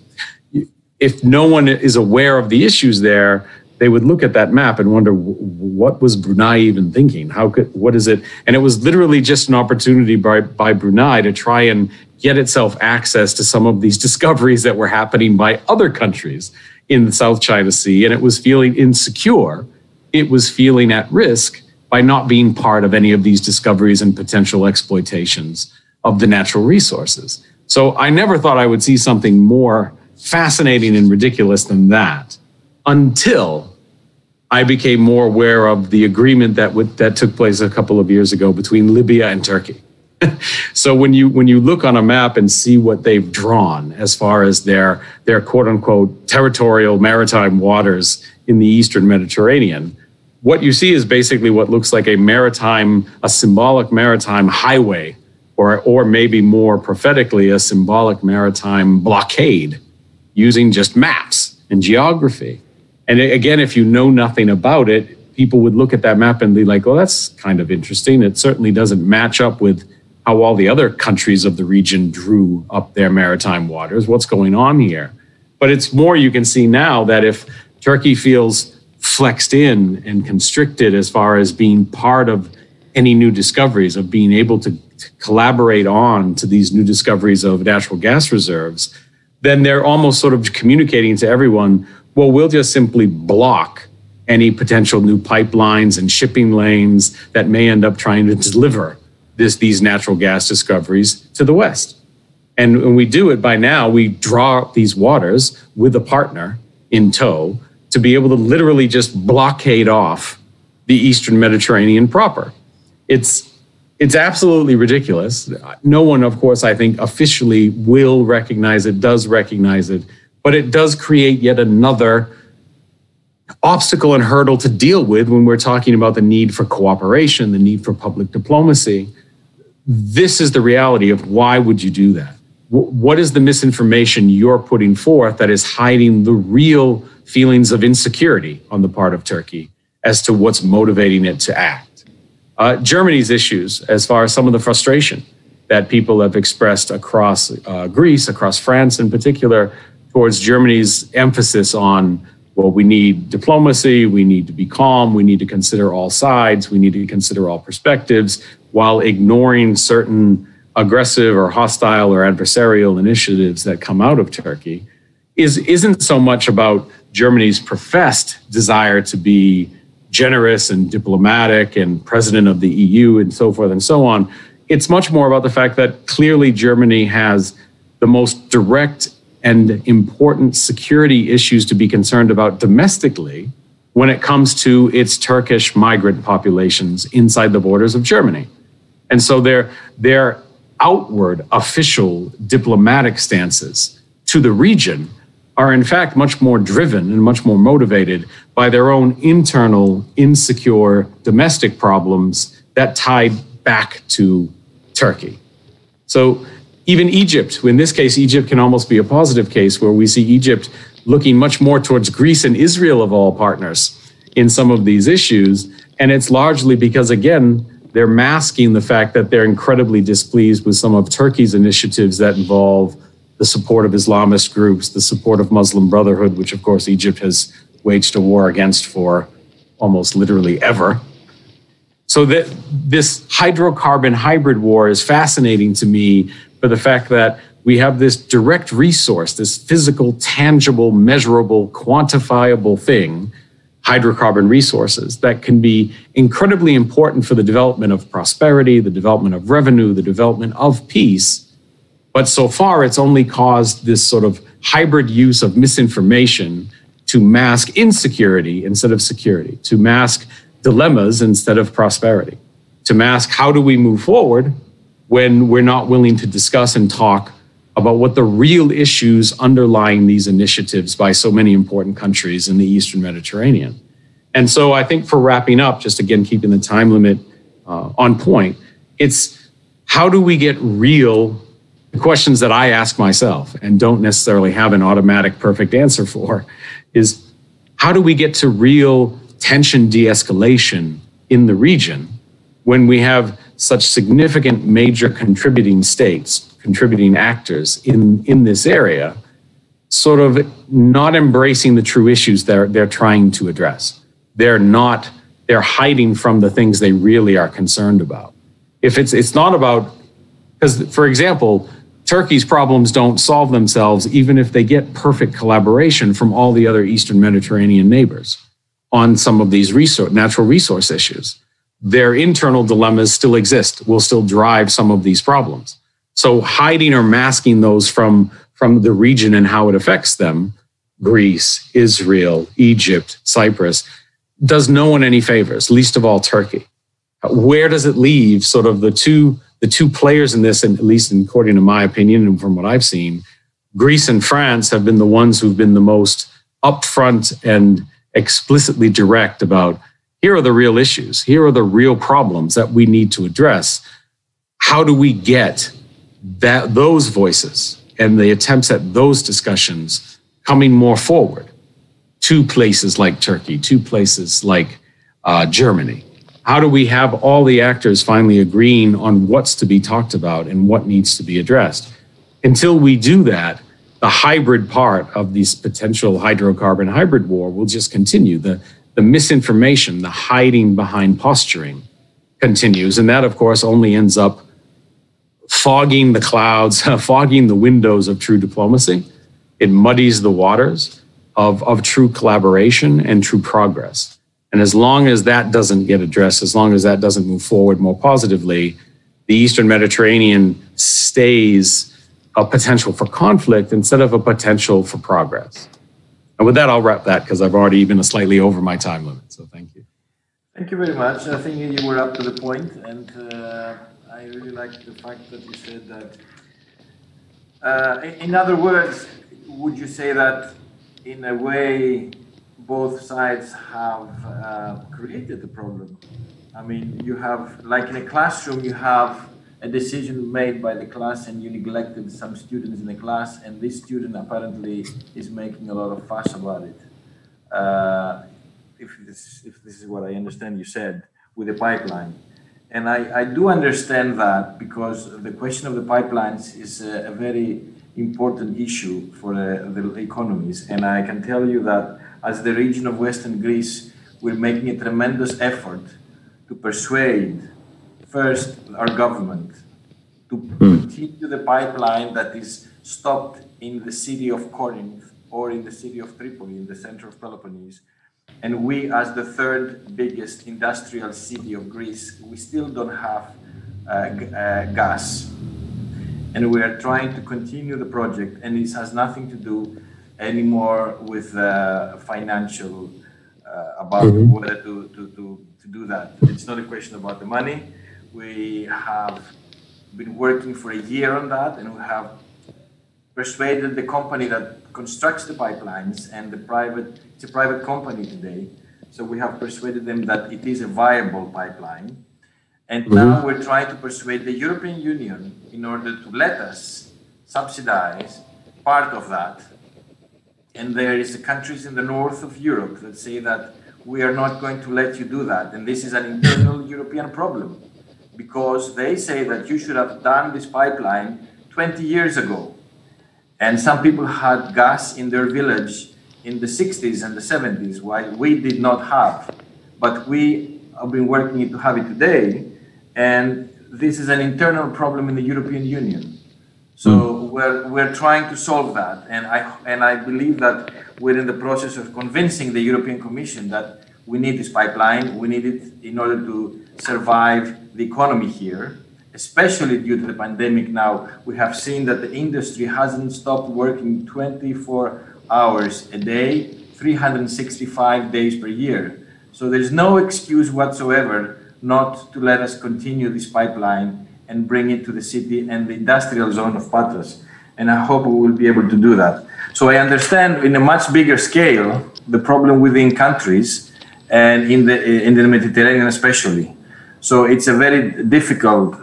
If no one is aware of the issues there, they would look at that map and wonder, what was Brunei even thinking? What is it? And it was literally just an opportunity by Brunei to try and get itself access to some of these discoveries that were happening by other countries in the South China Sea. And it was feeling insecure. It was feeling at risk by not being part of any of these discoveries and potential exploitations of the natural resources. So I never thought I would see something more fascinating and ridiculous than that until I became more aware of the agreement that took place a couple of years ago between Libya and Turkey. So when you look on a map and see what they've drawn as far as their quote unquote territorial maritime waters in the Eastern Mediterranean, what you see is basically what looks like a symbolic maritime highway, or maybe more prophetically, a symbolic maritime blockade using just maps and geography. And again, if you know nothing about it, people would look at that map and be like, well, that's kind of interesting. It certainly doesn't match up with how all the other countries of the region drew up their maritime waters. What's going on here? But it's more, you can see now that if Turkey feels flexed in and constricted as far as being part of any new discoveries, of being able to collaborate on to these new discoveries of natural gas reserves, then they're almost sort of communicating to everyone, well, we'll just simply block any potential new pipelines and shipping lanes that may end up trying to deliver these natural gas discoveries to the West. And when we do it by now, we draw these waters with a partner in tow to be able to literally just blockade off the Eastern Mediterranean proper. It's absolutely ridiculous. No one, of course, I think officially will recognize it, does recognize it, but it does create yet another obstacle and hurdle to deal with when we're talking about the need for cooperation, the need for public diplomacy. This is the reality of why would you do that? What is the misinformation you're putting forth that is hiding the real feelings of insecurity on the part of Turkey as to what's motivating it to act? Germany's issues, as far as some of the frustration that people have expressed across Greece, across France in particular, towards Germany's emphasis on, well, we need diplomacy, we need to be calm, we need to consider all sides, we need to consider all perspectives, while ignoring certain aggressive or hostile or adversarial initiatives that come out of Turkey, isn't so much about Germany's professed desire to be generous and diplomatic and president of the EU and so forth and so on. It's much more about the fact that clearly Germany has the most direct and important security issues to be concerned about domestically when it comes to its Turkish migrant populations inside the borders of Germany. And so their outward official diplomatic stances to the region are in fact much more driven and much more motivated by their own internal, insecure domestic problems that tie back to Turkey. So even Egypt, in this case, Egypt can almost be a positive case where we see Egypt looking much more towards Greece and Israel of all partners in some of these issues. And it's largely because, again, they're masking the fact that they're incredibly displeased with some of Turkey's initiatives that involve the support of Islamist groups, the support of Muslim Brotherhood, which of course Egypt has waged a war against for almost literally ever. So that this hydrocarbon hybrid war is fascinating to me for the fact that we have this direct resource, this physical, tangible, measurable, quantifiable thing, hydrocarbon resources, that can be incredibly important for the development of prosperity, the development of revenue, the development of peace. But so far, it's only caused this sort of hybrid use of misinformation to mask insecurity instead of security, to mask dilemmas instead of prosperity, to mask how do we move forward when we're not willing to discuss and talk about what the real issues underlying these initiatives by so many important countries in the Eastern Mediterranean. And so I think for wrapping up, just again, keeping the time limit on point, it's how do we get real questions that I ask myself and don't necessarily have an automatic perfect answer for is how do we get to real tension de-escalation in the region when we have such significant major contributing states, contributing actors in this area, sort of not embracing the true issues they're trying to address. They're hiding from the things they really are concerned about. If it's not about, because for example, Turkey's problems don't solve themselves even if they get perfect collaboration from all the other Eastern Mediterranean neighbors on some of these natural resource issues. Their internal dilemmas still exist, will still drive some of these problems. So hiding or masking those from the region and how it affects them, Greece, Israel, Egypt, Cyprus, does no one any favors, least of all Turkey. Where does it leave sort of the two players in this, and at least according to my opinion and from what I've seen, Greece and France have been the ones who've been the most upfront and explicitly direct about, here are the real issues, here are the real problems that we need to address. How do we get those voices and the attempts at those discussions coming more forward to places like Turkey, to places like Germany? How do we have all the actors finally agreeing on what's to be talked about and what needs to be addressed? Until we do that, the hybrid part of this potential hydrocarbon hybrid war will just continue. The misinformation, the hiding behind posturing continues. And that, of course, only ends up fogging the clouds, fogging the windows of true diplomacy. It muddies the waters of true collaboration and true progress. And as long as that doesn't get addressed, as long as that doesn't move forward more positively, the Eastern Mediterranean stays a potential for conflict instead of a potential for progress. And with that, I'll wrap that because I've already been slightly over my time limit. So thank you. Thank you very much. I think you were up to the point, and I really like the fact that you said that. In other words, would you say that in a way both sides have created the problem? I mean, you have, like in a classroom, you have a decision made by the class and you neglected some students in the class, and this student apparently is making a lot of fuss about it. If this is what I understand you said with the pipeline. And I do understand that because the question of the pipelines is a very important issue for the economies. And I can tell you that as the region of Western Greece, we're making a tremendous effort to persuade first our government to continue the pipeline that is stopped in the city of Corinth or in the city of Tripoli, in the center of Peloponnese. And we, as the third biggest industrial city of Greece, we still don't have gas. And we are trying to continue the project, and this has nothing to do anymore with financial, about whether to do that. It's not a question about the money. We have been working for a year on that, and we have persuaded the company that constructs the pipelines, and it's a private company today. So we have persuaded them that it is a viable pipeline. And now we're trying to persuade the European Union in order to let us subsidize part of that. And there is countries in the north of Europe that say that we are not going to let you do that. And this is an internal European problem. because they say that you should have done this pipeline 20 years ago. And some people had gas in their village in the 60s and the 70s, while we did not have. But we have been working to have it today, and this is an internal problem in the European Union. So we're trying to solve that, and I believe that we're in the process of convincing the European Commission that we need this pipeline, we need it in order to survive the economy here, especially due to the pandemic now. We have seen that the industry hasn't stopped working 24 hours a day, 365 days per year. So there's no excuse whatsoever not to let us continue this pipeline and bring it to the city and the industrial zone of Patras. And I hope we will be able to do that. So I understand in a much bigger scale the problem within countries and in the Mediterranean especially. So it's a very difficult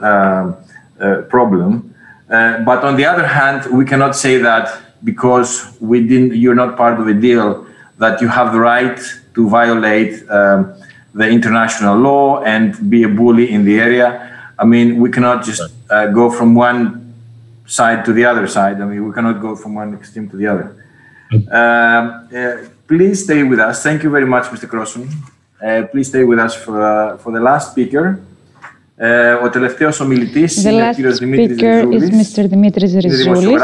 problem. But on the other hand, we cannot say that because you're not part of the deal, that you have the right to violate the international law and be a bully in the area. I mean, we cannot just go from one side to the other side. I mean, we cannot go from one extreme to the other. Please stay with us. Thank you very much, Mr. Crosson. Please stay with us for the last speaker. Ο τελευταίος ομιλητής είναι ο κύριος Δημήτρης Ριζούλης. Mr. Dimitris Rizoulis.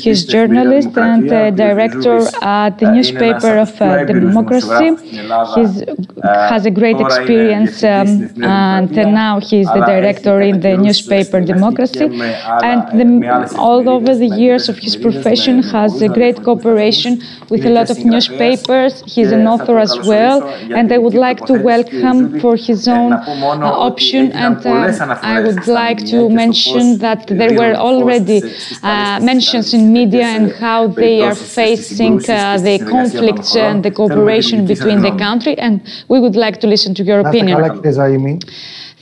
He's journalist and director at the newspaper of Democracy. He has a great experience and now he's the director in the newspaper Democracy. And all over the years of his profession has a great cooperation with a lot of newspapers. He's an author as well, and I would like to welcome for his own option. And I would like to mention that there were already mentions in media and how they are facing the conflicts and the cooperation between the country, and we would like to listen to your opinion.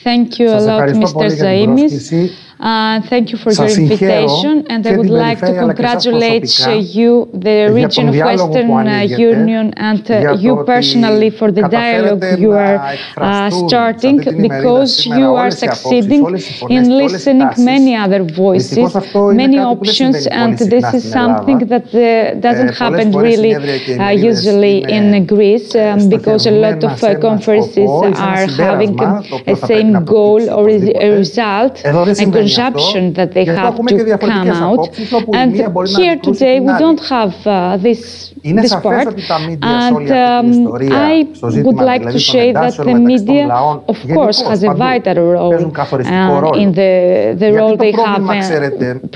Thank you a lot, Mr. Zaimis. Thank you for your invitation, and I would like to congratulate you, the region of Western Union, and you personally for the dialogue you are starting, because you are succeeding in listening many other voices, many options, and this is something that doesn't happen really usually in Greece, because a lot of conferences are having a same goal or a result, consumption that they have to come out. And here today we don't have this part. And I would like to say that the media, of course, has a vital role in the role they have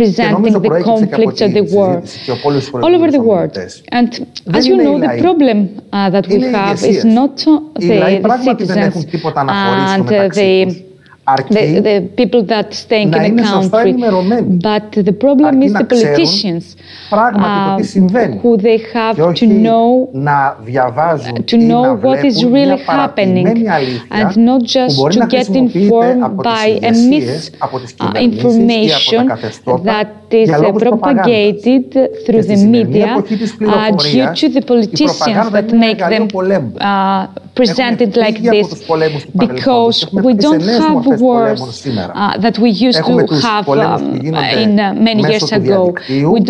presenting the conflicts of the war all over the world. And as you know, the problem that we have is not the citizens and the people that staying in the country, but the problem is the politicians who they have to know what is really happening, and not just to get informed by a misinformation that is propagated through the media due to the politicians that make them presented like this, because we don't have wars that we used to have in many years ago. We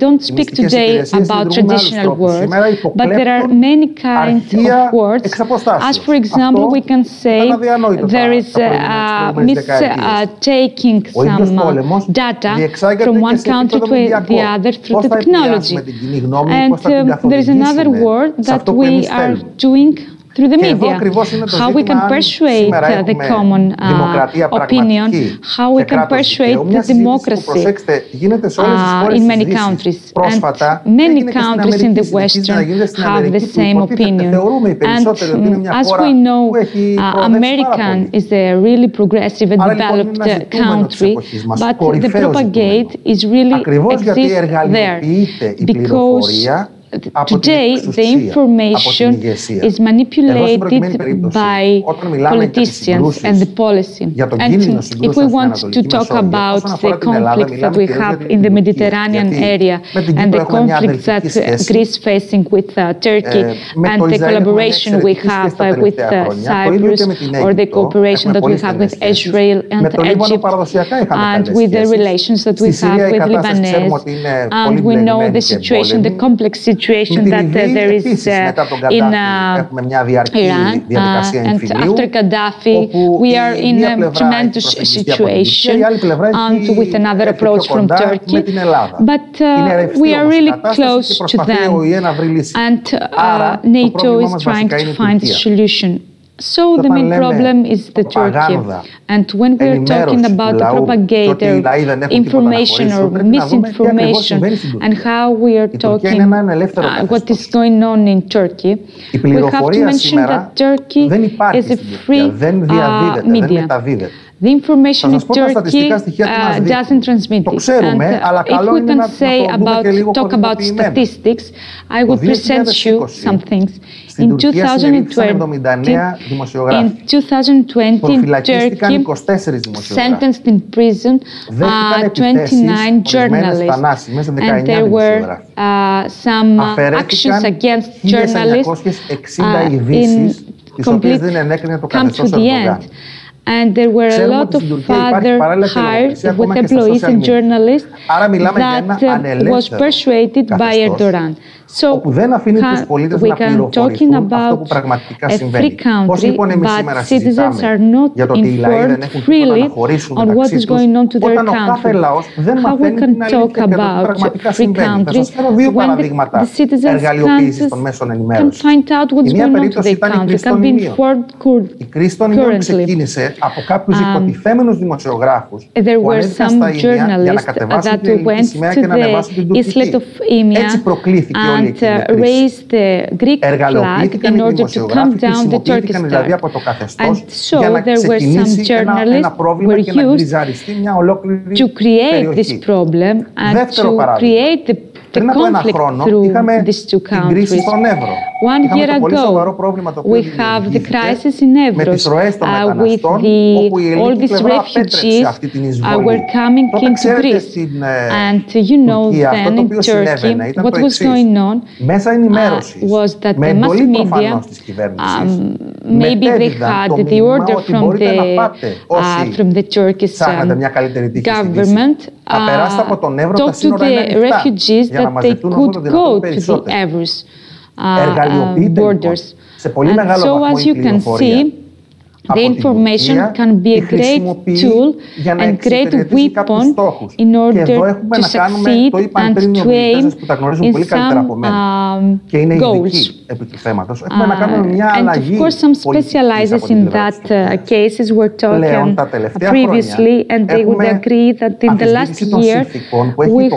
don't speak today about traditional wars, but there are many kinds of wars. As for example, we can say there is mistaking some data from one country to the other through the technology. And there is another war that we are doing through the media, how we can persuade the common opinion, how we can persuade the democracy in many countries. And many countries in the Western have the same opinion. And as we know, American is a really progressive and developed country, but the propagate is really exists there, because today the information is manipulated by politicians and the policy. And if we want to talk about the conflicts that we have in the Mediterranean area and the conflicts that Greece is facing with Turkey and the collaboration we have with Cyprus or the cooperation that we have with Israel and Egypt and with the relations that we have with Lebanese, and we know the situation, the complex situation that there is in Iran, and after Gaddafi we are in a tremendous situation and with another approach from Turkey, but we are really close to them, and NATO is trying to find a solution. So the main problem is the Turkey. And when we are talking about the propagator, information or misinformation, and how we are talking what is going on in Turkey, we have to mention that Turkey is a free media. The information in Turkey doesn't transmit it. And if we can talk about statistics, I will present you some things. In 2020, Turkey sentenced in prison 29 journalists, and there were some actions against journalists come to the end. And there were a lot of other hires with employees and journalists that was persuaded by Erdogan. So we can talking about a free country, but citizens are not informed freely on what is going on to their country. How we can talk about free countries when the citizens can find out what's going on to their country, can be informed currently. There were some journalists that went to the islet of Imia and raised the Greek flag in order to calm down the Turkish flag. And so there were some journalists who were used to create this problem and to create the conflict through these two countries. 1 year ago, we have the crisis in Evros with all these refugees were coming into Greece. And you know then in Turkey, what was going on was that the mass media, maybe they had the order from the Turkish government, talked to the refugees that they could go to the Evros borders. And so as you can see, the information can be a great tool and great weapon in order to succeed and to aim in some goals. And of course some specializers in that cases were talking previously, and they would agree that in the last year we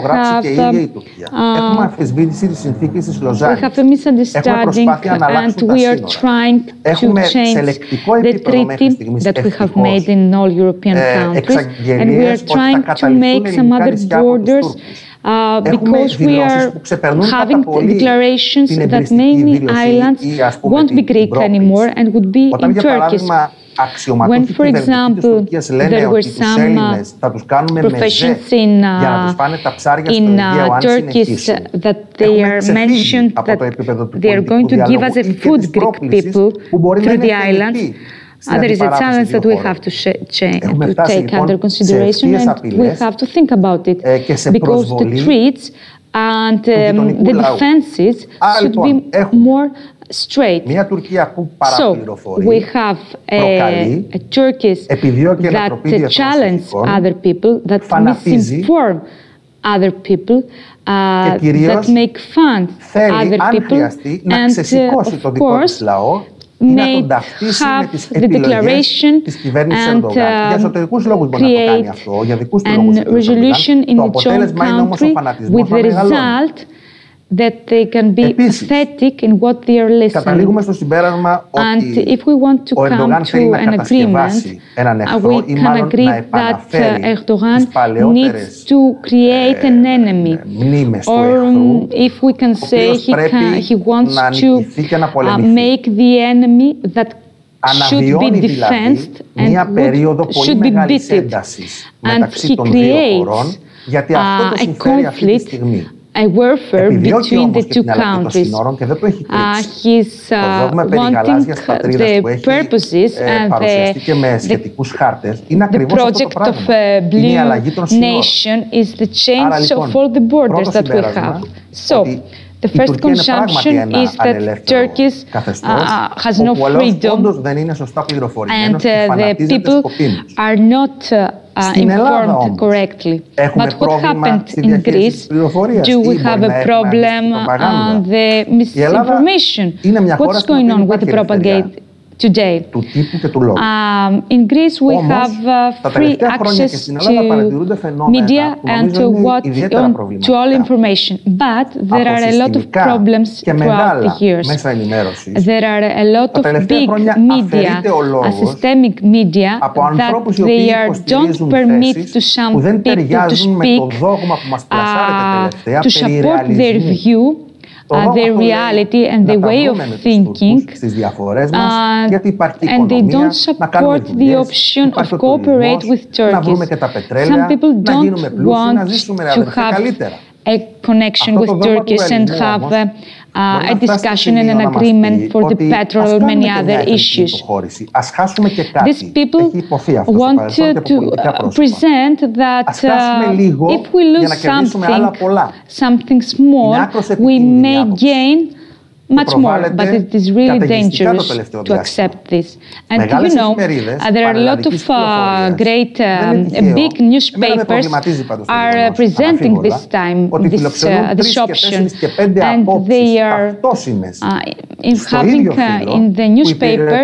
have a misunderstanding, and we are trying to change the treaty that we have made in all European countries, and we are trying to make some other borders because we are having declarations that many islands won't be Greek anymore and would be in Turkish. When, for example, there were some professions in Turkish that they are mentioned that they are going to give us a food Greek people through the islands. There is a challenge that we have to take under consideration, and we have to think about it, because the threats and the defenses should be more straight. So we have a Turkey that challenge other people, that misinform other people, that make fun other people, and of course may have the declaration and create a resolution in its own country with the result that they can be pathetic in what they are listening. Καταλήγουμε στο συμπέρασμα ότι ο Ερντογάν θέλει να κατασκευάσει έναν εχθρό ή μάλλον να επαναφέρει τις παλαιότερες μνήμες του εχθρού, ο οποίος πρέπει να νικηθεί και να πολεμηθεί. Αναβιώνει δηλαδή μια περίοδο πολύ μεγάλης έντασης μεταξύ των δύο χωρών, γιατί αυτό το συμφέρει αυτή τη στιγμή. A warfare between the two countries. He's wanting the purposes and the project of Blue Nation is the change of all the borders that we have. So, the first consumption is that Turkey has no freedom and the people are not informed correctly. But what happened in Greece? Do we have a problem on the misinformation? What's going on with the propaganda today? In Greece, we have free access to media and to all information. But there are a lot of problems throughout the years. There are a lot of big media, systemic media, that they don't permit to some people to speak, to support their view, their reality and the way of thinking, and they don't support the option of cooperate with Turkey. Some people don't want to have a connection with Turkey and have a discussion and an agreement for the petrol and many other issues. These people want to present that if we lose something small, we may gain much more, but it is really dangerous to accept this. And you know, there are a lot of great, big newspapers are presenting this time, this option, and they are having in the newspaper,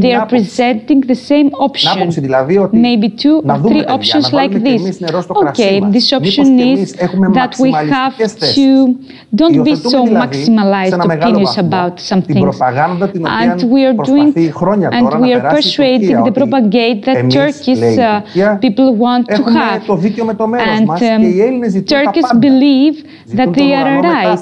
they are presenting the same option, maybe 2 or 3 options like this. Okay, this option is that we have to don't be so maximalized opinions about some things, and we are doing and we are persuading the propaganda that Turkish people want to have, and Turkish believe that they are right.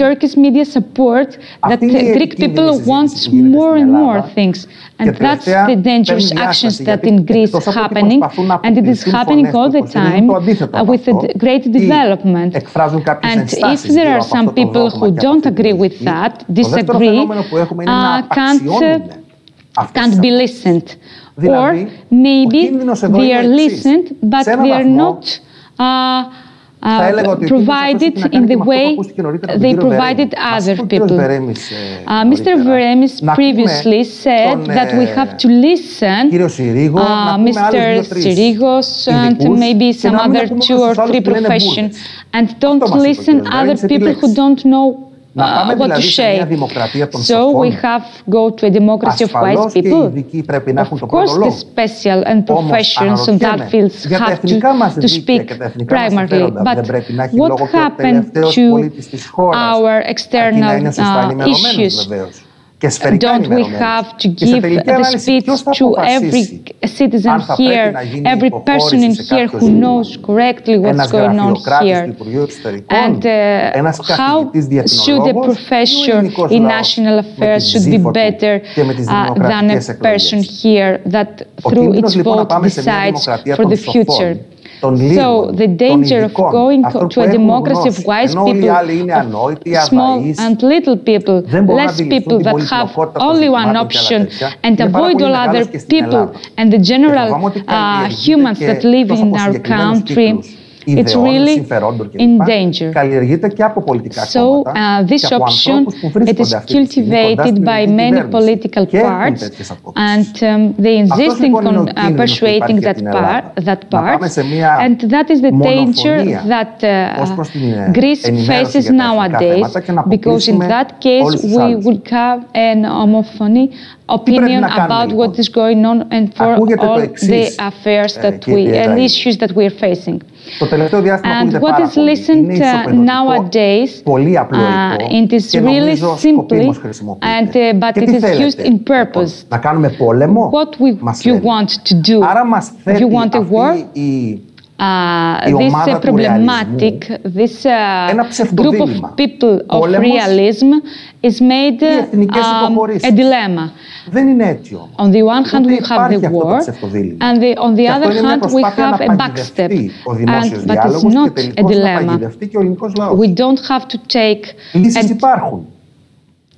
Turkish media support that Greek people want more and more things, and that's the dangerous actions that in Greece is happening, and it is happening all the time with a great development. And if there are some people who don't agree with that, disagree, can't be listened, or maybe they are listened, but they are not provided in the way they provided other people. Mr. Veremis previously said that we have to listen, Mr. Sirigos and maybe some other 2 or 3 professions, and don't listen other people who don't know what to say. So we have go to a democracy of wise people. Of course, the special and professions on that field have to speak primarily. But what happened to our external issues? Don't we have to give the speech to every citizen here, every person in here who knows correctly what's going on here? And how should a professor in national affairs should be better than a person here that through its vote decides for the future? So the danger of going to a democracy of wise people, of small and little people, less people that have only one option and avoid all other people and the general humans that live in our country, it's really in danger. So this option, it is cultivated by many political parts, and they insist on persuading that part, and that is the danger that Greece faces nowadays, because in that case we would have an homophony opinion about what is going on and for all the affairs that and issues that we are facing. And what is listened nowadays, it is really simply, but it is used in purpose. What you want to do? You want a war? This problematic, this group of people of realism is made a dilemma. On the one hand, we have the war, and on the other hand, we have a backstep. But it's not a dilemma. We don't have to take and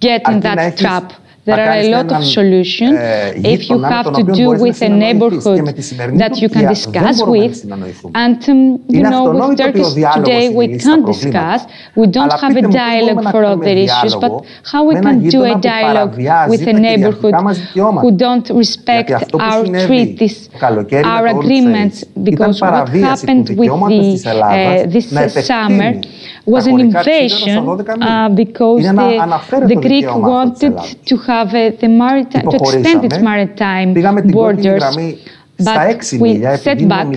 get in that trap. There are a lot of solutions. If you have to do with a neighborhood that you can discuss with, and with Turkey today we can't discuss, we don't have a dialogue for all the issues, but how we can do a dialogue with a neighborhood who don't respect our treaties, our agreements, because what happened with this summer was an invasion because the Greek wanted to have to extend its maritime borders, but we set back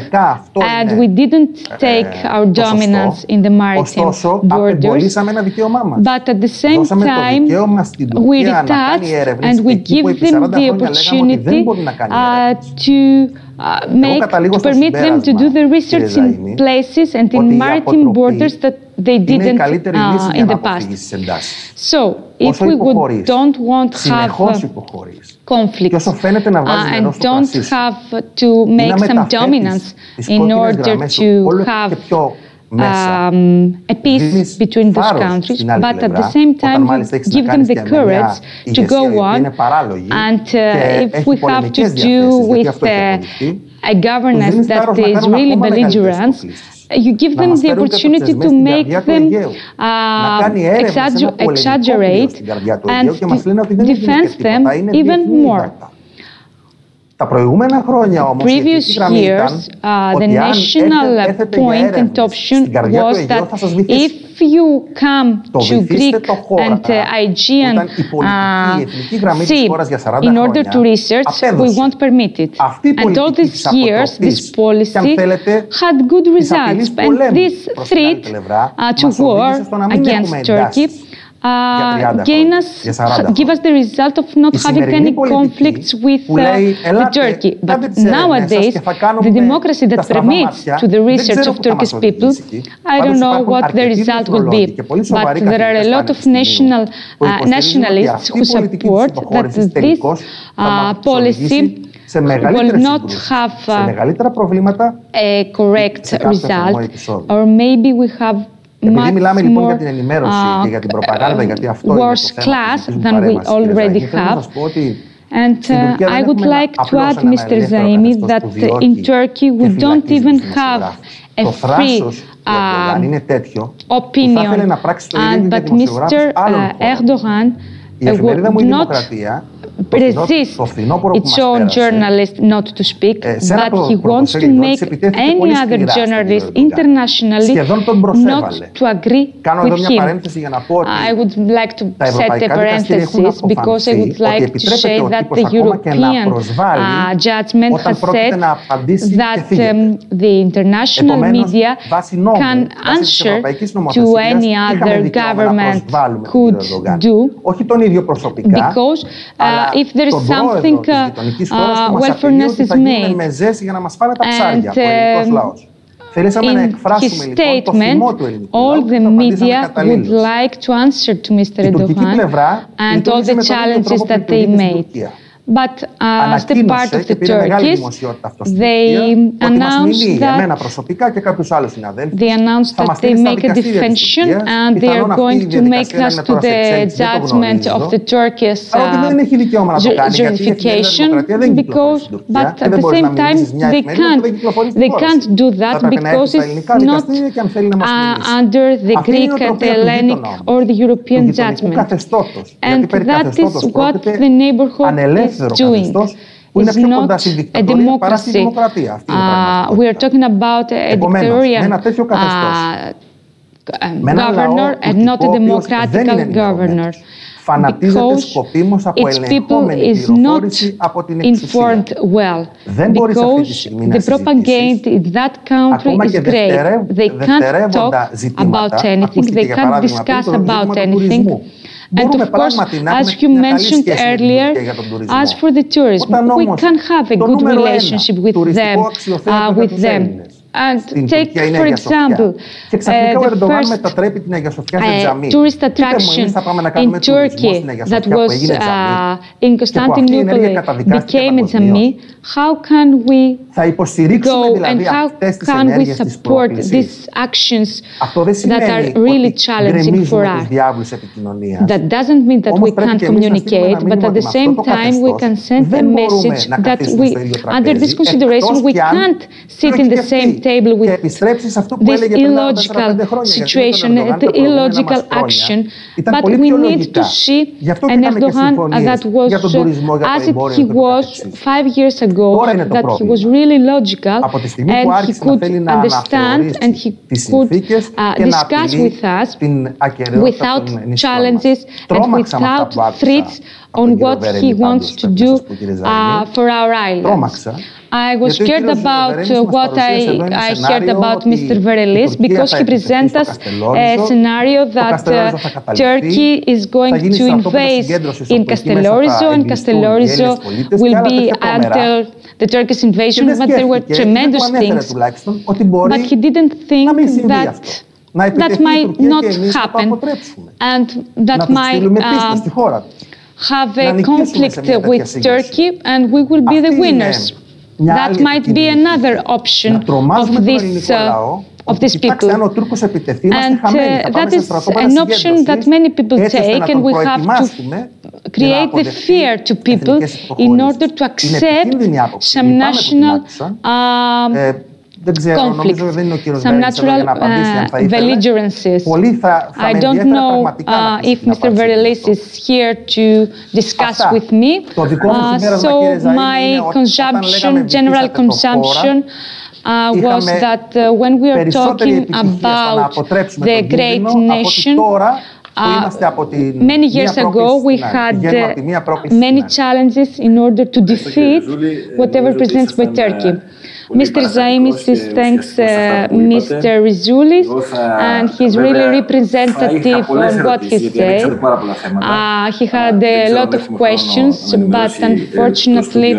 and we didn't take our dominance in the maritime borders, but at the same time we retouched and we give them the opportunity to permit them to do the research in places and in maritime borders that they didn't in the past. So, if we don't want to have conflicts and don't have to make some dominance in order to have a peace between those countries, but at the same time give them the courage to go on. And if we have to do with a governance that is really belligerent, you give them the opportunity to make them exaggerate and defend them even more. Previous years, the national point and option was that if you come to Greek and Aegean Sea in order to research, we won't permit it. And all these years, this policy had good results. And this threat to war against Turkey give us the result of not having any conflicts with Turkey. But nowadays, the democracy that permits to the research of Turkish people, I don't know what the result will be. But there are a lot of nationalists who support that this policy will not have a correct result, or maybe we have much more worse class than we already have. And I would like to add, Mr. Zaimi, that in Turkey we don't even have a free opinion, but Mr. Erdogan would not resist its own journalists not to speak, but he wants to make any other journalist internationally not to agree with him. I would like to set a parenthesis because I would like to say that the European judgment has said that the international media can answer to any other government could do, because if there is something welfareness is made, and in his statement, all the media would like to answer to Mr. Erdogan and all the challenges that they made. But as the part of the Turkish, they announced that they make a defension and they are going to make us to the judgment of the Turkish juridification, but at the same time they can't do that because it's not under the Greek and the Hellenic or the European judgment. And that is what the neighborhood is doing. It's not a democracy. We are talking about a dictatorial governor and not a democratic governor. φανατίζεται σκοπίμως από ελεγχόμενη πληροφόρηση από την εξουσία. Δεν μπορείς αυτή τη στιγμή να συζητήσεις ακόμα και δευτερεύοντα ζητήματα, ακούστηκε για παράδειγμα πριν το ζήτημα του τουρισμού. And of course, as you mentioned earlier, as for the tourism, we can have a good relationship with them. And take, for example, the first tourist attraction in Turkey that was in Constantinople became a Jami. How can we go and how can we support these actions that are really challenging for us? That doesn't mean that we can't communicate, but at the same time we can send a message that we, under this consideration, we can't sit in the same table with this illogical situation, the illogical action, but we need to see an Erdogan that was as he was 5 years ago, that he was really logical and he could understand and he could discuss with us without challenges and without threats on what he wants to do for our islands. I was scared about what I heard about Mr. Verelis because he presents us a scenario that Turkey is going to invade in Castellorizo and Castellorizo will be until the Turkish invasion, but there were tremendous things. But he didn't think that might not happen and that might have a conflict with Turkey and we will be the winners. That might be another option of these people. And that is an option that many people take, and we have to create the fear to people in order to accept some national conflict, some natural belligerences. I don't know if Mr. Verelis is here to discuss with me. So my consumption, general consumption, was that when we are talking about the great nation, many years ago, we had many challenges in order to defeat whatever presents by Turkey. Mr. Zaimis thanks Mr. Rizoulis, and he's really representative on what he said. He had a lot of questions, but unfortunately,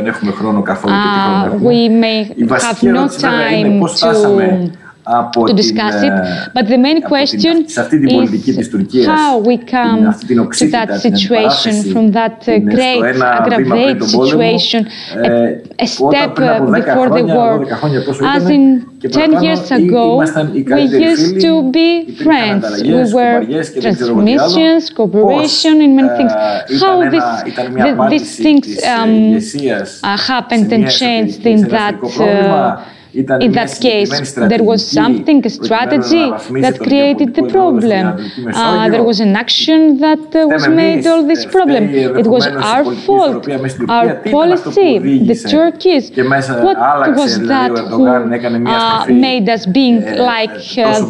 we may have no time to discuss it, but the main question is how we come to that situation, from that great aggravated situation, a step before the war. As in 10 years ago, we used to be friends. We were transmissions, cooperation in many things. How these things happened and changed in that case, there was something, a strategy that created the problem. There was an action that was made all this problem. It was our fault, our policy, the Turkeys. What was that who made us being like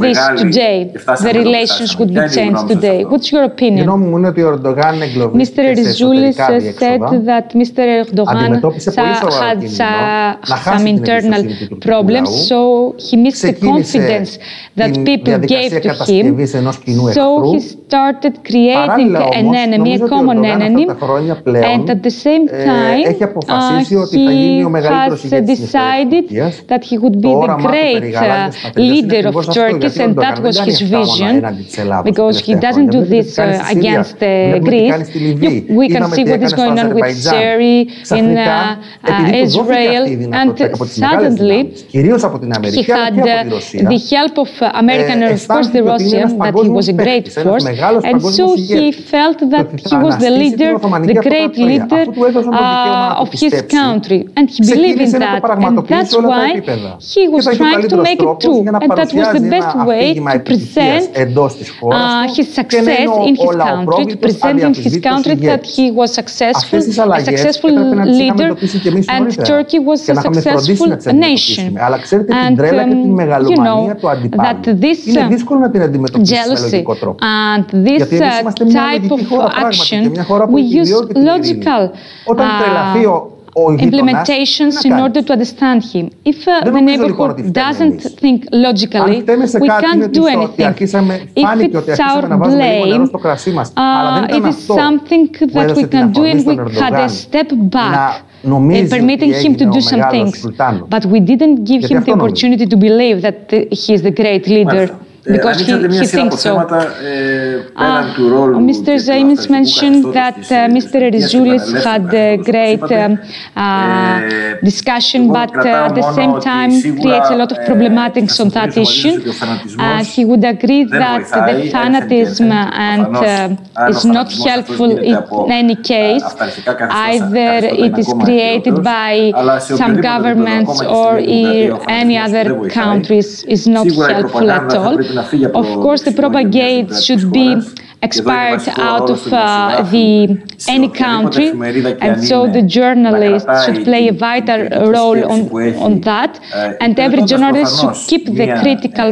this today? The relations would be changed today. What's your opinion? Mr. Rizoulis said that Mr. Erdogan had some internal problems, so he missed the confidence that people gave to him. So he started creating an enemy, a common enemy, and at the same time he has decided that he would be the great leader of Turkey, and that was his vision, because he doesn't do this against Greece. We can see what is going on with Syria, in Israel, and suddenly he had the help of America and of course the Russian, that he was a great force, and so he felt that he was the leader, the great leader of his country, and he believed in that, and that's why he was trying to make it true, and that was the best way to present his success in his country, to present in his country that he was successful, a successful leader, and Turkey was a successful nation. And you know that this jealousy and And this type of action, we use logical implementations in order to understand him. If the neighborhood doesn't think logically, we can't do anything. If it's our blame, it is something that we can do, and we had a step back, permitting him to do some things. But we didn't give him the opportunity to believe that he is the great leader. Because he thinks so. Mr. Zaimis mentioned that Mr. Erizoulis had a great discussion, but at the same time creates a lot of problematics on that issue. He would agree that the fanatism is not helpful in any case. Either it is created by some governments or any other countries is not helpful at all. Of course, the propagate should be expired out of any country, and so the journalists should play a vital role on that, and every journalist should keep the critical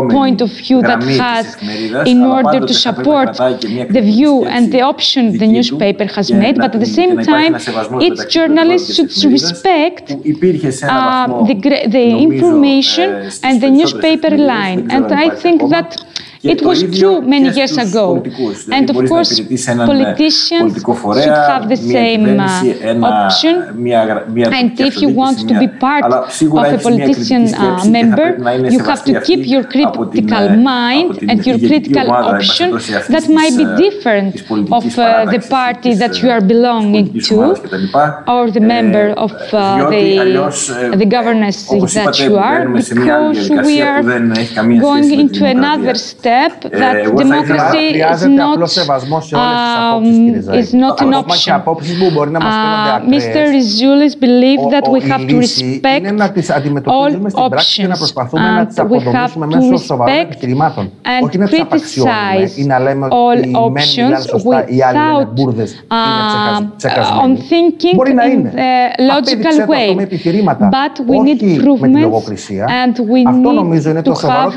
point of view that has in order to support the view and the option the newspaper has made, but at the same time, each journalist should respect the information and the newspaper line, and I think that it was true many years ago. And of course, politicians should have the same option. And if you want to be part of a politician member, you have to keep your critical mind and your critical option that might be different of the party that you are belonging to or the member of the governance that you are, because we are going into another step that democracy is not an option. Mr. Erizoulis believes that we have to respect all options, and we have to respect and criticize all options without on thinking in a logical way. But we need improvements, and we need to have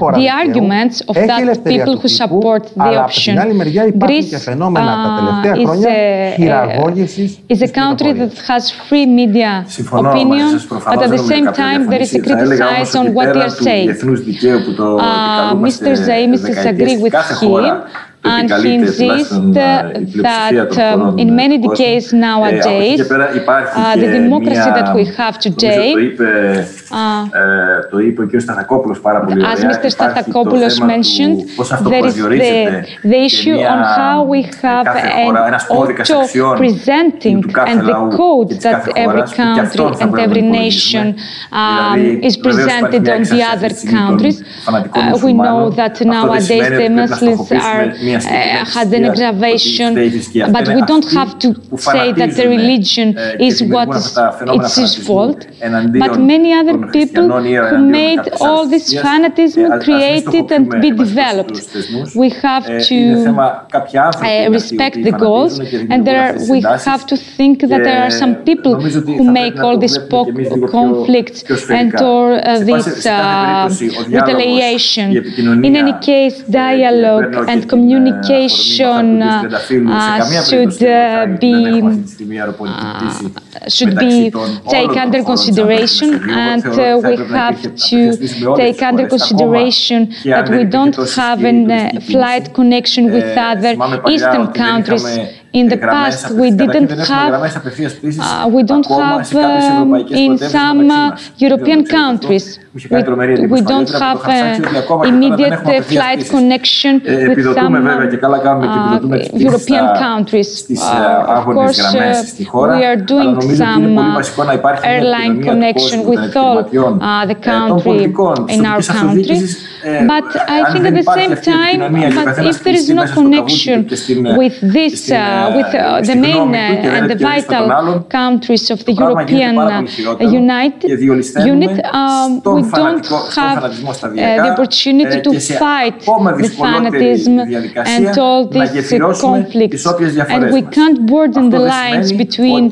the arguments of that people who support the option. Greece is a country that has free media opinion, but at the same time there is a criticism on what they are saying. Mr. Zaimis disagrees with him, and he insists that in many decades nowadays, the democracy that we have today, as Mr. Stathakopoulos mentioned, there is the issue on how we have an auto-presenting and the code that every country and every nation is presented on the other countries. We know that nowadays the Muslims had an aggravation, but we don't have to say that the religion is what it's his fault. But many other people who made all this fanatism created and be developed. We have to respect the goals, and we have to think that there are some people who make all these conflicts and or this retaliation. In any case, dialogue and communication should be taken under consideration, and we have to take under consideration that we don't have a flight connection with other Eastern countries. In the past, we don't have in some European countries. We don't have immediate flight connection with some European countries. Of course, we are doing some airline connection with all the country in our country. But I think at the same time, if there is no connection with this with the main and the vital countries of the European unit, we don't have the opportunity to fight the fanatism and all these conflicts, and we can't burden the lines between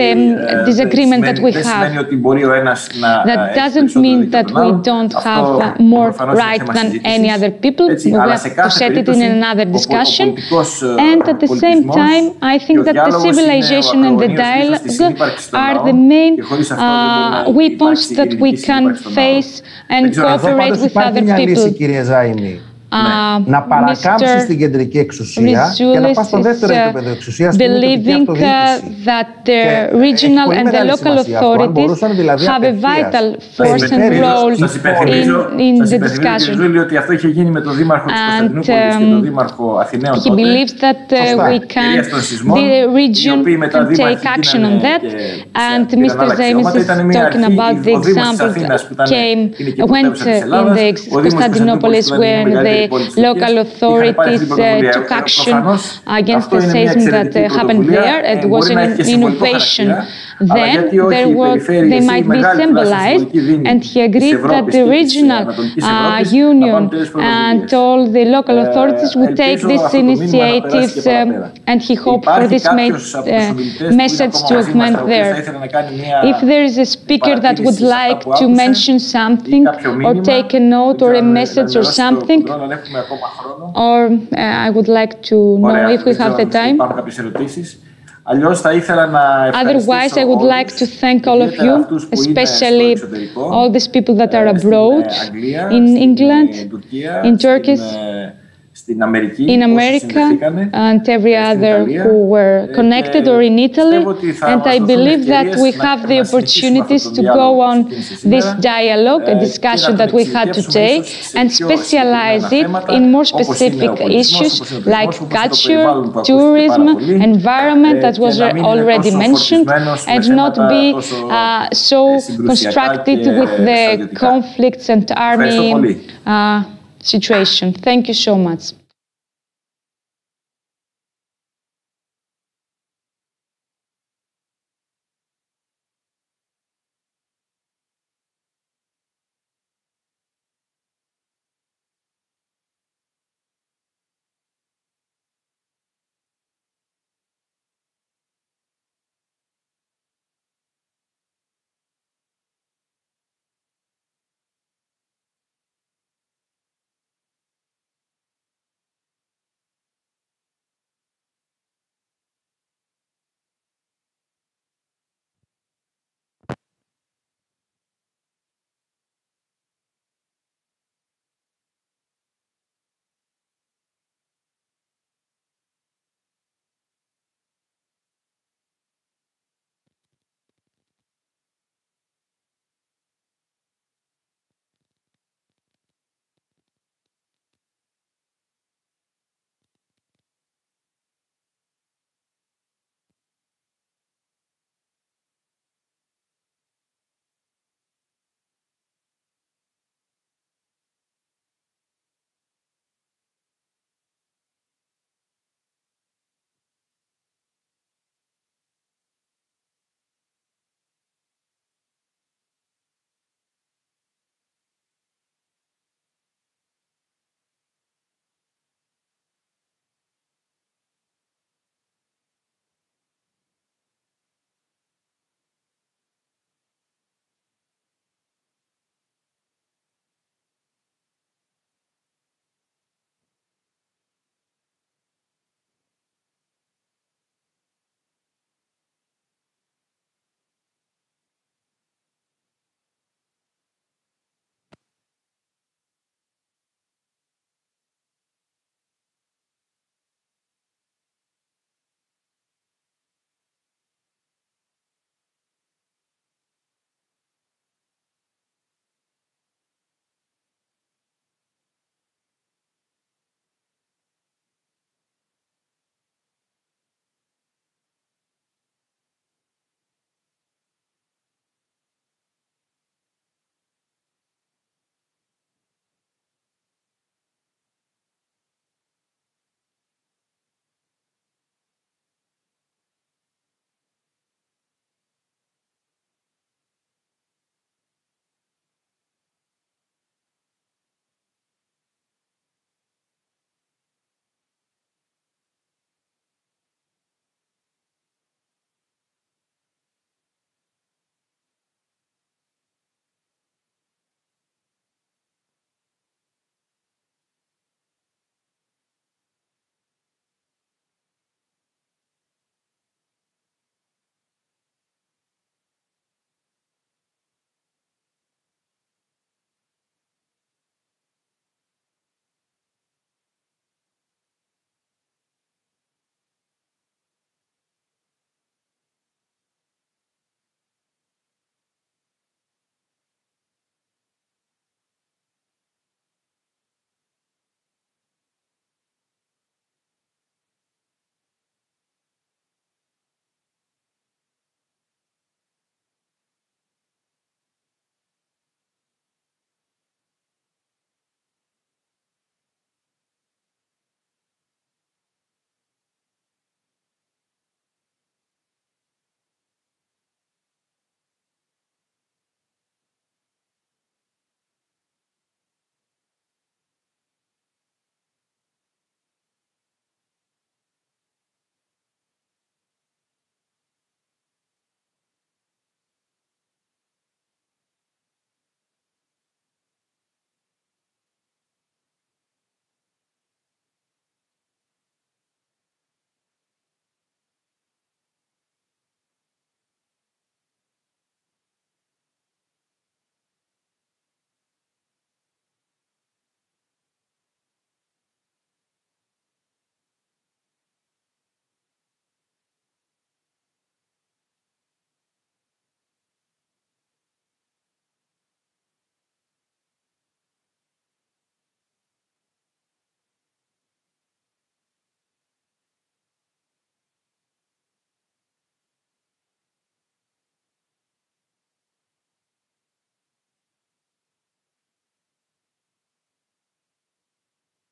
the disagreement that we have. That doesn't mean that we don't have more right than any other people. We have to set it in another discussion. And at the same time, I think that the civilization and the dialogue are the main weapons that we can face and cooperate with other people. Να παρακάμψεις την κεντρική εξουσία και να πας στο δεύτερο επίπεδο εξουσίας. Believing that the regional and the local authorities have a vital force and role in the discussion. And he believes that the region can take action on that. And Mr. Zaimis is talking about the example that went in the Constantinopolis when the local authorities took action against the seism that happened there. It was an innovation. Then they might be symbolized, and he agreed that the regional union and all the local authorities would take these initiatives, and he hoped for this message to augment there. If there is a speaker that would like to mention something or take a note or a message or something, or I would like to know if we have the time. Otherwise, I would like to thank all of you, especially all these people that are abroad, in England, in Turkey, in America, and every other who were connected, or in Italy. And I believe that we have the opportunities to go on this dialogue, a discussion that we had today, and specialize it in more specific issues like culture, tourism, environment, that was already mentioned, and not be so constructed with the conflicts and army situation. Thank you so much.